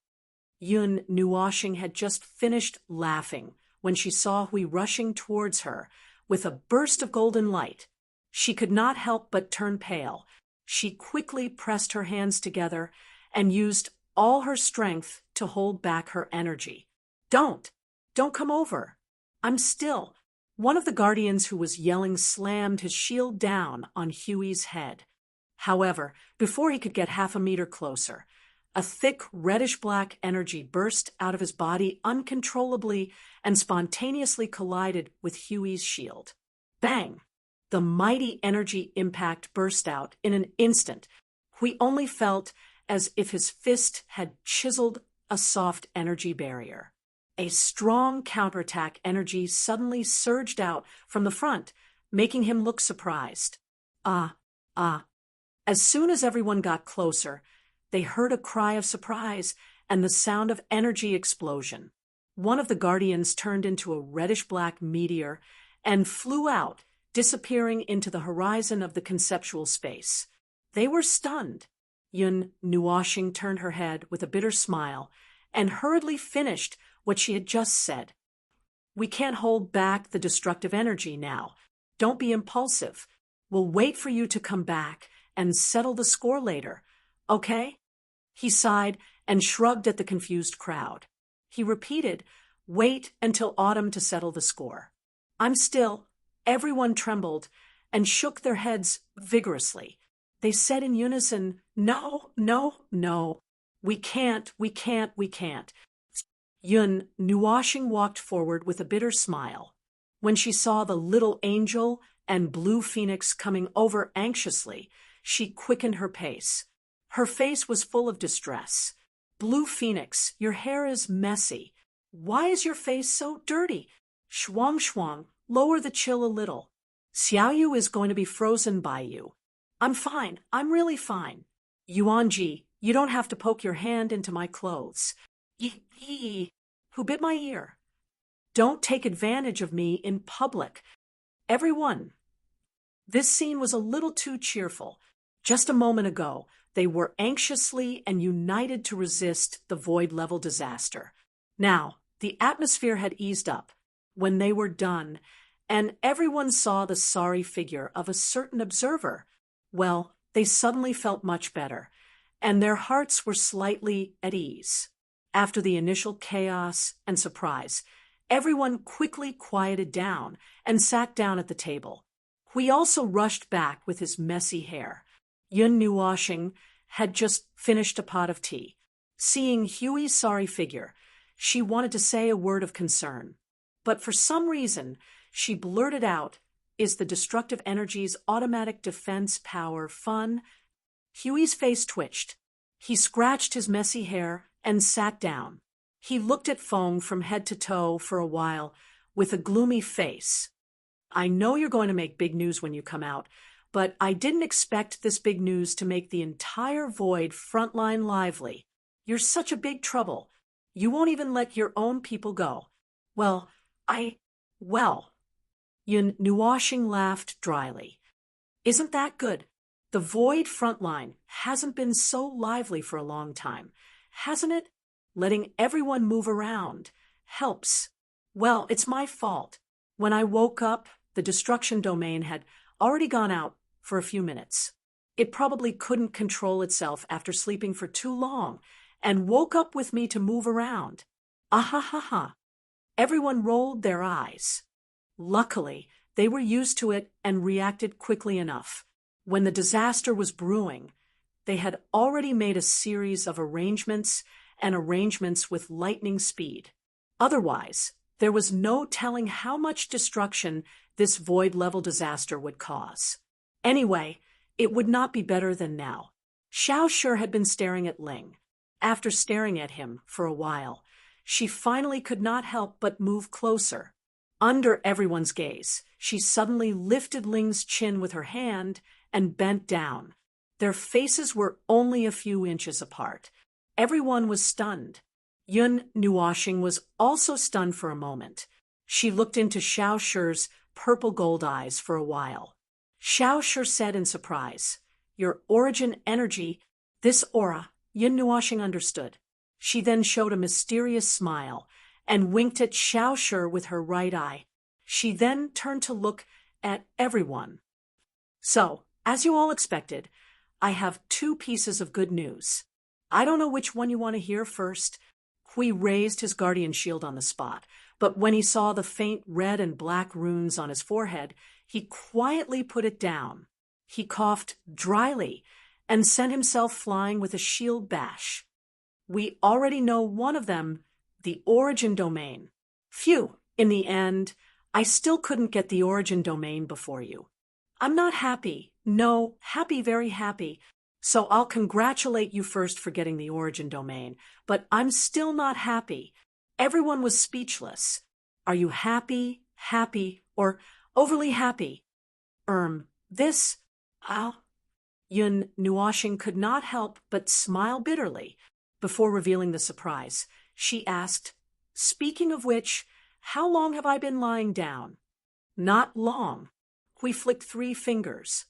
Yun Nuoshing had just finished laughing when she saw Hui rushing towards her with a burst of golden light. She could not help but turn pale. She quickly pressed her hands together and used all her strength to hold back her energy. Don't come over. I'm still." One of the guardians who was yelling slammed his shield down on Huey's head. However, before he could get half a meter closer, a thick reddish-black energy burst out of his body uncontrollably and spontaneously collided with Huey's shield. Bang! The mighty energy impact burst out in an instant. Hui only felt as if his fist had chiseled a soft energy barrier. A strong counterattack energy suddenly surged out from the front, making him look surprised. As soon as everyone got closer, they heard a cry of surprise and the sound of energy explosion. One of the guardians turned into a reddish-black meteor and flew out, disappearing into the horizon of the conceptual space. They were stunned. Yun Nuoshing turned her head with a bitter smile and hurriedly finished what she had just said. "We can't hold back the destructive energy now. Don't be impulsive. We'll wait for you to come back and settle the score later, okay?" He sighed and shrugged at the confused crowd. He repeated, "Wait until autumn to settle the score." "I'm still." Everyone trembled and shook their heads vigorously. They said in unison, "No, no, no. We can't. Yun Nuoshing walked forward with a bitter smile. When she saw the little angel and blue phoenix coming over anxiously, she quickened her pace. Her face was full of distress. "Blue Phoenix, your hair is messy. Why is your face so dirty? Shuang, lower the chill a little. Xiaoyu is going to be frozen by you." "I'm fine. I'm really fine." "Yuanji, you don't have to poke your hand into my clothes." "Yee, who bit my ear?" "Don't take advantage of me in public." Everyone. This scene was a little too cheerful. Just a moment ago, they were anxiously and united to resist the void-level disaster. Now, the atmosphere had eased up. When they were done, and everyone saw the sorry figure of a certain observer, well, they suddenly felt much better, and their hearts were slightly at ease. After the initial chaos and surprise, everyone quickly quieted down and sat down at the table. Hui also rushed back with his messy hair. Yun Nuoshing had just finished a pot of tea. Seeing Huey's sorry figure, she wanted to say a word of concern. But for some reason, she blurted out, "Is the destructive energy's automatic defense power fun?" Huey's face twitched. He scratched his messy hair and sat down. He looked at Feng from head to toe for a while with a gloomy face. "I know you're going to make big news when you come out, but I didn't expect this big news to make the entire Void frontline lively. You're such a big trouble. You won't even let your own people go." Well, Yun Nuoshing laughed dryly. "Isn't that good? The Void frontline hasn't been so lively for a long time, hasn't it? Letting everyone move around helps. Well, it's my fault. When I woke up, the destruction domain had already gone out for a few minutes. It probably couldn't control itself after sleeping for too long and woke up with me to move around. Ahahaha." Everyone rolled their eyes. Luckily, they were used to it and reacted quickly enough. When the disaster was brewing, they had already made a series of arrangements with lightning speed. Otherwise, there was no telling how much destruction this void-level disaster would cause. Anyway, it would not be better than now. Xiao Shi had been staring at Ling. After staring at him for a while, she finally could not help but move closer. Under everyone's gaze, she suddenly lifted Ling's chin with her hand and bent down. Their faces were only a few inches apart. Everyone was stunned. Yun Nuoxing was also stunned for a moment. She looked into Xiao Shi's purple gold eyes for a while. Xiao Shi said in surprise, "Your origin energy, this aura," Yun Nuoxing understood. She then showed a mysterious smile and winked at Xiao Shi with her right eye. She then turned to look at everyone. "So, as you all expected, I have two pieces of good news. I don't know which one you want to hear first." Hui raised his guardian shield on the spot, but when he saw the faint red and black runes on his forehead, he quietly put it down. He coughed dryly and sent himself flying with a shield bash. "We already know one of them, the origin domain. Phew, in the end, I still couldn't get the origin domain before you. I'm not happy. No, happy, very happy. So I'll congratulate you first for getting the origin domain, but I'm still not happy." Everyone was speechless. "Are you happy, or overly happy?" This, Yun Nuoxing could not help but smile bitterly. Before revealing the surprise, she asked, "Speaking of which, how long have I been lying down?" "Not long." We flicked 3 fingers.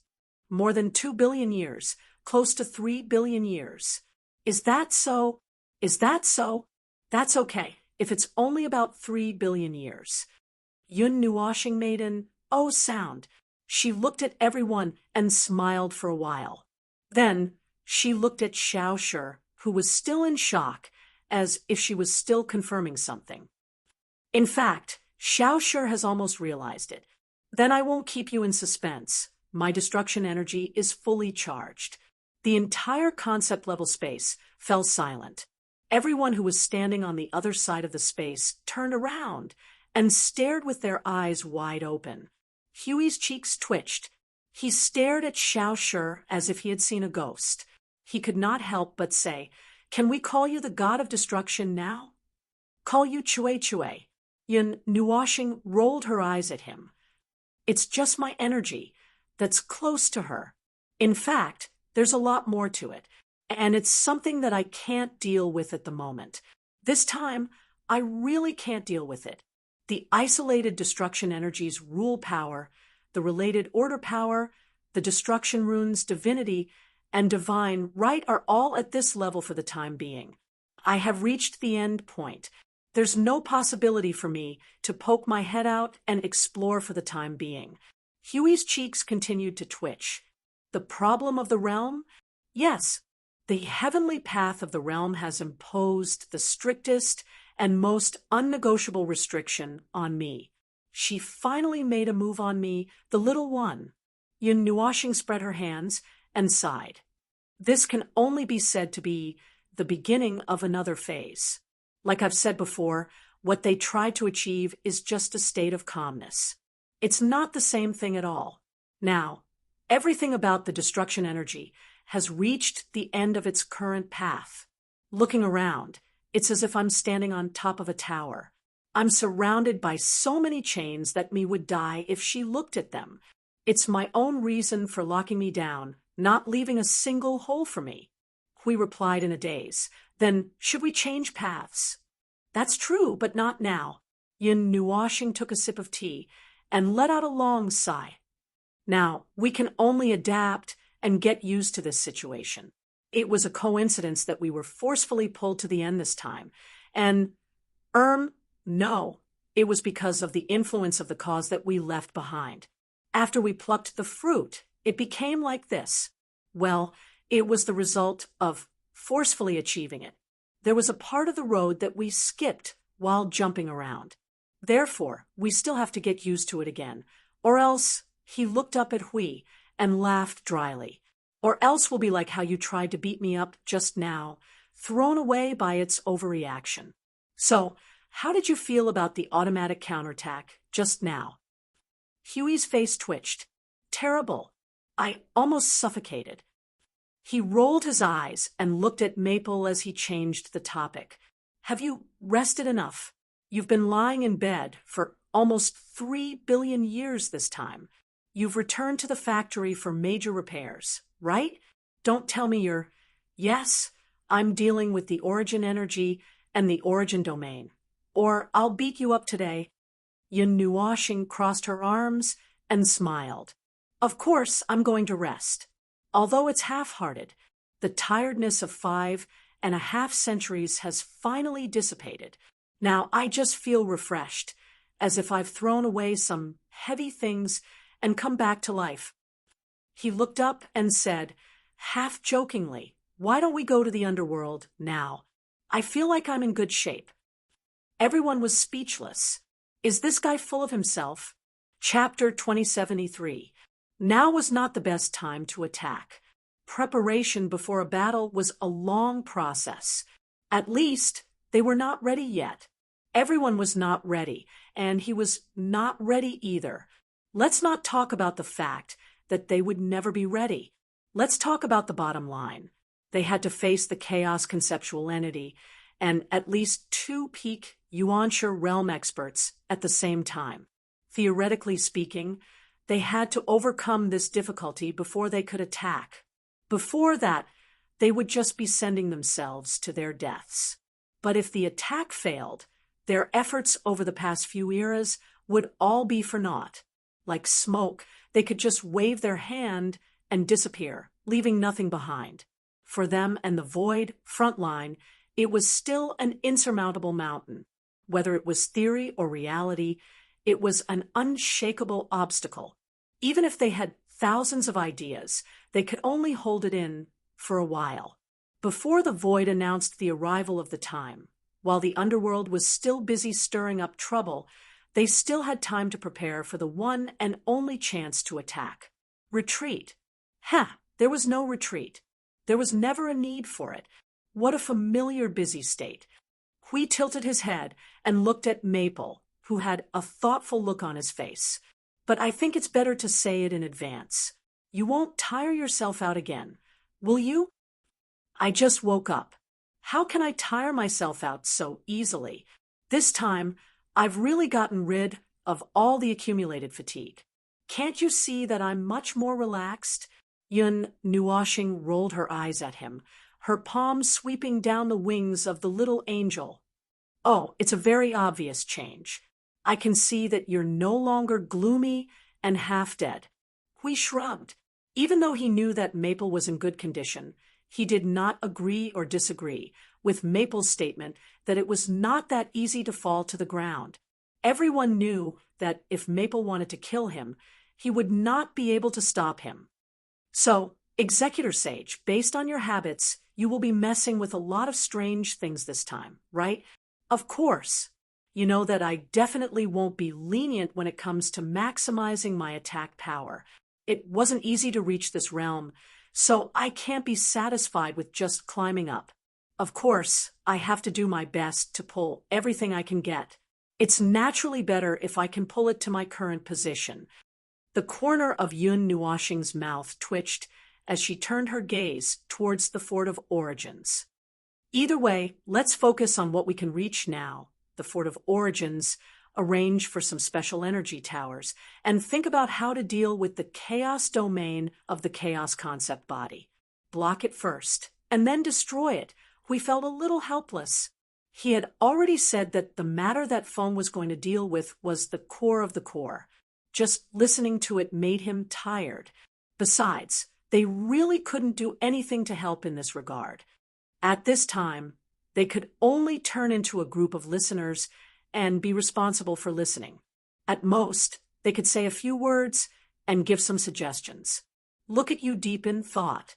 "More than 2 billion years, close to 3 billion years. Is that so? Is that so? That's okay, if it's only about 3 billion years." Yun Nuoxing made an "oh" sound. She looked at everyone and smiled for a while. Then she looked at Xiao Shi, who was still in shock, as if she was still confirming something. "In fact, Xiao Shi has almost realized it. Then I won't keep you in suspense. My destruction energy is fully charged." The entire concept level space fell silent. Everyone who was standing on the other side of the space turned around and stared with their eyes wide open. Huey's cheeks twitched. He stared at Xiao Shi as if he had seen a ghost. He could not help but say, "Can we call you the god of destruction now?" "Call you Chue." Yun Nuoxing rolled her eyes at him. "It's just my energy that's close to her. In fact, there's a lot more to it, and it's something that I can't deal with at the moment. This time, I really can't deal with it. The isolated destruction energies rule power, the related order power, the destruction runes divinity, and divine right are all at this level for the time being. I have reached the end point. There's no possibility for me to poke my head out and explore for the time being." Huey's cheeks continued to twitch. "The problem of the realm? Yes, the heavenly path of the realm has imposed the strictest and most unnegotiable restriction on me. She finally made a move on me, the little one." Yun Nuoxing spread her hands and sighed. "This can only be said to be the beginning of another phase. Like I've said before, what they tried to achieve is just a state of calmness. It's not the same thing at all. Now, everything about the destruction energy has reached the end of its current path. Looking around, it's as if I'm standing on top of a tower. I'm surrounded by so many chains that me would die if she looked at them. It's my own reason for locking me down, not leaving a single hole for me." Hui replied in a daze. "Then should we change paths?" "That's true, but not now." Yun Nuoxing took a sip of tea and let out a long sigh. "Now, we can only adapt and get used to this situation. It was a coincidence that we were forcefully pulled to the end this time. And, no, it was because of the influence of the cause that we left behind. After we plucked the fruit, it became like this. Well, it was the result of forcefully achieving it. There was a part of the road that we skipped while jumping around. Therefore, we still have to get used to it again. Or else," he looked up at Hui and laughed dryly, "or else we'll be like how you tried to beat me up just now, thrown away by its overreaction. So, how did you feel about the automatic counterattack just now?" Huey's face twitched. "Terrible. I almost suffocated." He rolled his eyes and looked at Maple as he changed the topic. "Have you rested enough? You've been lying in bed for almost 3 billion years this time. You've returned to the factory for major repairs, right? Don't tell me you're... Yes, I'm dealing with the origin energy and the origin domain. Or I'll beat you up today. Yun Nuoxing crossed her arms and smiled. Of course, I'm going to rest. Although it's half-hearted, the tiredness of 5.5 centuries has finally dissipated. Now I just feel refreshed, as if I've thrown away some heavy things and come back to life. He looked up and said, half jokingly, why don't we go to the underworld now? I feel like I'm in good shape. Everyone was speechless. Is this guy full of himself? Chapter 2073. Now was not the best time to attack. Preparation before a battle was a long process. At least, they were not ready yet. Everyone was not ready, and he was not ready either. Let's not talk about the fact that they would never be ready. Let's talk about the bottom line. They had to face the chaos conceptual entity and at least 2 peak Yuanshi realm experts at the same time. Theoretically speaking, they had to overcome this difficulty before they could attack. Before that, they would just be sending themselves to their deaths. But if the attack failed, their efforts over the past few eras would all be for naught. Like smoke, they could just wave their hand and disappear, leaving nothing behind. For them and the Void front line, it was still an insurmountable mountain. Whether it was theory or reality, it was an unshakable obstacle. Even if they had thousands of ideas, they could only hold it in for a while. Before the Void announced the arrival of the time, while the underworld was still busy stirring up trouble, they still had time to prepare for the one and only chance to attack. Retreat. There was no retreat. There was never a need for it. What a familiar busy state. Hui tilted his head and looked at Maple, who had a thoughtful look on his face. But I think it's better to say it in advance. You won't tire yourself out again, will you? I just woke up. How can I tire myself out so easily? This time, I've really gotten rid of all the accumulated fatigue. Can't you see that I'm much more relaxed? Yun Nuoxing rolled her eyes at him, her palm sweeping down the wings of the little angel. Oh, it's a very obvious change. I can see that you're no longer gloomy and half-dead. Hui shrugged. Even though he knew that Maple was in good condition, he did not agree or disagree with Maple's statement that it was not that easy to fall to the ground. Everyone knew that if Maple wanted to kill him, he would not be able to stop him. So, Executor Sage, based on your habits, you will be messing with a lot of strange things this time, right? Of course. You know that I definitely won't be lenient when it comes to maximizing my attack power. It wasn't easy to reach this realm, so I can't be satisfied with just climbing up. Of course, I have to do my best to pull everything I can get. It's naturally better if I can pull it to my current position. The corner of Yun Nuoxing's mouth twitched as she turned her gaze towards the Fort of Origins. Either way, let's focus on what we can reach now. The Fort of Origins, arrange for some special energy towers, and think about how to deal with the chaos domain of the chaos concept body. Block it first, and then destroy it. We felt a little helpless. He had already said that the matter that Feng was going to deal with was the core of the core. Just listening to it made him tired. Besides, they really couldn't do anything to help in this regard. At this time, they could only turn into a group of listeners and be responsible for listening. At most, they could say a few words and give some suggestions. Look at you deep in thought.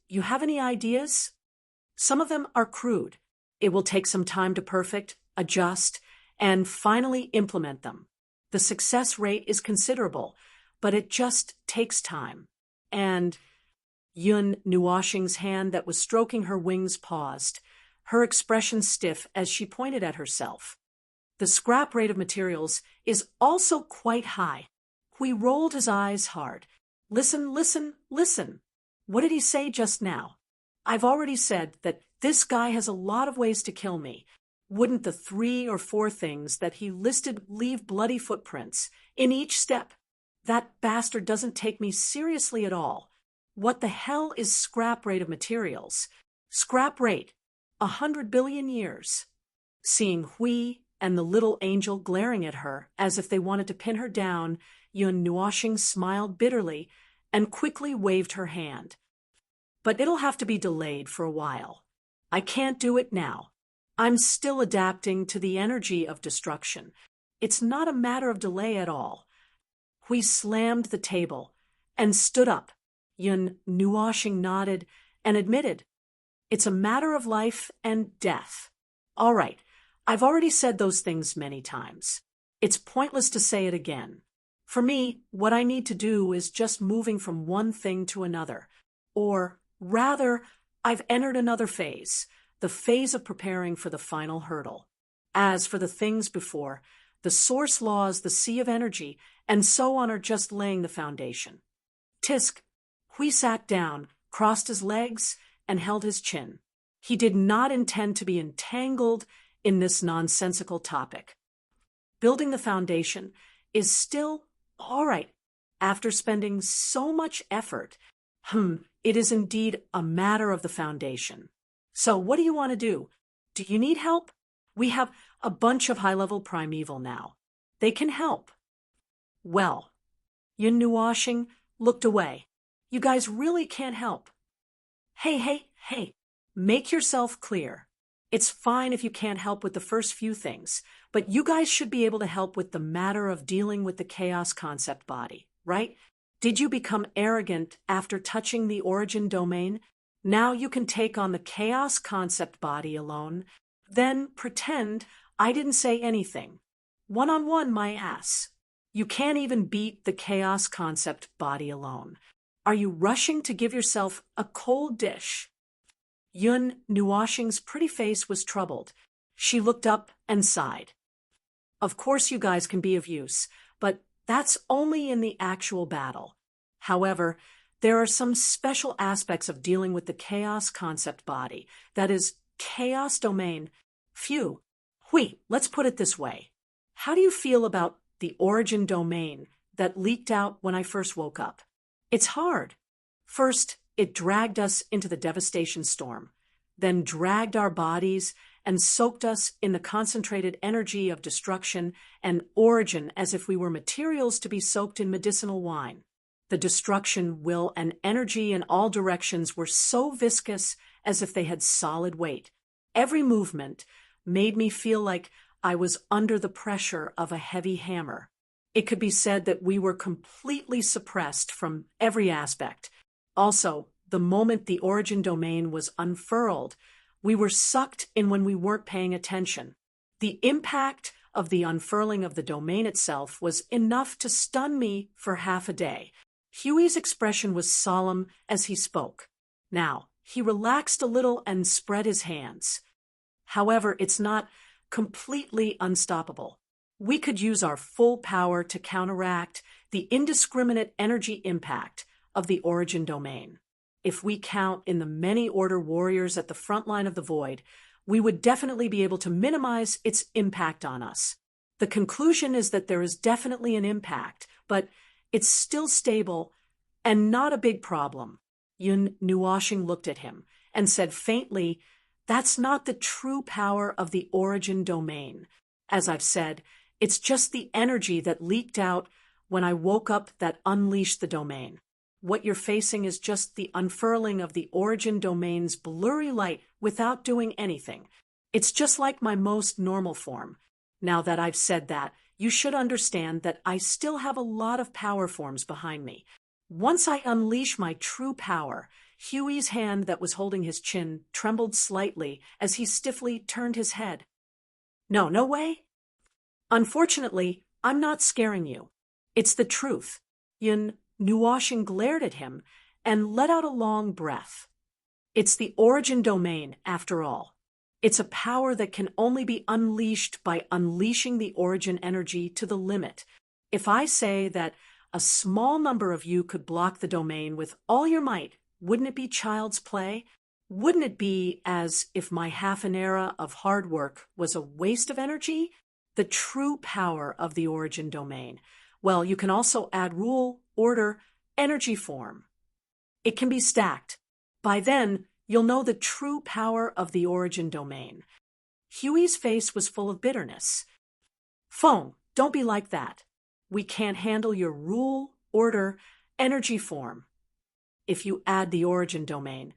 You have any ideas? Some of them are crude. It will take some time to perfect, adjust, and finally implement them. The success rate is considerable, but it just takes time. And Yun Nuoxing's hand that was stroking her wings paused, her expression stiff as she pointed at herself. The scrap rate of materials is also quite high. Hui rolled his eyes hard. Listen, listen, listen. What did he say just now? I've already said that this guy has a lot of ways to kill me. Wouldn't the 3 or 4 things that he listed leave bloody footprints in each step? That bastard doesn't take me seriously at all. What the hell is scrap rate of materials? Scrap rate, 100 billion years. Seeing Hui and the little angel glaring at her as if they wanted to pin her down, Yun Nuoxing smiled bitterly and quickly waved her hand. But it'll have to be delayed for a while. I can't do it now. I'm still adapting to the energy of destruction. It's not a matter of delay at all. Hui slammed the table and stood up. Yun Nuoxing nodded and admitted, "It's a matter of life and death." All right, I've already said those things many times. It's pointless to say it again. For me, what I need to do is just moving from one thing to another. Or, rather, I've entered another phase, the phase of preparing for the final hurdle. As for the things before, the source laws, the sea of energy, and so on are just laying the foundation. Tisk, Hui sat down, crossed his legs, and held his chin. He did not intend to be entangled in this nonsensical topic. Building the foundation is still all right. After spending so much effort, it is indeed a matter of the foundation. So what do you want to do? Do you need help? We have a bunch of high-level primeval now. They can help. Well, Yun Nuoxing looked away. You guys really can't help. Hey, make yourself clear. It's fine if you can't help with the first few things, but you guys should be able to help with the matter of dealing with the chaos concept body, right? Did you become arrogant after touching the origin domain? Now you can take on the chaos concept body alone, then pretend I didn't say anything. One-on-one, my ass. You can't even beat the chaos concept body alone. Are you rushing to give yourself a cold dish? Yun Nuoxing's pretty face was troubled. She looked up and sighed. Of course you guys can be of use, but that's only in the actual battle. However, there are some special aspects of dealing with the chaos concept body, that is, chaos domain. Phew. Hui, let's put it this way. How do you feel about the origin domain that leaked out when I first woke up? It's hard. First, it dragged us into the devastation storm, then dragged our bodies and soaked us in the concentrated energy of destruction and origin as if we were materials to be soaked in medicinal wine. The destruction, will, and energy in all directions were so viscous as if they had solid weight. Every movement made me feel like I was under the pressure of a heavy hammer. It could be said that we were completely suppressed from every aspect. Also, the moment the origin domain was unfurled, we were sucked in when we weren't paying attention. The impact of the unfurling of the domain itself was enough to stun me for half a day. Huey's expression was solemn as he spoke. Now, he relaxed a little and spread his hands. However, it's not completely unstoppable. We could use our full power to counteract the indiscriminate energy impact of the origin domain. If we count in the many order warriors at the front line of the void, we would definitely be able to minimize its impact on us. The conclusion is that there is definitely an impact, but it's still stable and not a big problem. Yun Nuoxing looked at him and said faintly, "That's not the true power of the origin domain. As I've said, it's just the energy that leaked out when I woke up that unleashed the domain. What you're facing is just the unfurling of the origin domain's blurry light without doing anything. It's just like my most normal form. Now that I've said that, you should understand that I still have a lot of power forms behind me. Once I unleash my true power," Huey's hand that was holding his chin trembled slightly as he stiffly turned his head. No way? Unfortunately, I'm not scaring you. It's the truth." Yun Nuoxing glared at him and let out a long breath. It's the origin domain, after all. It's a power that can only be unleashed by unleashing the origin energy to the limit. If I say that a small number of you could block the domain with all your might, wouldn't it be child's play? Wouldn't it be as if my half an era of hard work was a waste of energy? The true power of the origin domain. Well, you can also add rule, order, energy form. It can be stacked. By then, you'll know the true power of the origin domain. Huey's face was full of bitterness. Phone, don't be like that. We can't handle your rule, order, energy form. If you add the origin domain,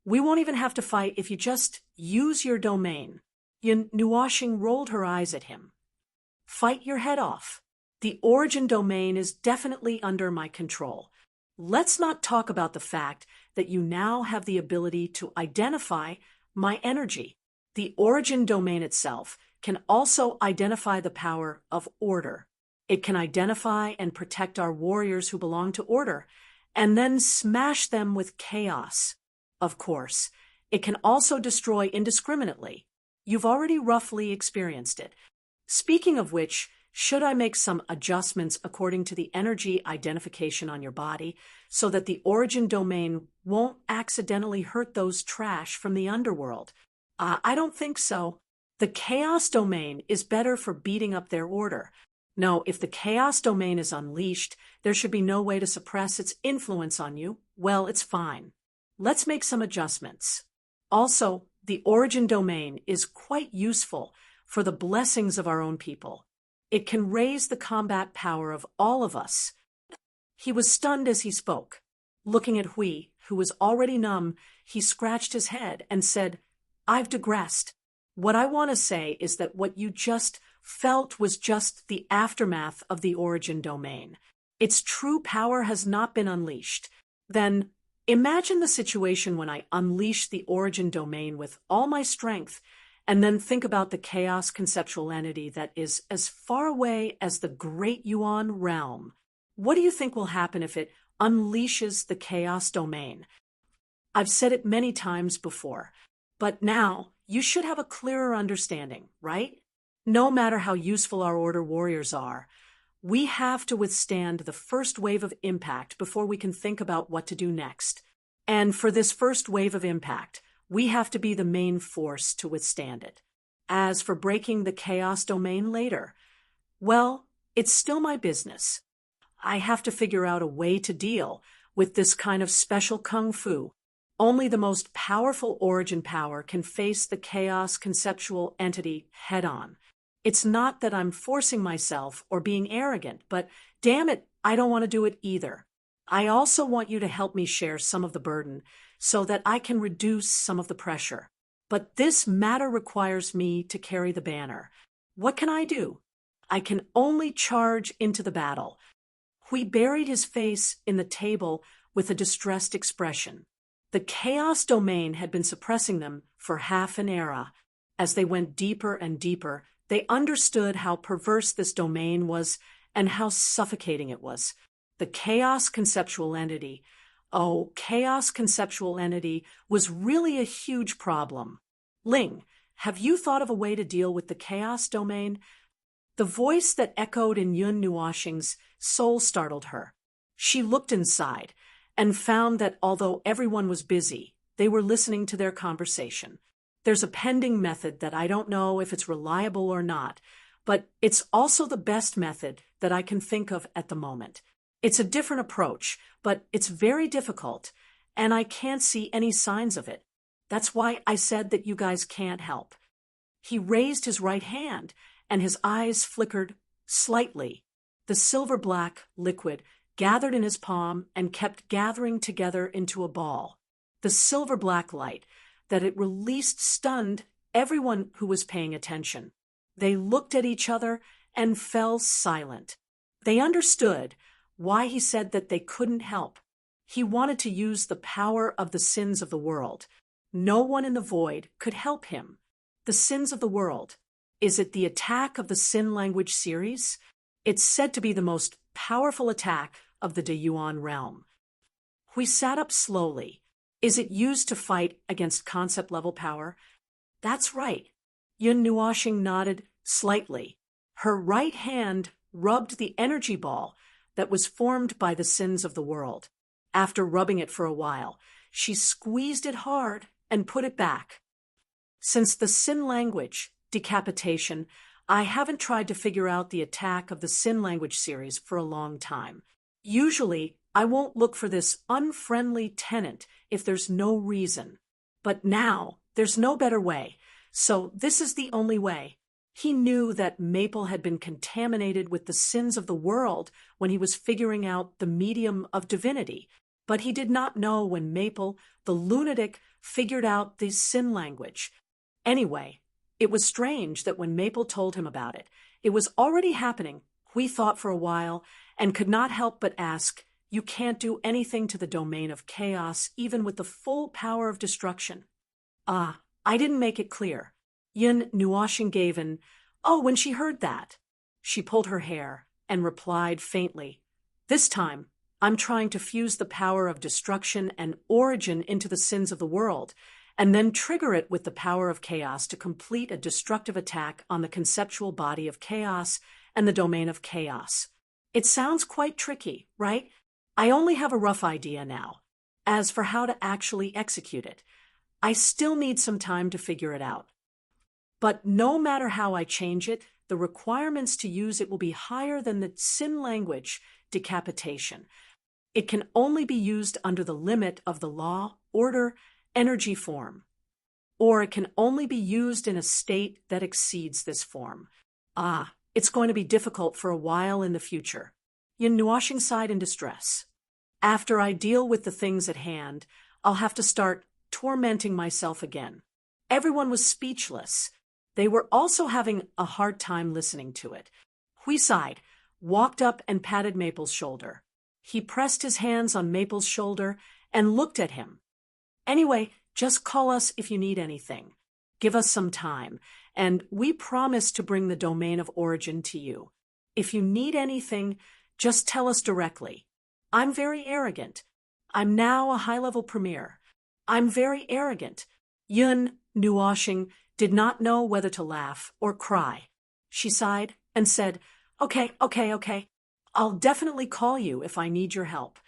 we won't even have to fight if you just use your domain. Yun Nuashing rolled her eyes at him. Fight your head off. The origin domain is definitely under my control. Let's not talk about the fact that you now have the ability to identify my energy. The origin domain itself can also identify the power of order. It can identify and protect our warriors who belong to order, and then smash them with chaos. Of course, it can also destroy indiscriminately. You've already roughly experienced it. Speaking of which, should I make some adjustments according to the energy identification on your body so that the origin domain won't accidentally hurt those trash from the underworld? I don't think so. The chaos domain is better for beating up their order. No, if the chaos domain is unleashed, there should be no way to suppress its influence on you. Well, it's fine. Let's make some adjustments. Also, the origin domain is quite useful for the blessings of our own people. It can raise the combat power of all of us. He was stunned as he spoke. Looking at Hui, who was already numb, he scratched his head and said, I've digressed. What I want to say is that what you just felt was just the aftermath of the origin domain. Its true power has not been unleashed. Then, imagine the situation when I unleash the origin domain with all my strength, and then think about the chaos conceptual entity that is as far away as the great Yuan realm. What do you think will happen if it unleashes the chaos domain? I've said it many times before, but now you should have a clearer understanding, right? No matter how useful our order warriors are, we have to withstand the first wave of impact before we can think about what to do next. And for this first wave of impact, we have to be the main force to withstand it. As for breaking the chaos domain later, well, it's still my business. I have to figure out a way to deal with this kind of special kung fu. Only the most powerful origin power can face the chaos conceptual entity head-on. It's not that I'm forcing myself or being arrogant, but damn it, I don't want to do it either. I also want you to help me share some of the burden so that I can reduce some of the pressure. But this matter requires me to carry the banner. What can I do? I can only charge into the battle. Hui buried his face in the table with a distressed expression. The chaos domain had been suppressing them for half an era. As they went deeper and deeper, they understood how perverse this domain was and how suffocating it was. The chaos conceptual entity, was really a huge problem. Ling, have you thought of a way to deal with the chaos domain? The voice that echoed in Yun Nuashing's soul startled her. She looked inside and found that although everyone was busy, they were listening to their conversation. There's a pending method that I don't know if it's reliable or not, but it's also the best method that I can think of at the moment. It's a different approach, but it's very difficult, and I can't see any signs of it. That's why I said that you guys can't help. He raised his right hand, and his eyes flickered slightly. The silver-black liquid gathered in his palm and kept gathering together into a ball. The silver-black light that it released stunned everyone who was paying attention. They looked at each other and fell silent. They understood why he said that they couldn't help. He wanted to use the power of the sins of the world. No one in the void could help him. The sins of the world. Is it the attack of the Sin language series? It's said to be the most powerful attack of the Yuan realm. Hui sat up slowly. Is it used to fight against concept-level power? That's right. Yun Nuashing nodded slightly. Her right hand rubbed the energy ball that was formed by the sins of the world. After rubbing it for a while, she squeezed it hard and put it back. Since the sin language, decapitation, I haven't tried to figure out the attack of the sin language series for a long time. Usually, I won't look for this unfriendly tenant if there's no reason. But now, there's no better way, so this is the only way. He knew that Maple had been contaminated with the sins of the world when he was figuring out the medium of divinity, but he did not know when Maple, the lunatic, figured out the sin language. Anyway, it was strange that when Maple told him about it, it was already happening, Hui thought for a while, and could not help but ask, "You can't do anything to the domain of chaos, even with the full power of destruction." "Ah, I didn't make it clear." Yin Nuoshing gave an, "Oh," when she heard that. She pulled her hair and replied faintly, "This time, I'm trying to fuse the power of destruction and origin into the sins of the world, and then trigger it with the power of chaos to complete a destructive attack on the conceptual body of chaos and the domain of chaos." It sounds quite tricky, right? I only have a rough idea now. As for how to actually execute it, I still need some time to figure it out. But no matter how I change it, the requirements to use it will be higher than the sin language decapitation. It can only be used under the limit of the law, order, energy form. Or it can only be used in a state that exceeds this form. Ah, it's going to be difficult for a while in the future. Yin Nuoshing sighed in distress. After I deal with the things at hand, I'll have to start tormenting myself again. Everyone was speechless. They were also having a hard time listening to it. Hui sighed, walked up and patted Maple's shoulder. He pressed his hands on Maple's shoulder and looked at him. "Anyway, just call us if you need anything. Give us some time, and we promise to bring the domain of origin to you. If you need anything, just tell us directly. I'm very arrogant. I'm now a high-level premier. I'm very arrogant." Yun Nuoshing did not know whether to laugh or cry. She sighed and said, Okay. I'll definitely call you if I need your help.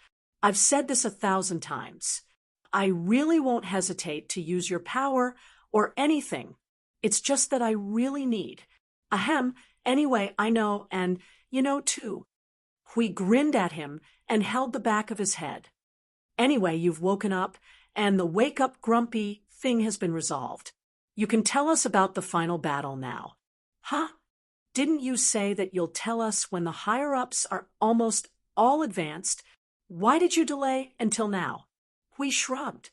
I've said this 1,000 times. I really won't hesitate to use your power or anything. It's just that I really need. Ahem, anyway, I know, and you know too. Hui grinned at him and held the back of his head. "Anyway, you've woken up, and the wake-up grumpy thing has been resolved. You can tell us about the final battle now." "Huh? Didn't you say that you'll tell us when the higher-ups are almost all advanced? Why did you delay until now?" Hui shrugged.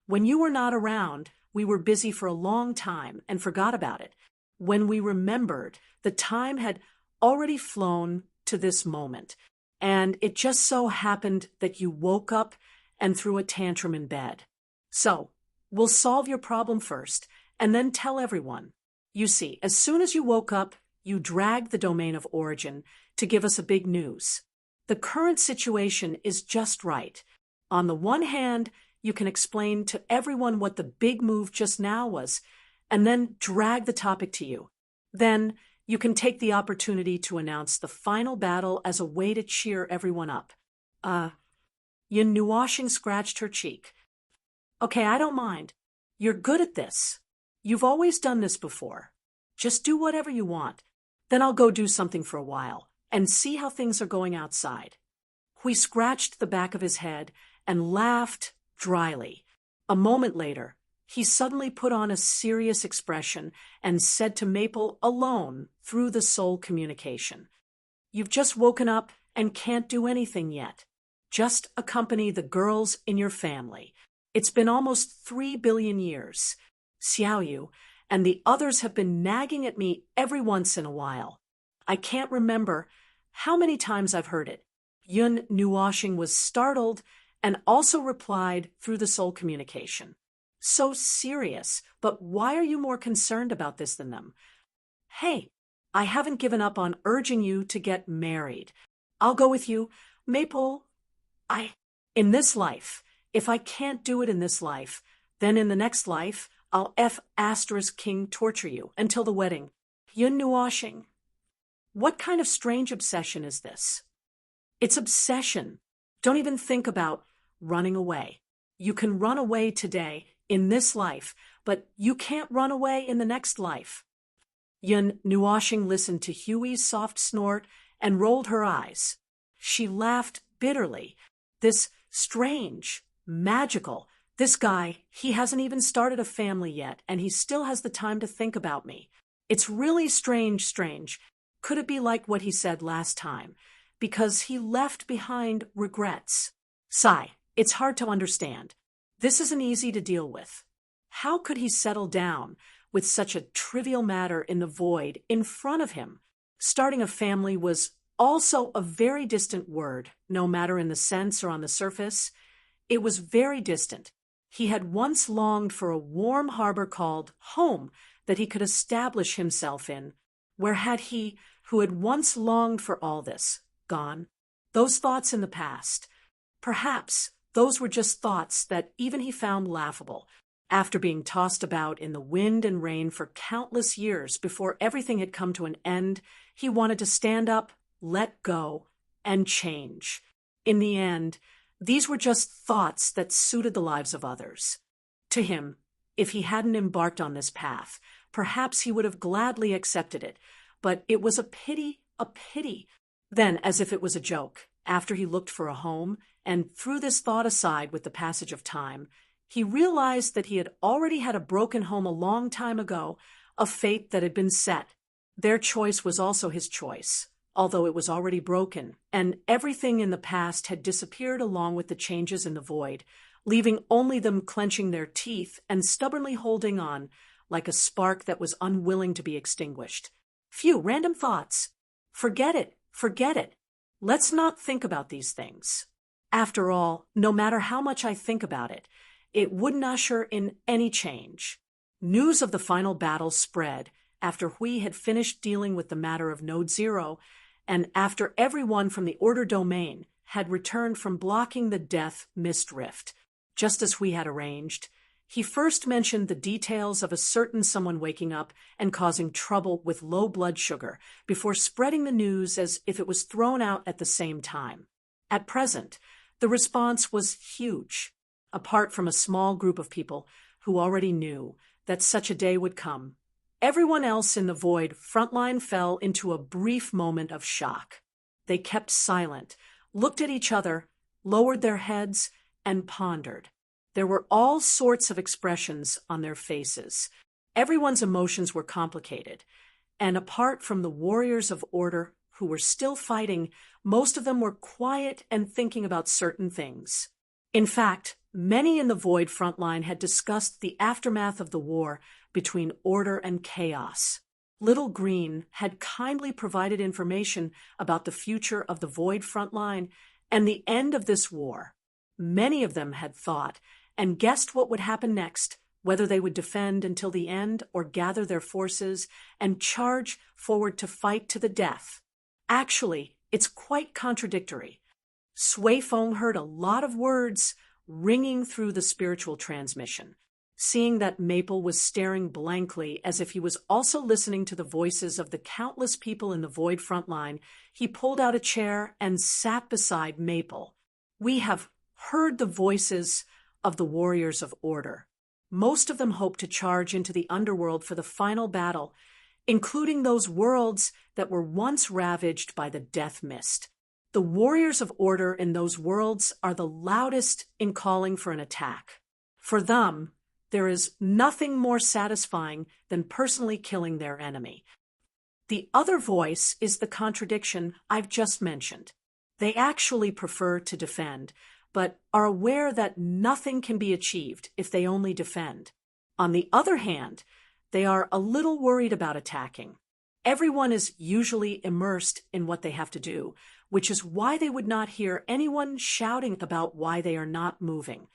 "When you were not around, we were busy for a long time and forgot about it. When we remembered, the time had already flown to this moment, and it just so happened that you woke up and threw a tantrum in bed. So, we'll solve your problem first, and then tell everyone. You see, as soon as you woke up, you dragged the domain of origin to give us a big news. The current situation is just right. On the one hand, you can explain to everyone what the big move just now was, and then drag the topic to you. Then, you can take the opportunity to announce the final battle as a way to cheer everyone up." Yin Nuoshing scratched her cheek. "Okay, I don't mind. You're good at this. You've always done this before. Just do whatever you want. Then I'll go do something for a while and see how things are going outside." Hui scratched the back of his head and laughed dryly. A moment later, he suddenly put on a serious expression and said to Maple alone through the soul communication, "You've just woken up and can't do anything yet. Just accompany the girls in your family. It's been almost 3 billion years. Xiaoyu and the others have been nagging at me every once in a while. I can't remember how many times I've heard it." Yun Nuoshing was startled and also replied through the soul communication, "So serious, but why are you more concerned about this than them? Hey, I haven't given up on urging you to get married. I'll go with you. Maple, in this life, if I can't do it in this life, then in the next life, I'll King torture you until the wedding." Yun Nuoshing, what kind of strange obsession is this? It's obsession. Don't even think about running away. You can run away today in this life, but you can't run away in the next life. Yun Nuashing listened to Huey's soft snort and rolled her eyes. She laughed bitterly. This strange, magical, this guy, he hasn't even started a family yet, and he still has the time to think about me. It's really strange. Could it be like what he said last time? Because he left behind regrets. Sigh, it's hard to understand. This isn't easy to deal with. How could he settle down with such a trivial matter in the void in front of him? Starting a family was also a very distant word, no matter in the sense or on the surface. It was very distant. He had once longed for a warm harbor called home that he could establish himself in. Where had he, who had once longed for all this, gone? Those thoughts in the past. Perhaps those were just thoughts that even he found laughable. After being tossed about in the wind and rain for countless years before everything had come to an end, he wanted to stand up, let go, and change. In the end, these were just thoughts that suited the lives of others. To him, if he hadn't embarked on this path, perhaps he would have gladly accepted it, but it was a pity. Then, as if it was a joke, after he looked for a home and threw this thought aside with the passage of time, he realized that he had already had a broken home a long time ago, a fate that had been set. Their choice was also his choice, although it was already broken, and everything in the past had disappeared along with the changes in the void, leaving only them clenching their teeth and stubbornly holding on, like a spark that was unwilling to be extinguished. Phew, random thoughts. Forget it. Let's not think about these things. After all, no matter how much I think about it, it wouldn't usher in any change. News of the final battle spread after Hui had finished dealing with the matter of Node Zero, and after everyone from the Order domain had returned from blocking the Death Mist Rift, just as Hui had arranged. He first mentioned the details of a certain someone waking up and causing trouble with low blood sugar before spreading the news as if it was thrown out at the same time. At present, the response was huge, apart from a small group of people who already knew that such a day would come. Everyone else in the void frontline fell into a brief moment of shock. They kept silent, looked at each other, lowered their heads, and pondered. There were all sorts of expressions on their faces. Everyone's emotions were complicated, and apart from the warriors of order who were still fighting, most of them were quiet and thinking about certain things. In fact, many in the Void frontline had discussed the aftermath of the war between order and chaos. Little Green had kindly provided information about the future of the Void frontline and the end of this war. Many of them had thought and guessed what would happen next, whether they would defend until the end or gather their forces and charge forward to fight to the death. Actually, it's quite contradictory. Sui Feng heard a lot of words ringing through the spiritual transmission. Seeing that Maple was staring blankly as if he was also listening to the voices of the countless people in the Void frontline, he pulled out a chair and sat beside Maple. We have heard the voices of the warriors of order. Most of them hope to charge into the underworld for the final battle, including those worlds that were once ravaged by the death mist. The warriors of order in those worlds are the loudest in calling for an attack. For them, there is nothing more satisfying than personally killing their enemy. The other voice is the contradiction I've just mentioned. They actually prefer to defend, but are aware that nothing can be achieved if they only defend. On the other hand, they are a little worried about attacking. Everyone is usually immersed in what they have to do, which is why they would not hear anyone shouting about why they are not moving.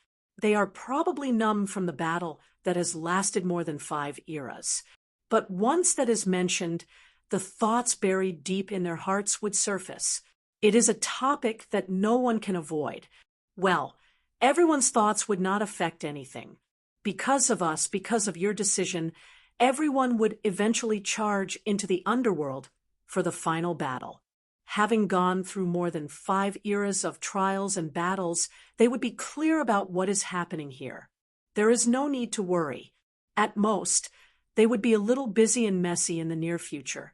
They are probably numb from the battle that has lasted more than 5 eras. But once that is mentioned, the thoughts buried deep in their hearts would surface. It is a topic that no one can avoid. Well, everyone's thoughts would not affect anything. Because of us, because of your decision, everyone would eventually charge into the underworld for the final battle. Having gone through more than 5 eras of trials and battles, they would be clear about what is happening here. There is no need to worry. At most, they would be a little busy and messy in the near future,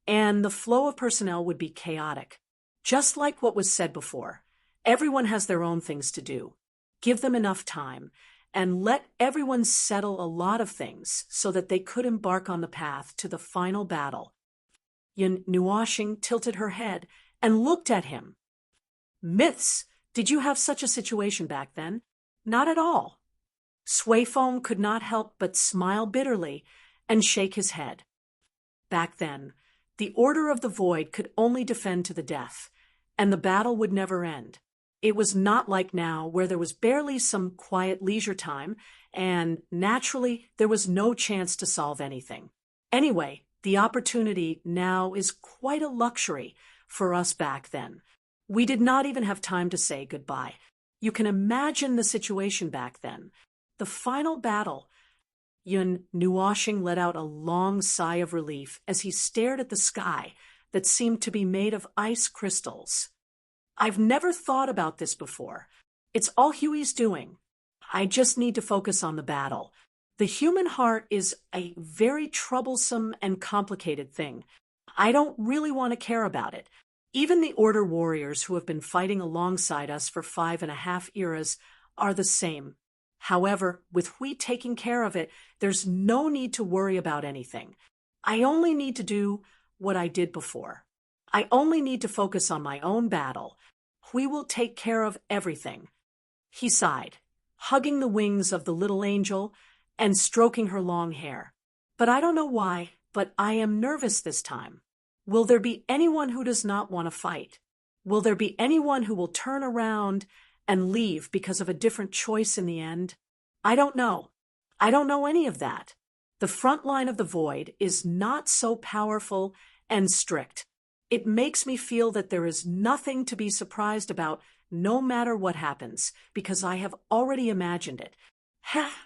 and the flow of personnel would be chaotic. Just like what was said before, everyone has their own things to do. Give them enough time, and let everyone settle a lot of things so that they could embark on the path to the final battle. Yun Nuashing tilted her head and looked at him. Myths, did you have such a situation back then? Not at all. Suifeng could not help but smile bitterly and shake his head. Back then, the Order of the Void could only defend to the death, and the battle would never end. It was not like now, where there was barely some quiet leisure time, and naturally, there was no chance to solve anything. Anyway, the opportunity now is quite a luxury for us back then. We did not even have time to say goodbye. You can imagine the situation back then. The final battle. Yun Nuashing let out a long sigh of relief as he stared at the sky that seemed to be made of ice crystals. I've never thought about this before. It's all Huey's doing. I just need to focus on the battle. The human heart is a very troublesome and complicated thing. I don't really want to care about it. Even the Order warriors who have been fighting alongside us for 5.5 eras are the same. However, with Hui taking care of it, there's no need to worry about anything. I only need to do what I did before. I only need to focus on my own battle. Hui will take care of everything. He sighed, hugging the wings of the little angel and stroking her long hair. But I don't know why, but I am nervous this time. Will there be anyone who does not want to fight? Will there be anyone who will turn around and leave because of a different choice in the end? I don't know. I don't know any of that. The front line of the Void is not so powerful and strict. It makes me feel that there is nothing to be surprised about no matter what happens, because I have already imagined it.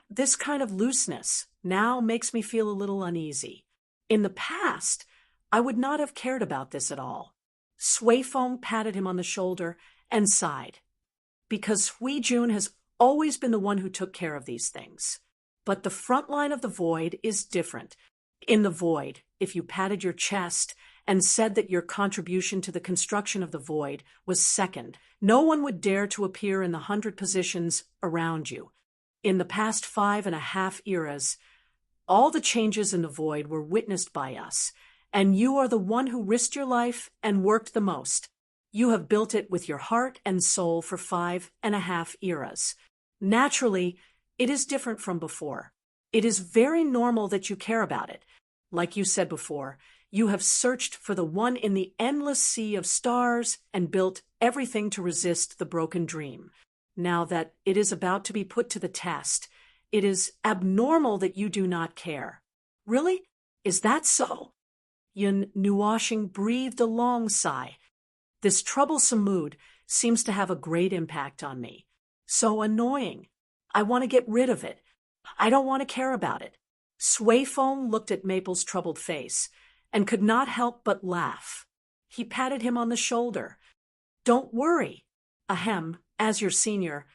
This kind of looseness now makes me feel a little uneasy. In the past, I would not have cared about this at all. Suifeng patted him on the shoulder and sighed. Because Hui Jun has always been the one who took care of these things. But the front line of the Void is different. In the Void, if you patted your chest and said that your contribution to the construction of the Void was second, no one would dare to appear in the 100 positions around you. In the past 5.5 eras, all the changes in the Void were witnessed by us, and you are the one who risked your life and worked the most. You have built it with your heart and soul for 5.5 eras. Naturally, it is different from before. It is very normal that you care about it. Like you said before, you have searched for the one in the endless sea of stars and built everything to resist the broken dream. Now that it is about to be put to the test, it is abnormal that you do not care. Really? Is that so? Yun Nuashing breathed a long sigh. This troublesome mood seems to have a great impact on me. So annoying. I want to get rid of it. I don't want to care about it. Suifeng looked at Maple's troubled face and could not help but laugh. He patted him on the shoulder. Don't worry. Ahem, as your senior,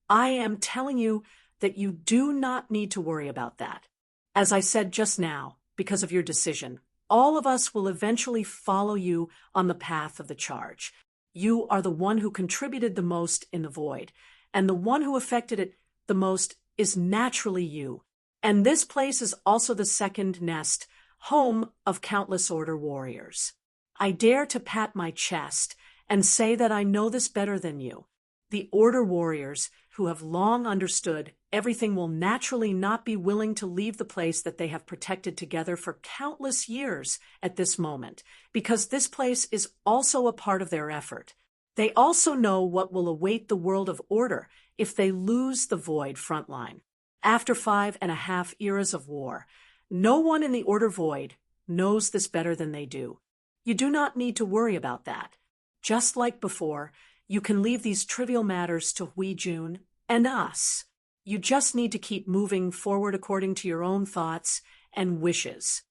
I am telling you that you do not need to worry about that. As I said just now, because of your decision, all of us will eventually follow you on the path of the charge. You are the one who contributed the most in the Void, and the one who affected it the most is naturally you. And this place is also the second nest, home of countless Order warriors. I dare to pat my chest and say that I know this better than you. The Order warriors, who have long understood everything, will naturally not be willing to leave the place that they have protected together for countless years at this moment, because this place is also a part of their effort. They also know what will await the world of Order if they lose the Void frontline. After 5.5 eras of war, no one in the Order Void knows this better than they do. You do not need to worry about that. Just like before, you can leave these trivial matters to Hui Jun and us. You just need to keep moving forward according to your own thoughts and wishes.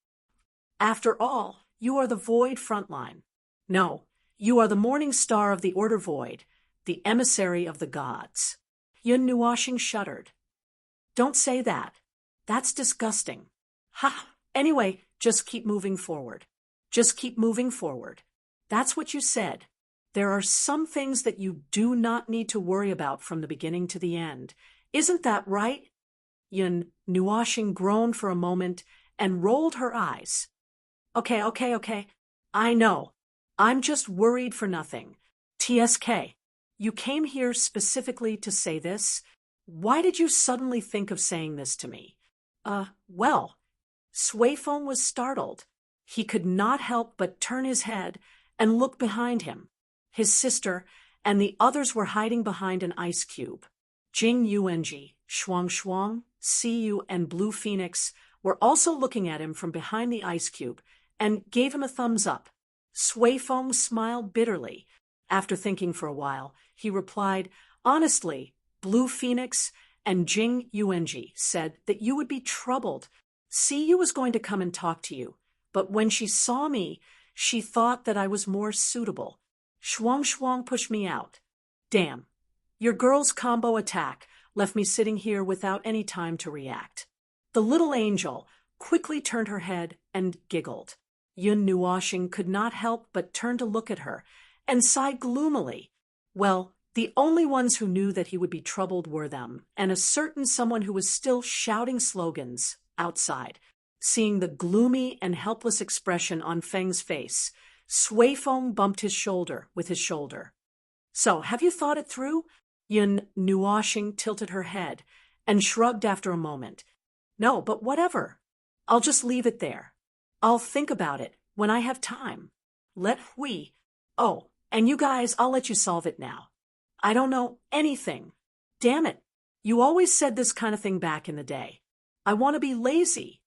After all, you are the Void frontline. No, you are the morning star of the Order Void, the emissary of the gods. Yun Nuashing shuddered. Don't say that. That's disgusting. Ha! Anyway, just keep moving forward. Just keep moving forward. That's what you said. There are some things that you do not need to worry about from the beginning to the end. Isn't that right? Yun Nuashing groaned for a moment and rolled her eyes. Okay. I know. I'm just worried for nothing. TSK, you came here specifically to say this? Why did you suddenly think of saying this to me? Well, Suifeng was startled. He could not help but turn his head and look behind him. His sister and the others were hiding behind an ice cube. Jing Yuanji, Shuang, Siyu, and Blue Phoenix were also looking at him from behind the ice cube and gave him a thumbs up. Suifeng smiled bitterly. After thinking for a while, he replied, honestly, Blue Phoenix and Jing Yuanji said that you would be troubled. Siyu was going to come and talk to you, but when she saw me, she thought that I was more suitable. Shuang pushed me out. Damn. Your girl's combo attack left me sitting here without any time to react. The little angel quickly turned her head and giggled. Yun Nuashing could not help but turn to look at her and sigh gloomily. Well, the only ones who knew that he would be troubled were them, and a certain someone who was still shouting slogans outside. Seeing the gloomy and helpless expression on Feng's face, Suifeng bumped his shoulder with his shoulder. So, have you thought it through? Yun Nuashing tilted her head and shrugged after a moment. No, but whatever. I'll just leave it there. I'll think about it when I have time. Oh, and you guys, I'll let you solve it now. I don't know anything. Damn it. You always said this kind of thing back in the day. I want to be lazy.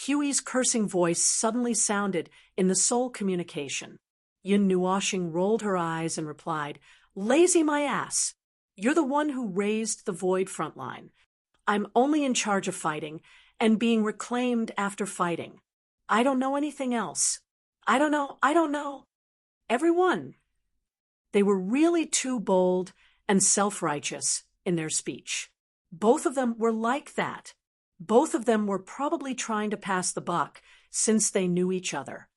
Huey's cursing voice suddenly sounded in the soul communication. Yun Nuashing rolled her eyes and replied, lazy my ass. You're the one who raised the Void frontline. I'm only in charge of fighting and being reclaimed after fighting. I don't know anything else. I don't know. Everyone. They were really too bold and self-righteous in their speech. Both of them were like that. Both of them were probably trying to pass the buck since they knew each other.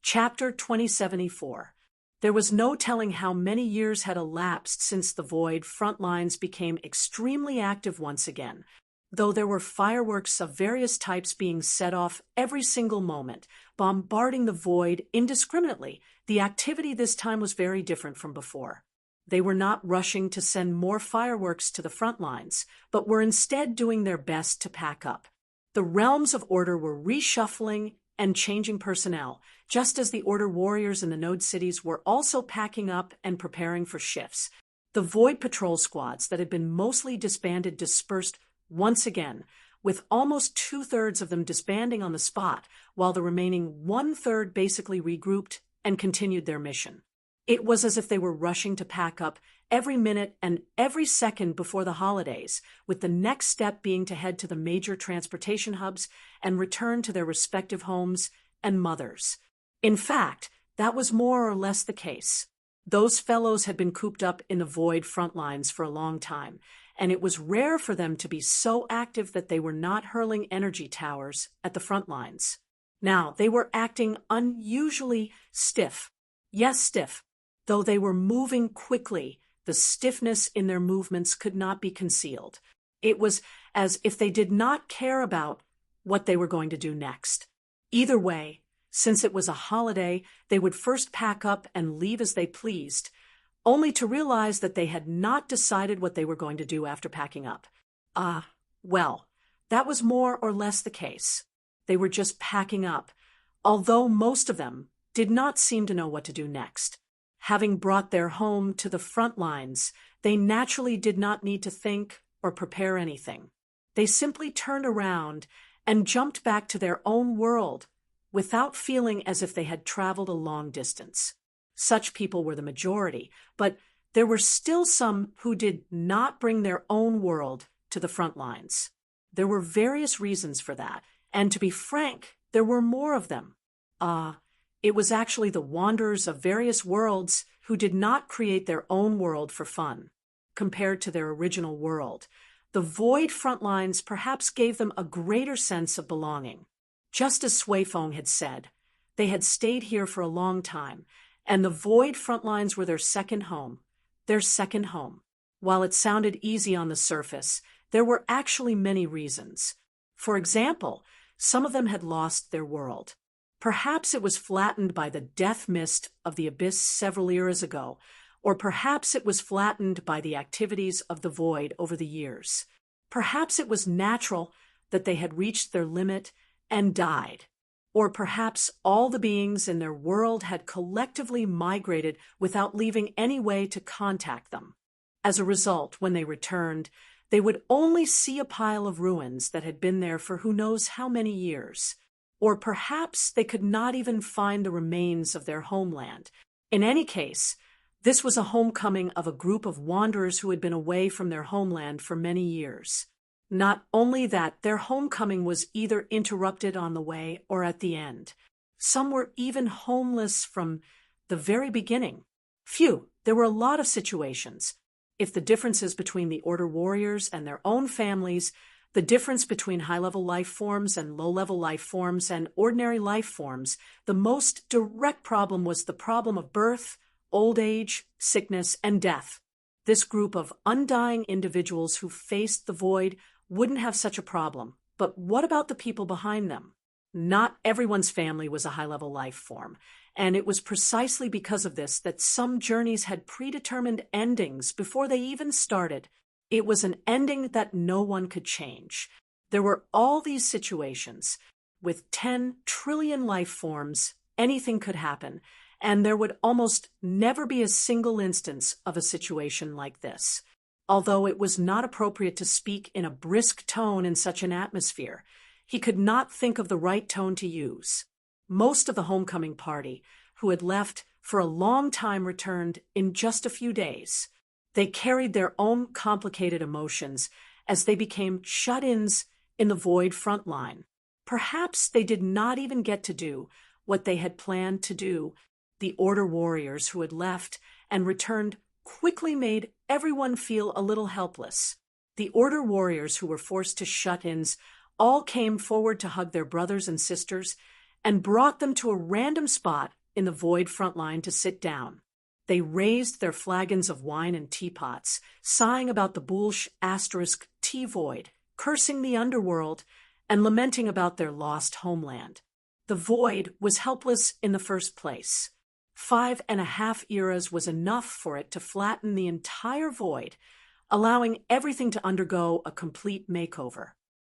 Chapter 2074. There was no telling how many years had elapsed since the Void front lines became extremely active once again, though there were fireworks of various types being set off every single moment, bombarding the Void indiscriminately. The activity this time was very different from before. They were not rushing to send more fireworks to the front lines, but were instead doing their best to pack up. The realms of order were reshuffling and changing personnel, just as the Order warriors in the node cities were also packing up and preparing for shifts. The Void patrol squads that had been mostly disbanded dispersed once again, with almost 2/3 of them disbanding on the spot, while the remaining 1/3 basically regrouped and continued their mission. It was as if they were rushing to pack up every minute and every second before the holidays, with the next step being to head to the major transportation hubs and return to their respective homes and mothers. In fact, that was more or less the case. Those fellows had been cooped up in the Void front lines for a long time, and it was rare for them to be so active that they were not hurling energy towers at the front lines. Now, they were acting unusually stiff. Yes, stiff. Though they were moving quickly, the stiffness in their movements could not be concealed. It was as if they did not care about what they were going to do next. Either way, since it was a holiday, they would first pack up and leave as they pleased, only to realize that they had not decided what they were going to do after packing up. Well, that was more or less the case. They were just packing up, although most of them did not seem to know what to do next. Having brought their home to the front lines, they naturally did not need to think or prepare anything. They simply turned around and jumped back to their own world without feeling as if they had traveled a long distance. Such people were the majority, but there were still some who did not bring their own world to the front lines. There were various reasons for that, and to be frank, there were more of them. It was actually the wanderers of various worlds who did not create their own world for fun. compared to their original world. The void front lines perhaps gave them a greater sense of belonging. Just as Suifeng had said, they had stayed here for a long time, and the void front lines were their second home. Their second home. While it sounded easy on the surface, there were actually many reasons. For example, some of them had lost their world. Perhaps it was flattened by the death mist of the abyss several eras ago, or perhaps it was flattened by the activities of the void over the years. Perhaps it was natural that they had reached their limit and died. Or perhaps all the beings in their world had collectively migrated without leaving any way to contact them. As a result, when they returned, they would only see a pile of ruins that had been there for who knows how many years. Or perhaps they could not even find the remains of their homeland. In any case, this was a homecoming of a group of wanderers who had been away from their homeland for many years. Not only that, their homecoming was either interrupted on the way or at the end. Some were even homeless from the very beginning. Phew, there were a lot of situations. If the differences between the Order warriors and their own families, the difference between high-level life forms and low-level life forms and ordinary life forms, the most direct problem was the problem of birth, old age, sickness, and death. This group of undying individuals who faced the void wouldn't have such a problem. But what about the people behind them? Not everyone's family was a high-level life form, and it was precisely because of this that some journeys had predetermined endings before they even started. It was an ending that no one could change. There were all these situations. With 10 trillion life forms, anything could happen, and there would almost never be a single instance of a situation like this. Although it was not appropriate to speak in a brisk tone in such an atmosphere, he could not think of the right tone to use. Most of the homecoming party, who had left for a long time, returned in just a few days. They carried their own complicated emotions as they became shut-ins in the void front line. Perhaps they did not even get to do what they had planned to do. The Order warriors who had left and returned quickly made everyone feel a little helpless. The Order warriors who were forced to shut-ins all came forward to hug their brothers and sisters and brought them to a random spot in the void front line to sit down. They raised their flagons of wine and teapots, sighing about the Boolsh * tea void, cursing the underworld, and lamenting about their lost homeland. The void was helpless in the first place. 5.5 eras was enough for it to flatten the entire void, allowing everything to undergo a complete makeover.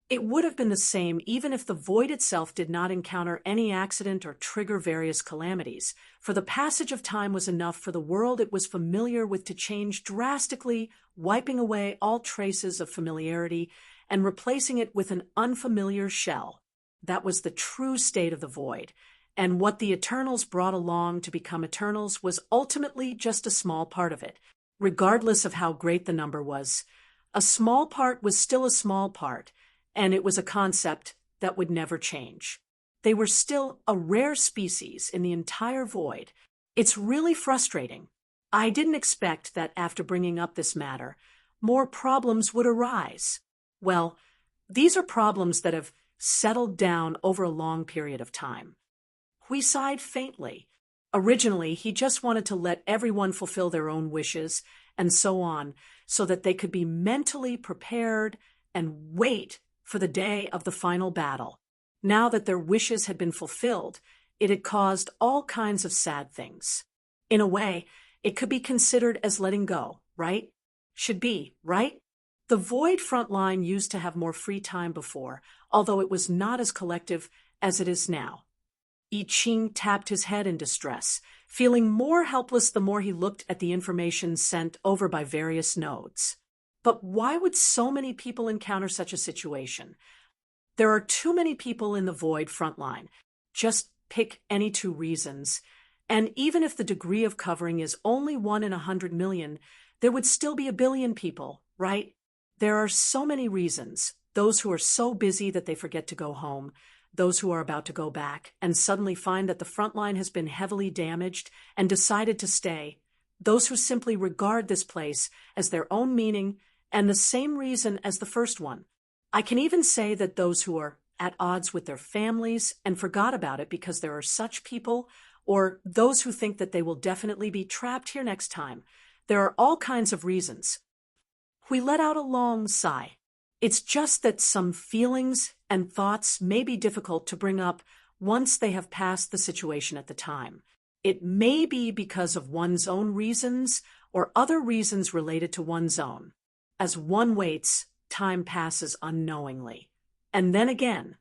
It would have been the same even if the void itself did not encounter any accident or trigger various calamities, for the passage of time was enough for the world it was familiar with to change drastically, wiping away all traces of familiarity and replacing it with an unfamiliar shell. That was the true state of the void, and what the Eternals brought along to become Eternals was ultimately just a small part of it. Regardless of how great the number was, a small part was still a small part, and it was a concept that would never change. They were still a rare species in the entire void. It's really frustrating. I didn't expect that after bringing up this matter, more problems would arise. Well, these are problems that have settled down over a long period of time. Hui sighed faintly. Originally, he just wanted to let everyone fulfill their own wishes and so on, so that they could be mentally prepared and wait for the day of the final battle. Now that their wishes had been fulfilled, it had caused all kinds of sad things. In a way, it could be considered as letting go, right? Should be, right? The void front line used to have more free time before, although it was not as collective as it is now. I Ching tapped his head in distress, feeling more helpless the more he looked at the information sent over by various nodes. But why would so many people encounter such a situation? There are too many people in the void front line. Just pick any 2 reasons. And even if the degree of covering is only 1 in 100 million, there would still be 1 billion people, right? There are so many reasons. Those who are so busy that they forget to go home, those who are about to go back and suddenly find that the front line has been heavily damaged and decided to stay, those who simply regard this place as their own meaning and the same reason as the first one. I can even say that those who are at odds with their families and forgot about it because there are such people, or those who think that they will definitely be trapped here next time. There are all kinds of reasons. We let out a long sigh. It's just that some feelings and thoughts may be difficult to bring up once they have passed the situation at the time. It may be because of one's own reasons or other reasons related to one's own. As one waits, time passes unknowingly. And then again.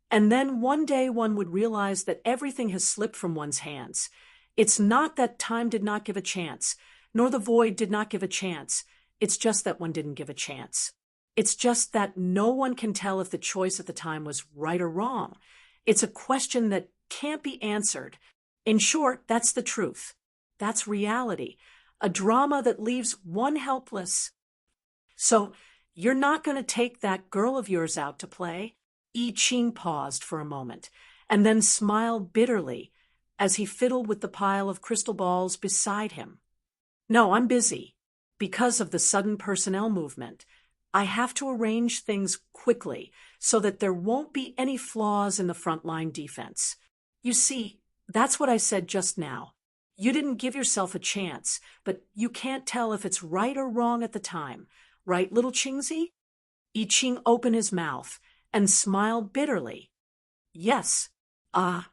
And then one day one would realize that everything has slipped from one's hands. It's not that time did not give a chance, nor the void did not give a chance. It's just that one didn't give a chance. It's just that no one can tell if the choice at the time was right or wrong. It's a question that can't be answered. In short, that's the truth. That's reality. A drama that leaves one helpless. So, you're not going to take that girl of yours out to play? I Ching paused for a moment, and then smiled bitterly as he fiddled with the pile of crystal balls beside him. No, I'm busy. Because of the sudden personnel movement, I have to arrange things quickly so that there won't be any flaws in the frontline defense. You see, that's what I said just now. You didn't give yourself a chance, but you can't tell if it's right or wrong at the time. Right, little Chingzi? I Ching opened his mouth and smiled bitterly. Yes, I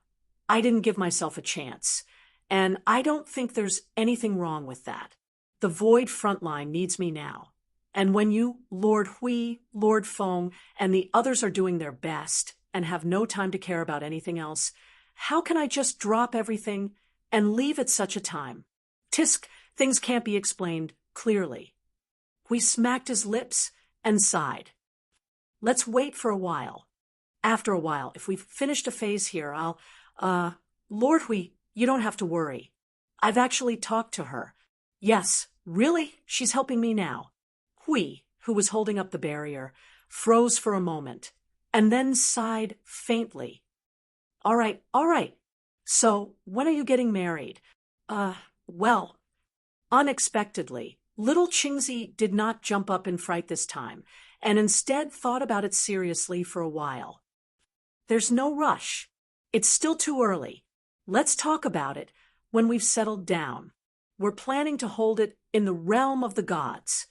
didn't give myself a chance, and I don't think there's anything wrong with that. The Void frontline needs me now. And when you, Lord Hui, Lord Feng, and the others are doing their best and have no time to care about anything else, how can I just drop everything and leave at such a time? Tisk, things can't be explained clearly. Hui smacked his lips and sighed. Let's wait for a while. After a while, if we've finished a phase here, Lord Hui, you don't have to worry. I've actually talked to her. Yes, really? She's helping me now. Hui, who was holding up the barrier, froze for a moment, and then sighed faintly. All right. So, when are you getting married? Well, unexpectedly, little Chingzi did not jump up in fright this time, and instead thought about it seriously for a while. There's no rush. It's still too early. Let's talk about it when we've settled down. We're planning to hold it in the realm of the gods.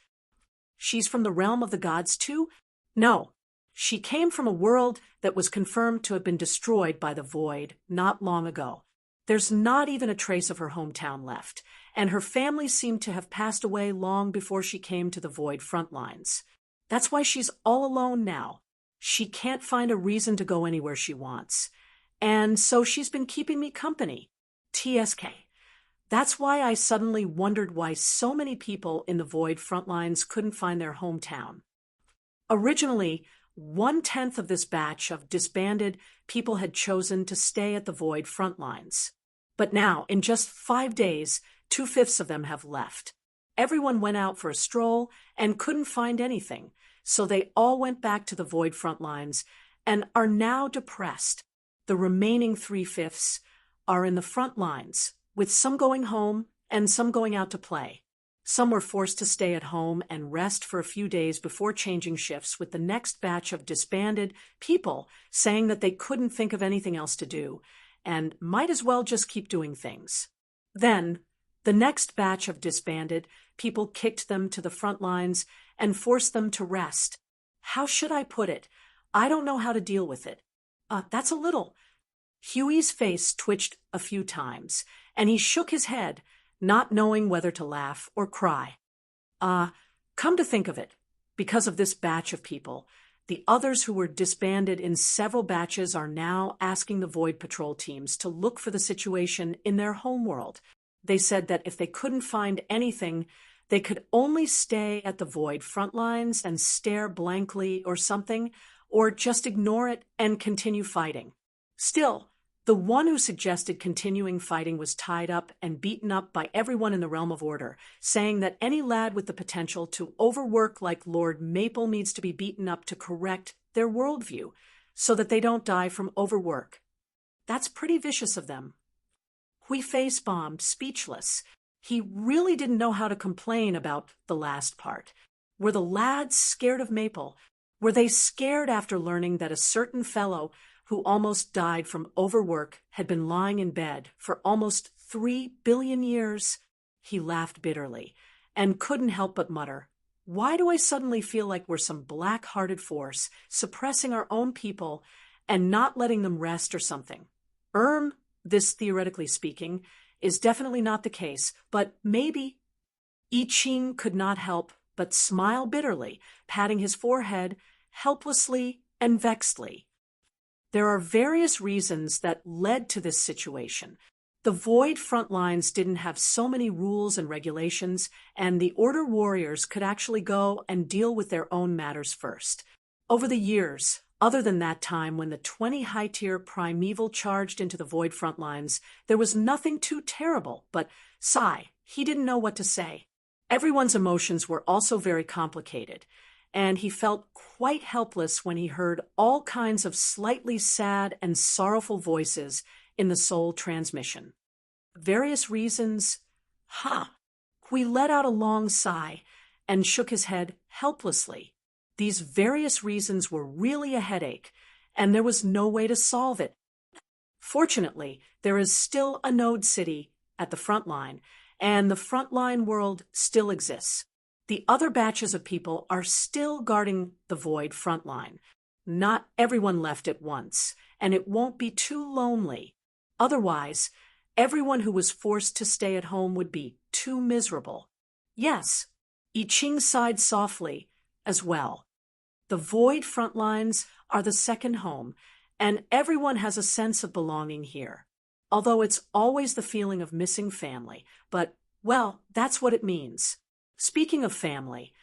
She's from the realm of the gods too? No. She came from a world that was confirmed to have been destroyed by the void not long ago. There's not even a trace of her hometown left, and her family seemed to have passed away long before she came to the void front lines. That's why she's all alone now. She can't find a reason to go anywhere she wants. And so she's been keeping me company. TSK. That's why I suddenly wondered why so many people in the void front lines couldn't find their hometown. Originally, 1/10 of this batch of disbanded people had chosen to stay at the void front lines. But now, in just 5 days, 2/5 of them have left. Everyone went out for a stroll and couldn't find anything, so they all went back to the void front lines and are now depressed. The remaining 3/5 are in the front lines, with some going home and some going out to play. Some were forced to stay at home and rest for a few days before changing shifts, with the next batch of disbanded people saying that they couldn't think of anything else to do and might as well just keep doing things. Then, the next batch of disbanded people kicked them to the front lines and forced them to rest. How should I put it? I don't know how to deal with it. That's a little. Huey's face twitched a few times, and he shook his head, not knowing whether to laugh or cry. Come to think of it, because of this batch of people, the others who were disbanded in several batches are now asking the Void Patrol teams to look for the situation in their homeworld. They said that if they couldn't find anything, they could only stay at the Void front lines and stare blankly or something, or just ignore it and continue fighting. Still, the one who suggested continuing fighting was tied up and beaten up by everyone in the realm of order, saying that any lad with the potential to overwork like Lord Maple needs to be beaten up to correct their worldview, so that they don't die from overwork. That's pretty vicious of them. Hui face-bombed, speechless. He really didn't know how to complain about the last part. Were the lads scared of Maple? Were they scared after learning that a certain fellow who almost died from overwork had been lying in bed for almost 3 billion years? He laughed bitterly and couldn't help but mutter, "Why do I suddenly feel like we're some black-hearted force, suppressing our own people and not letting them rest or something?" This theoretically speaking, is definitely not the case, but maybe. I Ching could not help but smile bitterly, patting his forehead helplessly and vexedly. There are various reasons that led to this situation. The Void front lines didn't have so many rules and regulations, and the Order warriors could actually go and deal with their own matters first. Over the years, other than that time when the 20 high-tier primeval charged into the Void front lines, there was nothing too terrible, but he didn't know what to say. Everyone's emotions were also very complicated, and he felt quite helpless when he heard all kinds of slightly sad and sorrowful voices in the soul transmission. Various reasons? Hui let out a long sigh and shook his head helplessly. These various reasons were really a headache, and there was no way to solve it. Fortunately, there is still a node city at the front line, and the frontline world still exists. The other batches of people are still guarding the Void frontline. Not everyone left at once, and it won't be too lonely. Otherwise, everyone who was forced to stay at home would be too miserable. Yes, I Ching sighed softly as well. The Void frontlines are the second home, and everyone has a sense of belonging here. Although it's always the feeling of missing family, but, well, that's what it means. Speaking of family,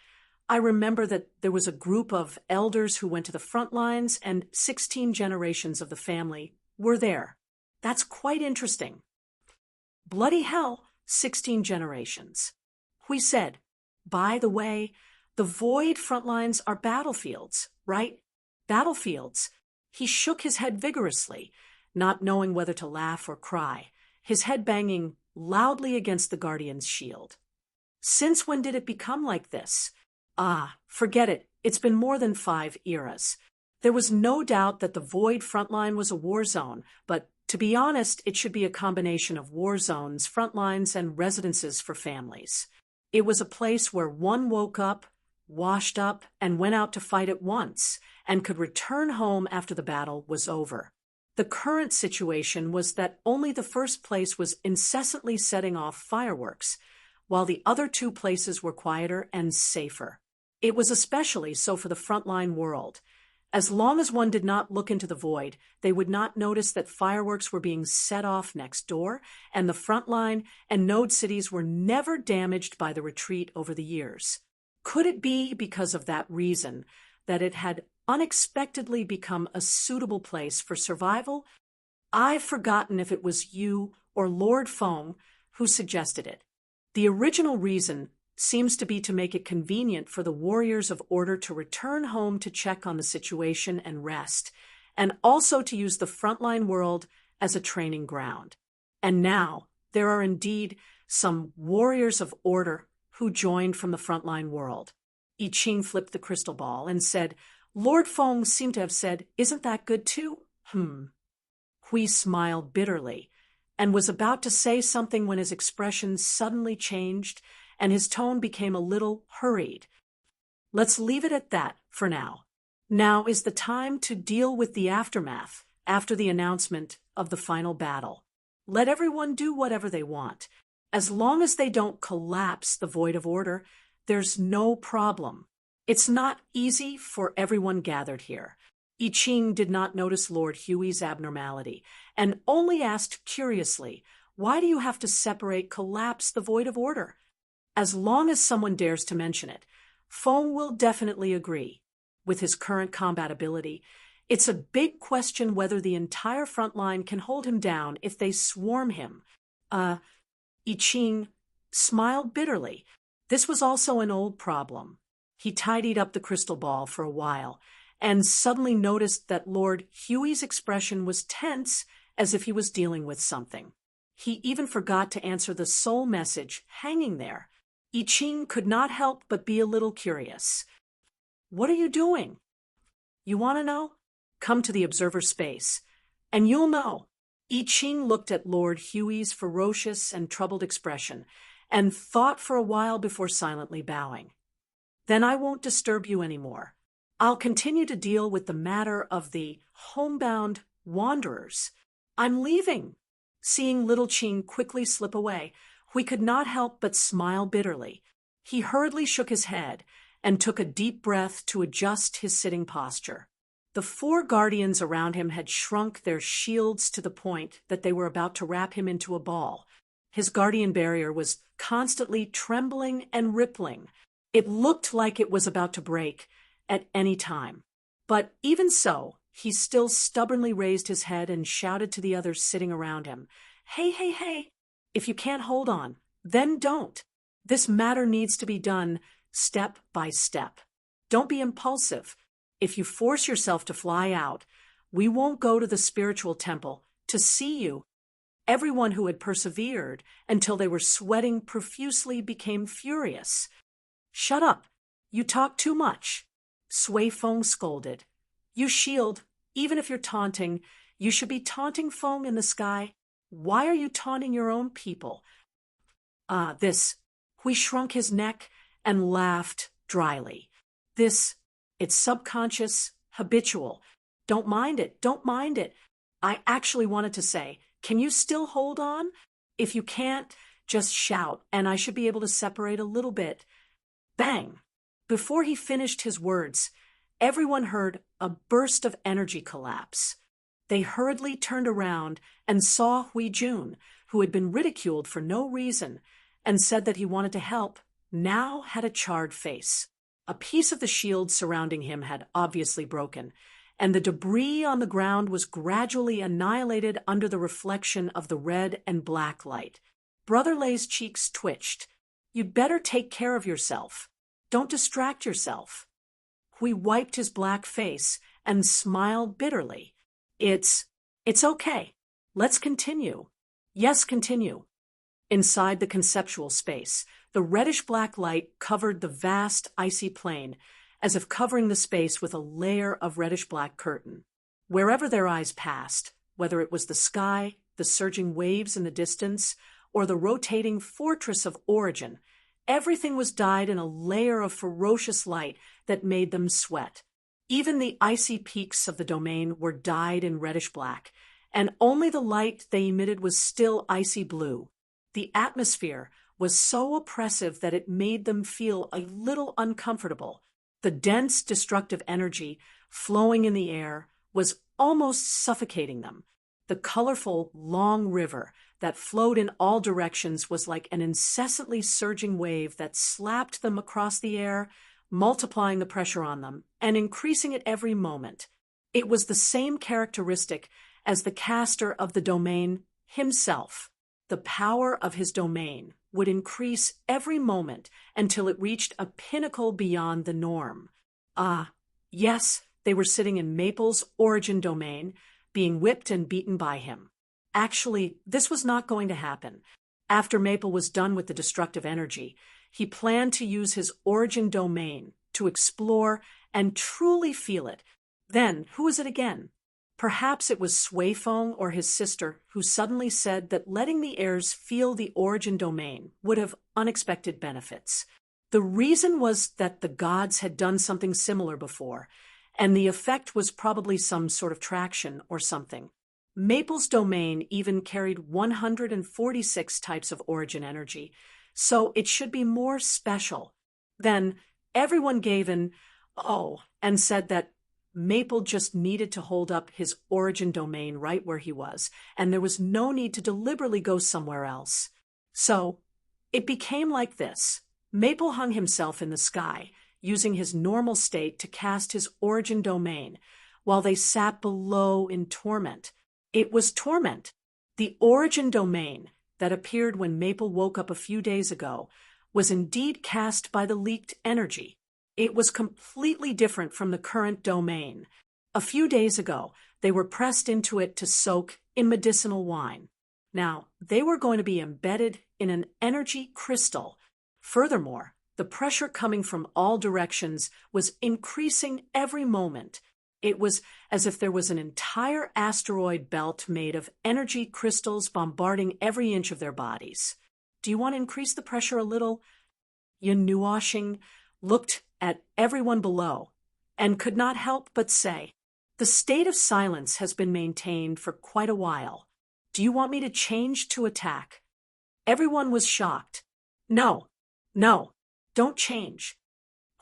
I remember that there was a group of elders who went to the front lines, and 16 generations of the family were there. That's quite interesting. Bloody hell, 16 generations. Hui said, "By the way, the Void frontlines are battlefields, right? Battlefields." He shook his head vigorously, not knowing whether to laugh or cry, his head banging loudly against the Guardian's shield. "Since when did it become like this?" Forget it. It's been more than 5 eras. There was no doubt that the Void frontline was a war zone, but to be honest, it should be a combination of war zones, frontlines, and residences for families. It was a place where one woke up, washed up, and went out to fight at once, and could return home after the battle was over. The current situation was that only the first place was incessantly setting off fireworks, while the other 2 places were quieter and safer. It was especially so for the frontline world. As long as one did not look into the Void, they would not notice that fireworks were being set off next door, and the frontline and node cities were never damaged by the retreat over the years. Could it be because of that reason that it had unexpectedly become a suitable place for survival? I've forgotten if it was you or Lord Feng who suggested it. The original reason seems to be to make it convenient for the warriors of Order to return home to check on the situation and rest, and also to use the frontline world as a training ground. And now there are indeed some warriors of Order who joined from the frontline world. I Ching flipped the crystal ball and said, "Lord Feng seemed to have said, 'Isn't that good too?'" Hui smiled bitterly and was about to say something when his expression suddenly changed and his tone became a little hurried. "Let's leave it at that for now. Now is the time to deal with the aftermath after the announcement of the final battle. Let everyone do whatever they want. As long as they don't collapse the Void of Order, there's no problem. It's not easy for everyone gathered here." I Ching did not notice Lord Huey's abnormality, and only asked curiously, "Why do you have to separate collapse the Void of Order?" As long as someone dares to mention it, Feng will definitely agree. With his current combat ability, it's a big question whether the entire front line can hold him down if they swarm him. I Ching smiled bitterly. This was also an old problem. He tidied up the crystal ball for a while, and suddenly noticed that Lord Huey's expression was tense, as if he was dealing with something. He even forgot to answer the soul message hanging there. I Ching could not help but be a little curious. "What are you doing?" "You want to know? Come to the observer space, and you'll know." I Ching looked at Lord Huey's ferocious and troubled expression, and thought for a while before silently bowing. "Then I won't disturb you any more. I'll continue to deal with the matter of the homebound wanderers. I'm leaving." Seeing little Ching quickly slip away, Hui could not help but smile bitterly. He hurriedly shook his head and took a deep breath to adjust his sitting posture. The 4 guardians around him had shrunk their shields to the point that they were about to wrap him into a ball. His guardian barrier was constantly trembling and rippling. It looked like it was about to break at any time. But even so, he still stubbornly raised his head and shouted to the others sitting around him, "Hey, hey, hey! If you can't hold on, then don't. This matter needs to be done step by step. Don't be impulsive. If you force yourself to fly out, we won't go to the spiritual temple to see you." Everyone who had persevered until they were sweating profusely became furious. "Shut up! You talk too much," Sui Feng scolded. "You shield, even if you're taunting. You should be taunting Feng in the sky. Why are you taunting your own people?" This. Hui shrunk his neck and laughed dryly. It's subconscious, habitual. Don't mind it, don't mind it. I actually wanted to say, can you still hold on? If you can't, just shout, and I should be able to separate a little bit. Bang! Before he finished his words, everyone heard a burst of energy collapse. They hurriedly turned around and saw Hui Jun, who had been ridiculed for no reason and said that he wanted to help, now had a charred face. A piece of the shield surrounding him had obviously broken, and the debris on the ground was gradually annihilated under the reflection of the red and black light. Brother Lei's cheeks twitched. "You'd better take care of yourself. Don't distract yourself." Hui wiped his black face and smiled bitterly. It's okay. Let's continue." "Yes, continue." Inside the conceptual space, the reddish-black light covered the vast, icy plain, as if covering the space with a layer of reddish-black curtain. Wherever their eyes passed, whether it was the sky, the surging waves in the distance, or the rotating fortress of origin, everything was dyed in a layer of ferocious light that made them sweat. Even the icy peaks of the domain were dyed in reddish-black, and only the light they emitted was still icy blue. The atmosphere was so oppressive that it made them feel a little uncomfortable. The dense, destructive energy flowing in the air was almost suffocating them. The colorful, long river that flowed in all directions was like an incessantly surging wave that slapped them across the air, multiplying the pressure on them and increasing it every moment. It was the same characteristic as the caster of the domain himself. The power of his domain would increase every moment until it reached a pinnacle beyond the norm. Yes, they were sitting in Maple's origin domain, being whipped and beaten by him. Actually, this was not going to happen. After Maple was done with the destructive energy, he planned to use his origin domain to explore and truly feel it. Then, who was it again? Perhaps it was Sui Feng or his sister who suddenly said that letting the heirs feel the origin domain would have unexpected benefits. The reason was that the gods had done something similar before, and the effect was probably some sort of traction or something. Maple's domain even carried 146 types of origin energy, so it should be more special. Then everyone gave an "oh" and said that Maple just needed to hold up his origin domain right where he was, and there was no need to deliberately go somewhere else. So it became like this. Maple hung himself in the sky, using his normal state to cast his origin domain, while they sat below in torment. It was torment. The origin domain that appeared when Maple woke up a few days ago was indeed cast by the leaked energy. It was completely different from the current domain. A few days ago, they were pressed into it to soak in medicinal wine. Now, they were going to be embedded in an energy crystal. Furthermore, the pressure coming from all directions was increasing every moment. It was as if there was an entire asteroid belt made of energy crystals bombarding every inch of their bodies. Do you want to increase the pressure a little? Yun Nuoshing looked at everyone below and could not help but say, "The state of silence has been maintained for quite a while. Do you want me to change to attack?" Everyone was shocked. "No, no, don't change,"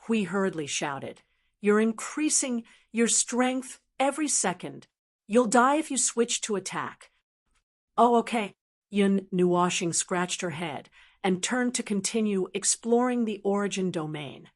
Hui hurriedly shouted. "You're increasing your strength every second. You'll die if you switch to attack." "Oh, okay." Yun Nuoshing scratched her head and turned to continue exploring the origin domain.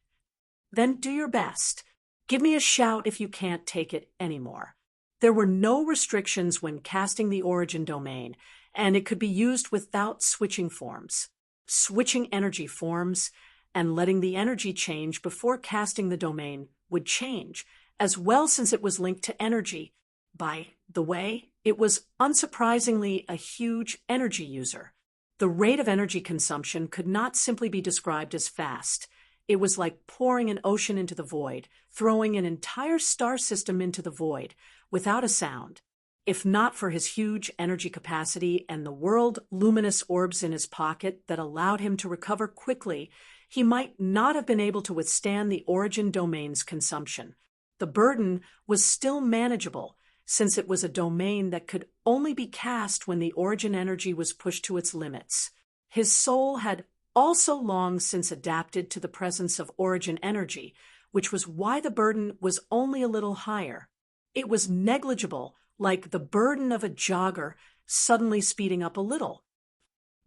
"Then do your best. Give me a shout if you can't take it anymore." There were no restrictions when casting the origin domain, and it could be used without switching forms. Switching energy forms and letting the energy change before casting the domain would change, as well since it was linked to energy. By the way, it was unsurprisingly a huge energy user. The rate of energy consumption could not simply be described as fast. It was like pouring an ocean into the void, throwing an entire star system into the void, without a sound. If not for his huge energy capacity and the world-luminous orbs in his pocket that allowed him to recover quickly, he might not have been able to withstand the origin domain's consumption. The burden was still manageable, since it was a domain that could only be cast when the origin energy was pushed to its limits. His soul had also long since adapted to the presence of origin energy, which was why the burden was only a little higher. It was negligible, like the burden of a jogger suddenly speeding up a little.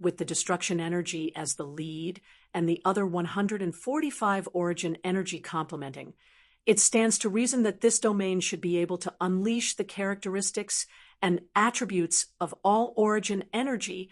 With the destruction energy as the lead and the other 145 origin energy complementing, it stands to reason that this domain should be able to unleash the characteristics and attributes of all origin energy.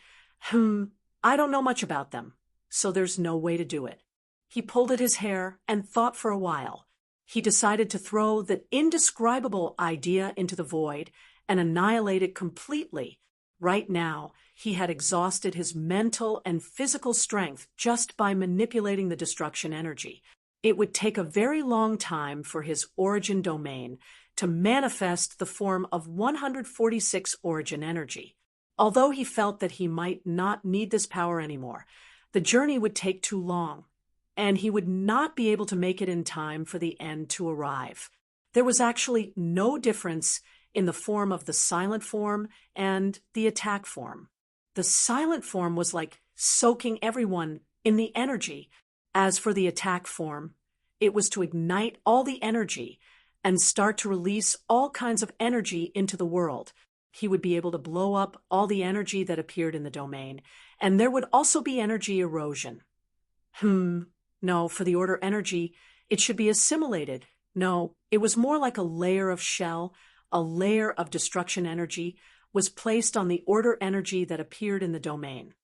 I don't know much about them, so there's no way to do it. He pulled at his hair and thought for a while. He decided to throw the indescribable idea into the void and annihilate it completely. Right now, he had exhausted his mental and physical strength just by manipulating the destruction energy. It would take a very long time for his origin domain to manifest the form of 146 origin energy. Although he felt that he might not need this power anymore, the journey would take too long, and he would not be able to make it in time for the end to arrive. There was actually no difference in the form of the silent form and the attack form. The silent form was like soaking everyone in the energy. As for the attack form, it was to ignite all the energy and start to release all kinds of energy into the world. He would be able to blow up all the energy that appeared in the domain, and there would also be energy erosion. No, for the order energy, it should be assimilated. No, it was more like a layer of shell, a layer of destruction energy was placed on the order energy that appeared in the domain.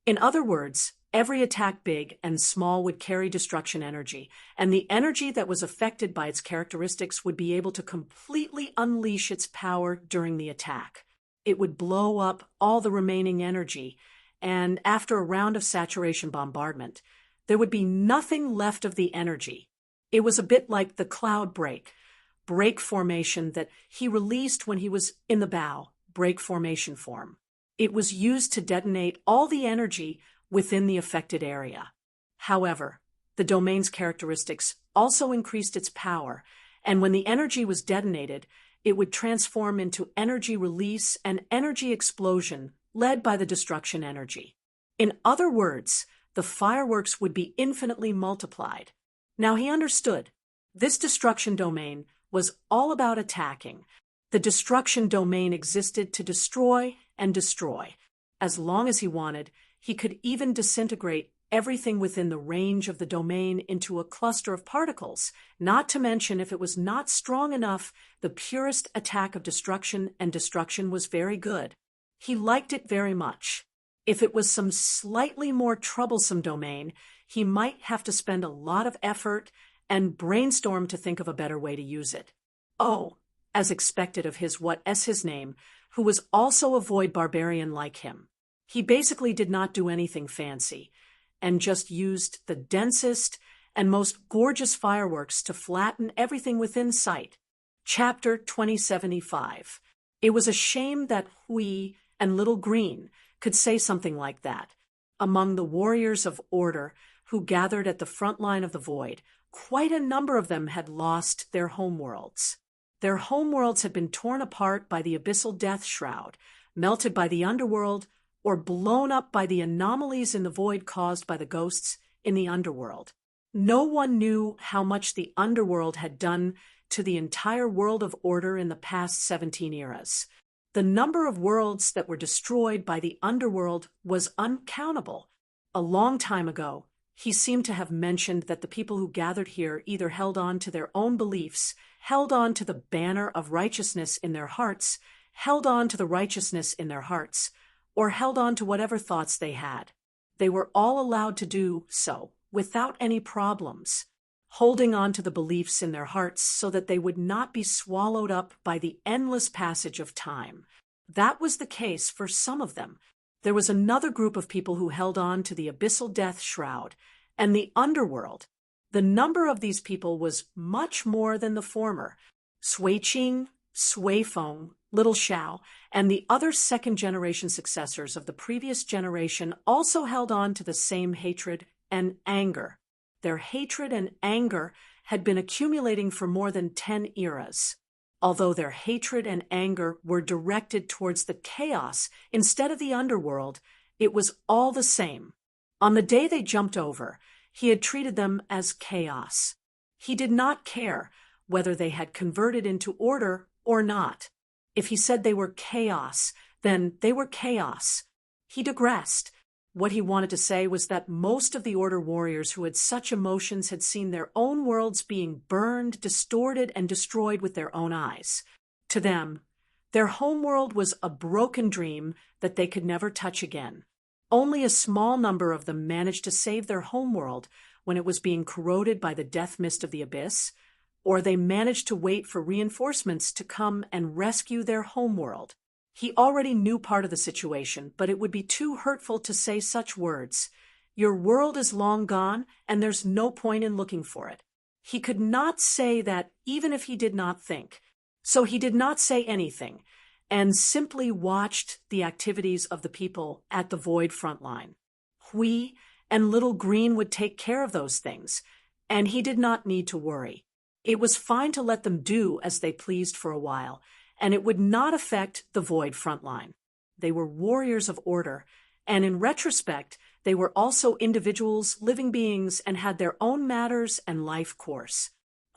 In other words, every attack big and small would carry destruction energy, and the energy that was affected by its characteristics would be able to completely unleash its power during the attack. It would blow up all the remaining energy, and after a round of saturation bombardment, there would be nothing left of the energy. It was a bit like the cloud break formation that he released when he was in the bow, break formation form. It was used to detonate all the energy within the affected area. However, the domain's characteristics also increased its power, and when the energy was detonated, it would transform into energy release and energy explosion led by the destruction energy. In other words, the fireworks would be infinitely multiplied. Now he understood. This destruction domain was all about attacking. The destruction domain existed to destroy and destroy. As long as he wanted, he could even disintegrate everything within the range of the domain into a cluster of particles, not to mention if it was not strong enough, the purest attack of destruction and destruction was very good. He liked it very much. If it was some slightly more troublesome domain, he might have to spend a lot of effort and brainstorm to think of a better way to use it. Oh, as expected of his name, who was also a void barbarian like him. He basically did not do anything fancy, and just used the densest and most gorgeous fireworks to flatten everything within sight. Chapter 2075. It was a shame that Hui and Little Green could say something like that. Among the warriors of order who gathered at the front line of the void, quite a number of them had lost their homeworlds. Their homeworlds had been torn apart by the abyssal death shroud, melted by the underworld, or blown up by the anomalies in the void caused by the ghosts in the underworld. No one knew how much the underworld had done to the entire world of order in the past 17 eras. The number of worlds that were destroyed by the underworld was uncountable. A long time ago, he seemed to have mentioned that the people who gathered here either held on to their own beliefs, held on to the banner of righteousness in their hearts, held on to the righteousness in their hearts, or held on to whatever thoughts they had. They were all allowed to do so, without any problems, holding on to the beliefs in their hearts so that they would not be swallowed up by the endless passage of time. That was the case for some of them. There was another group of people who held on to the abyssal death shroud and the underworld. The number of these people was much more than the former. Sui Qing, Sui Feng, Little Xiao, and the other second-generation successors of the previous generation also held on to the same hatred and anger. Their hatred and anger had been accumulating for more than 10 eras. Although their hatred and anger were directed towards the chaos instead of the underworld, it was all the same. On the day they jumped over, he had treated them as chaos. He did not care whether they had converted into order or not. If he said they were chaos, then they were chaos. He digressed. What he wanted to say was that most of the Order warriors who had such emotions had seen their own worlds being burned, distorted, and destroyed with their own eyes. To them, their homeworld was a broken dream that they could never touch again. Only a small number of them managed to save their homeworld when it was being corroded by the death mist of the abyss, or they managed to wait for reinforcements to come and rescue their homeworld. He already knew part of the situation, but it would be too hurtful to say such words. Your world is long gone, and there's no point in looking for it. He could not say that even if he did not think. So he did not say anything, and simply watched the activities of the people at the void front line. Hui and Little Green would take care of those things, and he did not need to worry. It was fine to let them do as they pleased for a while, and it would not affect the void frontline. They were warriors of order, and in retrospect, they were also individuals, living beings, and had their own matters and life course.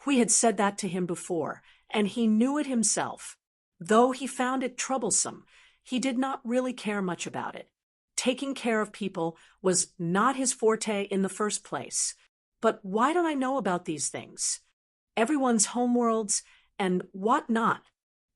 Hui had said that to him before, and he knew it himself. Though he found it troublesome, he did not really care much about it. Taking care of people was not his forte in the first place. But why don't I know about these things? Everyone's homeworlds and what not?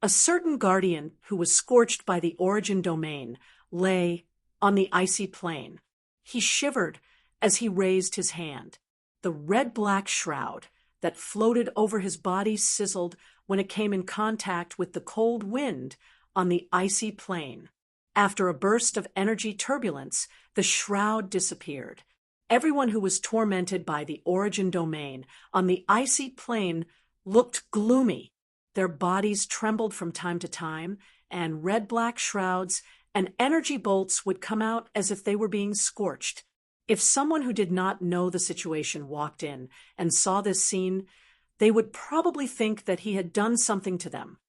A certain guardian who was scorched by the origin domain lay on the icy plain. He shivered as he raised his hand. The red-black shroud that floated over his body sizzled when it came in contact with the cold wind on the icy plain. After a burst of energy turbulence, the shroud disappeared. Everyone who was tormented by the origin domain on the icy plain looked gloomy. Their bodies trembled from time to time, and red-black shrouds and energy bolts would come out as if they were being scorched. If someone who did not know the situation walked in and saw this scene, they would probably think that he had done something to them.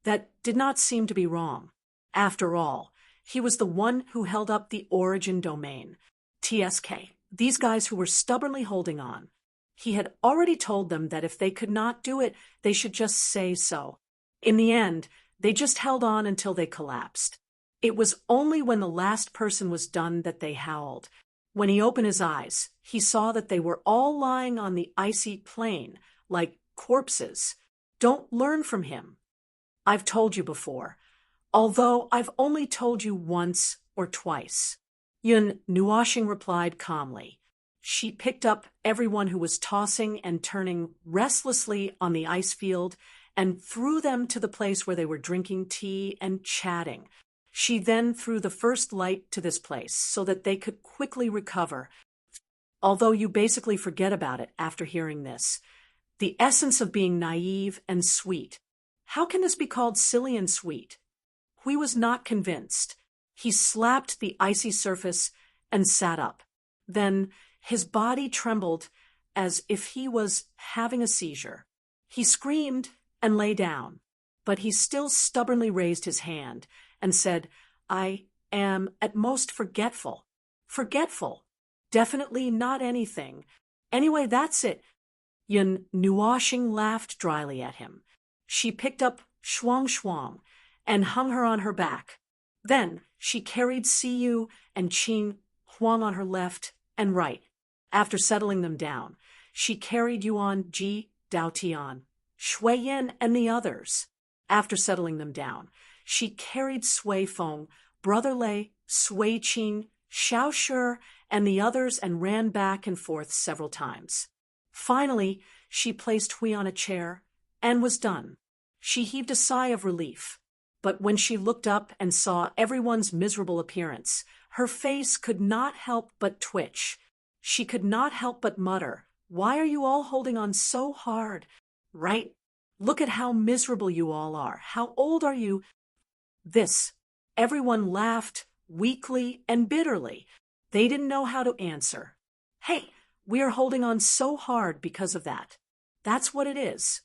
That did not seem to be wrong. After all, he was the one who held up the origin domain. TSK, these guys who were stubbornly holding on. He had already told them that if they could not do it, they should just say so. In the end, they just held on until they collapsed. It was only when the last person was done that they howled. When he opened his eyes, he saw that they were all lying on the icy plain, like corpses. Don't learn from him. I've told you before, although I've only told you once or twice. Yun Nuashing replied calmly. She picked up everyone who was tossing and turning restlessly on the ice field and threw them to the place where they were drinking tea and chatting. She then threw the first light to this place so that they could quickly recover. Although you basically forget about it after hearing this. The essence of being naive and sweet. How can this be called silly and sweet? Hui was not convinced. He slapped the icy surface and sat up. Then his body trembled as if he was having a seizure. He screamed and lay down, but he still stubbornly raised his hand and said, "I am at most forgetful." Forgetful. Definitely not anything. Anyway, that's it. Yun Nuoshing laughed dryly at him. She picked up Shuang Shuang and hung her on her back. Then she carried Siyu and Qing Huang on her left and right. After settling them down, she carried Yuan Ji, Dao Tian, Shui Yin, and the others. After settling them down, she carried Sui Feng, Brother Lei, Sui Qing, Xiao Shi, and the others and ran back and forth several times. Finally, she placed Hui on a chair and was done. She heaved a sigh of relief. But when she looked up and saw everyone's miserable appearance, her face could not help but twitch. She could not help but mutter, "Why are you all holding on so hard? Right? Look at how miserable you all are. How old are you?" This. Everyone laughed weakly and bitterly. They didn't know how to answer. "Hey, we are holding on so hard because of that. That's what it is."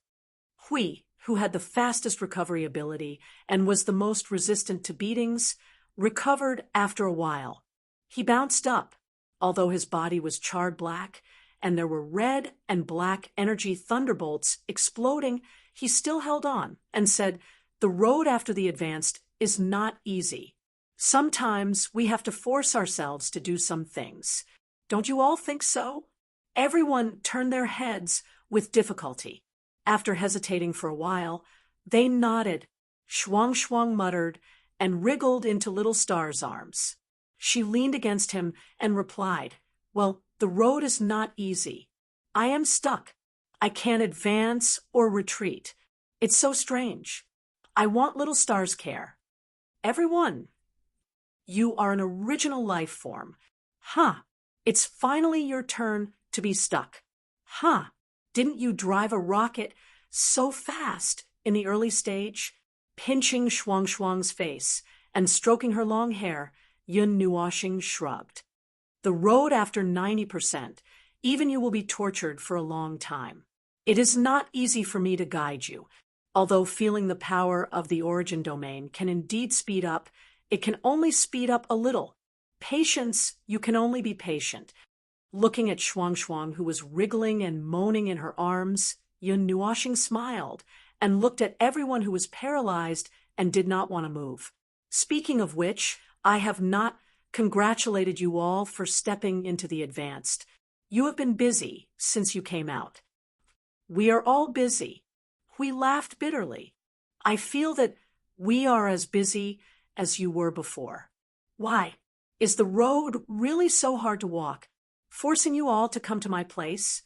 Hui, who had the fastest recovery ability and was the most resistant to beatings, recovered after a while. He bounced up, although his body was charred black, and there were red and black energy thunderbolts exploding. He still held on and said, "The road after the advanced is not easy. Sometimes we have to force ourselves to do some things. Don't you all think so?" Everyone turned their heads with difficulty. After hesitating for a while, they nodded. Shuang Shuang muttered and wriggled into Little Star's arms. She leaned against him and replied, "Well, the road is not easy. I am stuck. I can't advance or retreat. It's so strange. I want Little Star's care. Everyone, you are an original life form. Huh, it's finally your turn to be stuck. Huh, didn't you drive a rocket so fast in the early stage?" Pinching Shuang Shuang's face and stroking her long hair, Yun Nuoshing shrugged. "The road after 90%, even you will be tortured for a long time. It is not easy for me to guide you. Although feeling the power of the origin domain can indeed speed up, it can only speed up a little. Patience, you can only be patient." Looking at Shuang Shuang, who was wriggling and moaning in her arms, Yun Nuoshing smiled and looked at everyone who was paralyzed and did not want to move. "Speaking of which, I have not congratulated you all for stepping into the advanced. You have been busy since you came out." "We are all busy." We laughed bitterly. "I feel that we are as busy as you were before. Why? Is the road really so hard to walk, forcing you all to come to my place?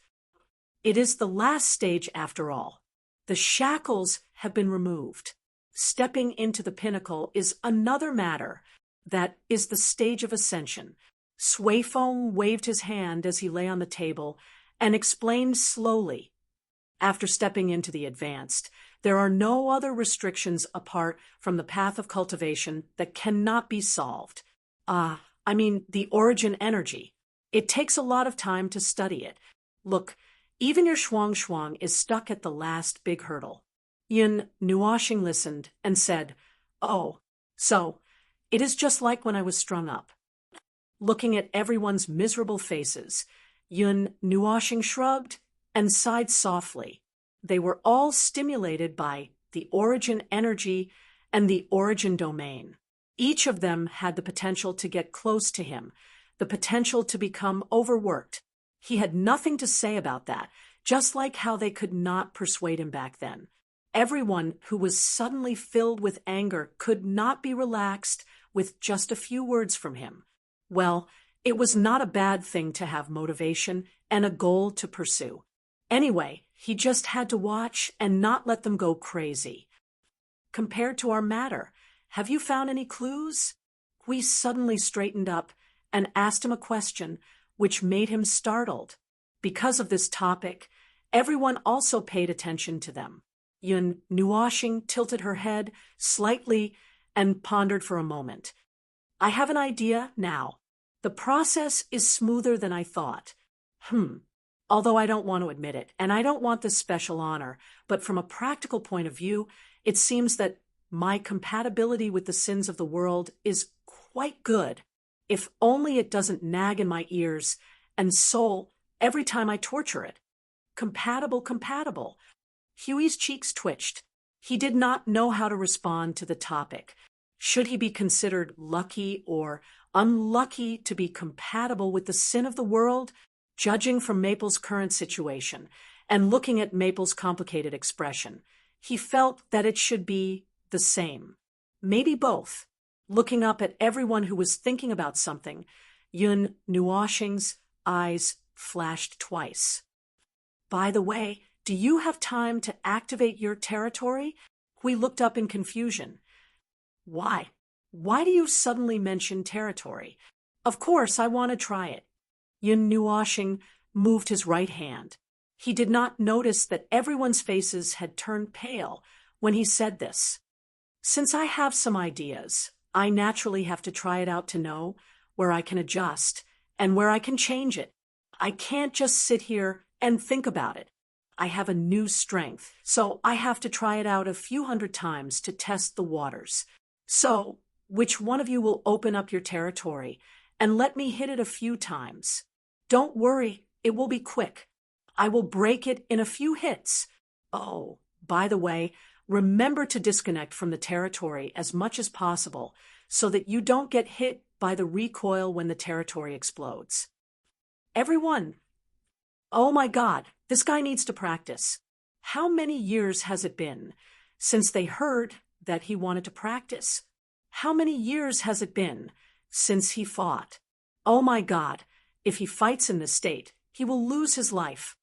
It is the last stage after all. The shackles have been removed. Stepping into the pinnacle is another matter. That is the stage of ascension." Sui Feng waved his hand as he lay on the table and explained slowly. "After stepping into the advanced, there are no other restrictions apart from the path of cultivation that cannot be solved. The origin energy. It takes a lot of time to study it. Look, even your Shuang Shuang is stuck at the last big hurdle." Yun Nuoshing listened and said, "Oh, so it is just like when I was strung up." Looking at everyone's miserable faces, Yun Nuoshing shrugged and sighed softly. They were all stimulated by the origin energy and the origin domain. Each of them had the potential to get close to him, the potential to become overworked. He had nothing to say about that, just like how they could not persuade him back then. Everyone who was suddenly filled with anger could not be relaxed with just a few words from him. Well, it was not a bad thing to have motivation and a goal to pursue. Anyway, he just had to watch and not let them go crazy. Compared to our matter, have you found any clues? Hui suddenly straightened up and asked him a question which made him startled. Because of this topic, everyone also paid attention to them. Yun Nuoxing tilted her head slightly and pondered for a moment. I have an idea now. The process is smoother than I thought. Although I don't want to admit it, and I don't want this special honor, but from a practical point of view, it seems that my compatibility with the sins of the world is quite good, if only it doesn't nag in my ears and soul every time I torture it. Compatible. Huey's cheeks twitched. He did not know how to respond to the topic. Should he be considered lucky or unlucky to be compatible with the sin of the world? Judging from Maple's current situation and looking at Maple's complicated expression, he felt that it should be the same. Maybe both. Looking up at everyone who was thinking about something, Yun Nuoxing's eyes flashed twice. By the way, do you have time to activate your territory? Hui looked up in confusion. Why? Why do you suddenly mention territory? Of course, I want to try it. Yun Nuoxing moved his right hand. He did not notice that everyone's faces had turned pale when he said this. Since I have some ideas, I naturally have to try it out to know where I can adjust and where I can change it. I can't just sit here and think about it. I have a new strength, so I have to try it out a few hundred times to test the waters. So, which one of you will open up your territory and let me hit it a few times? Don't worry, it will be quick. I will break it in a few hits. Oh, by the way, remember to disconnect from the territory as much as possible so that you don't get hit by the recoil when the territory explodes. Everyone, oh my God, this guy needs to practice. How many years has it been since they heard that he wanted to practice? How many years has it been since he fought? Oh my God, if he fights in this state, he will lose his life.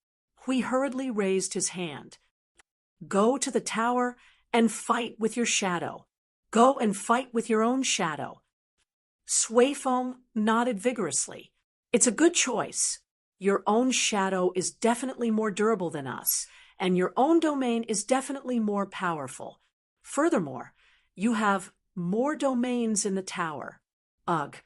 Hui hurriedly raised his hand. Go to the tower and fight with your shadow. Go and fight with your own shadow. Sui Feng nodded vigorously. It's a good choice. Your own shadow is definitely more durable than us, and your own domain is definitely more powerful. Furthermore, you have more domains in the tower. Ugh.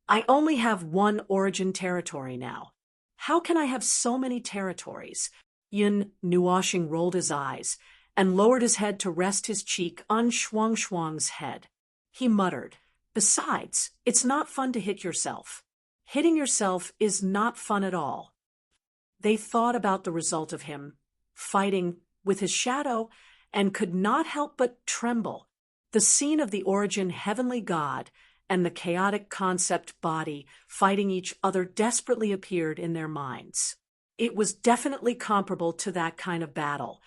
I only have one origin territory now. How can I have so many territories? Yun Nuoxing rolled his eyes and lowered his head to rest his cheek on Shuang's head. He muttered, Besides, it's not fun to hit yourself. Hitting yourself is not fun at all. They thought about the result of him fighting with his shadow and could not help but tremble. The scene of the origin heavenly god and the chaotic concept body fighting each other desperately appeared in their minds. It was definitely comparable to that kind of battle.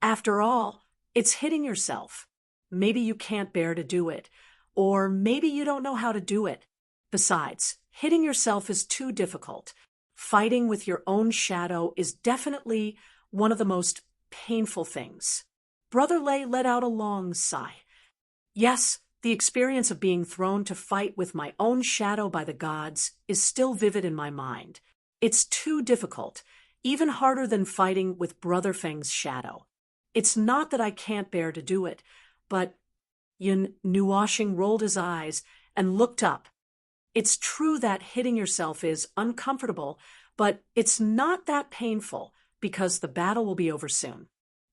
After all, it's hitting yourself. Maybe you can't bear to do it, or maybe you don't know how to do it. Besides, hitting yourself is too difficult. Fighting with your own shadow is definitely one of the most painful things. Brother Lei let out a long sigh. Yes, the experience of being thrown to fight with my own shadow by the gods is still vivid in my mind. It's too difficult, even harder than fighting with Brother Feng's shadow. It's not that I can't bear to do it, but Yun Nuoxing rolled his eyes and looked up. It's true that hitting yourself is uncomfortable, but it's not that painful because the battle will be over soon.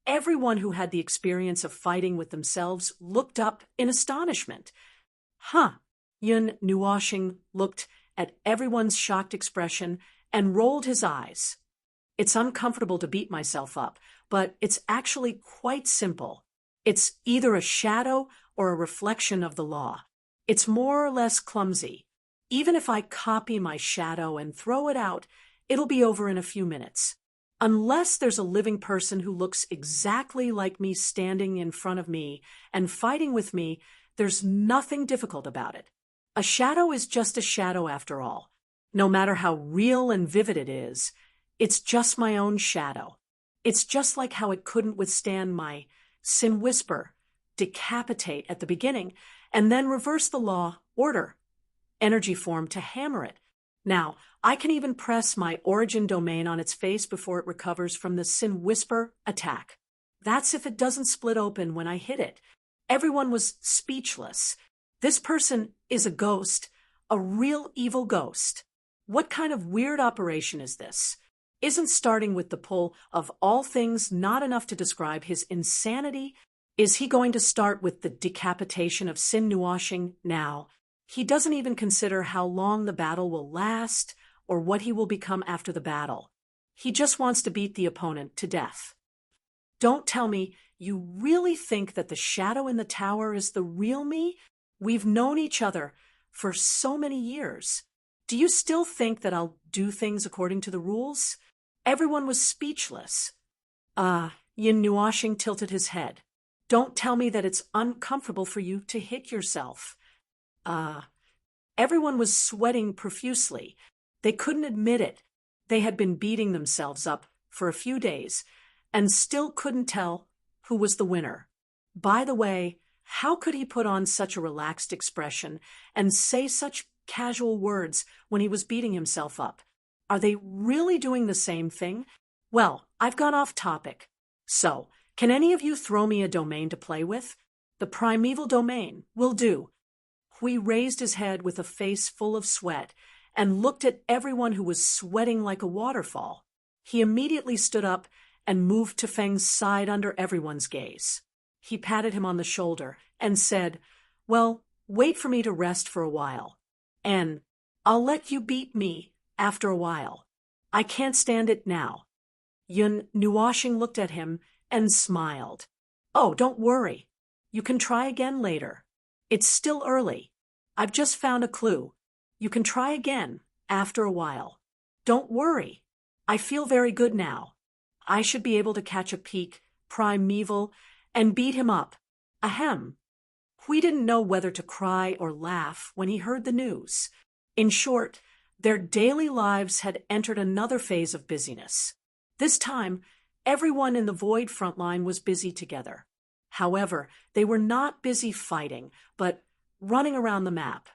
Everyone who had the experience of fighting with themselves looked up in astonishment. Yun Nuoxing looked at everyone's shocked expression and rolled his eyes. It's uncomfortable to beat myself up, but it's actually quite simple. It's either a shadow or a reflection of the law. It's more or less clumsy. Even if I copy my shadow and throw it out, it'll be over in a few minutes. Unless there's a living person who looks exactly like me standing in front of me and fighting with me, there's nothing difficult about it. A shadow is just a shadow after all. No matter how real and vivid it is, it's just my own shadow. It's just like how it couldn't withstand my sin whisper decapitate at the beginning, and then reverse the law, order, energy form to hammer it. Now, I can even press my origin domain on its face before it recovers from the Sin Whisper attack. That's if it doesn't split open when I hit it. Everyone was speechless. This person is a ghost, a real evil ghost. What kind of weird operation is this? Isn't starting with the pull of all things not enough to describe his insanity? Is he going to start with the decapitation of Sin Nuashing now? He doesn't even consider how long the battle will last or what he will become after the battle. He just wants to beat the opponent to death. Don't tell me you really think that the shadow in the tower is the real me? We've known each other for so many years. Do you still think that I'll do things according to the rules? Everyone was speechless. Yin Nuashing tilted his head. Don't tell me that it's uncomfortable for you to hit yourself. Everyone was sweating profusely. They couldn't admit it. They had been beating themselves up for a few days and still couldn't tell who was the winner. By the way, how could he put on such a relaxed expression and say such casual words when he was beating himself up? Are they really doing the same thing? Well, I've gone off topic. So, can any of you throw me a domain to play with? The primeval domain will do. Hui raised his head with a face full of sweat and looked at everyone who was sweating like a waterfall. He immediately stood up and moved to Feng's side under everyone's gaze. He patted him on the shoulder and said, "Well, wait for me to rest for a while. And I'll let you beat me after a while. I can't stand it now." Yun Nuashing looked at him and smiled. "Oh, don't worry. You can try again later. It's still early. I've just found a clue. You can try again after a while. Don't worry. I feel very good now. I should be able to catch a peak, primeval, and beat him up. Ahem." Hui didn't know whether to cry or laugh when he heard the news. In short, their daily lives had entered another phase of busyness. This time, everyone in the Void front line was busy together. However, they were not busy fighting, but running around the map.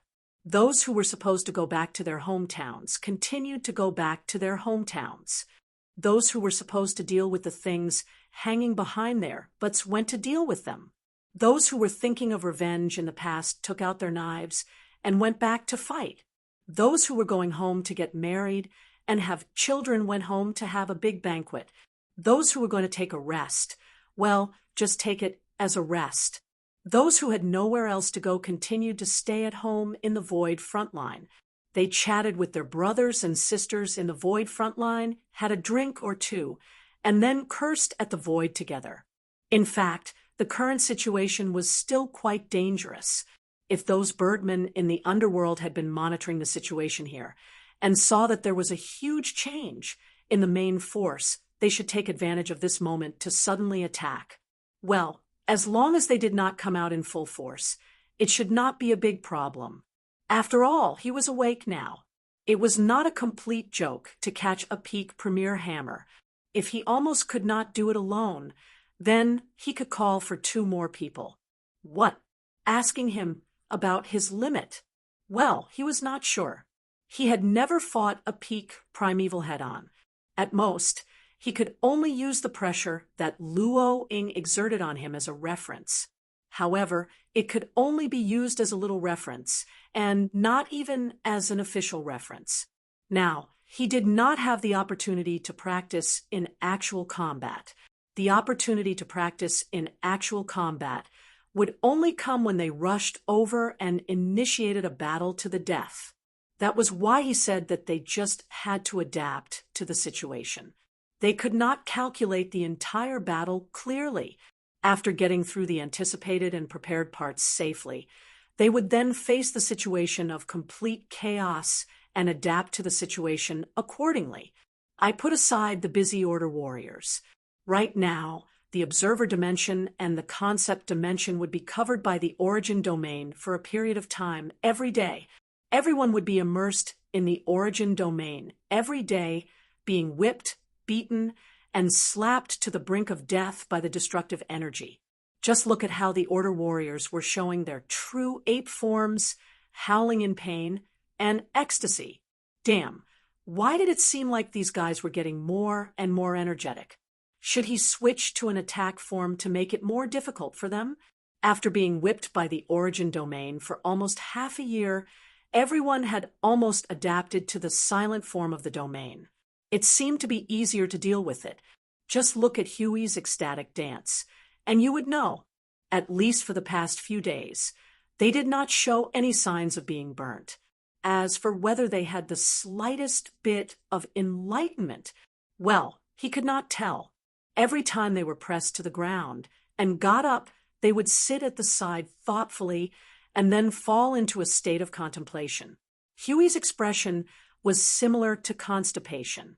Those who were supposed to go back to their hometowns continued to go back to their hometowns. Those who were supposed to deal with the things hanging behind there but went to deal with them. Those who were thinking of revenge in the past took out their knives and went back to fight. Those who were going home to get married and have children went home to have a big banquet. Those who were going to take a rest, well, just take it as a rest. Those who had nowhere else to go continued to stay at home in the Void frontline. They chatted with their brothers and sisters in the Void frontline, had a drink or two, and then cursed at the Void together. In fact, the current situation was still quite dangerous. If those birdmen in the underworld had been monitoring the situation here and saw that there was a huge change in the main force, they should take advantage of this moment to suddenly attack. Well, as long as they did not come out in full force, it should not be a big problem. After all, he was awake now. It was not a complete joke to catch a peak premier hammer. If he almost could not do it alone, then he could call for 2 more people. What? Asking him about his limit? Well, he was not sure. He had never fought a peak primeval head-on. At most, he could only use the pressure that Luo Ying exerted on him as a reference. However, it could only be used as a little reference, and not even as an official reference. Now, he did not have the opportunity to practice in actual combat. The opportunity to practice in actual combat would only come when they rushed over and initiated a battle to the death. That was why he said that they just had to adapt to the situation. They could not calculate the entire battle clearly. After getting through the anticipated and prepared parts safely, they would then face the situation of complete chaos and adapt to the situation accordingly. I put aside the busy order warriors. Right now, the observer dimension and the concept dimension would be covered by the origin domain for a period of time every day. Everyone would be immersed in the origin domain every day, being whipped, beaten, and slapped to the brink of death by the destructive energy. Just look at how the Order warriors were showing their true ape forms, howling in pain, and ecstasy. Damn, why did it seem like these guys were getting more and more energetic? Should he switch to an attack form to make it more difficult for them? After being whipped by the Origin domain for almost half a year, everyone had almost adapted to the silent form of the domain. It seemed to be easier to deal with it. Just look at Huey's ecstatic dance, and you would know, at least for the past few days, they did not show any signs of being burnt. As for whether they had the slightest bit of enlightenment, well, he could not tell. Every time they were pressed to the ground and got up, they would sit at the side thoughtfully and then fall into a state of contemplation. Huey's expression was similar to constipation.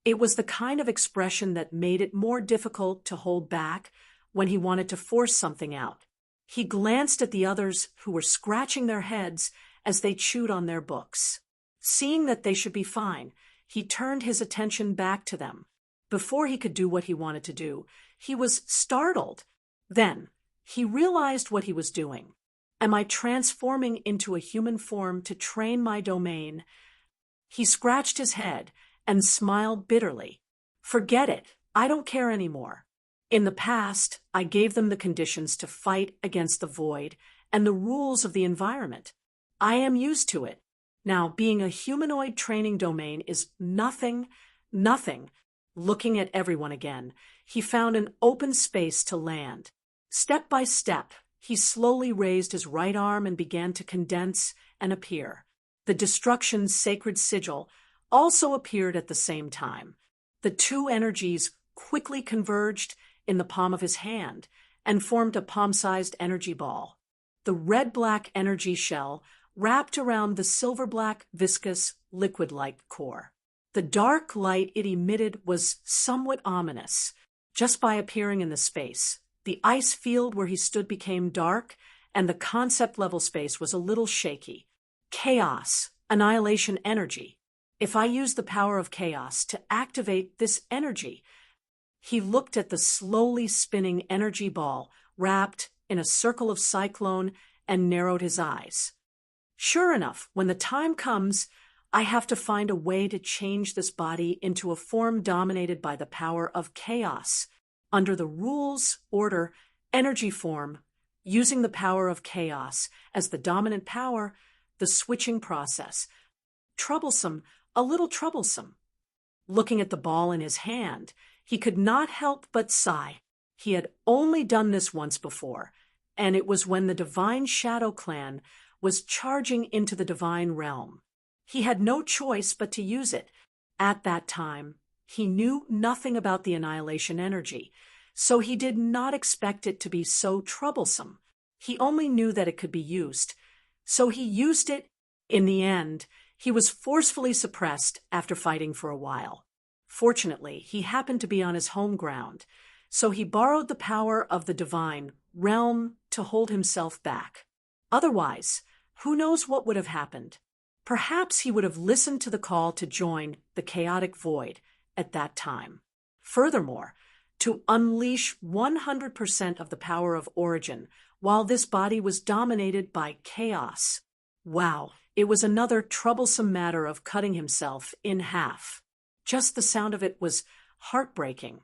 It was the kind of expression that made it more difficult to hold back when he wanted to force something out. He glanced at the others who were scratching their heads as they chewed on their books. Seeing that they should be fine, he turned his attention back to them. Before he could do what he wanted to do, he was startled. Then, he realized what he was doing. Am I transforming into a human form to train my domain? He scratched his head and smiled bitterly. Forget it. I don't care anymore. In the past, I gave them the conditions to fight against the void and the rules of the environment. I am used to it. Now, being a humanoid training domain is nothing. Looking at everyone again, he found an open space to land. Step by step, he slowly raised his right arm and began to condense and appear. The destruction's sacred sigil also appeared at the same time. The two energies quickly converged in the palm of his hand and formed a palm-sized energy ball. The red-black energy shell wrapped around the silver-black, viscous, liquid-like core. The dark light it emitted was somewhat ominous. Just by appearing in the space, the ice field where he stood became dark, and the concept-level space was a little shaky. Chaos, annihilation energy. If I use the power of chaos to activate this energy, he looked at the slowly spinning energy ball wrapped in a circle of cyclone and narrowed his eyes. Sure enough, when the time comes, I have to find a way to change this body into a form dominated by the power of chaos. Under the rules, order, energy form, using the power of chaos as the dominant power, the switching process. Troublesome, a little troublesome. Looking at the ball in his hand, he could not help but sigh. He had only done this once before, and it was when the Divine Shadow Clan was charging into the Divine Realm. He had no choice but to use it. At that time, he knew nothing about the annihilation energy, so he did not expect it to be so troublesome. He only knew that it could be used, so he used it. In the end, he was forcefully suppressed after fighting for a while. Fortunately, he happened to be on his home ground, so he borrowed the power of the Divine Realm to hold himself back. Otherwise, who knows what would have happened? Perhaps he would have listened to the call to join the chaotic void at that time. Furthermore, to unleash 100% of the power of origin while this body was dominated by chaos. Wow, it was another troublesome matter of cutting himself in half. Just the sound of it was heartbreaking,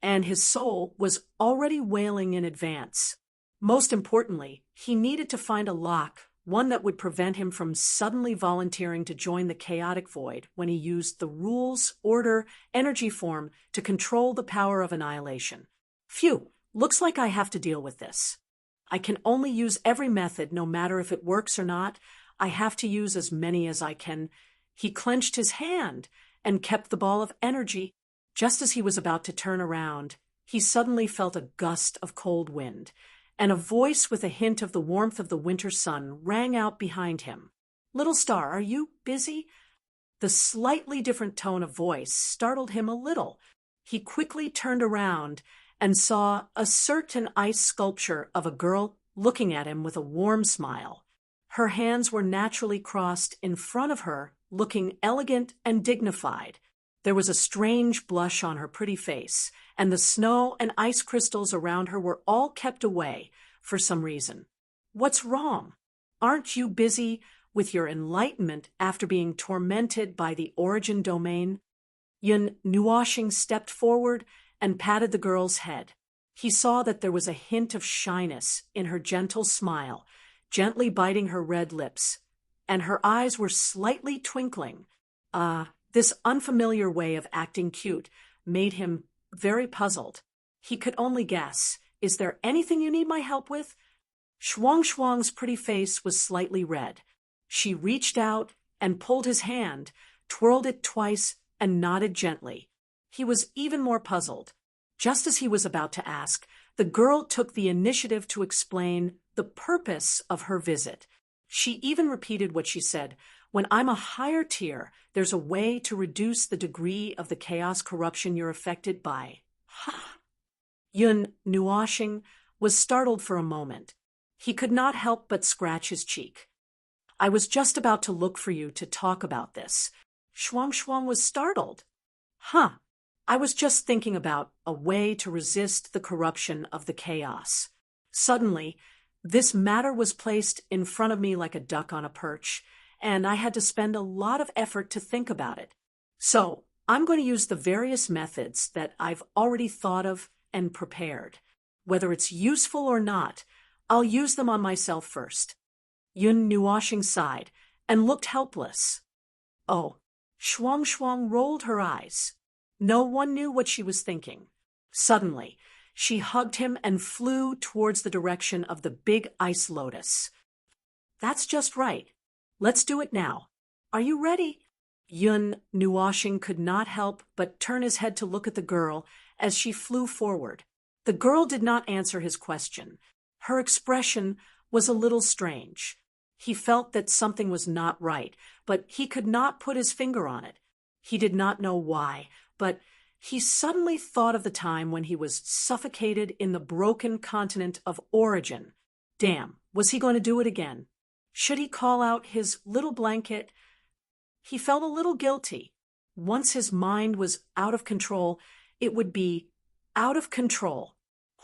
and his soul was already wailing in advance. Most importantly, he needed to find a lock, one that would prevent him from suddenly volunteering to join the chaotic void when he used the rules, order, energy form to control the power of annihilation. Phew, looks like I have to deal with this. I can only use every method, no matter if it works or not. I have to use as many as I can. He clenched his hand and kept the ball of energy. Just as he was about to turn around, he suddenly felt a gust of cold wind, and a voice with a hint of the warmth of the winter sun rang out behind him. "Little star, are you busy?" The slightly different tone of voice startled him a little. He quickly turned around and saw a certain ice sculpture of a girl looking at him with a warm smile. Her hands were naturally crossed in front of her, looking elegant and dignified. There was a strange blush on her pretty face, and the snow and ice crystals around her were all kept away for some reason. What's wrong? Aren't you busy with your enlightenment after being tormented by the origin domain? Yun Nuoshing stepped forward and patted the girl's head. He saw that there was a hint of shyness in her gentle smile, gently biting her red lips, and her eyes were slightly twinkling. This unfamiliar way of acting cute made him very puzzled. He could only guess. Is there anything you need my help with? Shuang's pretty face was slightly red. She reached out and pulled his hand, twirled it twice, and nodded gently. He was even more puzzled. Just as he was about to ask, the girl took the initiative to explain the purpose of her visit. She even repeated what she said. When I'm a higher tier, there's a way to reduce the degree of the chaos corruption you're affected by. Ha! Yun Nuoshing was startled for a moment. He could not help but scratch his cheek. I was just about to look for you to talk about this. Shuang was startled. Huh. I was just thinking about a way to resist the corruption of the chaos. Suddenly, this matter was placed in front of me like a duck on a perch, and I had to spend a lot of effort to think about it. So, I'm going to use the various methods that I've already thought of and prepared. Whether it's useful or not, I'll use them on myself first. Yun Nuoshing sighed and looked helpless. Oh, Shuang rolled her eyes. No one knew what she was thinking. Suddenly, she hugged him and flew towards the direction of the big ice lotus. That's just right. Let's do it now. Are you ready? Yun Nuoshing could not help but turn his head to look at the girl as she flew forward. The girl did not answer his question. Her expression was a little strange. He felt that something was not right, but he could not put his finger on it. He did not know why, but he suddenly thought of the time when he was suffocated in the broken continent of origin. Damn, was he going to do it again? Should he call out his little blanket? He felt a little guilty. Once his mind was out of control, it would be out of control.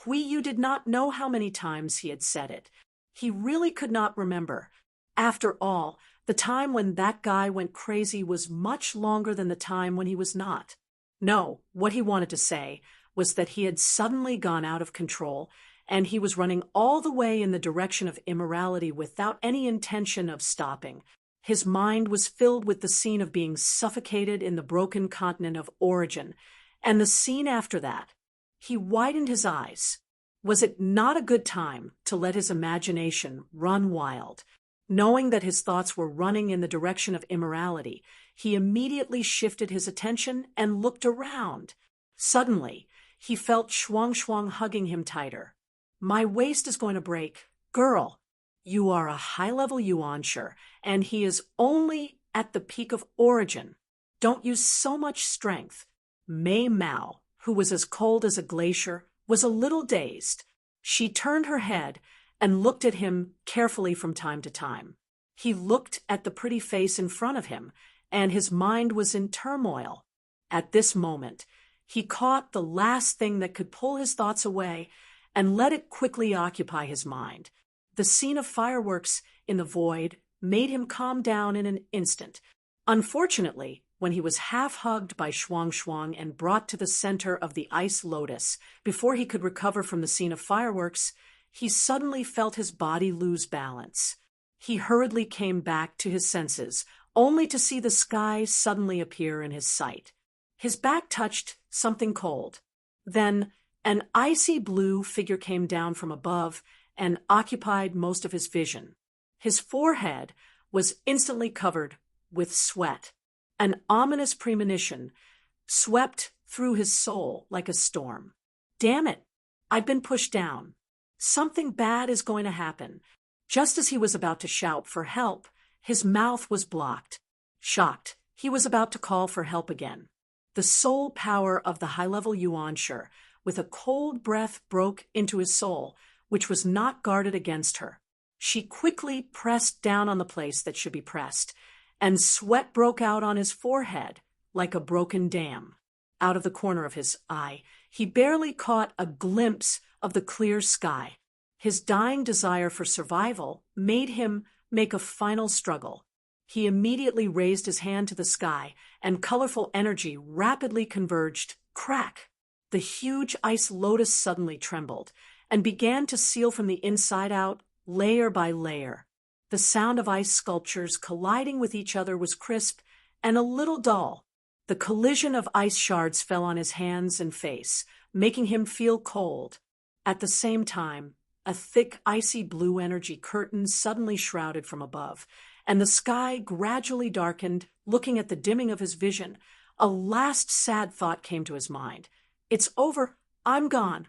Hui Yu did not know how many times he had said it. He really could not remember. After all, the time when that guy went crazy was much longer than the time when he was not. No, what he wanted to say was that he had suddenly gone out of control, and he was running all the way in the direction of immorality without any intention of stopping. His mind was filled with the scene of being suffocated in the broken continent of origin, and the scene after that. He widened his eyes. Was it not a good time to let his imagination run wild? Knowing that his thoughts were running in the direction of immorality, he immediately shifted his attention and looked around. Suddenly, he felt Shuang hugging him tighter. My waist is going to break. Girl, you are a high-level yuansher, and he is only at the peak of origin. Don't use so much strength. Mei Mao, who was as cold as a glacier, was a little dazed. She turned her head and looked at him carefully from time to time. He looked at the pretty face in front of him, and his mind was in turmoil. At this moment, he caught the last thing that could pull his thoughts away and let it quickly occupy his mind. The scene of fireworks in the void made him calm down in an instant. Unfortunately, when he was half-hugged by Shuang and brought to the center of the ice lotus, before he could recover from the scene of fireworks, he suddenly felt his body lose balance. He hurriedly came back to his senses, only to see the sky suddenly appear in his sight. His back touched something cold. Then an icy blue figure came down from above and occupied most of his vision. His forehead was instantly covered with sweat. An ominous premonition swept through his soul like a storm. Damn it! I've been pushed down. Something bad is going to happen. Just as he was about to shout for help, his mouth was blocked. Shocked, he was about to call for help again. The soul power of the high-level yuansher, with a cold breath, broke into his soul, which was not guarded against her. She quickly pressed down on the place that should be pressed, and sweat broke out on his forehead like a broken dam. Out of the corner of his eye, he barely caught a glimpse of the clear sky. His dying desire for survival made him make a final struggle. He immediately raised his hand to the sky, and colorful energy rapidly converged. Crack! The huge ice lotus suddenly trembled and began to seal from the inside out, layer by layer. The sound of ice sculptures colliding with each other was crisp and a little dull. The collision of ice shards fell on his hands and face, making him feel cold. At the same time, a thick, icy blue energy curtain suddenly shrouded from above, and the sky gradually darkened. Looking at the dimming of his vision, a last sad thought came to his mind. It's over. I'm gone.